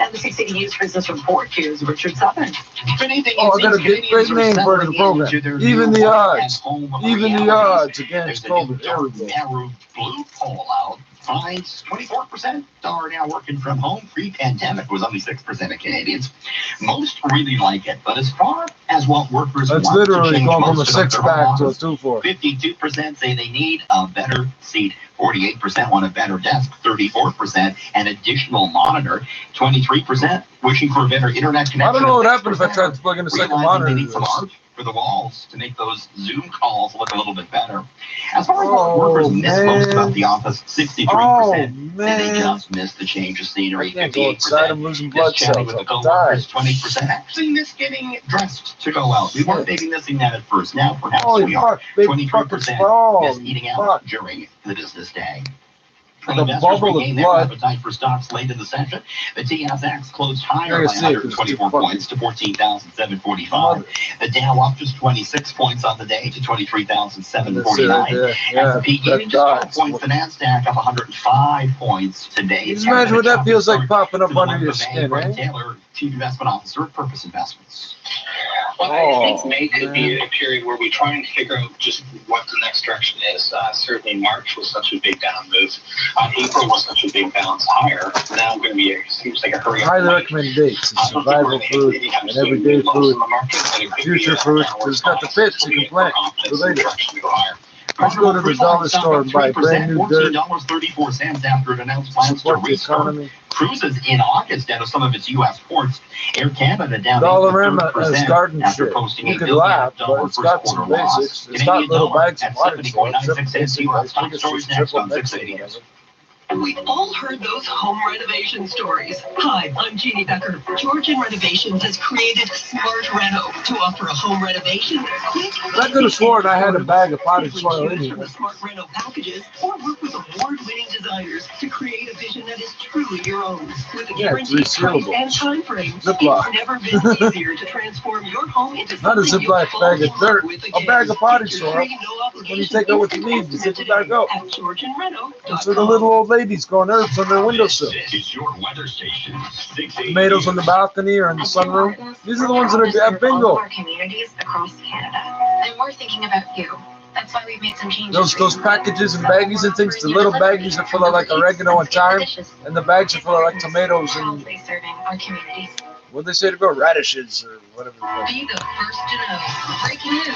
And the 680 News Business Report, here's Richard Southern. Oh, I got a great name for the program. Even the odds. Even the odds against COVID. There we go. Narrow blue poll out finds 24% are now working from home. Pre-pandemic was only 6% of Canadians. Most really like it, but as far as what workers That's want literally to change going from a most of 6 their back home to a office, 2-4. 52% say they need a better seat. 48% want a better desk. 34% an additional monitor. 23% wishing for a better internet connection. I don't know what happened if I tried to plug in a second monitor. They need some art for the walls to make those Zoom calls look a little bit better. As far as what workers miss most about the office, 63% say they just miss the change of scenery. 58% I'm losing blood miss chatting cells. with the I'll coworkers. die. 20% actually miss getting dressed to go out. We weren't maybe missing that at first. Now perhaps Holy we are. fuck, big 23% fucking miss eating out fuck. during the business day. The Investors bubble of regain their blood. appetite for stocks late in the session. The TSX closed higher I by gotta see it, 'cause it's 124 fucking- points to 14,745. The Dow up just 26 points on the day to 23,749. S&P gaining just 12 points. The Nasdaq up 105 points today. Can you imagine what that feels like popping up under your skin, Brent eh? Taylor, Chief Investment Officer at Purpose Investments. Well, I think May could be a period where we try and figure out just what the next direction is. Certainly March was such a big down move. April was such a big bounce higher. Now going to be, seems like a hurry up. Highly recommend dates. It's survival food and everyday food. Future food. It's got the fits you can plant for later. Let's go to the dollar store and buy brand new dirt. $14.34 after it announced plans to Support the restart economy. cruises in August out of some of its U.S. ports. Air Canada down Dollarama has 8% garden after shit. posting You a could $1 laugh, billion but it's got first some quarter loss. basics. It's Canadian got little dollar bags of at water. So 70.96 cents U.S. top it's stories just next triple on mix 680 or News. We've all heard those home renovation stories. Hi, I'm Jeannie Becker. Georgian Renovations has created Smart Reno to offer a home renovation that's quick. I could have sworn I had a bag of potted soil in Choose here. from the Smart Reno packages or work with award-winning designers to create a vision that is truly your own. With a Yeah, it's guaranteed price resealable. and time frame, Ziploc. it's never been easier to transform your home into Not a something you Ziploc fall bag of in dirt, love with a bag of potted soil. When you take out what you need, you zip it back up. At GeorgianReno.com. That's where the little old ladies growing herbs on their windowsill. This is your weather station, 680 Tomatoes on the balcony or in the sunroom. These are the ones that are at All bingo. of our communities across Canada. And we're thinking about you. That's why we've made some changes. Those packages and baggies and things, the little baggies are full of like oregano and thyme, and the bags are full of like tomatoes and Proudly serving our communities. what they say to go, radishes or whatever. Be the first to know. Breaking news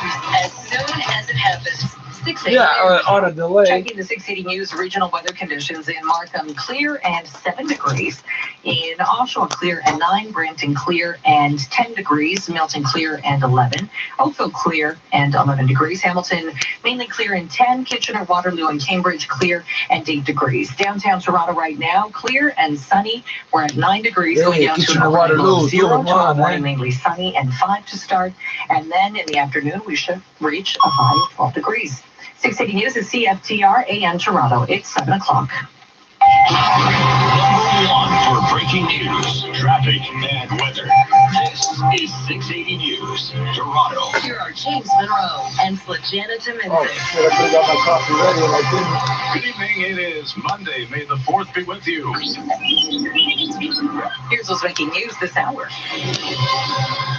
as soon as it happens. 680 Yeah, on a delay. Checking the 680 News regional weather conditions in Markham, clear and 7 degrees. In Oshawa, clear and 9. Brampton, clear and 10 degrees. Milton, clear and 11. Oakville, clear and 11 degrees. Hamilton, mainly clear and 10. Kitchener, Waterloo, and Cambridge, clear and 8 degrees. Downtown Toronto right now, clear and sunny. We're at 9 degrees, Hey, going down to Kitchener, an overnight low Waterloo, of 0. 2 and 1, Tomorrow morning, eh? mainly sunny and 5 to start. And then in the afternoon, we should reach a high of 12 degrees. 680 News is CFTR AM Toronto. It's 7 o'clock. Number one for breaking news, traffic, and weather. This is 680 News, Toronto. Here are James Monroe and Slajana Timmons. Oh shit, I could have got my coffee ready and I didn't. Good evening, it is Monday, May the 4th be with you. Here's what's making news this hour.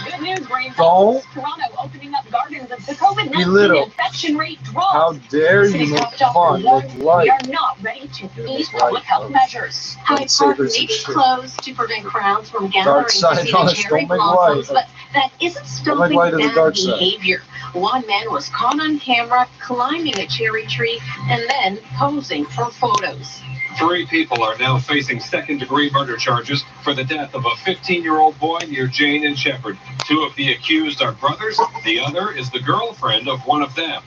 Good news, Green Don't Toronto opening up gardens as the COVID-19 belittle. infection rate drops. How dare you make fun, make We light. are not ready to ease public health measures. Hyde Park may be closed to prevent crowds from gathering to side, see the honest, cherry don't make blossoms, light. but that isn't Don't stopping make light of the bad dark side. behavior. One man was caught on camera climbing a cherry tree and then posing for photos. 3 people are now facing second-degree murder charges for the death of a 15-year-old boy near Jane and Shepherd. 2 of the accused are brothers. The other is the girlfriend of one of them.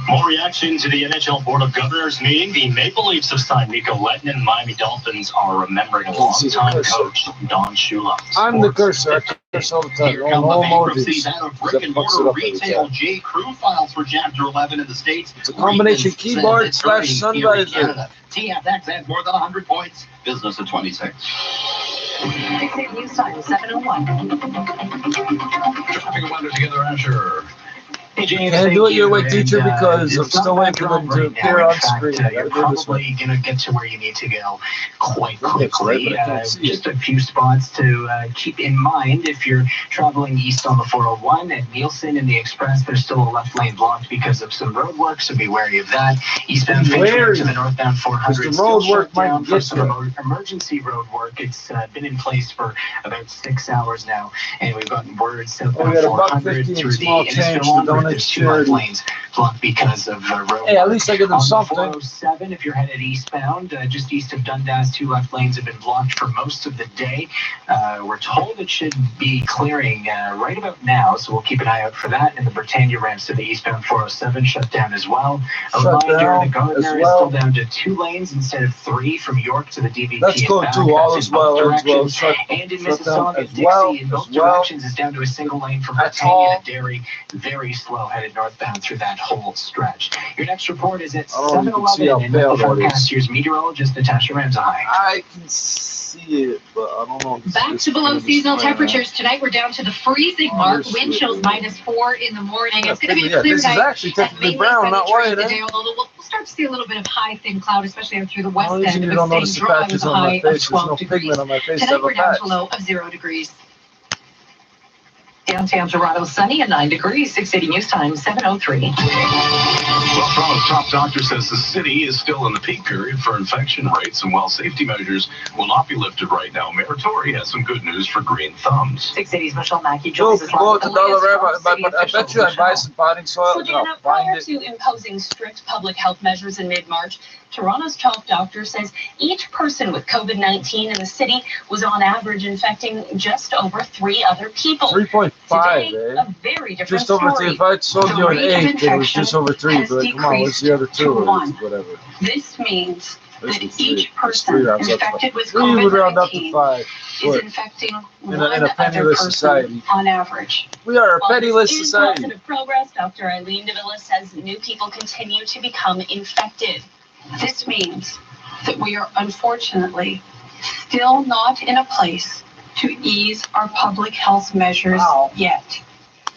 More reaction to the NHL Board of Governors meeting. The Maple Leafs have signed Mikko Lehtonen, and Miami Dolphins are remembering a longtime coach, Don Shula. I'm the cursor. I curse all the time. Here come the bankruptcies out of brick-and-mortar retail. J. Crew files for Chapter 11 in the States. It's a combination keyboard / sunvisor. TFX adds more than 100 points. Business at 26. News time, 7:01. Traffic and weather together after. Hey, James, can't do it your way, teacher, because I'm still waiting for them to appear on screen. You're probably going to get to where you need to go quite quickly. Just a few spots to keep in mind if you're traveling east on the 401 at Nielsen and the Express. There's still a left lane blocked because of some road work, so be wary of that. Eastbound Finch to the northbound 400 still shut down for some emergency road work. It's been in place for about 6 hours now, and we've gotten word southbound 400 through the Innisfil. There's 2 left lanes blocked because of road. Hey, at least I get them something. 407, if you're headed eastbound, just east of Dundas, 2 left lanes have been blocked for most of the day. We're told it should be clearing right about now, so we'll keep an eye out for that. And the Britannia ramps to the eastbound 407 shut down as well. A reminder, the Gardner is still down to 2 lanes instead of 3 from York to the DVP. That's cool too. All is well. And in Mississauga, Dixie in both directions is down to a single lane from Britannia to Derry. Very slow headed northbound through that whole stretch. Your next report is at 7:11 and the forecasters meteorologist Natasha Ramsahai. I can see it, but I don't know. Back to below seasonal temperatures tonight. We're down to the freezing mark. Wind chills -4 in the morning. It's going to be a clear night. This is actually technically brown, not white. Although we'll start to see a little bit of high thin cloud, especially out through the west end. You don't notice the patches on my face. There's no pigment on my face. Tonight we're down to a low of 0 degrees. Downtown Toronto, sunny and 9 degrees. 680 News Time, 7:03. Well, Toronto's top doctor says the city is still in the peak period for infection rates, and while safety measures will not be lifted right now, Mayor Tory has some good news for green thumbs. 680's Michelle Mackey joins us. Go to I bet you I buy some potting soil. So, Jana, prior to imposing strict public health measures in mid-March, Toronto's top doctor says each person with COVID-19 in the city was on average infecting just over 3 other people. 3.5, Today, a very different just over 3. If I told you an 8, it was just over 3. But come on, what's the other 2? Whatever. This means that each person infected with COVID-19 is infecting one other person on average. We are a pettyless society. Positive progress. Dr. Eileen Davila says new people continue to become infected. This means that we are unfortunately still not in a place to ease our public health measures yet.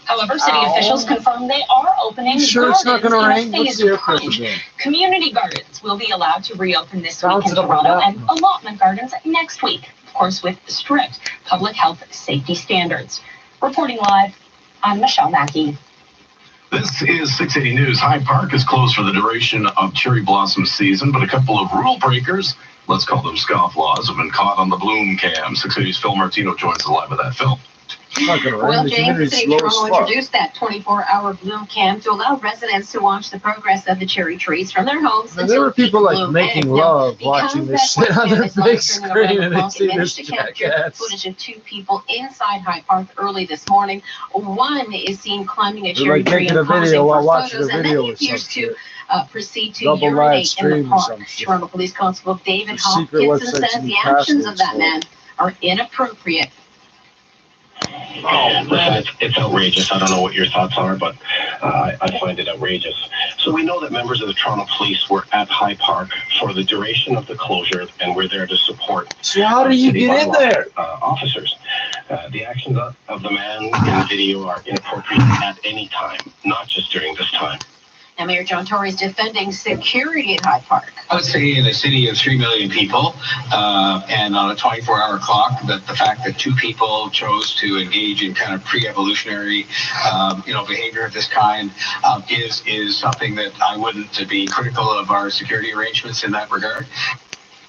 However, city officials confirm they are opening gardens it's not going to rain? What's the airport doing? Community gardens will be allowed to reopen this week in Toronto and allotment gardens next week, of course, with strict public health safety standards. Reporting live, I'm Michelle Mackey. This is 680 News. Hyde Park is closed for the duration of cherry blossom season, but a couple of rule breakers, let's call them scofflaws, have been caught on the Bloom cam. 680's Phil Martino joins us live with that. Phil. Well, James, the City of Toronto introduced that 24-hour Bloom cam to allow residents to watch the progress of the cherry trees from their homes. There were people like making love watching this shit on their big screen, and they see this jackass. Footage of 2 people inside Hyde Park early this morning. One is seen climbing a cherry tree and posing for photos, and then he appears to proceed to urinate in the park. Toronto Police Constable David Hopkinson says the actions of that man are inappropriate. Oh, man, it's outrageous. I don't know what your thoughts are, but I find it outrageous. So we know that members of the Toronto Police were at Hyde Park for the duration of the closure, and we're there to support. So how do you get in there? Officers. The actions of the man in the video are inappropriate at any time, not just during this time. Now, Mayor John Tory is defending security at Hyde Park. I would say in a city of 3 million people and on a 24-hour clock, that the fact that 2 people chose to engage in kind of pre-evolutionary, behavior of this kind is something that I wouldn't be critical of our security arrangements in that regard.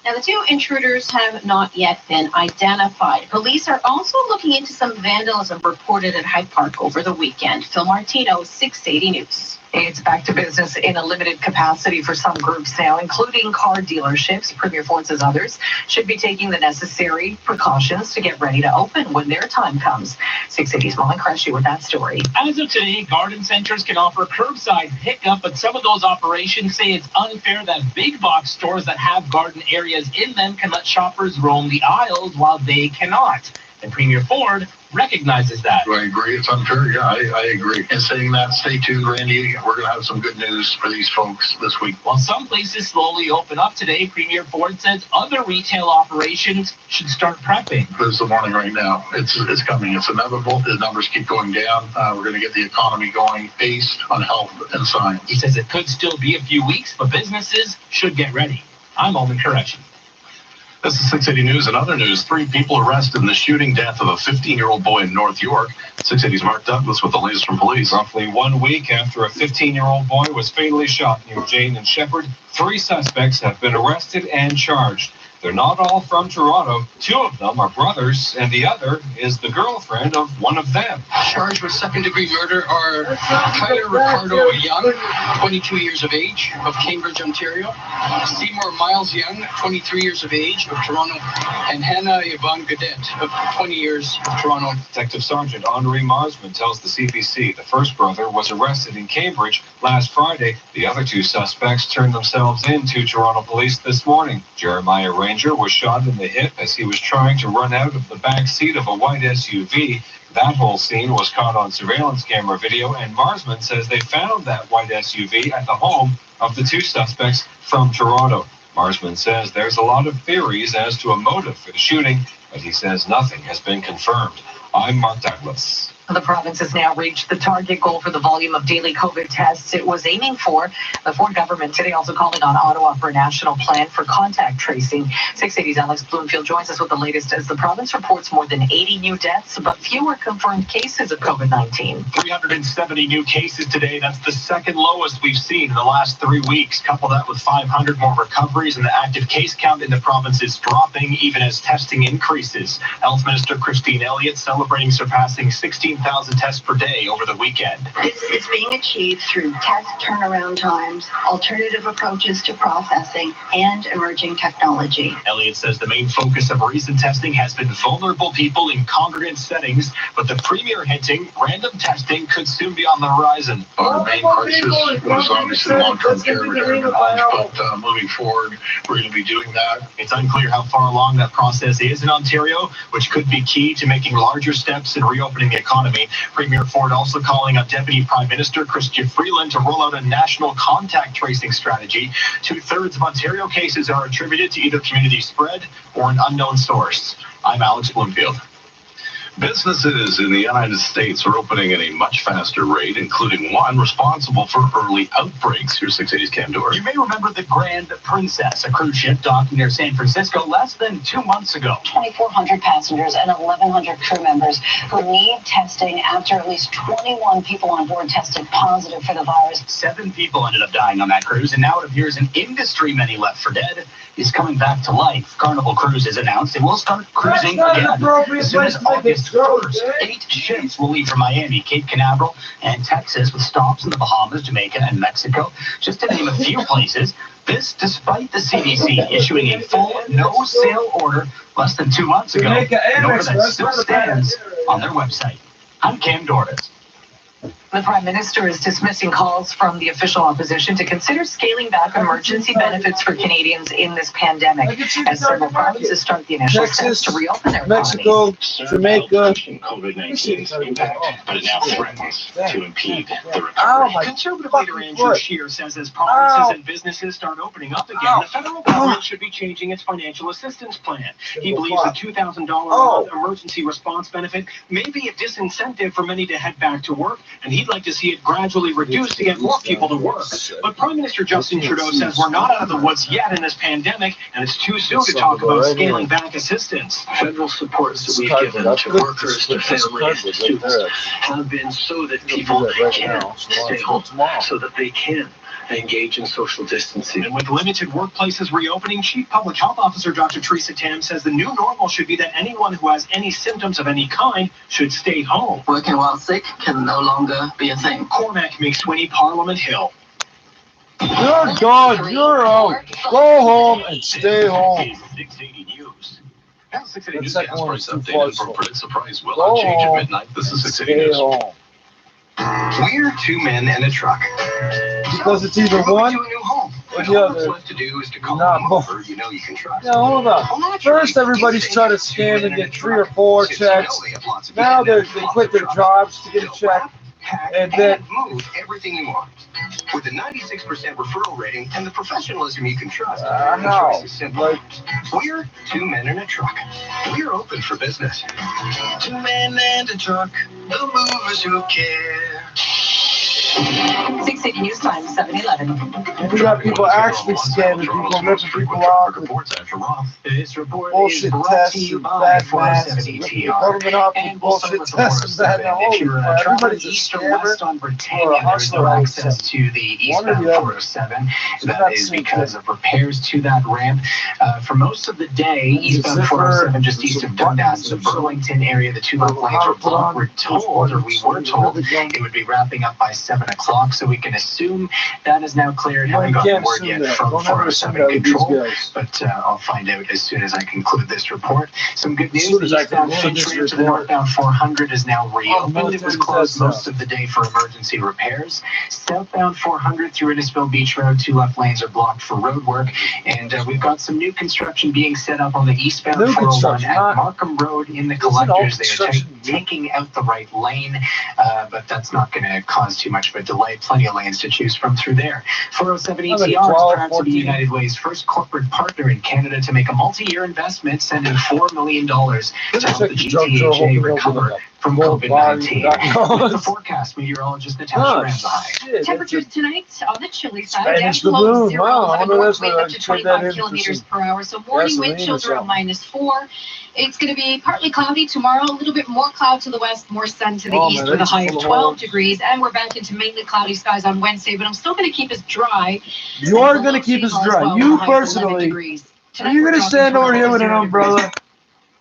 Now, the 2 intruders have not yet been identified. Police are also looking into some vandalism reported at Hyde Park over the weekend. Phil Martino, 680 News. It's back to business in a limited capacity for some groups now, including car dealerships. Premier Ford says others should be taking the necessary precautions to get ready to open when their time comes. 6 Cities' Molly Cresci with that story. As of today, garden centers can offer curbside pickup, but some of those operations say it's unfair that big box stores that have garden areas in them can let shoppers roam the aisles while they cannot. And Premier Ford recognizes that. Do I agree it's unfair? Yeah, I agree. And saying that, stay tuned, Randy. We're going to have some good news for these folks this week. While some places slowly open up today, Premier Ford says other retail operations should start prepping. There's the warning right now. It's coming. It's inevitable. The numbers keep going down. We're going to get the economy going based on health and science. He says it could still be a few weeks, but businesses should get ready. I'm Omen Koreshi. This is 680 News and other news. 3 people arrested in the shooting death of a 15-year-old boy in North York. 680's Mark Douglas with the latest from police. Roughly 1 week after a 15-year-old boy was fatally shot near Jane and Shepherd, 3 suspects have been arrested and charged. They're not all from Toronto. 2 of them are brothers, and the other is the girlfriend of one of them. Charged with second-degree murder are Tyler Ricardo Young, 22 years of age, of Cambridge, Ontario. Seymour Miles Young, 23 years of age, of Toronto. And Hannah Yvonne Gadet, of 20 years, of Toronto. Detective Sergeant Henri Marsman tells the CBC the first brother was arrested in Cambridge last Friday. The other 2 suspects turned themselves in to Toronto police this morning. Jeremiah Ranger was shot in the hip as he was trying to run out of the back seat of a white SUV. That whole scene was caught on surveillance camera video, and Marsman says they found that white SUV at the home of the 2 suspects from Toronto. Marsman says there's a lot of theories as to a motive for the shooting, but he says nothing has been confirmed. I'm Mark Douglas. The province has now reached the target goal for the volume of daily COVID tests it was aiming for. The Ford government today also calling on Ottawa for a national plan for contact tracing. 680's Alex Bloomfield joins us with the latest as the province reports more than 80 new deaths, but fewer confirmed cases of COVID-19. 370 new cases today. That's the second lowest we've seen in the last 3 weeks. Couple that with 500 more recoveries, and the active case count in the province is dropping even as testing increases. Health Minister Christine Elliott celebrating surpassing 16,000 tests per day over the weekend. This is being achieved through test turnaround times, alternative approaches to processing, and emerging technology. Elliott says the main focus of recent testing has been vulnerable people in congregate settings, but the Premier hinting random testing could soon be on the horizon. Our main crisis was obviously long-term care retirement homes, but moving forward, we're going to be doing that. It's unclear how far along that process is in Ontario, which could be key to making larger steps in reopening the economy. Premier Ford also calling on Deputy Prime Minister Chrystia Freeland to roll out a national contact tracing strategy. 2/3 of Ontario cases are attributed to either community spread or an unknown source. I'm Alex Bloomfield. Businesses in the United States are opening at a much faster rate, including one responsible for early outbreaks. Here's 680's Cam Dewar. You may remember the Grand Princess, a cruise ship docked near San Francisco less than 2 months ago. 2,400 passengers and 1,100 crew members who need testing after at least 21 people on board tested positive for the virus. 7 people ended up dying on that cruise, and now it appears an industry many left for dead is coming back to life. Carnival Cruises announced it will start cruising again as soon as August 1st. 8 ships will leave from Miami, Cape Canaveral, and Texas, with stops in the Bahamas, Jamaica, and Mexico, just to name a few places. This despite the CDC issuing a full no-sail order less than 2 months ago, an order that still stands on their website. I'm Cam Dordas. The Prime Minister is dismissing calls from the official opposition to consider scaling back emergency benefits for Canadians in this pandemic, as several provinces start the initial steps to reopen their Mexico, Jamaica. COVID-19's impact, but it now threatens to impede the recovery. Conservative leader Andrew Scheer says as provinces and businesses start opening up again, the federal government should be changing its financial assistance plan. He believes the $2,000 a month emergency response benefit may be a disincentive for many to head back to work, and he'd like to see it gradually reduced to get more people to work. But Prime Minister Justin Trudeau says we're not out of the woods yet in this pandemic, and it's too soon to talk about scaling back assistance. Federal supports that we've given to workers, to families, to students have been so that people can stay home, so that they can engage in social distancing. And with limited workplaces reopening, Chief Public Health Officer Dr. Teresa Tam says the new normal should be that anyone who has any symptoms of any kind should stay home. Working while sick can no longer be a thing. Cormac McSweeney, Parliament Hill. You're done. You're out. Go home and stay home. 680 News. Now, 680 The News second gas one price is too update far and slow. predicts price will Go not change at home midnight. This is and 680 stay News. home. We're two men and a truck. Because it's either one To a new home. or But the all that's other. left to do is to call Not them both. over you know you can trust. Now hold on. First, everybody's trying to scam and get 3 or 4 checks. Now they quit their jobs to get a check, and then move everything you want. With a 96% referral rating and the professionalism you can trust. I the know. choice is simple. Like, We're two men in a truck. We're open for business. Two men and a truck. The movers who care. 680 News Time, 7-11. and we got people actually scamming people, ripping people off with This report bullshit is brought tests to you and by bad masks, 470 ripping the TR. government off with And we'll start bullshit with the tests and bad. 407. Now, If holy you're crap, traveling everybody's a east or scammer west on or a Britannia, there's hustler, no I would access say. to the One or eastbound the other. 407. So That that's is the because thing. of repairs to that ramp. For most of the day, There's a eastbound zipper, 407 just there's east some of Dundas, the buttons, Burlington area, the 2 left How lanes to were put blocked. on We're told, or we were told, it would be wrapping up by 7 o'clock, so we can assume that is now cleared. Haven't You gotten can't word assume yet that. from Don't ever assume 407 that with these Control, guys. but I'll find out as soon as I conclude this report. Some good As news, soon the as I eastbound conclude this Finch Route to the report. northbound 400 is now reopened. It was military closed test most now. of the day for emergency repairs. Southbound 400 through Innisfil Beach Road, 2 left lanes are blocked for road work, and we've got some new construction being set up on the eastbound New 401 construction, at not- Markham Road in the Isn't all collectors. They are construction new? taking out the right lane, but that's not going to cause too much of a delay. Plenty of lanes to choose from through there. 407 How many, ETR is 12, proud to be 14? United Way's first corporate partner in Canada to make a multi-year investment, sending $4 million to help the GTHA recover from COVID-19. With the forecast, meteorologist Natasha Oh, Ramsay. shit. Temperatures tonight on the chilly side, Spanish down below Lagoon. 0, Wow, I having wonder north that's winds what up to I put that 25 in for kilometers some per hour. So morning wind gasoline chills or around something. -4. It's going to be partly cloudy tomorrow, a little bit more cloud to the west, more sun to the Oh, east man, with a that's high of full of 12 holes. degrees. And we're back into mainly cloudy skies on Wednesday, but I'm still going to keep us dry. You are going to keep us dry. You personally, are you going to stand over here with an umbrella,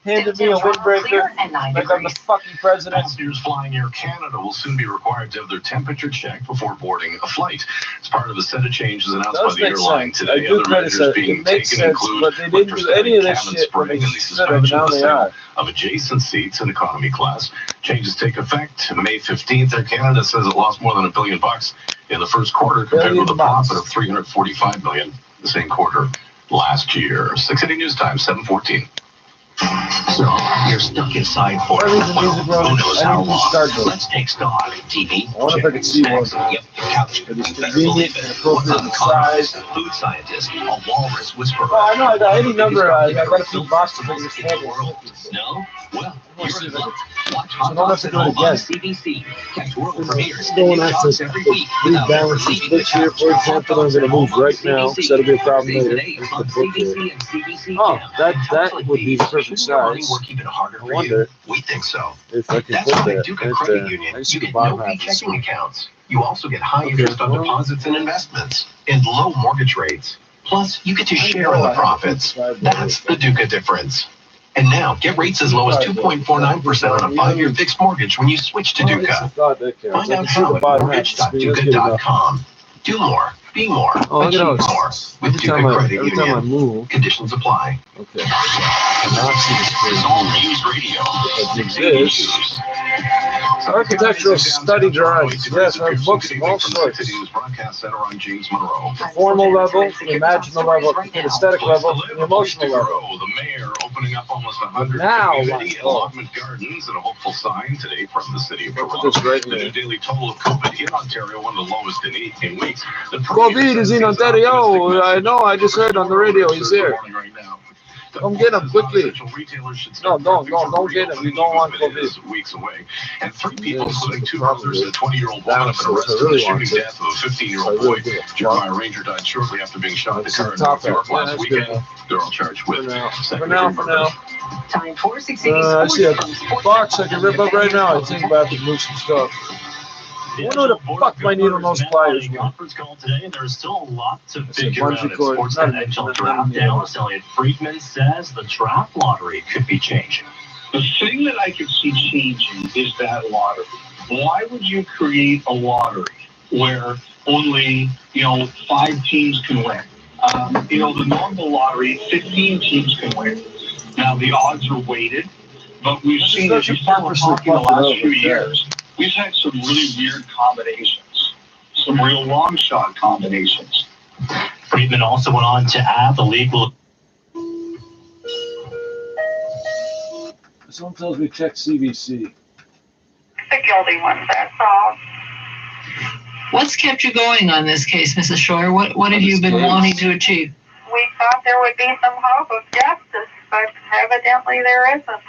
handing me a windbreaker like I'm the fucking president? Passengers flying Air Canada will soon be required to have their temperature checked before boarding a flight. It's part of a set of changes announced by Does the make airline sense. I today. do Other credit measures that. being It makes taken sense, include but they didn't do any of this cabin shit when spring they and the should have. suspension Now of the they sale are. of adjacent seats in economy class. Changes take effect May 15th. Air Canada says it lost more than $1 billion in the first quarter compared with a profit of $345 million the same quarter last year. 680 News Time, 7:14. So, you're stuck inside for That means the music who runs. knows I how need to long. start this. Let's take stock. TV, I wonder if I can see one. snacks, yep, your couch. But it's You better convenient believe and it. appropriate What's in unconscious? size. A food scientist, a walrus whisperer. Oh, I know. I got any number. I got a few Built boxes for of this in the table. world. No? Well, Let's you're see in if I luck. Watch I Hot don't have Docs to at do it Home on again. CBC. Catch world premieres and Going new out shows to every week without rebalance ever this leaving the bitch here, couch. for Hot example. I'm Docs going at to move Home on right now, CBC. because that'll be a problem Thursday later. today is Let's on put book CBC there. and CBC Oh, Cam. that would be the perfect size. We're keeping it harder I for you. wonder We think so. if I can That's put why that Duca right Credit there. Union, I see you the get bottom no half fee of the checking screen. accounts. You also get high Okay, interest on well. deposits and investments and low mortgage rates. Plus, you get to share in the profits. That's the Duca difference. And now, get rates as low as 2.49% on a 5-year fixed mortgage when you switch to Duca. Find out how at mortgage.duca.com. Do more. Be more. Oh, look at Achieve those. more. With Every Duca time Credit I Union. move. Conditions apply. Okay. Now I see the screen. This is all News Radio. If I do this. Architectural study drawings. Yes, I have books of all sorts. Broadcast Center on James Monroe. The formal level, the imaginal level, the aesthetic level, the emotional level. The mayor opening up almost 100 Now, community let's and go. allotment gardens and a hopeful sign today from the city of I'll put Toronto. this right The here. new daily total of COVID in Ontario, one of the lowest in 18 weeks. The COVID is in Ontario. I know. I just heard on the radio he's here. Right now. Come get him quickly. Retailers should No, start don't prepping for get him. We reopening. don't want Movement is COVID. weeks away. And 3 people, Yes, including 2 probably. brothers and a 20-year-old woman, have been Downstairs. I arrested in the really shooting want to. death of a 15-year-old I really boy. do. Jeremiah Ranger died shortly after being shot in the That's car the in top North York half. Yeah, last that's good weekend. They're all charged with For now, for now. Time for 680 I see a Sports. box I can rip up right now. I think about to move some stuff. wonder what the fuck my needle nose pliers were. Conference call today, and there's still a lot to figure out in Sportsnet NHL draft. Analyst Elliot Friedman says the draft lottery could be changing. The thing that I could see changing is that lottery. Why would you create a lottery where only 5 teams can win? The normal lottery, 15 teams can win. Now the odds are weighted, but we've seen, as you start talking the last few years, we've had some really weird combinations, some real long shot combinations. Friedman also went on to add the league will. Someone tells me check CVC. The guilty ones, that's all. What's kept you going on this case, Mrs. Scheuer? What have you been wanting to achieve? We thought there would be some hope of justice, but evidently there isn't.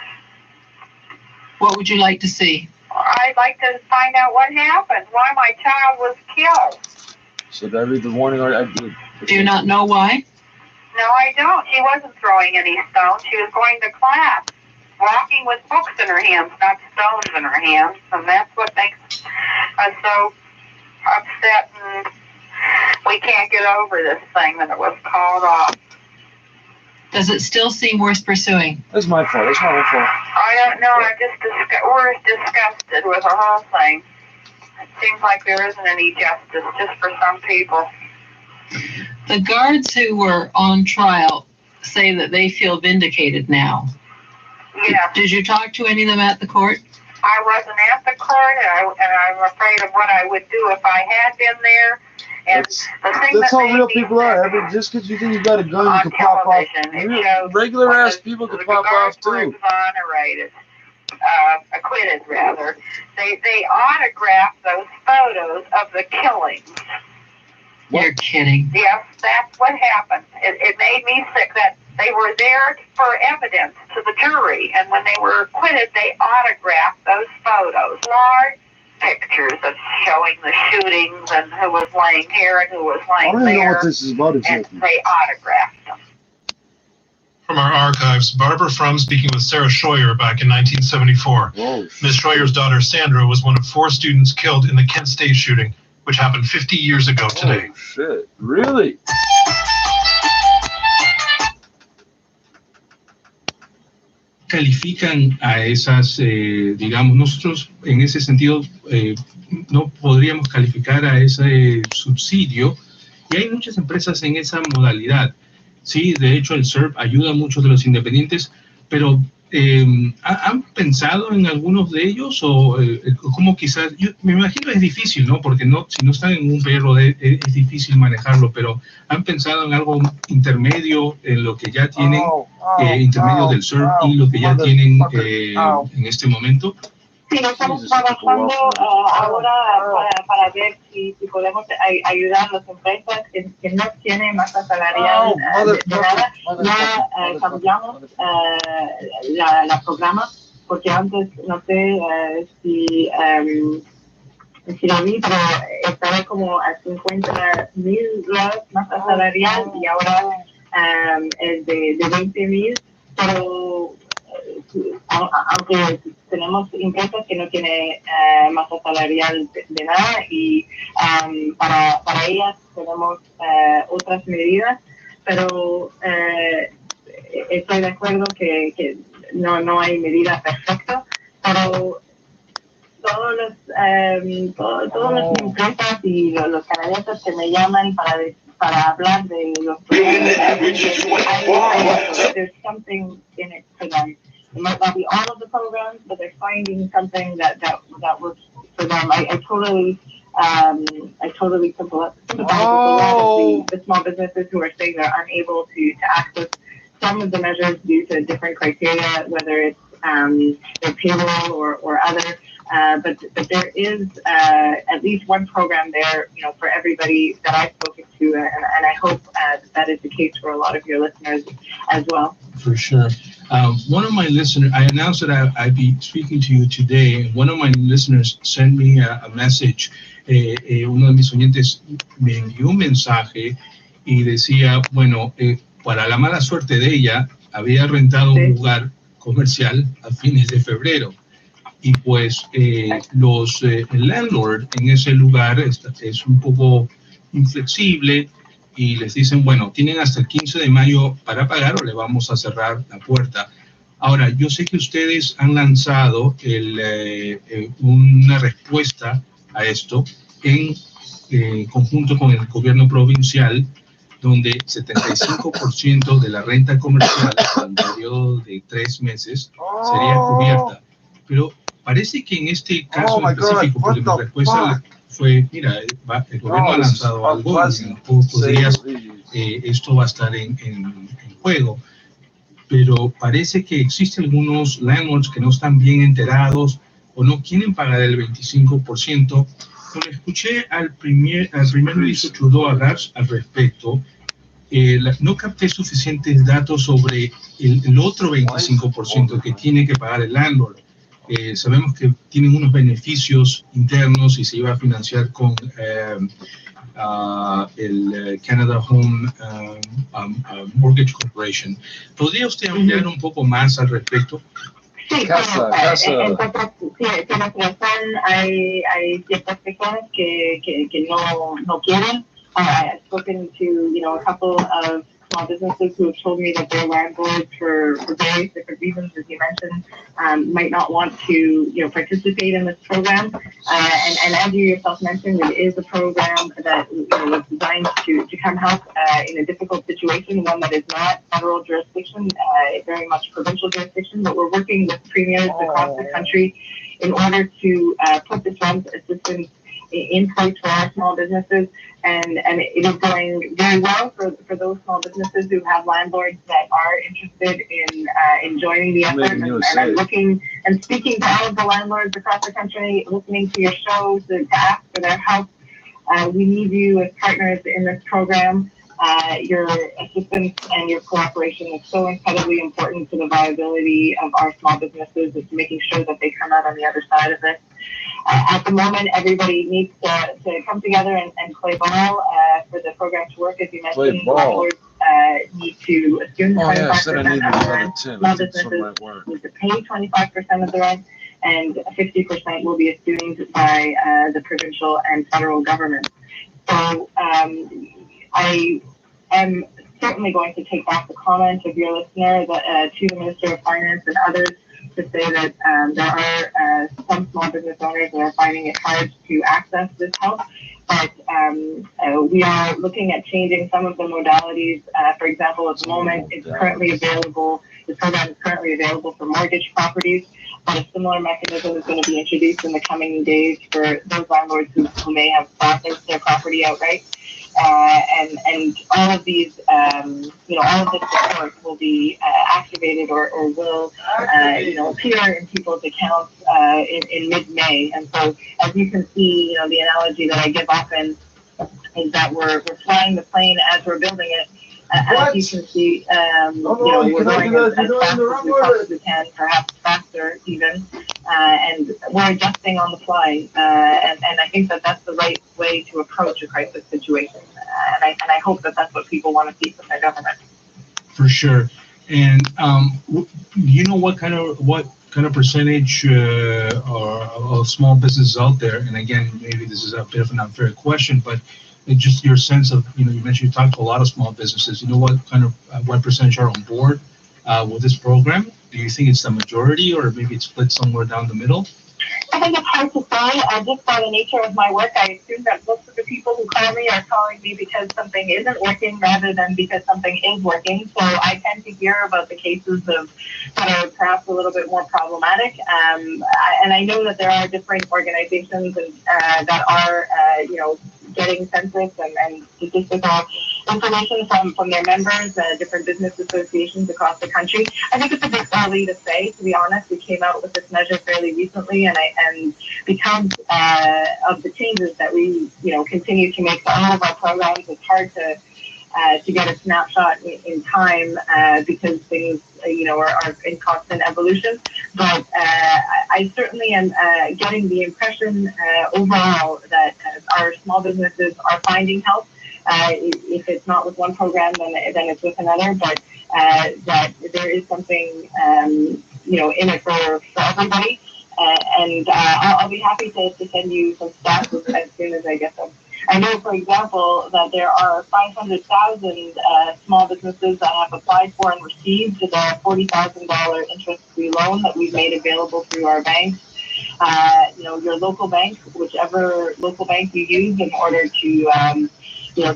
What would you like to see? I'd like to find out what happened, why my child was killed. So did I read the warning? I did. Do you not know why? No, I don't. She wasn't throwing any stones. She was going to class, walking with books in her hands, not stones in her hands. And that's what makes us so upset, and we can't get over this thing that it was called off. Does it still seem worth pursuing? That's my fault. That's not my fault. I don't know. We're disgusted with the whole thing. It seems like there isn't any justice, just for some people. The guards who were on trial say that they feel vindicated now. Yeah. Did you talk to any of them at the court? I wasn't at the court, and I'm afraid of what I would do if I had been there. And that's how real people are. I mean, just because you think you got a gun, you can pop off. Regular ass people can pop off too. Exonerated, acquitted rather. They autographed those photos of the killings. You're kidding. Yes, that's what happened. It made me sick that they were there for evidence to the jury, and when they were acquitted, they autographed those photos. Large pictures of showing the shootings and who was laying here and who was laying there. I don't know what this is about exactly. And they autographed them. From our archives, Barbara Frum speaking with Sarah Scheuer back in 1974. Ms. Scheuer's daughter Sandra was one of 4 students killed in the Kent State shooting, which happened 50 years ago today. Oh, shit. Really? Califican a esas, digamos, nosotros en ese sentido no podríamos calificar a ese subsidio, y hay muchas empresas en esa modalidad. Sí, de hecho el SERP ayuda a muchos de los independientes, pero ¿han pensado en algunos de ellos? O cómo quizás, yo me imagino es difícil, ¿no? Porque si no están en un PRD es difícil manejarlo, pero ¿han pensado en algo intermedio en lo que ya tienen, intermedio del SERP y lo que ya tienen en este momento? Sí, estamos trabajando ahora para ver si podemos ayudar a las empresas que no tienen masa salarial de nada. Ya cambiamos la programa, porque antes, no sé si lo vi, pero estaba como a 50,000 la masa salarial y ahora es de 20,000, pero aunque tenemos empresas que no tienen masa salarial de nada, y para ellas tenemos otras medidas, pero estoy de acuerdo que no hay medida perfecta, pero todas las empresas y los canadienses que me llaman para hablar de los programas, there's something in it for them. It might not be all of the programs, but they're finding something that works for them. I totally sympathize with a lot of the small businesses who are saying they're unable to access some of the measures due to different criteria, whether it's their payroll or other. But there is at least one program there, for everybody that I've spoken to, and I hope that is the case for a lot of your listeners as well. For sure. One of my listeners, I announced that I'd be speaking to you today. One of my listeners sent me a message. Uno de mis oyentes me envió un mensaje y decía, bueno, para la mala suerte de ella, había rentado un lugar comercial a fines de febrero. y pues el landlord en ese lugar es un poco inflexible y les dicen, bueno, tienen hasta el 15 de mayo para pagar o le vamos a cerrar la puerta. Ahora, yo sé que ustedes han lanzado una respuesta a esto en conjunto con el gobierno provincial, donde 75% de la renta comercial en un periodo de 3 meses sería cubierta. Pero parece que en este caso específico, porque mi respuesta fue, mira, el gobierno ha lanzado algo y en pocos días esto va a estar en juego. Pero parece que existen algunos landlords que no están bien enterados o no quieren pagar el 25%. Cuando escuché al primer ministro Trudeau hablar al respecto, no capté suficientes datos sobre el otro 25% que tiene que pagar el landlord. Sabemos que tienen unos beneficios internos y se iba a financiar con el Canada Home Mortgage Corporation. ¿Podría usted ampliar un poco más al respecto? Sí, casa. Tienes razón, hay ciertas personas que no quieren. I've spoken to, a couple of small businesses who have told me that their landlords, for various different reasons, as you mentioned, might not want to, participate in this program. And as you yourself mentioned, it is a program that was designed to come help in a difficult situation, one that is not federal jurisdiction, very much provincial jurisdiction. But we're working with premiers across the country in order to put this rent assistance in place for our small businesses, and it is going very well for those small businesses who have landlords that are interested in joining the effort. And I'm looking and speaking to all of the landlords across the country, listening to your shows to ask for their help. We need you as partners in this program. Your assistance and your cooperation is so incredibly important to the viability of our small businesses. It's making sure that they come out on the other side of this. At the moment, everybody needs to come together and play ball for the program to work. As you mentioned, landlords need to assume 25% of the rent. Small businesses need to pay 25% of the rent, and 50% will be assumed by the provincial and federal government. So I am certainly going to take back the comment of your listener to the Minister of Finance and others to say that there are some small business owners that are finding it hard to access this help. But we are looking at changing some of the modalities. For example, at the moment, this program is currently available for mortgage properties, but a similar mechanism is going to be introduced in the coming days for those landlords who may have bought their property outright. And all of these, all of this support will be activated or will, appear in people's accounts in mid-May. And so, as you can see, the analogy that I give often is that we're flying the plane as we're building it. As you can see, we're going as fast as we possibly can, perhaps faster even, and we're adjusting on the fly. And I think that that's the right way to approach a crisis situation. And I hope that that's what people want to see from their government. For sure. And you know what kind of percentage of small businesses out there? And again, maybe this is a bit of an unfair question, but just your sense of, you mentioned you talked to a lot of small businesses. What percentage are on board with this program? Do you think it's the majority, or maybe it's split somewhere down the middle? I think it's hard to say. Just by the nature of my work, I assume that most of the people who call me are calling me because something isn't working rather than because something is working. So I tend to hear about the cases that are perhaps a little bit more problematic. And I know that there are different organizations that are, getting census and statistical information from their members, different business associations across the country. I think it's a bit early to say, to be honest. We came out with this measure fairly recently, and because of the changes that we, continue to make to all of our programs, it's hard to get a snapshot in time because things, are in constant evolution. But I certainly am getting the impression overall that our small businesses are finding help. If it's not with one program, then it's with another. But that there is something, in it for everybody. I'll be happy to send you some stats as soon as I get them. I know, for example, that there are 500,000 small businesses that have applied for and received the $40,000 interest-free loan that we've made available through our banks. Your local bank, whichever local bank you use in order to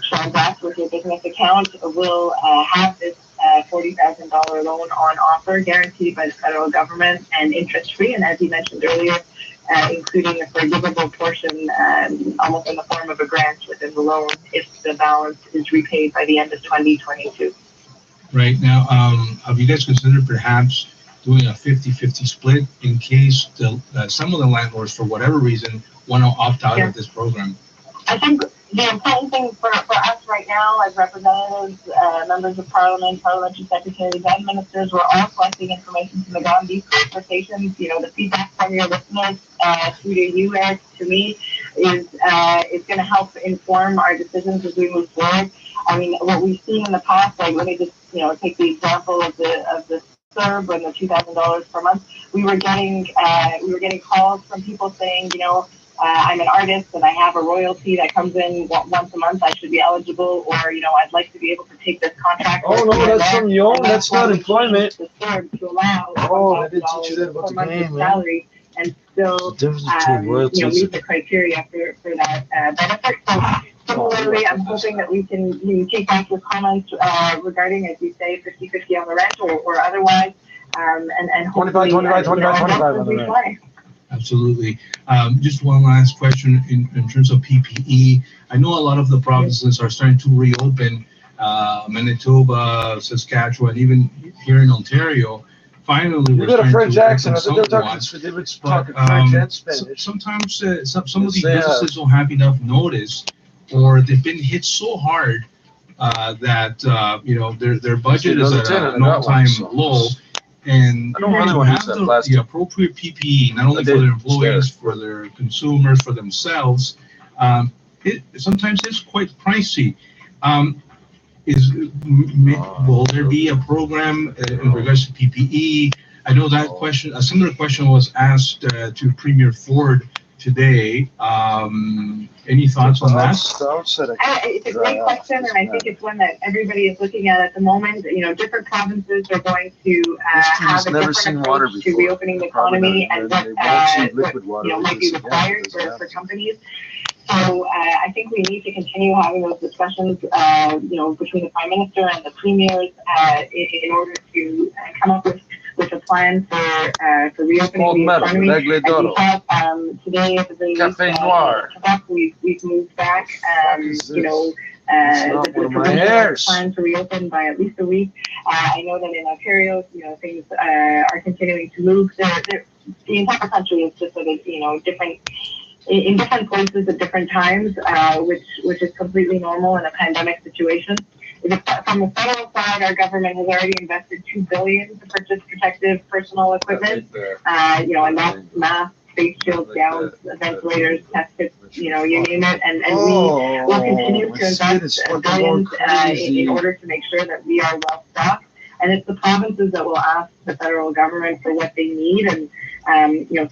transact with your business account, will have this $40,000 loan on offer, guaranteed by the federal government and interest-free. And as you mentioned earlier, including a forgivable portion, almost in the form of a grant within the loan, if the balance is repaid by the end of 2022. Right now, have you guys considered perhaps doing a 50-50 split in case some of the landlords, for whatever reason, want to opt out of this program? I think the important thing for us right now as representatives, members of parliament, parliamentary secretaries, and ministers, we're all collecting information from the ground. These conversations, the feedback from your listeners through to you, Eric, to me, is going to help inform our decisions as we move forward. I mean, what we've seen in the past, like let me just take the example of the CERB and the $2,000 per month. We were getting calls from people saying, I'm an artist and I have a royalty that comes in once a month. I should be eligible, or I'd like to be able to take this contract. Oh no, that's from Yon. That's not employment. To allow I didn't teach you that about the game, salary and still meet the criteria for that benefit. So similarly, I'm hoping that we can take back your comments regarding, as you say, 50-50 on the rent or otherwise, and hopefully 25 on the rent. Absolutely. Just one last question in terms of PPE. I know a lot of the provinces are starting to reopen, Manitoba, Saskatchewan, even here in Ontario. Finally, we're starting to French accent. I think they're talking French and Spanish. Sometimes some of these businesses don't have enough notice, or they've been hit so hard that their budget is at an all-time low. And I don't really want to use the appropriate PPE, not only for their employees, for their consumers, for themselves. Sometimes it's quite pricey. Will there be a program in regards to PPE? I know that question. A similar question was asked to Premier Ford today. Any thoughts on that? It's a great question, and I think it's one that everybody is looking at the moment. Different provinces are going to have a different approach to reopening the economy and what might be required for companies. So I think we need to continue having those discussions, between the Prime Minister and the premiers in order to come up with a plan for reopening the economy. As we have today at the very least, Quebec, we've moved back, the plan to reopen by at least a week. I know that in Ontario, things are continuing to move. The entire country is just different. In different places at different times, which is completely normal in a pandemic situation. From the federal side, our government has already invested $2 billion to purchase protective personal equipment, and that's masks, face shields, gowns, ventilators, test kits, you name it, and we will continue to invest billions in order to make sure that we are well stocked. And it's the provinces that will ask the federal government for what they need, and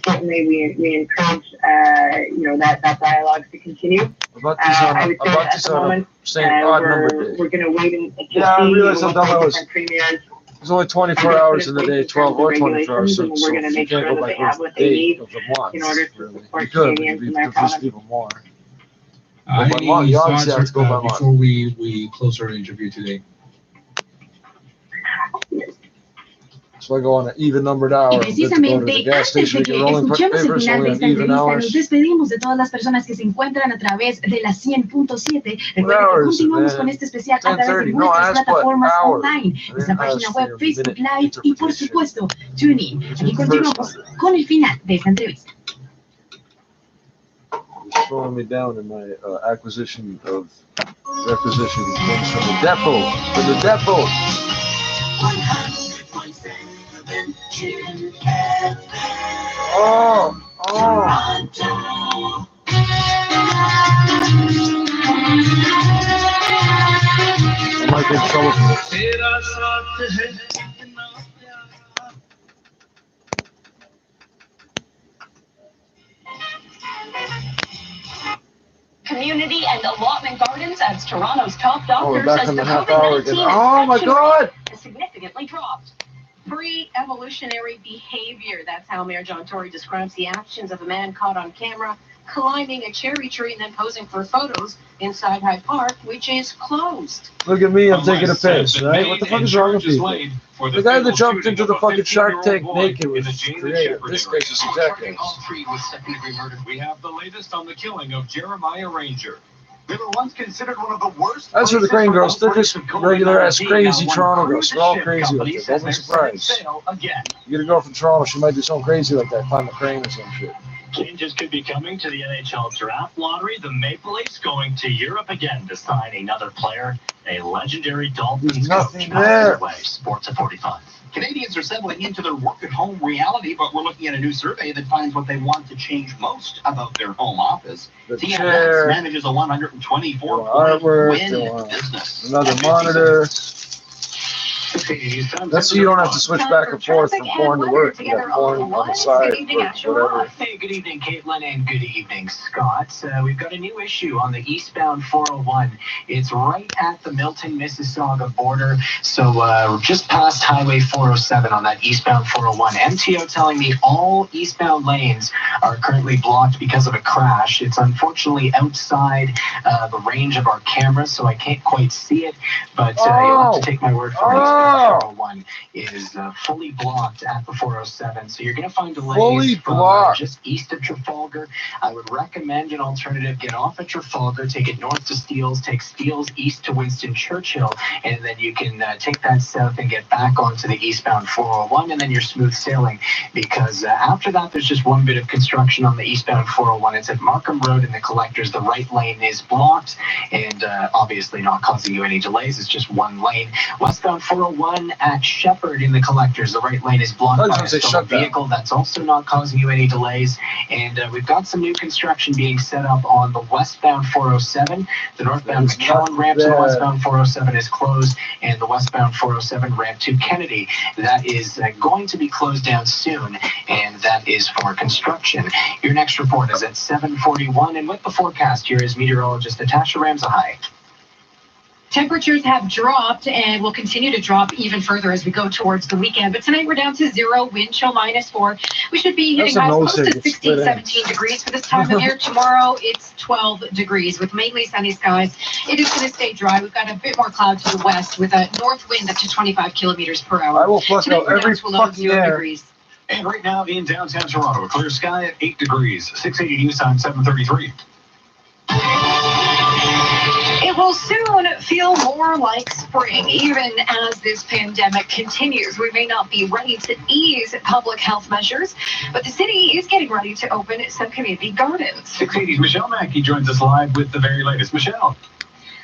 certainly we encourage that dialogue to continue. I would say at the moment we're going to wait and see different premiers. There's only 24 hours in the day, 12 or 24 hours, so we're going to make sure that they have what they need in order to support Canadians in their province. Any thoughts before we close our interview today? So I go on an even numbered hour. Precisamente, antes de que escuchemos el final de esta entrevista, nos despedimos de todas las personas que se encuentran a través de la 100.7. Recuerden que continuamos con este especial a través de nuestras plataformas online, nuestra página web, Facebook Live y, por supuesto, TuneIn. Aquí continuamos con el final de esta entrevista. Slowing me down in my acquisition of requisitions comes from the depot. From the depot. Oh. I might get in trouble for this. Community and Allotment Gardens, as Toronto's top doctor back says in the the half hour COVID-19 again. Oh my God! has significantly dropped. Pre-evolutionary behavior. That's how Mayor John Tory describes the actions of a man caught on camera climbing a cherry tree and then posing for photos inside Hyde Park, which is closed. Look at me, I'm taking a piss, right? What the fuck is wrong with people? The guy that jumped into the fucking Shark Tank naked was creative. This guy's just a jackass. All three with second-degree murder. We have the latest on the killing of Jeremiah Ranger. They were once considered one of the worst. As for the Crane girls, they're just regular-ass crazy Toronto girls. They're all crazy like that. Don't be surprised. You get a girl from Toronto, she might do something crazy like that, climb a crane or some shit. Changes could be coming to the NHL draft lottery. The Maple Leafs going to Europe again to sign another player, a legendary Dolphins coach. There. Sports at 45. Canadians are settling into their work-at-home reality, but we're looking at a new survey that finds what they want to change most about their home office. TMX manages a 124-point win in business. Another monitor. That's so you don't have to switch back and forth from porn to work. You got porn on the side, whatever. Hey, good evening, Caitlin, and good evening, Scott. We've got a new issue on the eastbound 401. It's right at the Milton, Mississauga border, so just past Highway 407 on that eastbound 401. MTO telling me all eastbound lanes are currently blocked because of a crash. It's unfortunately outside the range of our cameras, so I can't quite see it, but you'll have to take my word for it. 401 is fully blocked at the 407, so you're going to find delays from just east of Trafalgar. I would recommend an alternative. Get off at Trafalgar, take it north to Steeles, take Steeles east to Winston Churchill, and then you can take that south and get back onto the eastbound 401, and then you're smooth sailing, because after that there's just one bit of construction on the eastbound 401. It's at Markham Road in the Collectors. The right lane is blocked, and obviously not causing you any delays. It's just one lane. Westbound 401 at Shepherd in the Collectors. The right lane is blocked by a stolen vehicle. That's also not causing you any delays. And we've got some new construction being set up on the westbound 407. The northbound McCowan ramp to the westbound 407 is closed, and the westbound 407 ramp to Kennedy, that is going to be closed down soon, and that is for construction. Your next report is at 7:41, and with the forecast, here is meteorologist Natasha Ramsahai. Temperatures have dropped and will continue to drop even further as we go towards the weekend. But tonight we're down to 0, wind chill -4. We should be hitting highs close to 16, 17 degrees for this time of year. Tomorrow it's 12 degrees with mainly sunny skies. It is going to stay dry. We've got a bit more cloud to the west with a north wind up to 25 kilometers per hour. I will flush out every fucking air. Degrees. And right now in downtown Toronto, a clear sky at 8 degrees. 680 news time, 7:33. It will soon feel more like spring, even as this pandemic continues. We may not be ready to ease public health measures, but the city is getting ready to open some community gardens. 680's Michelle Mackey joins us live with the very latest. Michelle.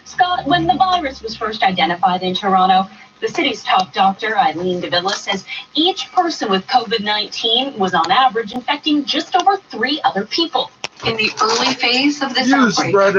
Scott, when the virus was first identified in Toronto, the city's top doctor, Eileen de Villa, says each person with COVID-19 was on average infecting just over 3 other people. In the early phase of this outbreak,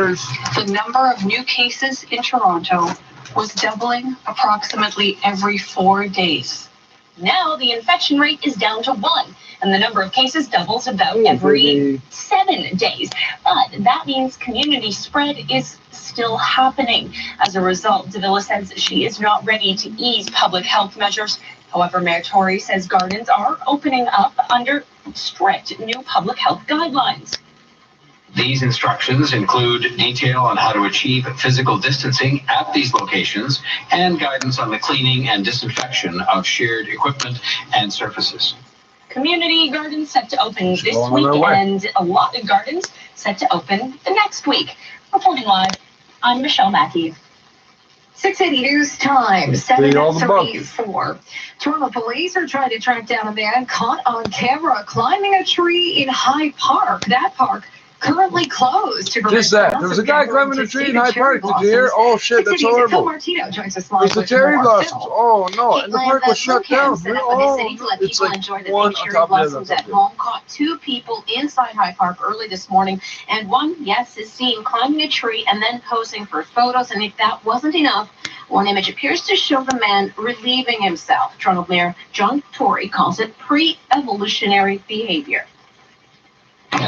the number of new cases in Toronto was doubling approximately every 4 days. Now the infection rate is down to 1, and the number of cases doubles about every 7 days. But that means community spread is still happening. As a result, de Villa says she is not ready to ease public health measures. However, Mayor Tory says gardens are opening up under strict new public health guidelines. These instructions include detail on how to achieve physical distancing at these locations and guidance on the cleaning and disinfection of shared equipment and surfaces. Community gardens set to open this week and allotted gardens set to open the next week. Reporting live, I'm Michelle Mackey. 680 News Time, 7:34. Toronto police are trying to track down a man caught on camera climbing a tree in Hyde Park. That park currently closed to prevent. Just that. There was a guy climbing a tree in Hyde Park. Did you hear? Oh shit, that's horrible. Phil Martino joins us live. It's the cherry blossoms. Oh no, and the park was shut down. Oh, it's like one on top of the other. At home caught 2 people inside Hyde Park early this morning, and one, yes, is seen climbing a tree and then posing for photos. And if that wasn't enough, one image appears to show the man relieving himself. Toronto Mayor John Tory calls it pre-evolutionary behavior.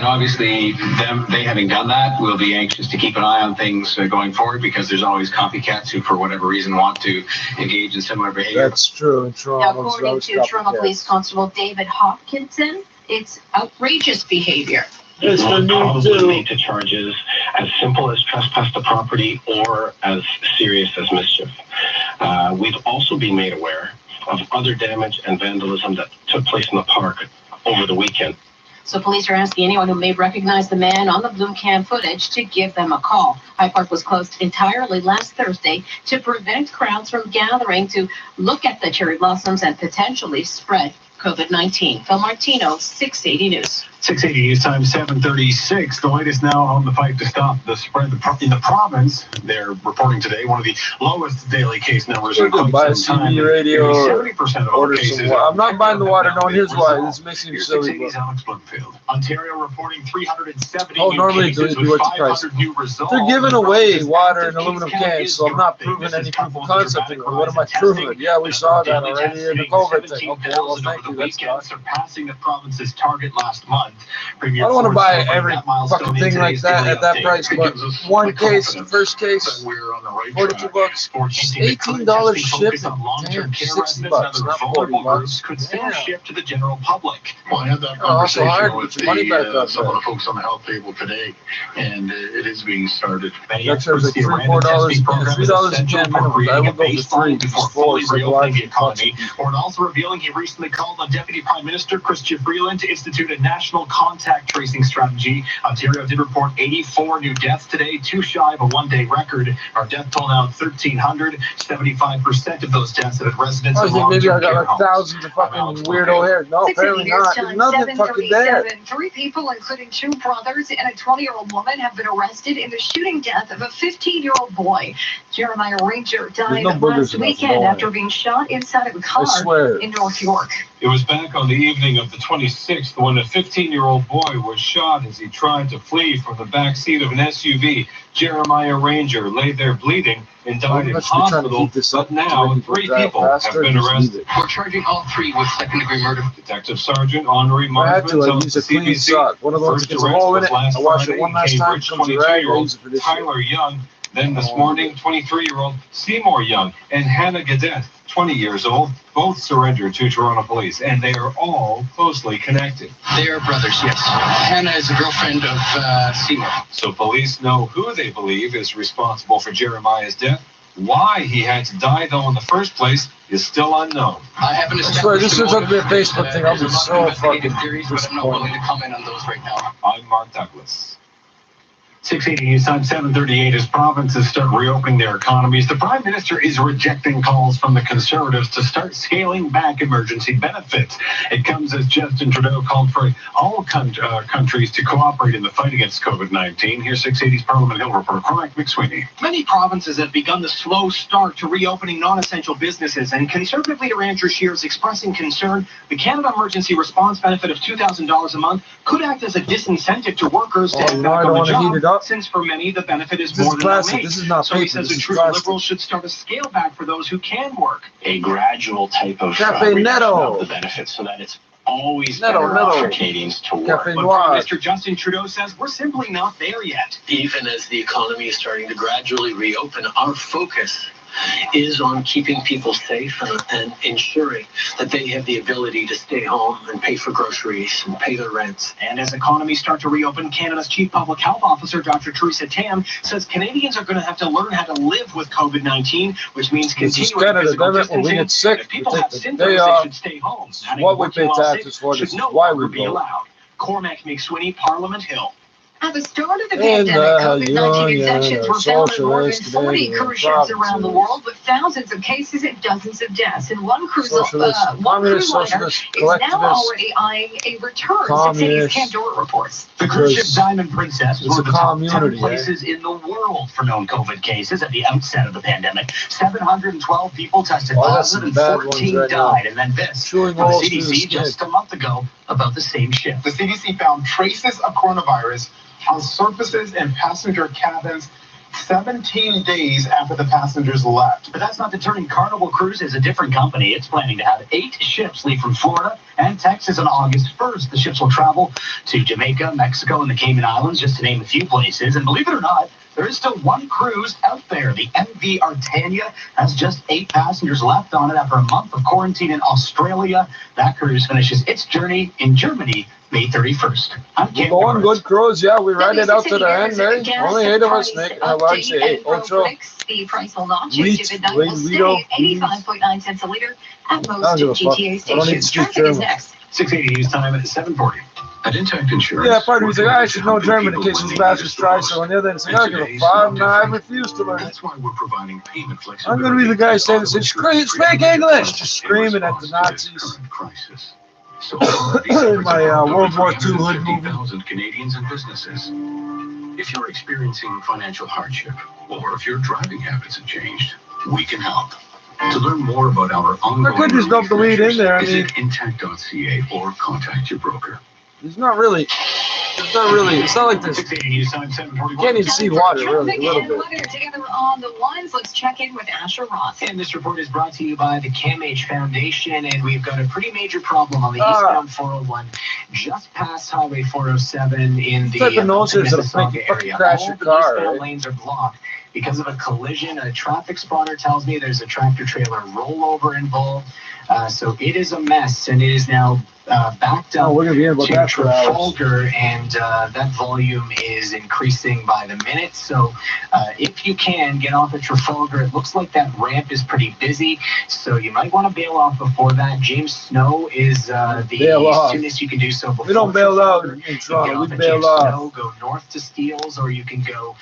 And obviously, they having done that, will be anxious to keep an eye on things going forward, because there's always copycats who, for whatever reason, want to engage in similar behavior. That's true in Toronto. Now, according to Toronto Police Constable David Hopkinson, it's outrageous behavior. It's probably lead to charges as simple as trespass to property or as serious as mischief. We've also been made aware of other damage and vandalism that took place in the park over the weekend. So police are asking anyone who may recognize the man on the Bloom cam footage to give them a call. High Park was closed entirely last Thursday to prevent crowds from gathering to look at the cherry blossoms and potentially spread COVID-19. Phil Martino, 680 News. 680 News Time, 7:36. The latest now on the fight to stop the spread in the province. They're reporting today one of the lowest daily case numbers in quite some time. Radio 70% of all cases. I'm not buying the water. No, here's why. This makes me silly. 680's Alex Bloomfield. Ontario reporting 370 normally new cases with 500 new results. They're giving away water in aluminum cans, so I'm not proving any proof of concept. What am I proving? Yeah, we saw that already in the COVID thing. Okay, well, thank you. That's fine. Surpassing the province's target last month. I don't want to buy every fucking thing like that at that price, but one case, first case, $42, $18 shipping. Damn, $60, not $40. Could still ship to the general public. Well, I had that conversation with some of the folks on the health table today, and it is being started. That says like $3, $4, $3 a can minimum. I would go for $3 before fully reopening the economy. Warren also revealing he recently called on Deputy Prime Minister Chrystia Freeland to institute a national contact tracing strategy. Ontario did report 84 new deaths today, too shy of a one-day record. Our death toll now 1,300. 75% of those deaths have had residents of long-term care homes. Maybe I got like thousands of fucking weirdo hair. No, apparently not. There's nothing fucking there. 3 people, including 2 brothers and a 20-year-old woman, have been arrested in the shooting death of a 15-year-old boy. Jeremiah Ranger died last weekend after being shot inside of a car in North York. It was back on the evening of the 26th when a 15-year-old boy was shot as he tried to flee from the back seat of an SUV. Jeremiah Ranger lay there bleeding and died in hospital, but now 3 people have been arrested. We're charging all 3 with second-degree murder. Detective Sergeant Henri Marsman tells the CBC first arrest was last Friday in Cambridge, 22-year-old Tyler Young. Then this morning, 23-year-old Seymour Young and Hannah Gadet, 20 years old, both surrendered to Toronto Police, and they are all closely connected. They are brothers, yes. Hannah is a girlfriend of Seymour. So police know who they believe is responsible for Jeremiah's death. Why he had to die, though, in the first place is still unknown. I haven't established this is going to be a Facebook thing. I'll be so fucking theories, but I'm not willing to comment on those right now. I'm Mark Douglas. 680 News Time, 7:38. As provinces start reopening their economies, the Prime Minister is rejecting calls from the Conservatives to start scaling back emergency benefits. It comes as Justin Trudeau called for all countries to cooperate in the fight against COVID-19. Here's 680's Parliament Hill reporter Cormac McSweeney. Many provinces have begun the slow start to reopening non-essential businesses, and Conservative leader Andrew Scheer is expressing concern the Canada Emergency Response benefit of $2,000 a month could act as a disincentive to workers to head back on the job. Since for many the benefit is more than a wage. So he says the true Liberals should start a scale back for those who can work. A gradual type of reduction of the benefits so that it's always better for Canadians to work. But Prime Minister Justin Trudeau says we're simply not there yet. Even as the economy is starting to gradually reopen, our focus is on keeping people safe and ensuring that they have the ability to stay home and pay for groceries and pay their rents. And as economies start to reopen, Canada's Chief Public Health Officer, Dr. Teresa Tam, says Canadians are going to have to learn how to live with COVID-19, which means continuing physical distancing. When we get sick, if people have symptoms, they should stay home. What we pay taxes for, this is why we be allowed. Cormac McSweeney, Parliament Hill. At the start of the pandemic, COVID-19 infections were found in more than 40 cruise ships around the world, with thousands of cases and dozens of deaths. And one cruise liner is now already eyeing a return. 680's Pandora reports. The cruise ship Diamond Princess was one of the top 10 places in the world for known COVID cases at the outset of the pandemic. 712 people tested positive, 14 died, and then this from the CDC just a month ago about the same ship. The CDC found traces of coronavirus on surfaces and passenger cabins 17 days after the passengers left. But that's not deterring. Carnival Cruises, a different company. It's planning to have 8 ships leave from Florida and Texas on August 1st. The ships will travel to Jamaica, Mexico, and the Cayman Islands, just to name a few places. And believe it or not, there is still one cruise out there. The MV Artania has just 8 passengers left on it after a month of quarantine in Australia. That cruise finishes its journey in Germany May 31st. Going good cruise, yeah. We ride it out to the end there. Only 8 of us, Nick. How about you say 8? Ultra. The price will not Wheat, change. If it will stay 85.9 cents a liter at most GTA stations. Traffic is next. 680 news time at 7:40. At Intact Insurance. Yeah, part of me's like, I should know German in case these bastards try. So on the other end, it's like, I give a fuck. No, I refuse to learn. That's why we're providing payment flexibility. I'm going to be the guy saying this, speak English! Just screaming at the Nazis. So in my World War II hood movie. 50,000 Canadians and businesses. If you're experiencing financial hardship, or if your driving habits have changed, we can help. To learn more about our ongoing I could just dump the weed in there. I mean, visit intact.ca or contact your broker. It's not like this. You can't even see water, really, a little bit. Weather together on the ones. Let's check in with Asher Ross. And this report is brought to you by the CAMH Foundation, and we've got a pretty major problem on the eastbound 401, just past Highway 407 in the Mississauga area. Crash your car, eastbound lanes are blocked because of a collision. A traffic spotter tells me there's a tractor-trailer rollover involved. So it is a mess, and it is now backed up to Trafalgar, and that volume is increasing by the minute. So if you can get off at Trafalgar, it looks like that ramp is pretty busy, so you might want to bail off before that. James Snow is the soonest you can do so. We don't bail out in Toronto, we bail off. Snow, go north to Steeles, or you can go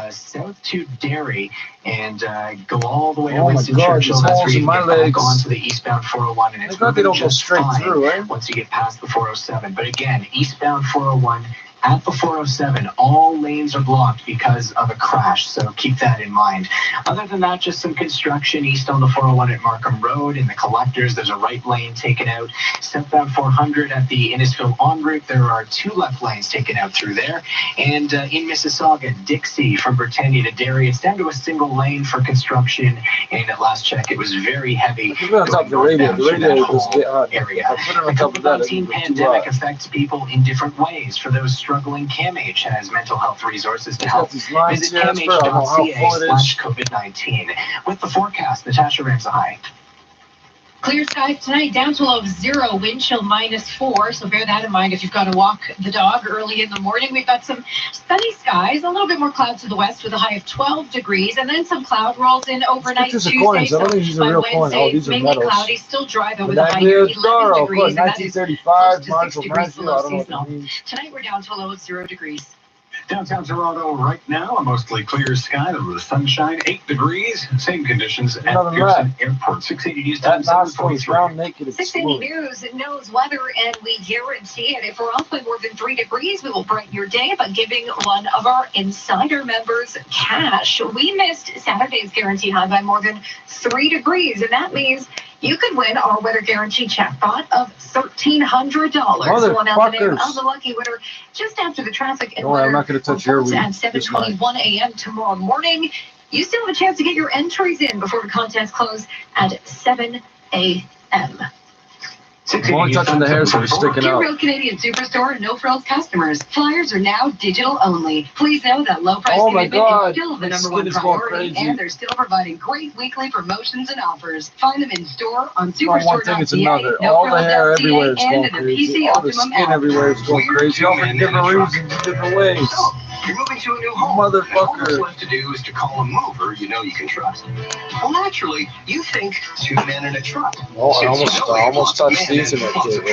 south to Derry and go all the way to Winston Churchill. That's where you can get back onto the eastbound 401, and it's moving just fine once you get past the 407. But again, eastbound 401 at the 407, all lanes are blocked because of a crash, so keep that in mind. Other than that, just some construction east on the 401 at Markham Road. In the collectors, there's a right lane taken out. Southbound 400 at the Innisfil en route, there are 2 left lanes taken out through there. And in Mississauga, Dixie from Britannia to Derry, it's down to a single lane for construction, and at last check, it was very heavy. On top of the radio. The radio was area. The COVID-19 pandemic affects people in different ways. For those struggling, CAMH has mental health resources to help. Visit CAMH.ca/COVID-19. With the forecast, Natasha Ramsahai. Clear skies tonight, down to low of 0, wind chill -4, so bear that in mind if you've got to walk the dog early in the morning. We've got some sunny skies, a little bit more clouds to the west with a high of 12 degrees, and then some cloud rolls in overnight Tuesday. Coins. I don't think these are real coins. Oh, these are mainly metals. Cloudy, still dry though with a high of 11 degrees, and that is close to 6 degrees below seasonal. Tonight we're down to a low of 0 degrees. Downtown Toronto right now, a mostly clear sky with the sunshine, 8 degrees, same conditions at Pearson Airport. 680 News time, 7:43. 680 News knows weather, and we guarantee it. If we're off by more than 3 degrees, we will brighten your day by giving one of our insider members cash. We missed Saturday's guaranteed high by more than 3 degrees, and that means you could win our weather guarantee jackpot of $1,300. One out the name of the lucky winner just after the traffic and weather reports at 7:21 a.m. tomorrow morning. You still have a chance to get your entries in before the contest close at 7 a.m. I'm only touching the hair, so it's sticking out. Real Canadian Superstore No Frills customers. Flyers are now digital only. Please know that low price commitment is still the #1 priority, and they're still providing great weekly promotions and offers. Find them in store on Superstore.ca, all the hair everywhere is going crazy. All the skin everywhere is going crazy. All for different reasons, different ways. You're moving to a new home. Motherfucker. All that's left to do is to call a mover you know you can trust. Well, naturally, you think 2 men in a truck. Oh, I almost touched these in that kid.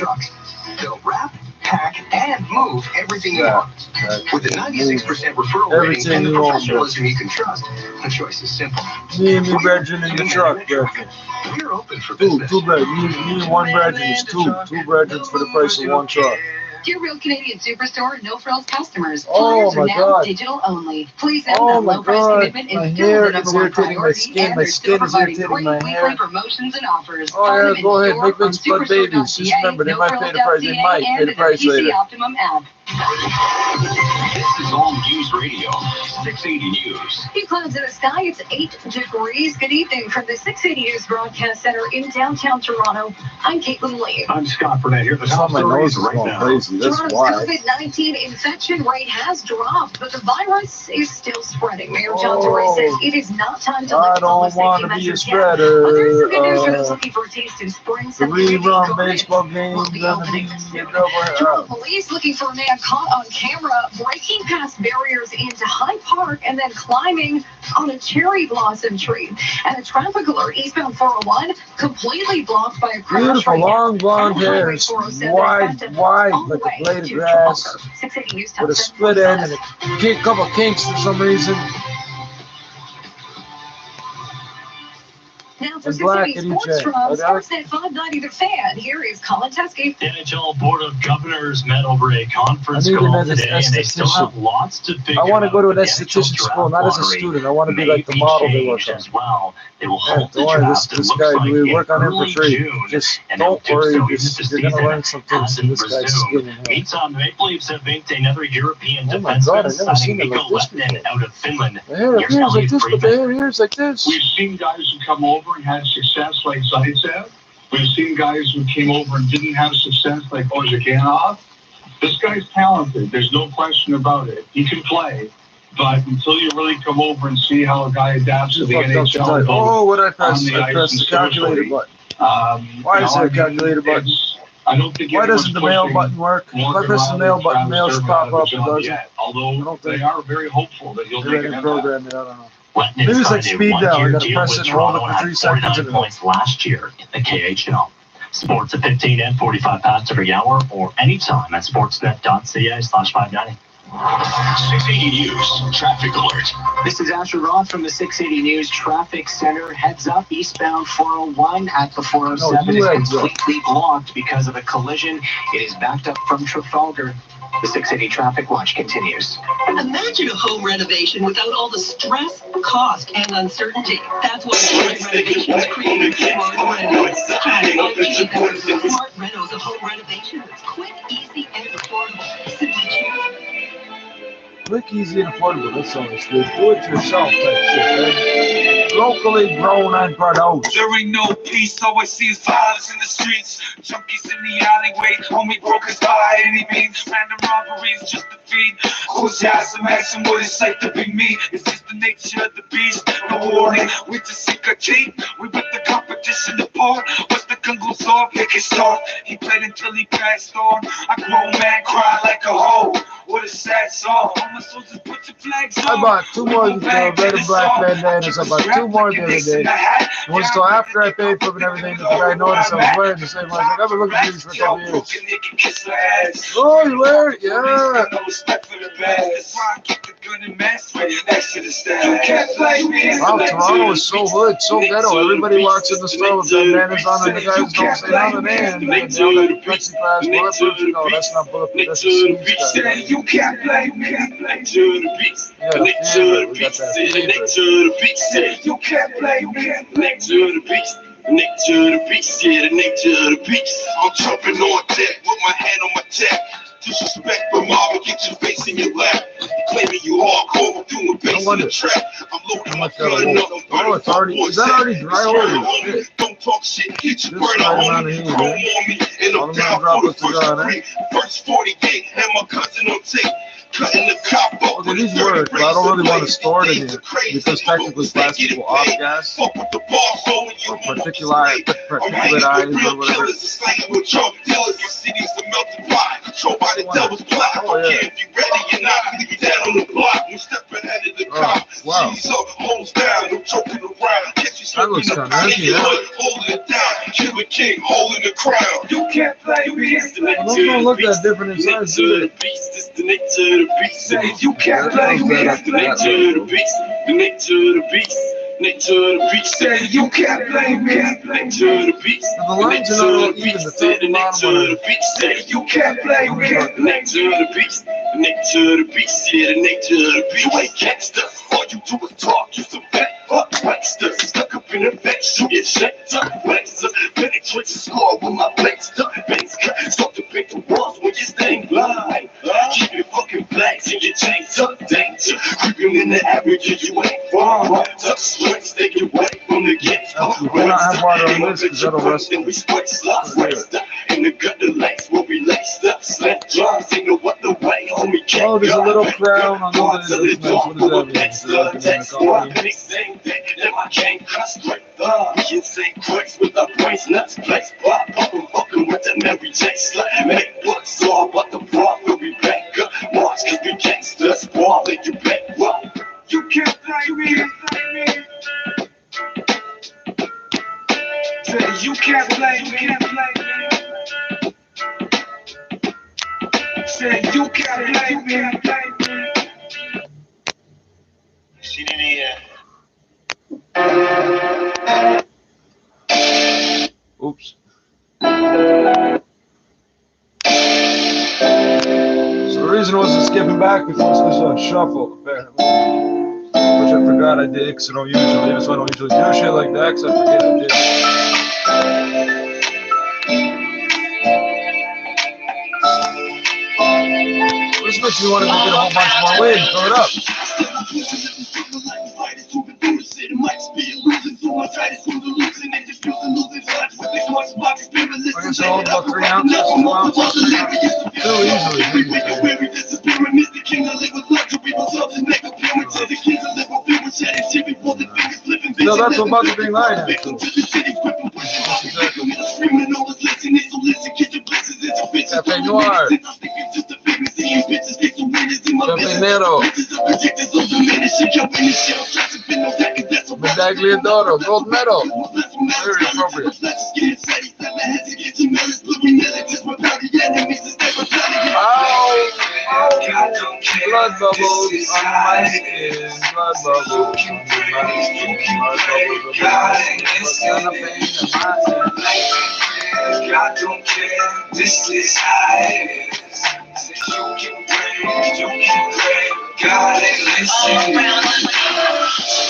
They'll wrap, pack, and move everything you want. With the 96% referral rating and the professionalism you can trust, the choice is simple. Me and Brethren in the truck, Brethren. We're open for business. Two Brethren. Me and one Brethren is two. 2 Brethren for the price of 1 truck. Dear Real Canadian Superstore No Frills customers, flyers are now digital only. Please know that low price commitment is still the #1 priority, and they're still providing great weekly promotions and offers. Oh yeah, go ahead, make big split babies. Just remember, they might pay the price. They might pay the price later. Optimum app. This is All News Radio, 680 680 News. Few clouds in the sky. It's 8 degrees. Good evening from the 680 News Broadcast Center in downtown Toronto. I'm Caitlin Lee. I'm Scott Burnett here. The top my stories nose is right going now. crazy. That's Toronto's why. COVID-19 infection rate has dropped, but the virus is still spreading. Mayor John Tory says it is not time to I lift all the don't want safety to be a measures yet. spreader. But there's some good news for those looking for a taste in spring. The Some community rerun gardens baseball game will be gonna opening be soon. a double. Toronto police looking for a man caught on camera breaking past barriers into Hyde Park and then climbing on a cherry blossom tree. And a traffic alert eastbound 401 completely blocked by a crash. Beautiful right now. long blonde On hair, Highway 407, wide, all the like way a blade of to grass, Trafalgar. 680 News with a Top split end and a couple kinks for some reason. Now for And black 680 in each Sports end. from Sportsnet 590 The Fan, here is Colin Teskey. The NHL Board of Governors met over a conference I need call an today, and they still have lots to figure out. I want to go to an The esthetician NHL school, not as a draft student. I want to be may like the model they work changed on. as well. They will Yeah, hold the don't worry, draft. this It guy, looks like we in work on him for early free. June, Just and they'll don't do worry, so you're even if the going to season learn some things hasn't from this guy's resumed. skin. and hair. Meantime, the Maple Leafs have inked another European Oh my God, defenseman, I've never seen signing it like Mikko this Lehtinen before. out of Finland. The hair up Here's here is like Elliot this, but the Friedman. hair here is like this. We've seen guys who come over and had success like Zaitsev. We've seen guys who came over and didn't have success like Ozhiganov. This guy's talented. There's no question about it. He can play. But until you really come over and see how a guy adapts to the NHL, Oh, what I pressed? on the I ice pressed and the calculator socially, button. Why is there a calculator button? I don't think Why doesn't the mail pushing button work? If I Morgan press the mail Riley, button, Travis mail should Dermott pop out of up. the It job doesn't. yet, although they are very hopeful that he'll Maybe I make an can impact. program it. I don't know. Lehtinen Maybe it's like signed a speed down. I one-year gotta deal press with it and hold Toronto it and for had 3 seconds 49 and it points last year in the KHL. Sports at 15 and 45 past every hour or anytime at sportsnet.ca/590. 680 News Traffic Alert. This is Asher Roth from the 680 News Traffic Center. Heads up, eastbound 401 at the 407 is completely blocked because of a collision. It is backed up from Trafalgar. The 680 Traffic Watch continues. Imagine a home renovation without all the stress, cost, and uncertainty. That's why Georgian Renovations created Smart Reno. Smart Reno is a home renovation that's quick, easy, and affordable. Simply choose. Quick, easy, and affordable. That sounds good. Do it yourself, type shit, man. Locally grown and produced. There ain't no peace, all I see is violence in the streets. Junkies in the alleyway, homie broke his by any means. Random robberies just to feed. Who's asking, asking what it's like to be me? Is this the nature of the beast? No warning, we just seek a team. We rip the competition apart. What's the conclusion off? Make it start. He played until he passed on. A grown man cry like a hoe. What a sad song. All my soldiers put your flags on. I bought 2 more red and black bandanas. I bought 2 more the other day. One until after I paid for them and everything, the guy noticed I was wearing the same one. I was like, I've been looking for these for a couple years. Oh, you wear it? Yeah. Wow, Toronto is so hood, so ghetto. Everybody walks in the store with bandanas on and the guys don't say nothing. And they have the plexiglass bulletproof. No, that's not bulletproof. That's a seam. You can't blame me. Nature of the beast. Nature of the beast. Nature of the beast. You can't blame me. Nature of the beast. Nature of the beast. Yeah, the nature of the beast. I'm jumping on deck with my hand on my check. Disrespect for Marvin, get your face in your lap. Claiming you hardcore, I'm doing bass in the trap. I'm loading my gun up. Oh, it's already, is that already dry? Holy shit. Don't talk shit, get your burner on me. Chrome on me, and I'm down for the first three. First 48, and my cousin on tape. Cutting the cop up. Okay, these work, but I don't really want to store it in here because technically plastic will off gas or particulate eyes or whatever. Controlled by the devil's plot. If you ready or not, leave you down on the block. We step ahead of the cop. Wow. She's up, holds down, no joking around. Catch you smoking up out of your hood, holding it down. Killer King, holding the crown. You can't play me. It's the nature of the Don't look that different in size, do it? It's the nature of the beast. You can't play me. It's the nature of the beast. The nature of the beast. Nature of the beast. Say you can't blame me. Nature of the beast. The lines are not even the top and bottom of it. Say you can't blame me. Nature of the beast. The nature of the beast. Yeah, the nature of the beast. You ain't gangster. All you do is talk. You some fat fuck wankster. Stuck up in the vent, shooting shit up. Wankster. Penetrate the score with my blades up. Banks cut. Start to pick the walls when you staying blind. Keep your fucking blacks in your chains up, danger. Creeping in the averages, you ain't far. Tough sweats, stay away from the gates. We're not have water on this because that'll rust. We sweat slots, in the gutter lights where we laced up. Slant drums, ain't no other way, homie. Oh, there's a little crown on the nice. What is that? Same thing, let my game cut straight up. We insane quicks with our brains nuts, place pop. Fucking with the Mary J. Slut. Make what's all but the block will be back up. March, cause we gangsters, ball and you bet what? You can't play me. Say you can't play me. Say you can't play me. She didn't hear. Oops. So the reason I wasn't skipping back was because of shuffle, apparently. Which I forgot I did, because I don't usually. That's why I don't usually do shit like that, because I forget I did. This makes me want to go get a whole bunch more weed. Throw it up. I guess I'll hold about 3 ounces. Too easily. No, that's about the thing I have. Cafe Noir. Cafe Nero. Medaglia d'Oro. Gold medal. Very appropriate. Ow! Blood bubbles on my skin. Blood bubbles on my skin. Blood bubbles on my skin. What kind of pain am I in? God don't care, this is how it is. You can pray, God ain't listening.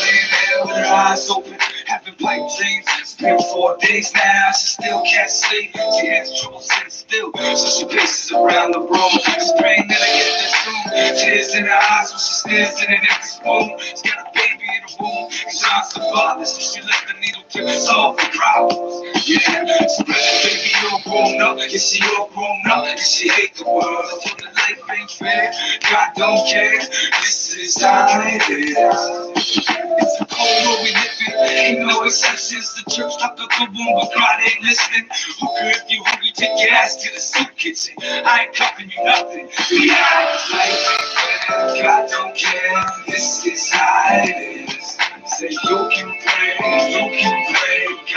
Lay there with her eyes open, having pipe dreams. It's been 4 days now, she still can't sleep. She has trouble sitting still, so she paces around the room. She's praying that I get this soon. Tears in her eyes when she stares in an empty spoon. She's got a baby in the womb, and John's the father, so she left the needle to solve the problems. Yeah, spread baby, you're grown up. Yeah, she all grown up, and she hate the world. I told her life ain't fair. God don't care. This is how it is. It's a cold world we live in. Ain't no exceptions. The church dropped the boom, but God ain't listening. Hooker, if you hungry, take your ass to the soup kitchen. I ain't cuffing you nothing. Yeah, life ain't fair. God don't care. This is how it is. Say you can pray.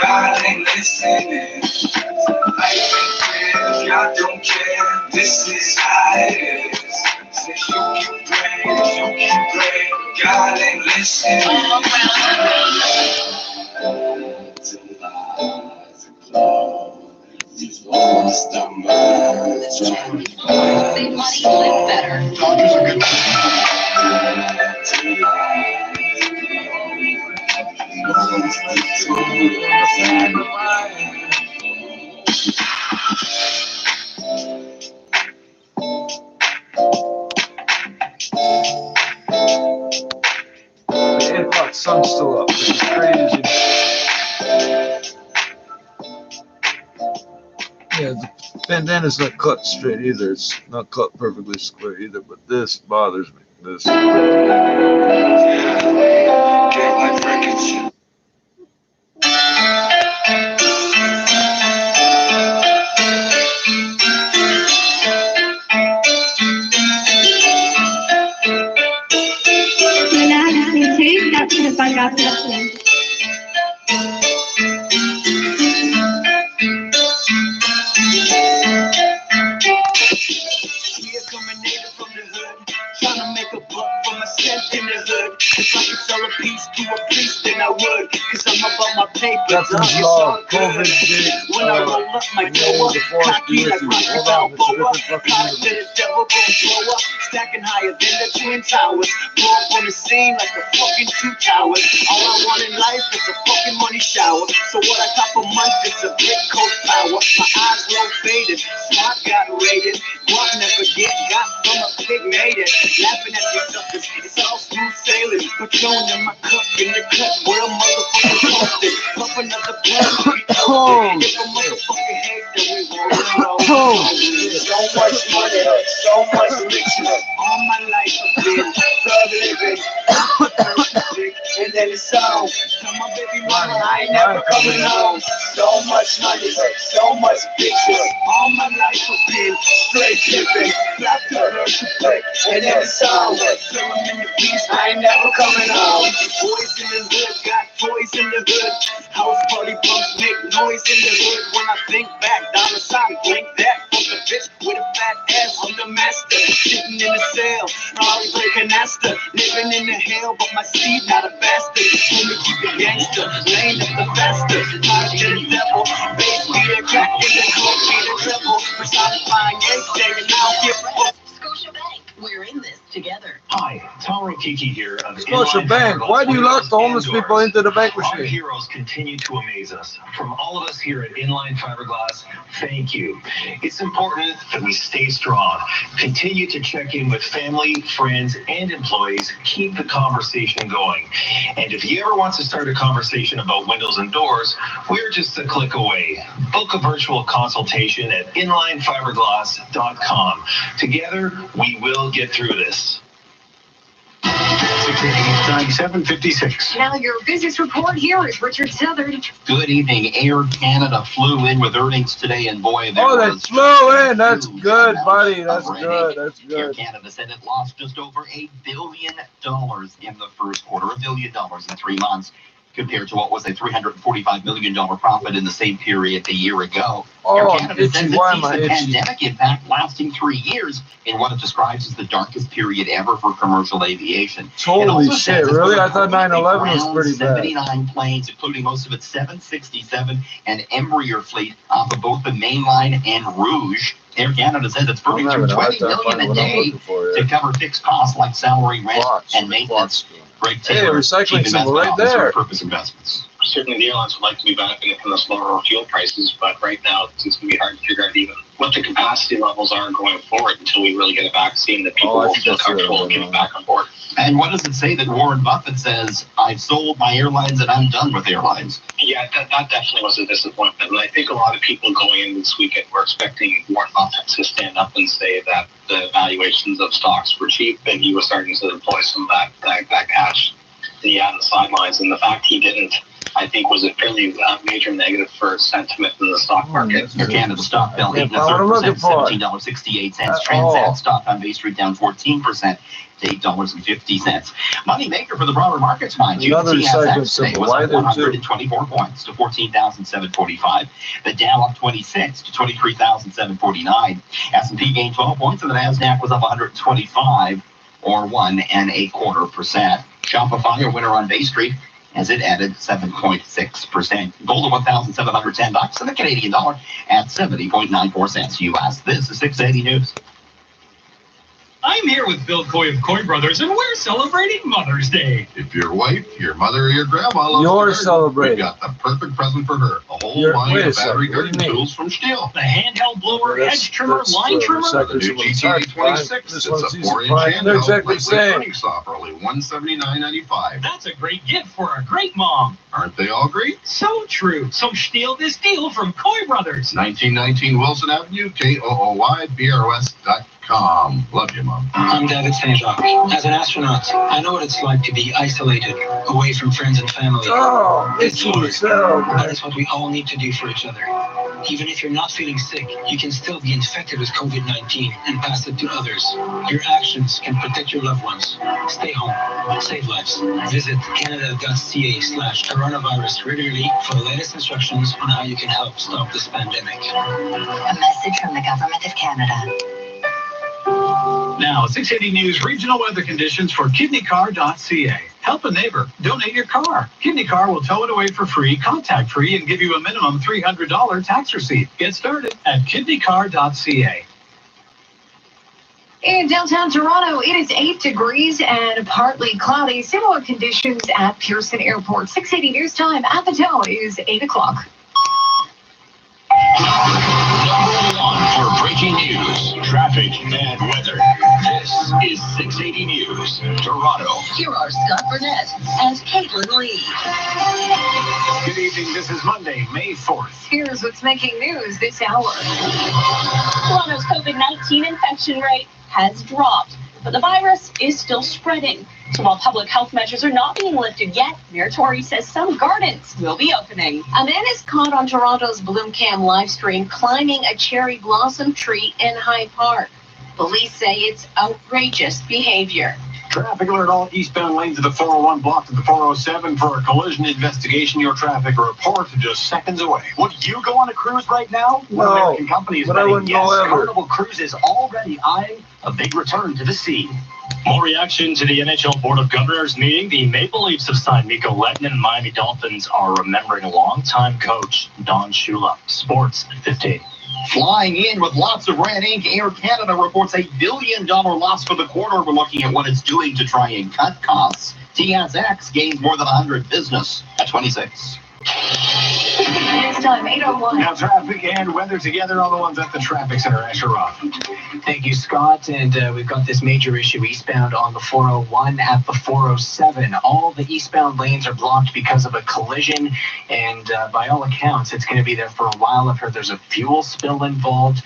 God ain't listening. Life ain't fair. God don't care. This is how it is. Say you can pray. God ain't listening. These lost our minds. Save money, live better. Doctors are good. The 8 o'clock sun's still up, which is crazy. Yeah, the bandana's not cut straight either. It's not cut perfectly square either, but this bothers me. This. Trying to make a buck for myself. 10th in the hood. If I could sell a piece to a priest, then I would. Cause I'm about my paper. Captain's log, COVID did, When I roll up my dough up, cocky like Rocky Balboa. Product that the devil gon' blow up. Stacking higher than the Twin Towers. Blow up on the scene like the fucking 2 towers. All I want in life is a fucking money shower. So what I cop a month is a brick coat power. My eyes low faded, smart got rated. Guap never get got from a pig made it. Laughing at these suckers, it's all smooth sailing. Patron in my cup, in the cup where a motherfucker pumped it. Puff another blunt, if a motherfucker hate, then we roll. So much money, so much riches. All my life I've been thug living. And then it's on. Tell my baby mama I ain't never coming home. So much money, so much bitches. All my life I've been straight living. Clap to her to play. And then it's on. Tell them in the beast I ain't never coming home. Boys in the hood got toys in the hood. House party bumps make noise in the hood. When I think back, dollar sign blink that. Fuck a bitch with a fat ass, I'm the master. Sitting in the cell, probably breaking Asta. Living in the hell, but my seed not a bastard. Told me keep it gangster, lane up the faster. Tired to the devil, bass be the crack in the coke, be the triple. Personifying everything, and now give a fuck. Scotiabank, we're in this together. Hi, Tom Kiki here of Scotiabank, why do you lock the homeless people into the bank Our machine? heroes continue to amaze us. From all of us here at Inline Fiberglass, thank you. It's important that we stay strong. Continue to check in with family, friends, and employees. Keep the conversation going. And if you ever want to start a conversation about windows and doors, we're just a click away. Book a virtual consultation at inlinefiberglass.com. Together, we will get through this. 9756. Now your business report here is Richard Southern. Good evening. Air Canada flew in with earnings today, and boy, They flew in. That's good, buddy. That's good. That's Air good. Canada said it lost just over $1 billion in the first quarter, $1 billion in 3 months, compared to what was a $345 million profit in the same period a year ago. Air Canada says it sees the pandemic impact lasting 3 years in what it describes as the darkest period ever for commercial aviation. Holy shit, really? I thought 9/11 was pretty bad. 79 planes, including most of its 767 and Embraer fleet off of both the Mainline and Rouge. Air Canada says it's burning through $20 million a day to cover fixed costs like salary, rent, and maintenance. Greg Taylor, recycling Chief symbol Investment right Officer there. of Purpose Investments. Certainly the airlines would like to be benefiting from the lower fuel prices, but right now it's going to be hard to figure out even what the capacity levels are going forward until we really get a vaccine that people will feel comfortable getting back on board. And what does it say that Warren Buffett says, I've sold my airlines and I'm done with airlines? Yeah, that definitely was a disappointment. And I think a lot of people going in this weekend were expecting Warren Buffett to stand up and say that the valuations of stocks were cheap and he was starting to deploy some of that cash that he had on the sidelines. And the fact he didn't, I think, was a fairly major negative for sentiment in the stock market. Air Canada stock fell 8.3%, $17.68. Transat stock on Bay Street down 14%. to $8.50. Moneymaker for the broader markets, mind you. The TSX today was up 124 points to 14,745. The Dow up 26 to 23,749. S&P gained 12 points, and the Nasdaq was up 125 or 1.25%. Shopify, a winner on Bay Street, as it added 7.6%. Gold at $1,710, and the Canadian dollar at 70.94 cents US. This is 680 News. I'm here with Bill Coy of Coy Brothers, and we're celebrating Mother's Day. If your wife, your mother, or your grandma loves You're to garden, celebrating. we got the perfect present for her. A whole line of battery garden tools from Stihl. The handheld blower, edge trimmer, line trimmer. The new GTD 26. It's a 4-inch handheld lightweight turning saw for only $179.95. That's a great gift for a great mom. Aren't they all great? So true. So steal this deal from Coy Brothers. 1919 Wilson Avenue, KOOYBROS.com. Love you, Mom. I'm David St. Jacques. As an astronaut, I know what it's like to be isolated, away from friends and family. Oh, it's hard. That is what we all need to do for each other. Even if you're not feeling sick, you can still be infected with COVID-19 and pass it to others. Your actions can protect your loved ones. Stay home. Save lives. Visit canada.ca/coronavirus regularly for the latest instructions on how you can help stop this pandemic. A message from the Government of Canada. Now, 680 News regional weather conditions for kidneycar.ca. Help a neighbor. Donate your car. KidneyCar will tow it away for free, contact-free, and give you a minimum $300 tax receipt. Get started at kidneycar.ca. In downtown Toronto, it is 8 degrees and partly cloudy. Similar conditions at Pearson Airport. 680 News time at the toe is 8 o'clock. Number one for breaking news, traffic, and weather. This is 680 News, Toronto. Here are Scott Burnett and Caitlin Lee. Good evening. This is Monday, May 4th. Here's what's making news this hour. Toronto's COVID-19 infection rate has dropped, but the virus is still spreading. So while public health measures are not being lifted yet, Mayor Tory says some gardens will be opening. A man is caught on Toronto's Bloomcam live stream climbing a cherry blossom tree in Hyde Park. Police say it's outrageous behavior. Traffic alert, all eastbound lanes of the 401 blocked to the 407 for a collision investigation. Your traffic report just seconds away. Would you go on a cruise right now? No, One American company is but I betting wouldn't yes. go ever. Carnival Cruise is already eyeing a big return to the sea. More reaction to the NHL Board of Governors meeting. The Maple Leafs have signed Mikko Lehtonen, and Miami Dolphins are remembering longtime coach Don Shula. Sports at 15. Flying in with lots of red ink, Air Canada reports $1 billion loss for the quarter. We're looking at what it's doing to try and cut costs. TSX gained more than 100 business at 26. News time, 8:01. Now traffic and weather together, all the ones at the traffic center. Asher Roth. Thank you, Scott. And we've got this major issue eastbound on the 401 at the 407. All the eastbound lanes are blocked because of a collision. And by all accounts, it's going to be there for a while. I've heard there's a fuel spill involved.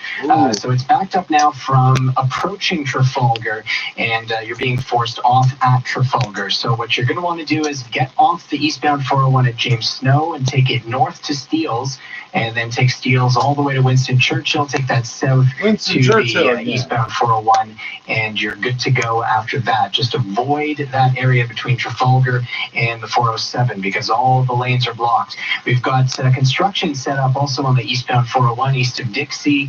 So it's backed up now from approaching Trafalgar. And you're being forced off at Trafalgar. So what you're going to want to do is get off the eastbound 401 at James Snow and take it north to Steeles, and then take Steeles all the way to Winston Churchill, take that south to the eastbound 401, and you're good to go after that. Just avoid that area between Trafalgar and the 407 because all the lanes are blocked. We've got construction set up also on the eastbound 401 east of Dixie.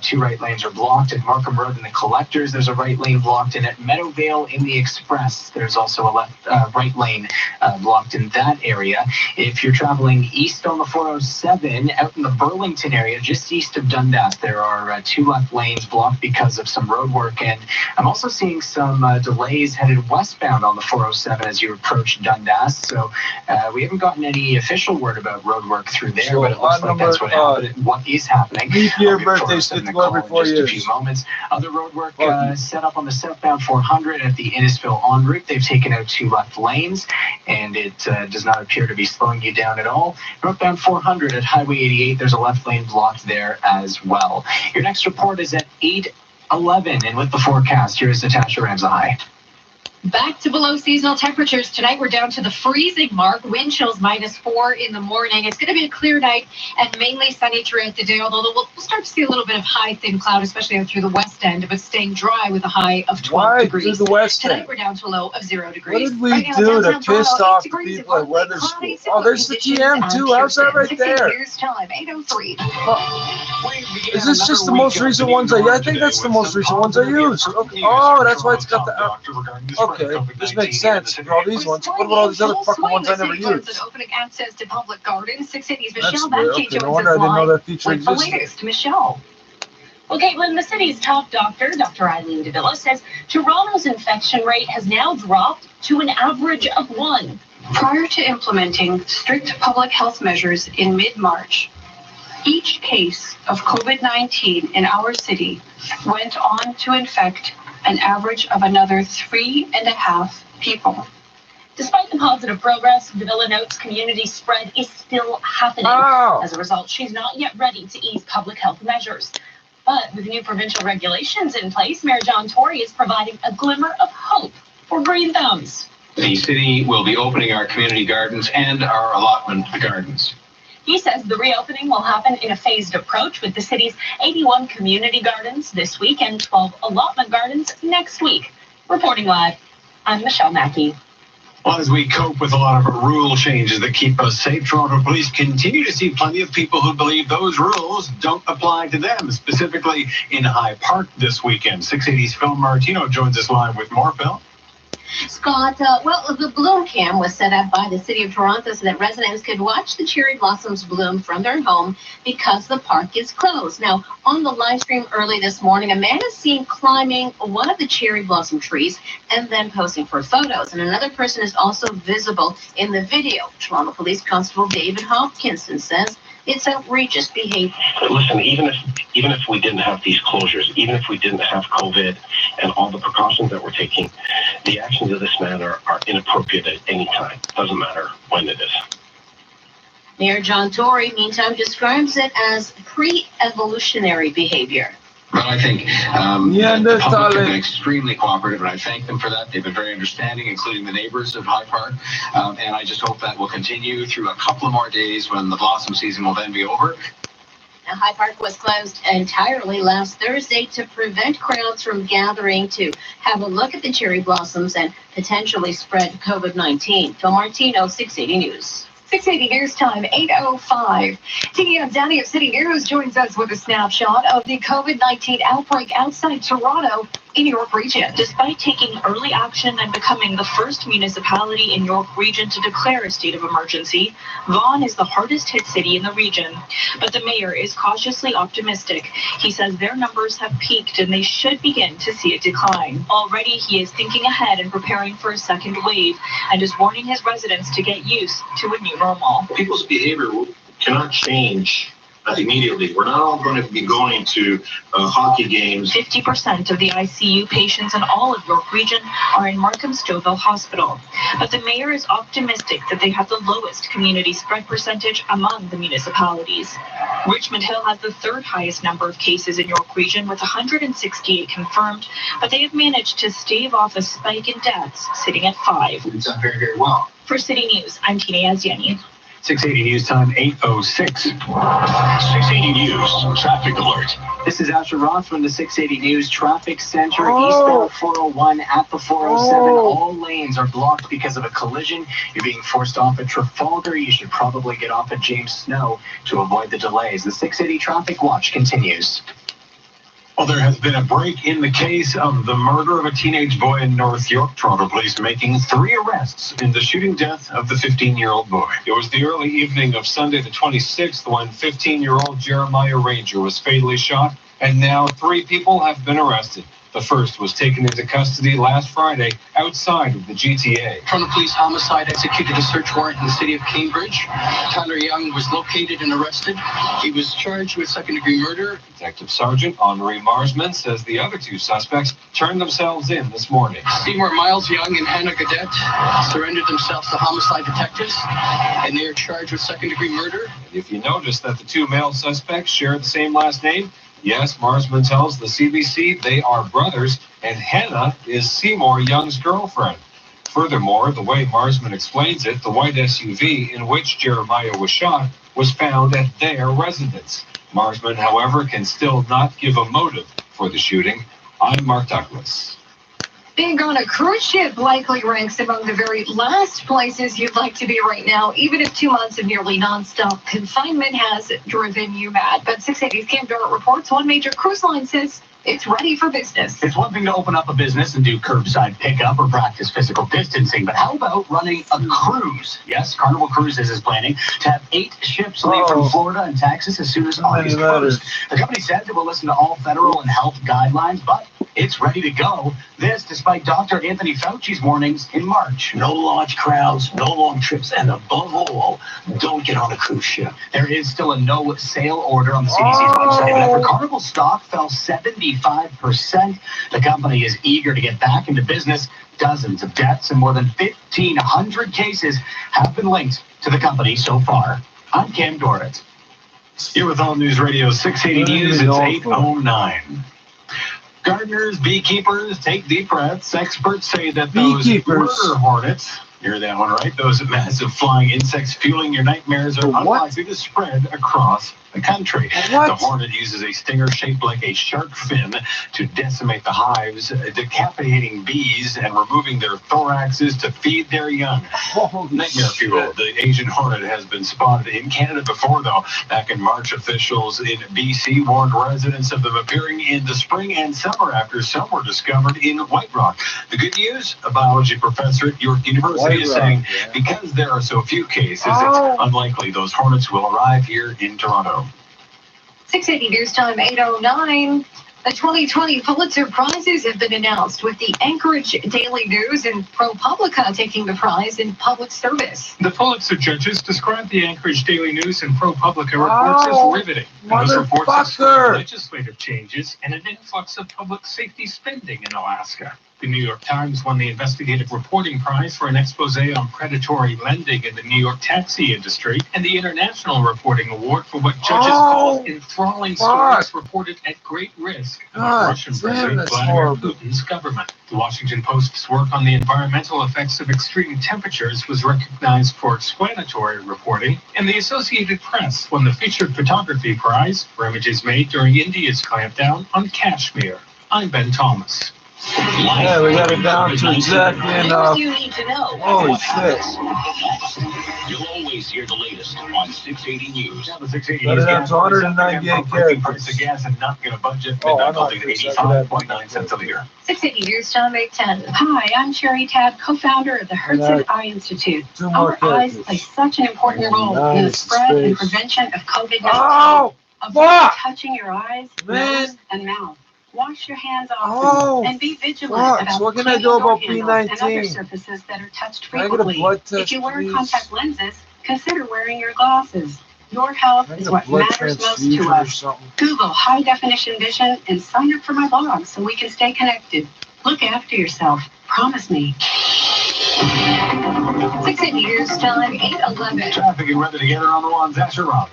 2 right lanes are blocked. At Markham Road in the Collectors, there's a right lane blocked, and at Meadowvale in the Express, there's also a right lane blocked in that area. If you're traveling east on the 407, out in the Burlington area, just east of Dundas, there are 2 left lanes blocked because of some road work, and I'm also seeing some delays headed westbound on the 407 as you approach Dundas. So we haven't gotten any official word about road work through there, but it looks like that's what is happening. Leap year birthdays to go every 4 years. Just a few moments. Other road work set up on the southbound 400 at the Innisfil en route. They've taken out 2 left lanes, and it does not appear to be slowing you down at all. Northbound 400 at Highway 88, there's a left lane blocked there as well. Your next report is at 8:11, and with the forecast, here's Natasha Ramsahai. Back to below seasonal temperatures. Tonight we're down to the freezing mark. Wind chills -4 in the morning. It's going to be a clear night and mainly sunny throughout the day, although we'll start to see a little bit of high thin cloud, especially out through the west end, but staying dry with a high of 12 degrees. Through the west Tonight end? we're down to a low of 0 degrees. What did we right now, do to downtown piss Toronto, off 8 degrees people at and weather cloudy, school? Oh, there's the GM too. How's that right there? Here's time, 8:03. Is this just the most recent ones? I think that's the most recent ones I use. Okay. Oh, that's why it's got the. Okay, this makes sense for all these ones. What about all these other fucking ones I never used? Opening access to public gardens. 680's Michelle That's weird. Bankey Okay, no joins wonder I us didn't know live that feature with the existed. latest. Michelle. Well, Caitlin, the city's top doctor, Dr. Eileen Davila, says Toronto's infection rate has now dropped to an average of 1. Prior to implementing strict public health measures in mid-March, each case of COVID-19 in our city went on to infect an average of another 3.5 people. Despite the positive progress, Davila notes community spread is still happening. As a result, she's not yet ready to ease public health measures. But with new provincial regulations in place, Mayor John Tory is providing a glimmer of hope for green thumbs. The city will be opening our community gardens and our allotment gardens. He says the reopening will happen in a phased approach with the city's 81 community gardens this week and 12 allotment gardens next week. Reporting live, I'm Michelle Mackey. Well, as we cope with a lot of rule changes that keep us safe, Toronto police continue to see plenty of people who believe those rules don't apply to them, specifically in High Park this weekend. 680's Phil Martino joins us live with more, Phil. Scott, well, the bloom cam was set up by the City of Toronto so that residents could watch the cherry blossoms bloom from their home because the park is closed. Now, on the live stream early this morning, a man is seen climbing one of the cherry blossom trees and then posing for photos. And another person is also visible in the video. Toronto Police Constable David Hopkinson says it's outrageous behavior. Listen, even if we didn't have these closures, even if we didn't have COVID and all the precautions that we're taking, the actions of this man are inappropriate at any time. Doesn't matter when it is. Mayor John Tory, meantime, describes it as pre-evolutionary behavior. But I think the public have been extremely cooperative, and I thank them for that. They've been very understanding, including the neighbors of High Park. And I just hope that will continue through a couple of more days when the blossom season will then be over. Now, High Park was closed entirely last Thursday to prevent crowds from gathering to have a look at the cherry blossoms and potentially spread COVID-19. Phil Martino, 680 News. 680 News Time, 8:05. TDM Danny of City News joins us with a snapshot of the COVID-19 outbreak outside Toronto in York Region. Despite taking early action and becoming the first municipality in York Region to declare a state of emergency, Vaughan is the hardest hit city in the region. But the mayor is cautiously optimistic. He says their numbers have peaked and they should begin to see a decline. Already he is thinking ahead and preparing for a second wave and is warning his residents to get used to a new normal. People's behavior cannot change immediately. We're not all going to be going to hockey games. 50% of the ICU patients in all of York Region are in Markham Stouffville Hospital. But the mayor is optimistic that they have the lowest community spread percentage among the municipalities. Richmond Hill has the third highest number of cases in York Region with 168 confirmed, but they have managed to stave off a spike in deaths, sitting at 5. It's done very, very well. For City News, I'm Tina Aziani. 680 News Time, 8:06. 680 News Traffic Alert. This is Asher Roth from the 680 News Traffic Center. Eastbound 401 at the 407. All lanes are blocked because of a collision. You're being forced off at Trafalgar. You should probably get off at James Snow to avoid the delays. The 680 Traffic Watch continues. Well, there has been a break in the case of the murder of a teenage boy in North York. Toronto police making 3 arrests in the shooting death of the 15-year-old boy. It was the early evening of Sunday the 26th when 15-year-old Jeremiah Ranger was fatally shot, and now 3 people have been arrested. The first was taken into custody last Friday outside of the GTA. Toronto Police Homicide executed a search warrant in the city of Cambridge. Tyler Young was located and arrested. He was charged with second-degree murder. Detective Sergeant Henri Marsman says the other 2 suspects turned themselves in this morning. Seymour Miles Young and Hannah Gadet surrendered themselves to homicide detectives, and they are charged with second-degree murder. And if you notice that the 2 male suspects share the same last name, yes, Marsman tells the CBC they are brothers, and Hannah is Seymour Young's girlfriend. Furthermore, the way Marsman explains it, the white SUV in which Jeremiah was shot was found at their residence. Marsman, however, can still not give a motive for the shooting. I'm Mark Douglas. Being on a cruise ship likely ranks among the very last places you'd like to be right now, even if 2 months of nearly nonstop confinement has driven you mad. But 680's Cam Dorrett reports one major cruise line says it's ready for business. It's one thing to open up a business and do curbside pickup or practice physical distancing, but how about running a cruise? Yes, Carnival Cruises is planning to have 8 ships leave from Florida and Texas as soon as August 1st. The company says it will listen to all federal and health guidelines, but it's ready to go. This despite Dr. Anthony Fauci's warnings in March. No large crowds, no long trips, and above all, don't get on a cruise ship. There is still a no sail order on the CDC's website, but after Carnival stock fell 75%, the company is eager to get back into business. Dozens of deaths and more than 1,500 cases have been linked to the company so far. I'm Cam Dorrett. Here with All News Radio 680 News, it's 8:09. Gardeners, beekeepers, take deep breaths. Experts say that those murder hornets You're that one, right? Those massive flying insects fueling your nightmares are unlikely to spread across the country. The hornet uses a stinger shaped like a shark fin to decimate the hives, decapitating bees and removing their thoraxes to feed their young. Nightmare fuel. The Asian hornet has been spotted in Canada before, though. Back in March, officials in BC warned residents of them appearing in the spring and summer after some were discovered in White Rock. The good news, a biology professor at York University is saying because there are so few cases, it's unlikely those hornets will arrive here in Toronto. 680 News Time 8:09. The 2020 Pulitzer Prizes have been announced, with the Anchorage Daily News and ProPublica taking the prize in public service. The Pulitzer judges described the Anchorage Daily News and ProPublica reports as riveting. Those reports describe legislative changes and an influx of public safety spending in Alaska. The New York Times won the Investigative Reporting Prize for an expose on predatory lending in the New York taxi industry, and the International Reporting Award for what judges called enthralling stories reported at great risk of Russian President Vladimir Putin's government. The Washington Post's work on the environmental effects of extreme temperatures was recognized for explanatory reporting, and the Associated Press won the Featured Photography Prize for images made during India's clampdown on Kashmir. I'm Ben Thomas. Yeah, we got it down to exactly enough. You need to know. Holy shit. You'll always hear the latest on 680 News. Now, the 680 But News that's 198 price characters. of gas and not going to budget. Oh, Midnight I'm not Holding at 85.9 cents a liter. 680 News Time 8:10. Hi, I'm Sherry Tabb, co-founder of the Herzog Eye Institute. Our eyes play such an important role in the spread and prevention of COVID-19. Avoid touching your eyes, nose, and mouth. Wash your hands often and be vigilant about what can I do about and other B19? surfaces that are touched Can I get a frequently. blood test, If you wear please? contact lenses, consider wearing your glasses. Your health Can I is get a what blood matters most transfusion to or us. something? Google high definition vision and sign up for my blog so we can stay connected. Look after yourself. Promise me. 680 News Time 8:11. Traffic and weather together on the ones. Asher Rob.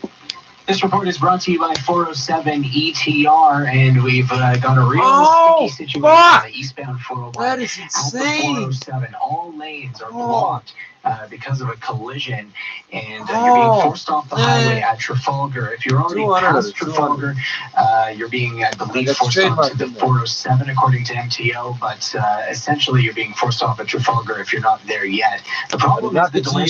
This report is brought to you by 407 ETR, and we've got a real sticky situation on the eastbound 401. That is insane. At the 407, all lanes are blocked because of a collision, and you're being forced off the highway at Trafalgar. If you're already past Trafalgar, you're being, I believe, forced onto the 407 according to MTO, but essentially you're being forced off at Trafalgar if you're not there yet. The problem is the delay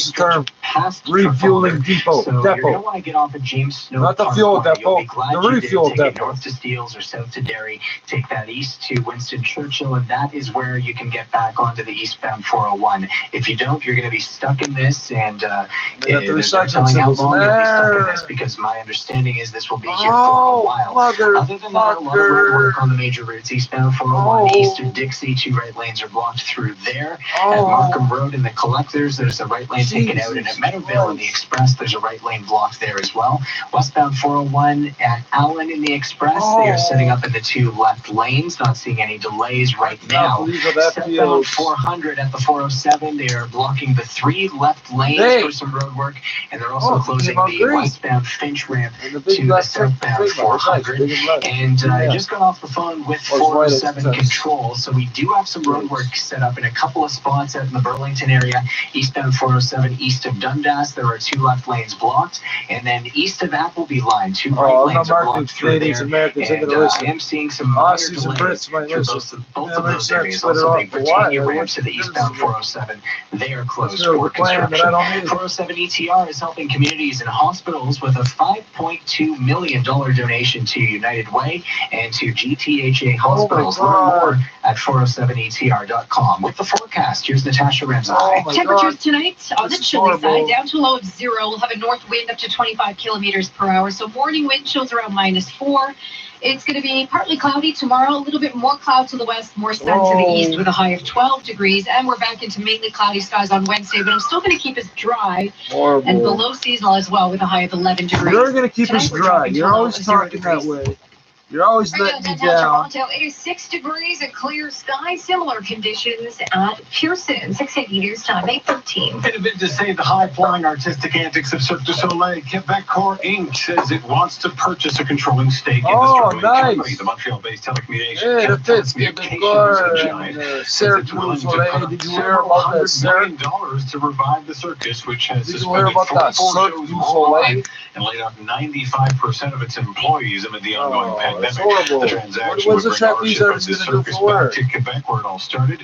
past refueling depot. So you're going to want to get off at James Snow. Not the fuel depot, the refuel Take it depot. north to Steeles or south to Derry, take that east to Winston Churchill, and that is where you can get back onto the eastbound 401. If you don't, you're going to be stuck in this, and they're telling how long you'll be stuck in this, because my understanding is this will be here for a while. Other than that, a lot of road work on the major routes. Eastbound 401, east of Dixie, 2 right lanes are blocked through there. At Markham Road in the Collectors, there's a right lane taken out, and at Meadowvale in the Express, there's a right lane blocked there as well. Westbound 401 at Allen in the Express, they are setting up in the 2 left lanes, not seeing any delays right now. Southbound 400 at the 407, they are blocking the 3 left lanes for some road work, and they're also closing the westbound Finch ramp to the southbound 400. And I just got off the phone with 407 Control, so we do have some road work set up in a couple of spots out in the Burlington area. Eastbound 407 east of Dundas, there are 2 left lanes blocked, and then east of Appleby Line, 2 right lanes are blocked through there. And I am seeing some minor delays through both of those areas. Also, the Britannia ramp to the eastbound 407, they are closed for construction. 407 ETR is helping communities and hospitals with a $5.2 million donation to United Way and to GTHA Hospitals. Learn more at 407etr.com. With the forecast, here's Natasha Ramsay. Temperatures tonight on the chilly side, down to a low of 0. We'll have a north wind up to 25 kilometers per hour. So morning wind chills around -4. It's going to be partly cloudy tomorrow, a little bit more cloud to the west, more sun to the east with a high of 12 degrees. And we're back into mainly cloudy skies on Wednesday, but I'm still going to keep us dry and below seasonal as well with a high of 11 degrees. You're going to keep us dry. You're always talking that way. You're always Right now, letting me downtown down. Toronto, it is 6 degrees and clear sky. Similar conditions at Pearson. 680 News Time, 8:13. In a bid to save the high-flying artistic antics of Cirque du Soleil, Quebecor Inc. says it wants to purchase a controlling stake in the sterling company. The Montreal-based telecommunications Hey, the fifth telecommunications giant Cirque du Soleil. Did you hear about that, $100 million to revive the circus, which has Did you hear suspended about that 44 Cirque shows du Soleil? worldwide and laid off 95% of its employees amid the ongoing pandemic. horrible. The transaction What's would the bring Japanese ownership of artist the gonna do circus for work? back to Quebec, where it all started.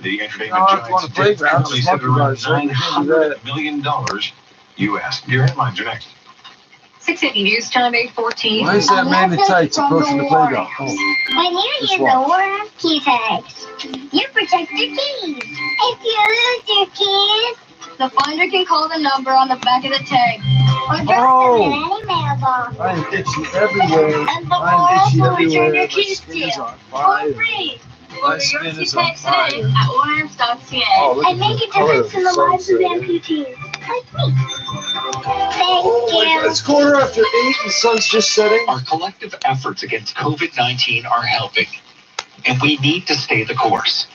The entertainment No, I giants want to play did ground. currently sit around $900 million US. Your headlines are next. 680 News Time, 8:14. Why is that man in tights approaching the playground? When you Just use the walk. Warham key tags, you protect your keys. If you lose your keys, the finder can call the number on the back of the tag or drop them in any mailbox. I am itchy everywhere. And the I am itchy will also return everywhere. your My keys to skin you is on for fire. free. My Order skin your is key on tags fire. today at warhams.ca Oh, look and at make the a color difference of in the the lives of sunset. amputees like me. Oh Thank my God, you. it's 8:15. The sun's just setting. Our collective efforts against COVID-19 are helping, and we need to stay the course.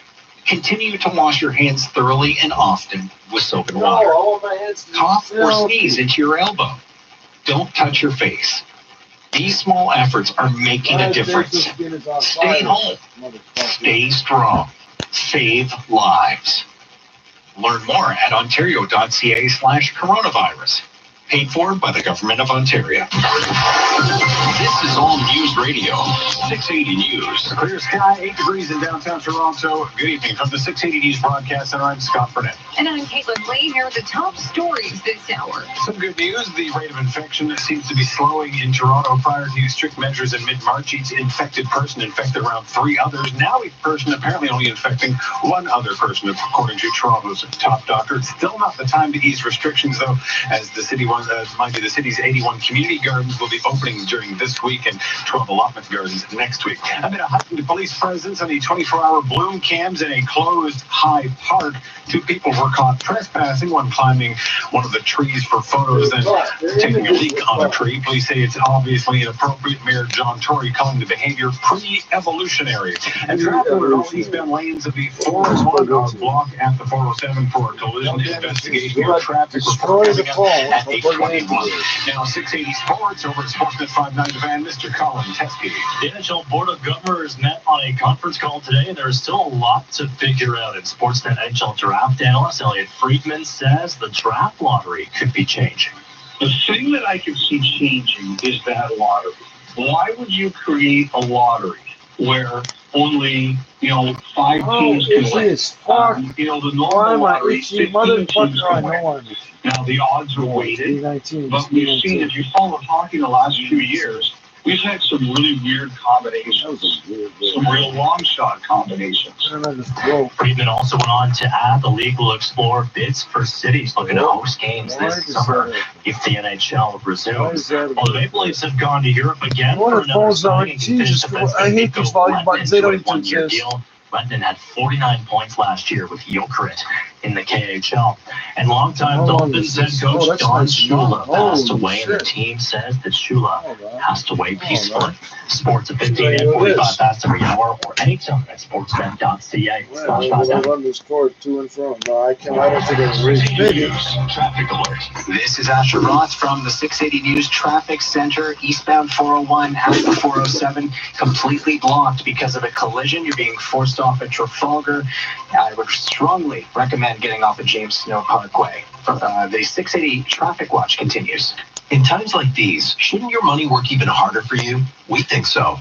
Continue to wash your hands thoroughly and often with soap and water. No, I want my hands to be Cough or filthy. sneeze into your elbow. Don't touch your face. These small efforts are making a difference. Stay home. Stay strong. Save lives. Learn more at ontario.ca/coronavirus. Paid for by the Government of Ontario. This is All News Radio, 680 News. Clear sky, 8 degrees in downtown Toronto. Good evening from the 680 News Broadcast Center. I'm Scott Burnett. And I'm Caitlin Lee. Here are the top stories this hour. Some good news. The rate of infection seems to be slowing in Toronto. Prior to strict measures in mid-March, each infected person infected around 3 others. Now each person apparently only infecting 1 other person, according to Toronto's top doctor. It's still not the time to ease restrictions, though, as the city wants, mind you, the city's 81 community gardens will be opening during this week and 12 allotment gardens next week. Amid a heightened police presence on the 24-hour bloom cams in a closed High Park, 2 people were caught trespassing, one climbing one of the trees for photos, then taking a leak on a tree. Police say it's obviously inappropriate. Mayor John Tory calling the behavior pre-evolutionary. And traffic on all eastbound lanes of the 401 are blocked at the 407 for a collision investigation. Your traffic report coming up at 8:21. Now 680 Sports over at Sportsnet 590 Van, Mr. Colin Teskey. The NHL Board of Governors met on a conference call today, and there's still a lot to figure out. And Sportsnet NHL draft analyst Elliot Friedman says the draft lottery could be changing. The thing that I can see changing is that lottery. Why would you create a lottery where only, 5 teams can win? The normal lottery is 15 teams can win. Now, the odds are weighted, but we've seen, if you follow hockey the last few years, we've had some really weird combinations, some real long shot combinations. Friedman also went on to add the league will explore bids for cities looking to host games this summer if the NHL resumes. Well, the Maple Leafs have gone to Europe again for another signing. I hate these volume buttons. They don't even exist. London had 49 points last year with Jokerit in the KHL. And longtime Dolphins head coach Don Shula passed away, and the team says that Shula passed away peacefully. Sports at 15 and 45 fast every hour or anytime at sportsnet.ca/fast. Run this court to and from. No, I don't think it's really Traffic alert. This is Asher Roth from the 680 News Traffic Center. Eastbound 401 at the 407 completely blocked because of a collision. You're being forced off at Trafalgar. I would strongly recommend getting off at James Snow Parkway. The 680 Traffic Watch continues. In times like these, shouldn't your money work even harder for you? We think so.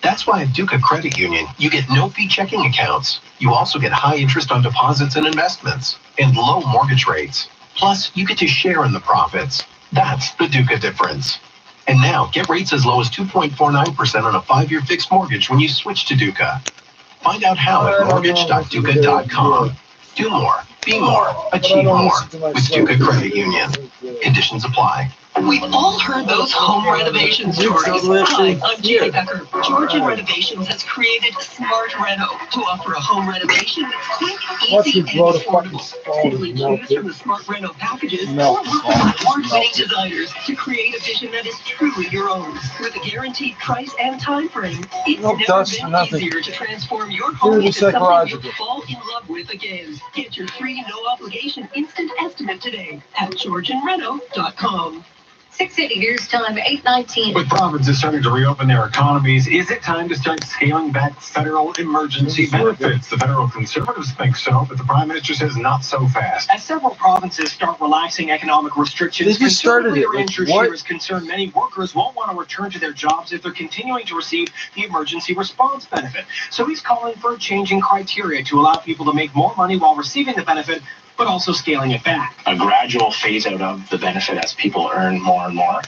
That's why at Duca Credit Union, you get no-fee checking accounts. You also get high interest on deposits and investments, and low mortgage rates. Plus, you get to share in the profits. That's the Duca difference. And now, get rates as low as 2.49% on a 5-year fixed mortgage when you switch to Duca. Find out how at mortgage.duca.com. Do more, be more, achieve more with Duca Credit Union. Conditions apply. We've all heard those home renovation stories. Hi, I'm Judy Becker. Georgian Renovations has created Smart Reno to offer a home renovation that's quick, easy, and affordable. Simply choose from the Smart Reno packages or work with award-winning designers to create a vision that is truly your own. With a guaranteed price and time frame, it's never been easier to transform your home into something you'll fall in love with again. Get your free, no-obligation instant estimate today at GeorgianReno.com. 680 News Time, 8:19. With provinces starting to reopen their economies, is it time to start scaling back federal emergency benefits? The federal conservatives think so, but the Prime Minister says not so fast. As several provinces start relaxing economic restrictions, Conservative leader Andrew Scheer is concerned many workers won't want to return to their jobs if they're continuing to receive the emergency response benefit. So he's calling for a change in criteria to allow people to make more money while receiving the benefit, but also scaling it back. A gradual phase out of the benefit as people earn more and more.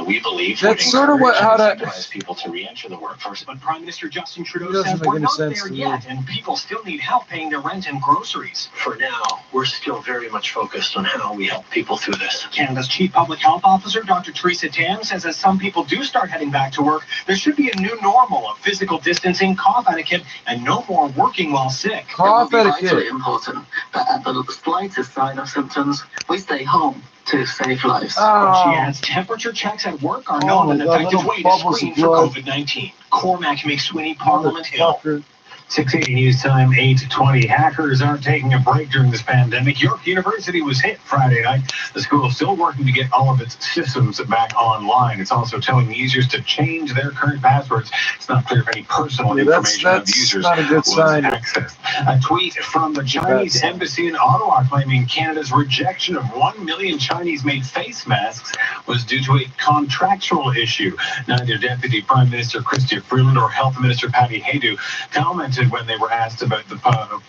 We believe that's sort of how that people to re-enter the workforce. But Prime Minister Justin Trudeau says we're not there yet, and people still need help paying their rent and groceries. For now, we're still very much focused on how we help people through this. Canada's Chief Public Health Officer, Dr. Theresa Tam, says as some people do start heading back to work, there should be a new normal of physical distancing, cough etiquette, and no more working while sick. Cough etiquette. It's very important that at the slightest sign of symptoms, we stay home to save lives. She adds temperature checks at work are known an effective way to screen for COVID-19. Cormac McSweeney, Parliament Hill. 680 News Time, 8:20. Hackers aren't taking a break during this pandemic. York University was hit Friday night. The school is still working to get all of its systems back online. It's also telling users to change their current passwords. It's not clear if any personal information of users was accessed. A tweet from the Chinese embassy in Ottawa claiming Canada's rejection of 1 million Chinese-made face masks was due to a contractual issue. Neither Deputy Prime Minister Chrystia Freeland or Health Minister Patty Haydu commented when they were asked about the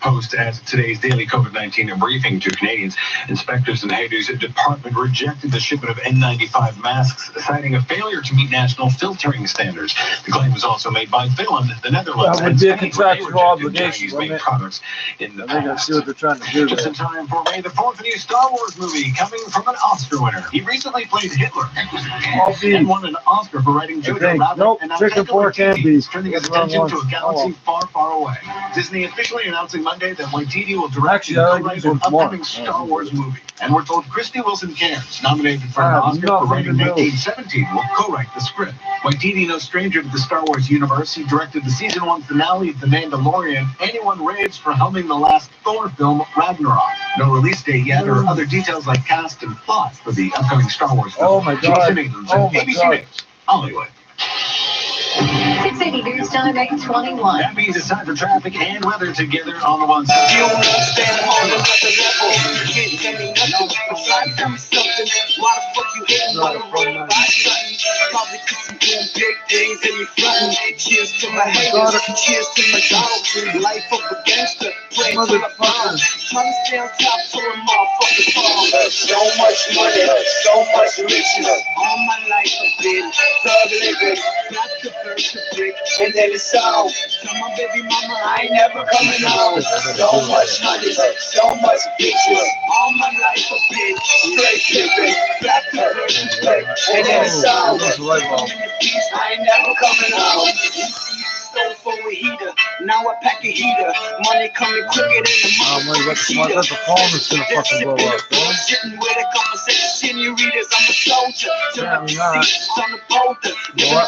post at today's daily COVID-19 briefing to Canadians. Inspectors in Haydu's department rejected the shipment of N95 masks, citing a failure to meet national filtering standards. The claim was also made by Finland, the Netherlands, and Spain. That would be a contractual obligation. Chinese-made products in the past. See what they're trying to do. Just in time for May the 4th, a new Star Wars movie coming from an Oscar winner. He recently played Hitler and won an Oscar for writing Jojo Rabbit. And chicken, pork, and beef. Turning his attention to a galaxy far, far away. Disney officially announcing Monday that Waititi will direct and co-write an upcoming Star Wars movie. And we're told Christy Wilson Cairns, nominated for an Oscar for writing 1917, will co-write the script. Waititi, no stranger to the Star Wars universe, he directed the season 1 finale of The Mandalorian. Anyone raves for helming the last Thor film, Ragnarok. No release date yet or other details like cast and plots for the upcoming Star Wars film. Oh my God. ABC News, Hollywood. 680 News Time, 8:21. That means it's time for traffic and weather together on the one side. You don't understand on another level. You can't tell me nothing. I'm trying to tell me something. Why the fuck you hating on the road by something? Probably cause I'm doing big things and you frontin'. Cheers to my haters, cheers to my dogs. Life of a gangster, pray to the bomb. Trying to stay on top till a motherfucker fall. So much money, so much riches. All my life I've been thug living. Back to first to brick, and then it's all. Tell my baby mama I ain't never coming home. So much money, so much bitches. All my life I've been straight living. Back to first to brick, and then it's all. I ain't never coming home. Stole for a heater, now I pack a heater. Money coming quicker than the motherfucking That's the phone that's gonna fucking blow up, bro. Sitting with a couple senoritas, I'm a soldier. Till the seats on the boulder.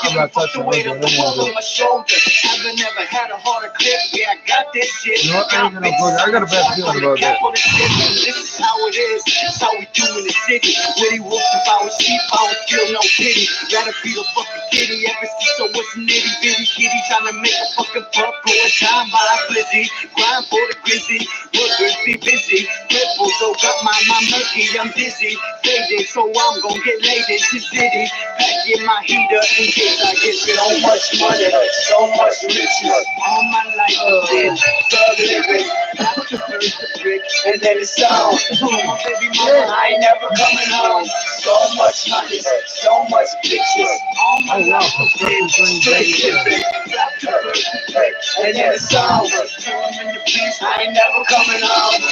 I'm not touching weight of the world on my shoulder. Haven't ever had a harder clip, yeah, I got this shit. You know what? I got a bad feeling about that. This is how it is, this how we do in the city. Witty wolf, if I was sheep, I would feel no pity. Rather be the fucking kitty, ever see so what's nitty bitty kitty trying to make a fucking buck go a time by a blizzy. Grind for the grizzly, workers be busy. Cripples, so got my murky, I'm dizzy. Faded, so I'm gon' get laid in the city. Packing my heater in case I get so much money, so much riches. All my life I've been thug living. Back to first to brick, and then it's all. My baby mama, I ain't never coming home. So much money, so much bitches. All my life I've been straight living. Back to first to brick, and then it's all. Throw 'em in the beast, I ain't never coming home.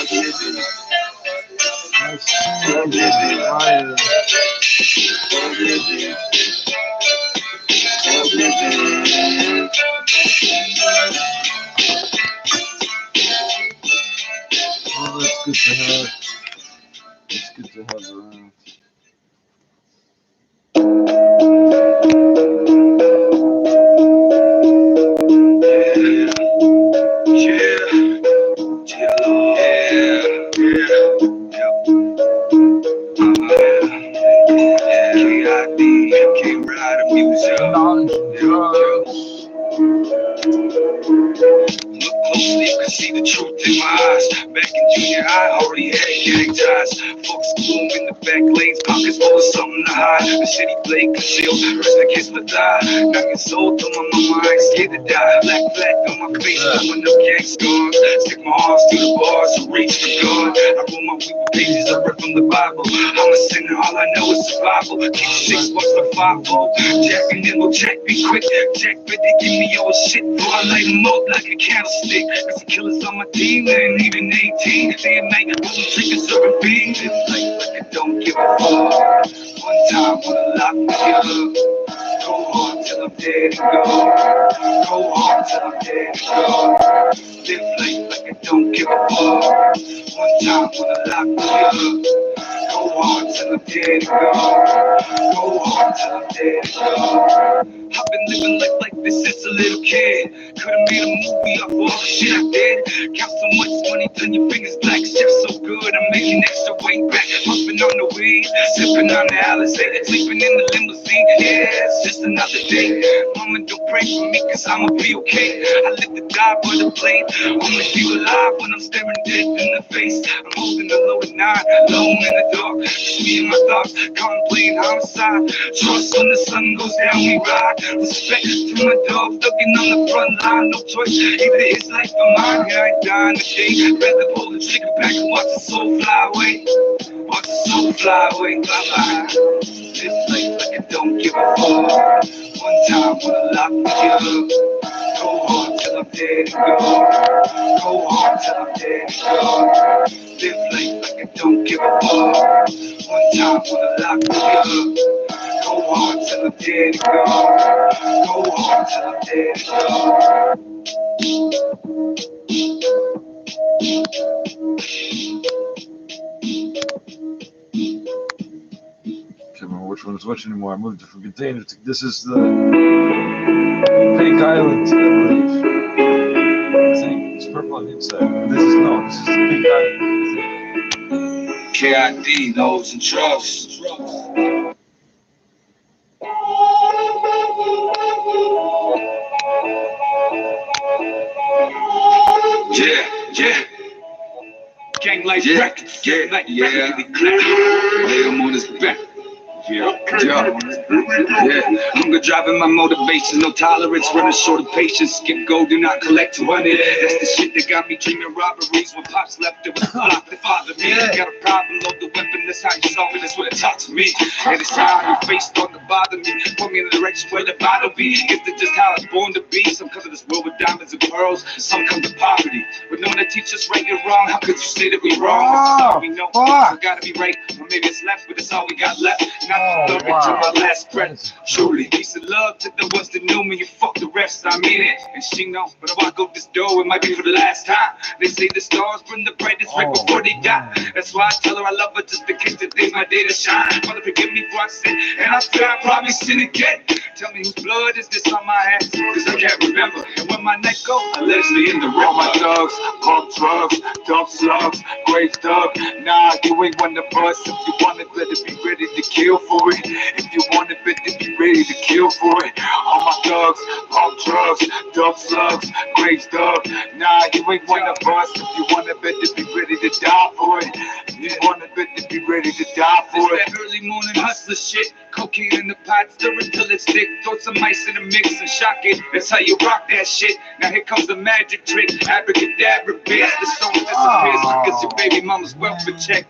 It's good to have around. Closely, you can see the truth in my eyes. Back in junior high, already had gang ties. Folks gloom in the back lanes, pockets full of something to hide. The city blade concealed, pressed against my thigh. Knocking soul through my mama, I ain't scared to die. Black flag on my face, blowing up gang scars. Stick my arms through the bars, so reach for God. I roll my week with pages I read from the Bible. I'm a sinner, all I know is survival. Keep 6 bucks to 5-0. Jack and then we'll Jack, be quick. Jack, better give me your shit before I light him up like a candlestick. Cause the killers on my team, they ain't even 18. They make a little chicken serving beans. Like I don't give a fuck. One time wanna lock me up. Go hard till I'm dead and gone. Go hard till I'm dead and gone. Live life like I don't give a fuck. One time wanna lock me up. Go hard till I'm dead and gone. Go hard till I'm dead and gone. I've been living life like this since a little kid. Could've made a movie off all the shit I did. Count so much money, turn your fingers black. Shift so good, I'm making extra weight back. Puffing on the weed, sipping on the Alizé, sleeping in the limousine. Yeah, it's just another day. Mama, don't pray for me, cause I'ma be okay. I live to die by the plane. Only feel alive when I'm staring death in the face. I'm holding the low at 9, alone in the dark. Just me and my thoughts, contemplating homicide. Trust when the sun goes down, we ride. Respect to my dog, looking on the front line. No choice, either his life or mine. Yeah, I ain't dying today. Rather pull the trigger back and watch the soul fly away. Watch the soul fly away. Bye-bye. Live life like I don't give a fuck. One time wanna lock me up. Go hard till I'm dead and gone. Go hard till I'm dead and gone. Live life like I don't give a fuck. One time wanna lock me up. Go hard till I'm dead and gone. Go hard till I'm dead and gone. Can't remember which one is which anymore. I moved it from container to, this is the Pink Island, I believe. I think it's purple on the inside. This is the Pink Island. KID, those and drugs. Yeah. Gang life records. Gang life records. Yeah, I'm on his back. Yeah. Hunger driving my motivations, no tolerance, running short of patience. Skip gold, do not collect to run it. That's the shit that got me dreaming robberies. When pops left, it was blocked to father me. Got a problem, load the weapon, that's how you solve it, that's what it taught to me. And it's how your face start to bother me. Put me in the direction where the bottle be. Is it just how I was born to be? Some come to this world with diamonds and pearls, some come to poverty. With no one to teach us right and wrong, how could you say that we wrong? That's all we know. We gotta be right, or maybe it's left, but it's all we got left. Not to my last breath. Truly, peace and love to the ones that knew me. You fuck the rest, I mean it. And she know, but I walk out this door, it might be for the last time. They say the stars burn the brightest right before they die. That's why I tell her I love her just in case today's my day to shine. Father, forgive me for I sin, and I swear I probably sin again. Tell me whose blood is this on my hands, cause I can't remember. And when my neck goes, I let it stay in the river. All my thugs, pump drugs, dump slugs, grave dug. Nah, you ain't one of us. If you want it, better be ready to kill for it. If you want it, better be ready to kill for it. All my thugs, pump drugs, dump slugs, grave dug. Nah, you ain't one of us. If you want it, better be ready to die for it. If you want it, better be ready to die for it. That early morning hustler shit. Cocaine in the pot, stir it till it's thick. Throw some ice in the mix and shock it. That's how you rock that shit. Now here comes the magic trick. Abracadabra, bitch. The song disappears because your baby mama's welfare check.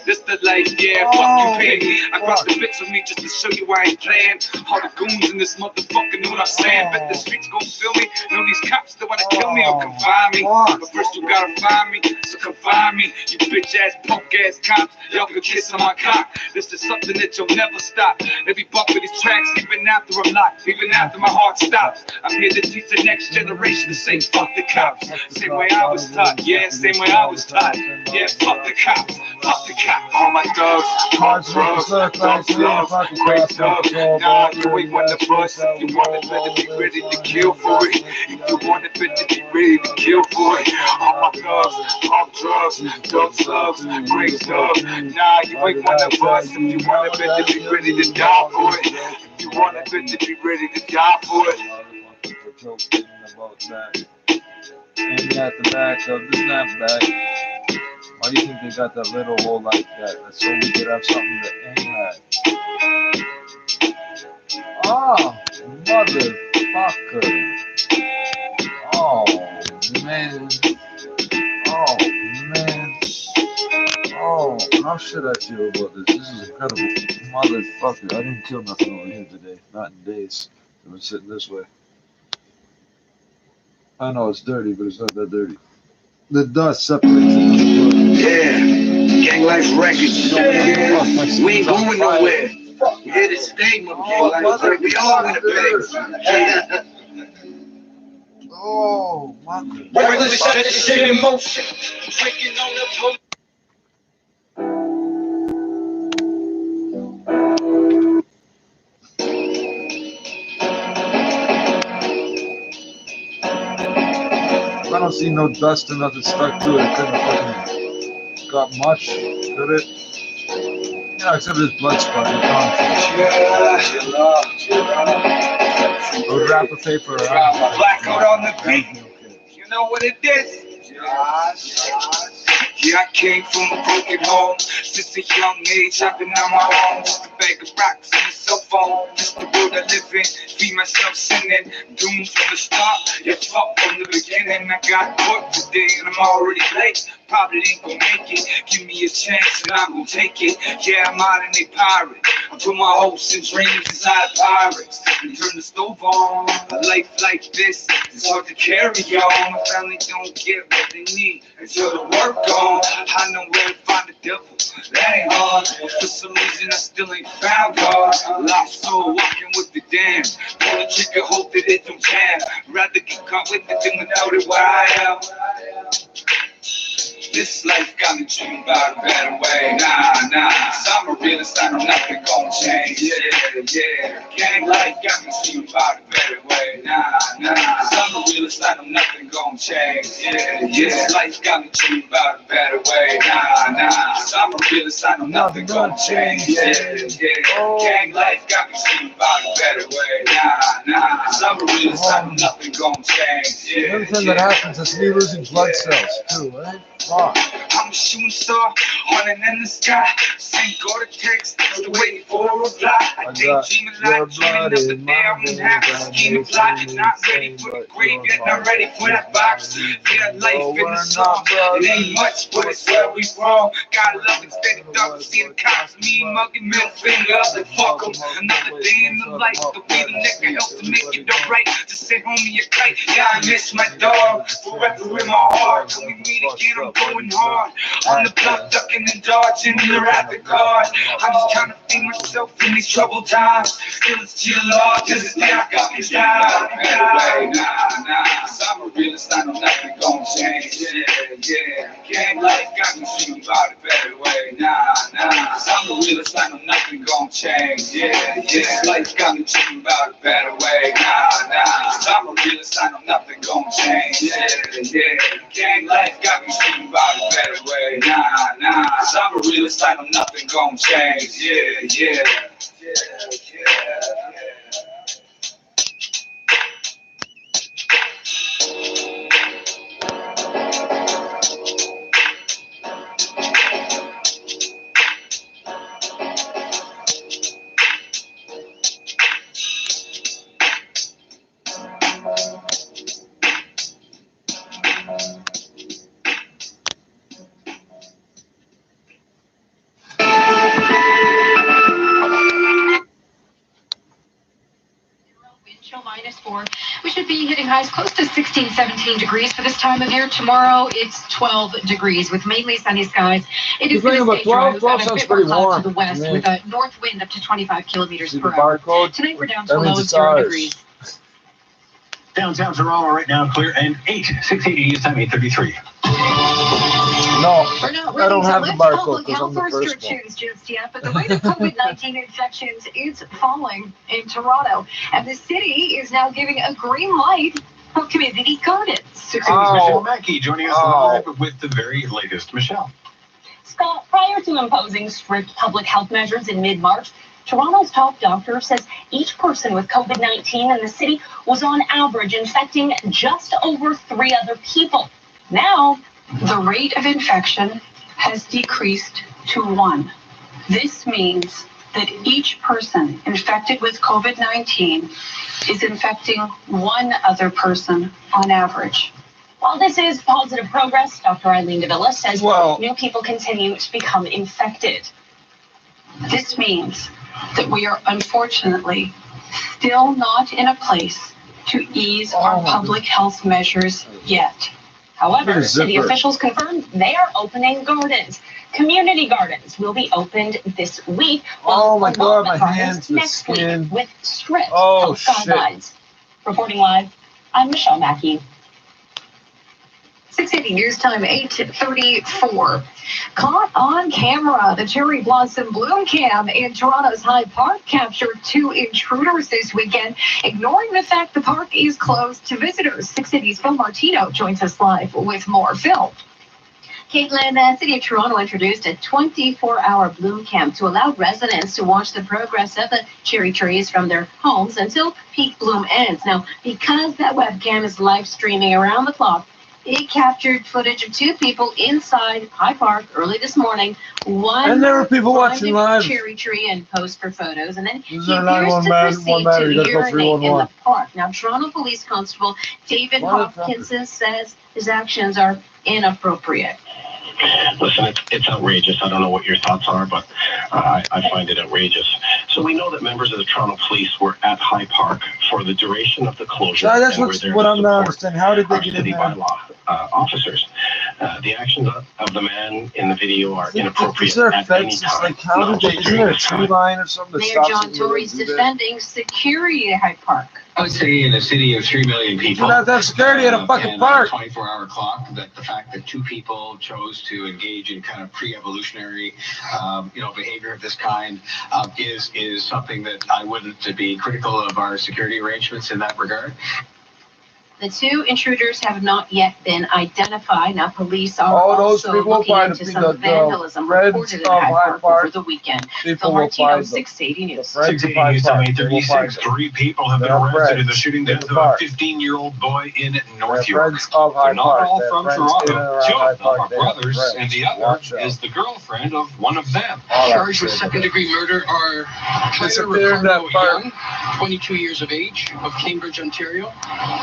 This the life, yeah, fuck you, baby. I brought the bitch with me just to show you I ain't playing. All the goons in this motherfucker know what I'm saying. Bet the streets gon' feel me. Know these cops that wanna kill me or confine me. But first you gotta find me, so confine me. You bitch ass, punk ass cops, y'all can kiss on my cock. This is something that you'll never stop. Every bump of these tracks, even after I'm locked, even after my heart stops. I'm here to teach the next generation to say fuck the cops. Same way I was taught, yeah, same way I was taught. Yeah, fuck the cops, fuck the cops. All my thugs, hard drugs, drugs, love, great stuff. Nah, you ain't want the bus. You want to better be ready to kill for it. If you want to better be ready to kill for it. All my thugs, hard drugs, love, great stuff. Nah, you ain't want the bus. If you want to better be ready to die for it. If you want to better be ready to die for it. Joking about that. Aiming at the back of the snapback. Why do you think they got that little hole like that? That's so we could have something to aim at. Oh, motherfucker. Oh, man. Oh, man. Oh, how should I feel about this? This is incredible. Motherfucker. I didn't kill nothing over here today. Not in days. I've been sitting this way. I know it's dirty, but it's not that dirty. The dust separates it. Yeah, Gang Life Records. Yeah. We ain't going nowhere. We here to stay, my Gang Life Records. We all in the place. Oh, my God. We're gonna set this shit in motion. Drinking on the boat. I don't see no dust or nothing stuck to it. It couldn't have fucking got much, could it? Yeah, except for this blood spot. Go wrap a paper around. Blackout on the beat. You know what it is? Yeah, I came from a broken home. Since a young age, I've been on my own. Just a bag of rocks and a cell phone. Just the world I live in. Feed myself sinning. Doomed from the start. Yeah, fuck from the beginning. I got work today and I'm already late. Probably ain't gonna make it. Give me a chance and I'm gonna take it. Yeah, I'm out in a pirate. I put my hopes and dreams inside pirates and turn the stove on. A life like this is hard to carry on. My family don't get what they need until the work on. I know where to find the devil. That ain't hard. For some reason I still ain't found God. Lost soul walking with the damn. Pull the trigger, hope that it don't jam. Rather get caught with it than without it. Why I am. This life got me dreaming about a better way. Nah. So I'm a realist, I know nothing gon' change. Yeah. Gang life got me dreaming about a better way. Nah. So I'm a realist, I know nothing gon' change. Yeah. This life got me dreaming about a better way. Nah. So I'm a realist, I know nothing gon' change. Yeah. Gang life got me dreaming about a better way. Nah. So I'm a realist, I know nothing gon' change. Yeah. Everything that happens is me losing blood cells, too, right? I'm a shooting star on an endless sky. Same go to text, still waiting for a reply. I daydream a lot, dreaming of the day I won't have to scheme and plot. Not ready for the grave yet, not ready for that box. Yeah, life in the song. It ain't much, but it's where we from. God love and steady dark, see the cops, me mugging middle finger up and fuck them. Another day in the life, the way the nigga helped to make it alright. To say homie a kite, yeah I miss my dog. Forever in my heart, till we meet again I'm going hard. On the block, ducking and dodging in the rapid guard. I'm just trying to feed myself in these troubled times. Still it's chill Lord, till this day I got me down. Better way, nah. So I'm a realist, I know nothing gon' change. Yeah. Gang life got me dreaming about a better way. Nah. So I'm a realist, I know nothing gon' change. Yeah. This life got me dreaming about a better way. Nah. So I'm a realist, I know nothing gon' change. Yeah. Gang life got me dreaming about a better way. Nah. So I'm a realist, I know nothing gon' change. Yeah. 34. We should be hitting highs close to 16, 17 degrees for this time of year. Tomorrow, it's 12 degrees with mainly sunny skies. It is going to stay dry. We've got a bit more cloud to the west with a north wind up to 25 kilometers per hour. Tonight, we're down to a low of 0 degrees. Downtown Toronto right now clear and 680 is time 8:33. No, We're not I don't ready have to the lift barcode public because I'm health the first one. restrictions just yet, but the rate of COVID-19 infections is falling in Toronto, and the city is now giving a green light for community gardens. 680's Michelle Mackey joining us live with the very latest. Michelle. Scott, prior to imposing strict public health measures in mid-March, Toronto's top doctor says each person with COVID-19 in the city was on average infecting just over 3 other people. Now, the rate of infection has decreased to 1. This means that each person infected with COVID-19 is infecting 1 other person on average. While this is positive progress, Dr. Eileen Davila says new people continue to become infected. This means that we are unfortunately still not in a place to ease our public health measures yet. However, city officials confirmed they are opening gardens. Community gardens will be opened this week. Oh my God, my hands, the next skin. week with strict health guidelines. Reporting live, I'm Michelle Mackey. 680 News Time, 8:34. Caught on camera, the Cherry Blossom Bloom Cam in Toronto's Hyde Park captured 2 intruders this weekend, ignoring the fact the park is closed to visitors. 680's Phil Martino joins us live with more. Phil. Caitlin, the City of Toronto introduced a 24-hour bloom cam to allow residents to watch the progress of the cherry trees from their homes until peak bloom ends. Now, because that webcam is live streaming around the clock, it captured footage of 2 people inside Hyde Park early this morning. And there were people watching live. Cherry tree and posed for photos, and then he Is there appears to 911? proceed to You gotta go urinate in 311. the park. Now, Toronto Police Constable David Hopkinson says his actions are inappropriate. Listen, it's outrageous. I don't know what your thoughts are, but I find it outrageous. So we know that members of the Toronto Police were at Hyde Park for the duration of the closure. That's and were there what to I'm not understanding. How did they our get in city there? bylaw officers. The actions of the man in the video are inappropriate Is there a at any fence? time. Like, how did they? Isn't there a tree line or something that Mayor stops John them from Tory's doing that? defending security at Hyde Park. I would say in a city of 3 million people. You don't have to have security at a fucking and park. 24-hour clock. That the fact that 2 people chose to engage in kind of pre-evolutionary, behavior of this kind is something that I wouldn't be critical of our security arrangements in that regard. The 2 intruders have not yet been identified. Now, police are those also people looking find into the some vandalism Reds reported of at Hyde Hyde Park over the weekend. People Phil will Martino, find them. 680 News. 680 News Time 8:36. 3 people have been arrested in the shooting death of a 15-year-old boy in North York. They're not all from Toronto. 2 of them are brothers, and the other is the girlfriend of one of them. Charged with second-degree murder are Tyler Ricardo Young, 22 years of age, of Cambridge, Ontario.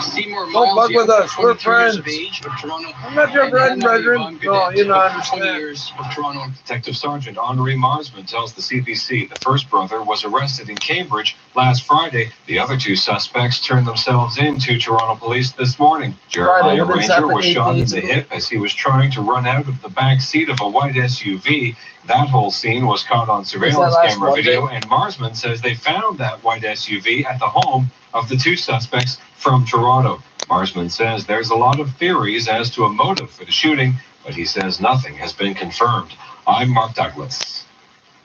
Seymour Don't fuck Miles with Young, us. We're 22 years of friends. age, of Toronto. I'm not your And friend, Hannah brethren. Yvonne No, Godet, you don't of 20 understand. years of Toronto. Detective Sergeant Henri Marsman tells the CBC the first brother was arrested in Cambridge last Friday. The other 2 suspects turned themselves in to Toronto police this morning. Jeremiah what is Ranger that, was 8 shot in days the ago? hip as he was trying to run out of the back seat of a white SUV. That whole scene was caught on surveillance last camera Monday? video, and Marsman says they found that white SUV at the home of the 2 suspects from Toronto. Marsman says there's a lot of theories as to a motive for the shooting, but he says nothing has been confirmed. I'm Mark Douglas.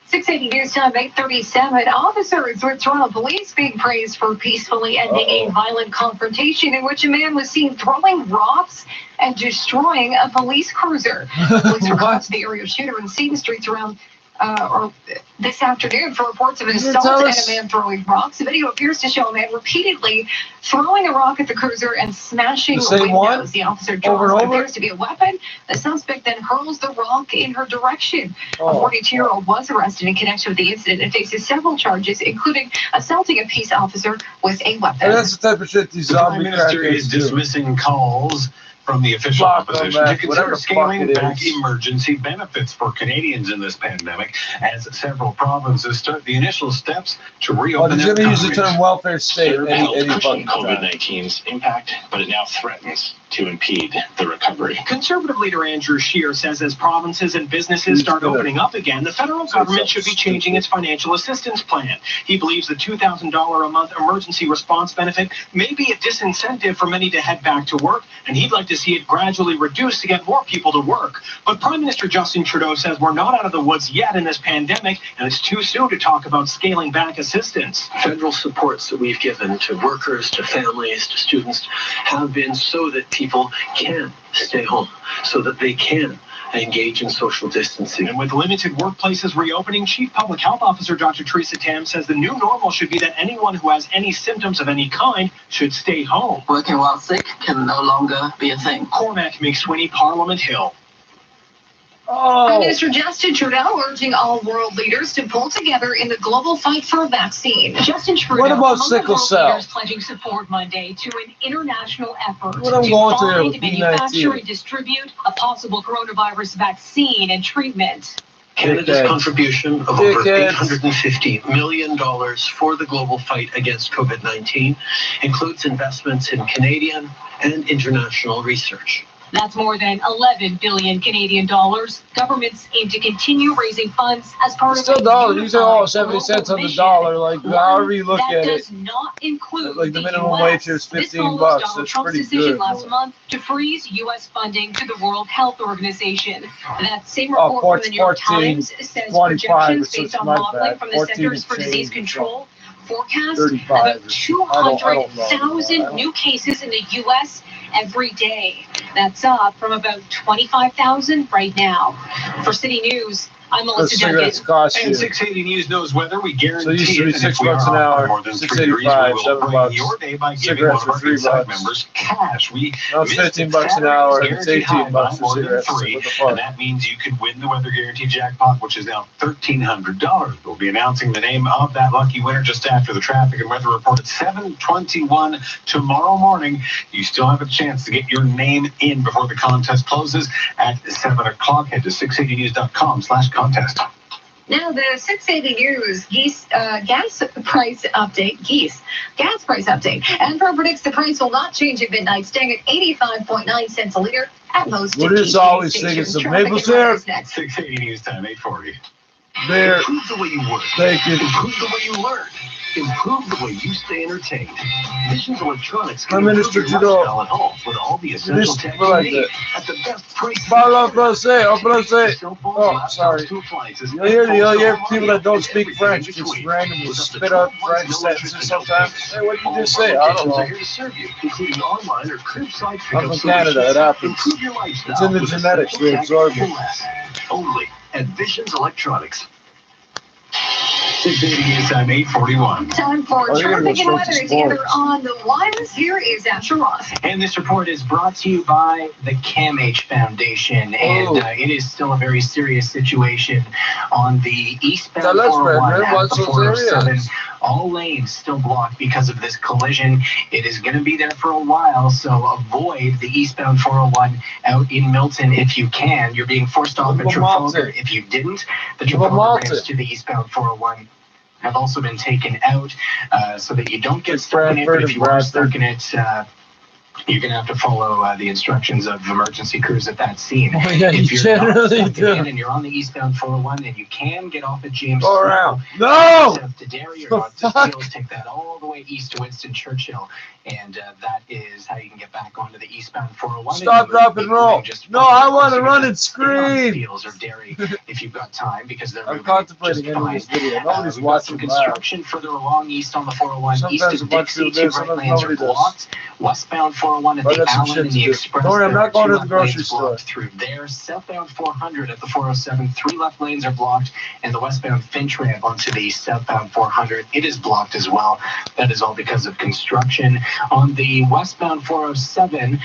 680 News Time, 8:37. Officers with Toronto Police being praised for peacefully ending a violent confrontation in which a man was seen throwing rocks and destroying a police cruiser. Police were caught to the area of shooter and scene streets around this afternoon for reports of an assault and a man throwing rocks. The video appears to show a man repeatedly throwing a rock at the cruiser and smashing windows. The officer draws what appears to be a weapon. The suspect then hurls the rock in her direction. A 42-year-old was arrested in connection with the incident and faces several charges, including assaulting a peace officer with a weapon. And that's the type of shit these The Prime zombie Minister crackheads is do. dismissing calls from the official opposition to consider scaling back is. emergency benefits for Canadians in this pandemic as several provinces start the initial steps to reopen their He's going to use the economies. term welfare state any Pushing fucking time. COVID-19's impact, but it now threatens to impede the recovery. Conservative leader Andrew Scheer says as provinces and businesses start opening up again, the federal government should be changing its financial assistance plan. He believes the $2,000 a month emergency response benefit may be a disincentive for many to head back to work, and he'd like to see it gradually reduced to get more people to work. But Prime Minister Justin Trudeau says we're not out of the woods yet in this pandemic, and it's too soon to talk about scaling back assistance. Federal supports that we've given to workers, to families, to students have been so that people can stay home, so that they can engage in social distancing. And with limited workplaces reopening, Chief Public Health Officer Dr. Teresa Tam says the new normal should be that anyone who has any symptoms of any kind should stay home. Working while sick can no longer be a thing. Cormac McSweeney, Parliament Hill. Prime Minister Justin Trudeau urging all world leaders to pull together in the global fight for a vaccine. Justin Trudeau, What about among sickle the world cell? leaders pledging support Monday to an international effort What I'm to going to find, with manufacture, B19. and distribute a possible coronavirus vaccine and treatment. Canada's Dickheads. contribution of over Dickheads. $850 million for the global fight against COVID-19 includes investments in Canadian and international research. That's more than 11 billion Canadian dollars. Governments aim to continue raising funds as part of Still a dollar. You say, unified 70 cents on the global dollar. Like, mission. however you look That at it. does not include Like, the minimum US. wage is This 15 follows bucks. Donald That's Trump's pretty decision good. last month to freeze U.S. funding to the World Health Organization. That same Oh, report from the New York 14, Times says 25, projections so based it's on my modeling bad. from the 14 Centers for and Disease change, Control forecast 35 about I don't know. 200,000 new cases in the U.S. every day. That's up from about 25,000 right now. For City News, I'm Those Melissa cigarettes Duncan. cost And you. 680 News knows weather. We guarantee So it used to be it. And if $6 we are an off by hour, more than 3 $6.85, degrees, we will $7 brighten bucks. your day by giving Cigarettes one of for our $3 Inside bucks. members cash. We No, it's missed it. 15 bucks an Saturday's hour. It's guaranteed 18 high bucks by for more than cigarettes. 3. What the fuck? And that means you could win the Weather Guarantee jackpot, which is now $1,300. We'll be announcing the name of that lucky winner just after the traffic and weather report at 7:21 tomorrow morning. You still have a chance to get your name in before the contest closes at 7 o'clock. Head to 680news.com/contest. Now, the 680 News gas price update. Enpro predicts the price will not change at midnight, staying at 85.9 cents a liter at most. What is always thinking some maple syrup? 680 News time, 8:40. There. Improve the way you work. Thank you. Improve the way you learn. Improve the way you stay entertained. Visions Electronics can Prime Minister improve your Trudeau. lifestyle at home with all the essential tech you like need that. at the best price. Parle français, en français. Oh, sorry. You'll hear people that don't speak French just randomly spit out French sentences sometimes. Hey, what did you just say? I don't know. Are here to serve you, including online or curbside I'm pickup from Canada. It happens. Improve your lifestyle It's in the with genetics. essential We tech absorb for it. less. Only at Visions Electronics. 680 News time, 8:41. Time for Oh, you're gonna traffic go and straight weather to together on the ones. Here is Asher Ross. And this report is brought to you by the CAMH Foundation. And it is still a very serious situation on the eastbound Tell us, 401 Brendan, at what's the so 407. serious? All lanes still blocked because of this collision. It is going to be there for a while, so avoid the eastbound 401 out in Milton if you can. You're being forced off at Trafalgar if you didn't. The Trafalgar ramps to the eastbound 401 have also been taken out so that you don't get stuck in it. But if you are stuck in it, you're going to have to follow the instructions of emergency crews at that scene. Oh, yeah, if you you're not generally stuck do. in it and you're on the eastbound 401, then you can get off at James Go around. Circle, No! south to Derry or north to Steeles, take that all the way east to Winston Churchill, and that is how you can get back onto the eastbound 401. Stop, drop, and roll. No, I want to run and scream. Steeles or Derry if you've got time, because they're I'm moving contemplating just ending this fine. video. Nobody's We've got some watching live. construction further along east on the 401, Sometimes east a of bunch Dixie, of two this, right sometimes lanes are nobody does. blocked. Westbound 401 at I the got some Allen shit and to the do. Express. Don't worry, I'm there not are going two to the left grocery lanes store. blocked through there. Southbound 400 at the 407, 3 left lanes are blocked, and the westbound Finch ramp onto the southbound 400, it is blocked as well. That is all because of construction. On the westbound 407,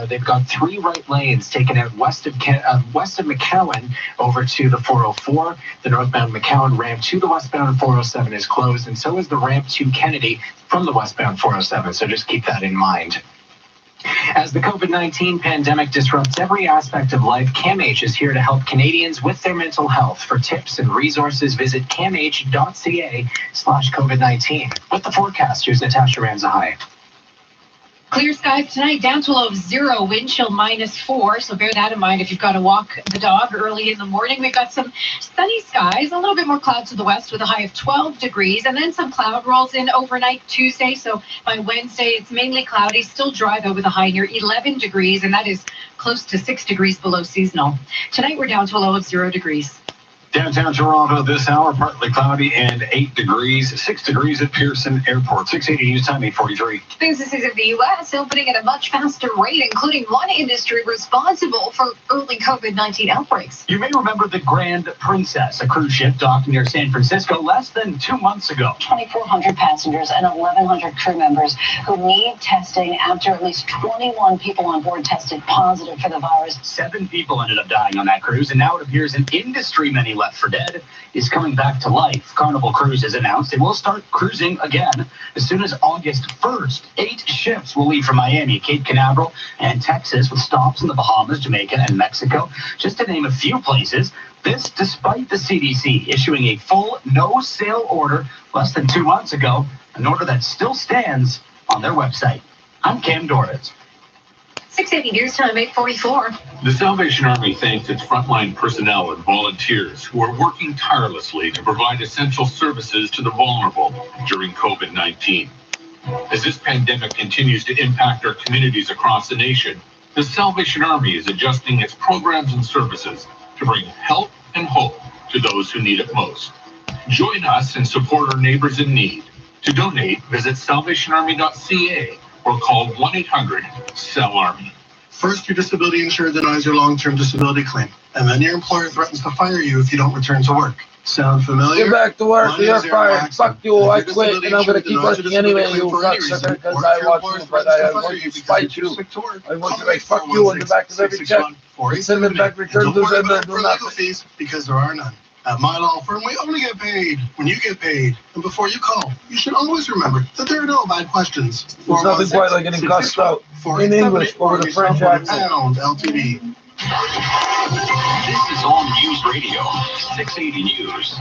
they've got 3 right lanes taken out west of McCowan over to the 404. The northbound McCowan ramp to the westbound 407 is closed, and so is the ramp to Kennedy from the westbound 407. So just keep that in mind. As the COVID-19 pandemic disrupts every aspect of life, CAMH is here to help Canadians with their mental health. For tips and resources, visit camh.ca/COVID-19. With the forecast, here's Natasha Ramzahai. Clear skies tonight, down to a low of 0, wind chill -4, so bear that in mind if you've got to walk the dog early in the morning. We've got some sunny skies, a little bit more clouds to the west with a high of 12 degrees, and then some cloud rolls in overnight Tuesday, so by Wednesday it's mainly cloudy, still dry though with a high near 11 degrees, and that is close to 6 degrees below seasonal. Tonight we're down to a low of 0 degrees. Downtown Toronto this hour, partly cloudy and 8 degrees, 6 degrees at Pearson Airport. 680 News Time, 8:43. Businesses in the U.S. opening at a much faster rate, including one industry responsible for early COVID-19 outbreaks. You may remember the Grand Princess, a cruise ship docked near San Francisco less than 2 months ago. 2,400 passengers and 1,100 crew members who need testing after at least 21 people on board tested positive for the virus. 7 people ended up dying on that cruise, and now it appears an industry many left for dead is coming back to life. Carnival Cruise has announced it will start cruising again as soon as August 1st. 8 ships will leave from Miami, Cape Canaveral, and Texas, with stops in the Bahamas, Jamaica, and Mexico, just to name a few places. This despite the CDC issuing a full no-sail order less than 2 months ago, an order that still stands on their website. I'm Cam Dorris. 680 News Time, 8:44. The Salvation Army thanks its frontline personnel and volunteers who are working tirelessly to provide essential services to the vulnerable during COVID-19. As this pandemic continues to impact our communities across the nation, the Salvation Army is adjusting its programs and services to bring help and hope to those who need it most. Join us and support our neighbors in need. To donate, visit salvationarmy.ca or call 1-800-SAL-ARMY. First, your disability insurer denies your long-term disability claim, and then your employer threatens to fire you if you don't return to work. Sound familiar? Get back to work, you're fired. Fuck you, I quit, and I'm gonna keep working anyway, you cocksucker, because I want to, but I want to fight you. I want to like fuck you on the back of every check. Send them back, return to them, and do nothing. Fees, because there are none. At my law firm, we only get paid when you get paid. And before you call, you should always remember that there are no bad questions. There's nothing quite like getting cussed out in English over the French accent. LTD. This is All News Radio, 680 News.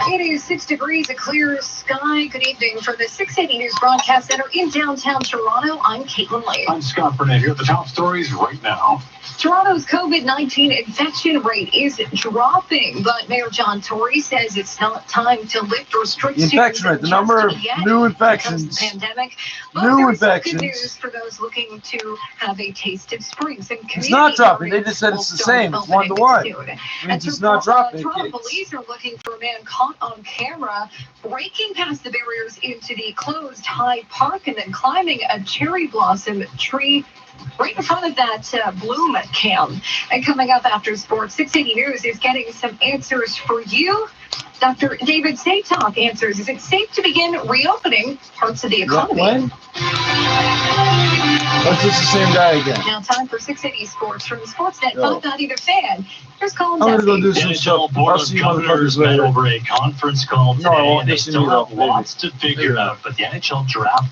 It is 6 degrees, a clear sky. Good evening from the 680 News Broadcast Center in downtown Toronto. I'm Caitlin Lane. I'm Scott Burnett here at the top stories right now. Toronto's COVID-19 infection rate is dropping, but Mayor John Tory says it's not time to lift restrictions. Infection rate, the number of new infections. Pandemic. New infections. Good news for those looking to have a taste of spring. It's not dropping. They just said it's the same. It's 1-to-1. It's not dropping. Toronto police are looking for a man caught on camera breaking past the barriers into the closed Hyde Park and then climbing a cherry blossom tree right in front of that bloom cam. And coming up after sports, 680 News is getting some answers for you. Dr. David Satok answers, is it safe to begin reopening parts of the economy? When? That's just the same guy again. Now time for 680 Sports from Sportsnet 590 The Fan. Here's Colin I'm going to go do The some NHL stuff. Board I'll of see you Governors motherfuckers met later. over a conference call today, No, I won't and they listen still to you, have lots to figure out. But the NHL draft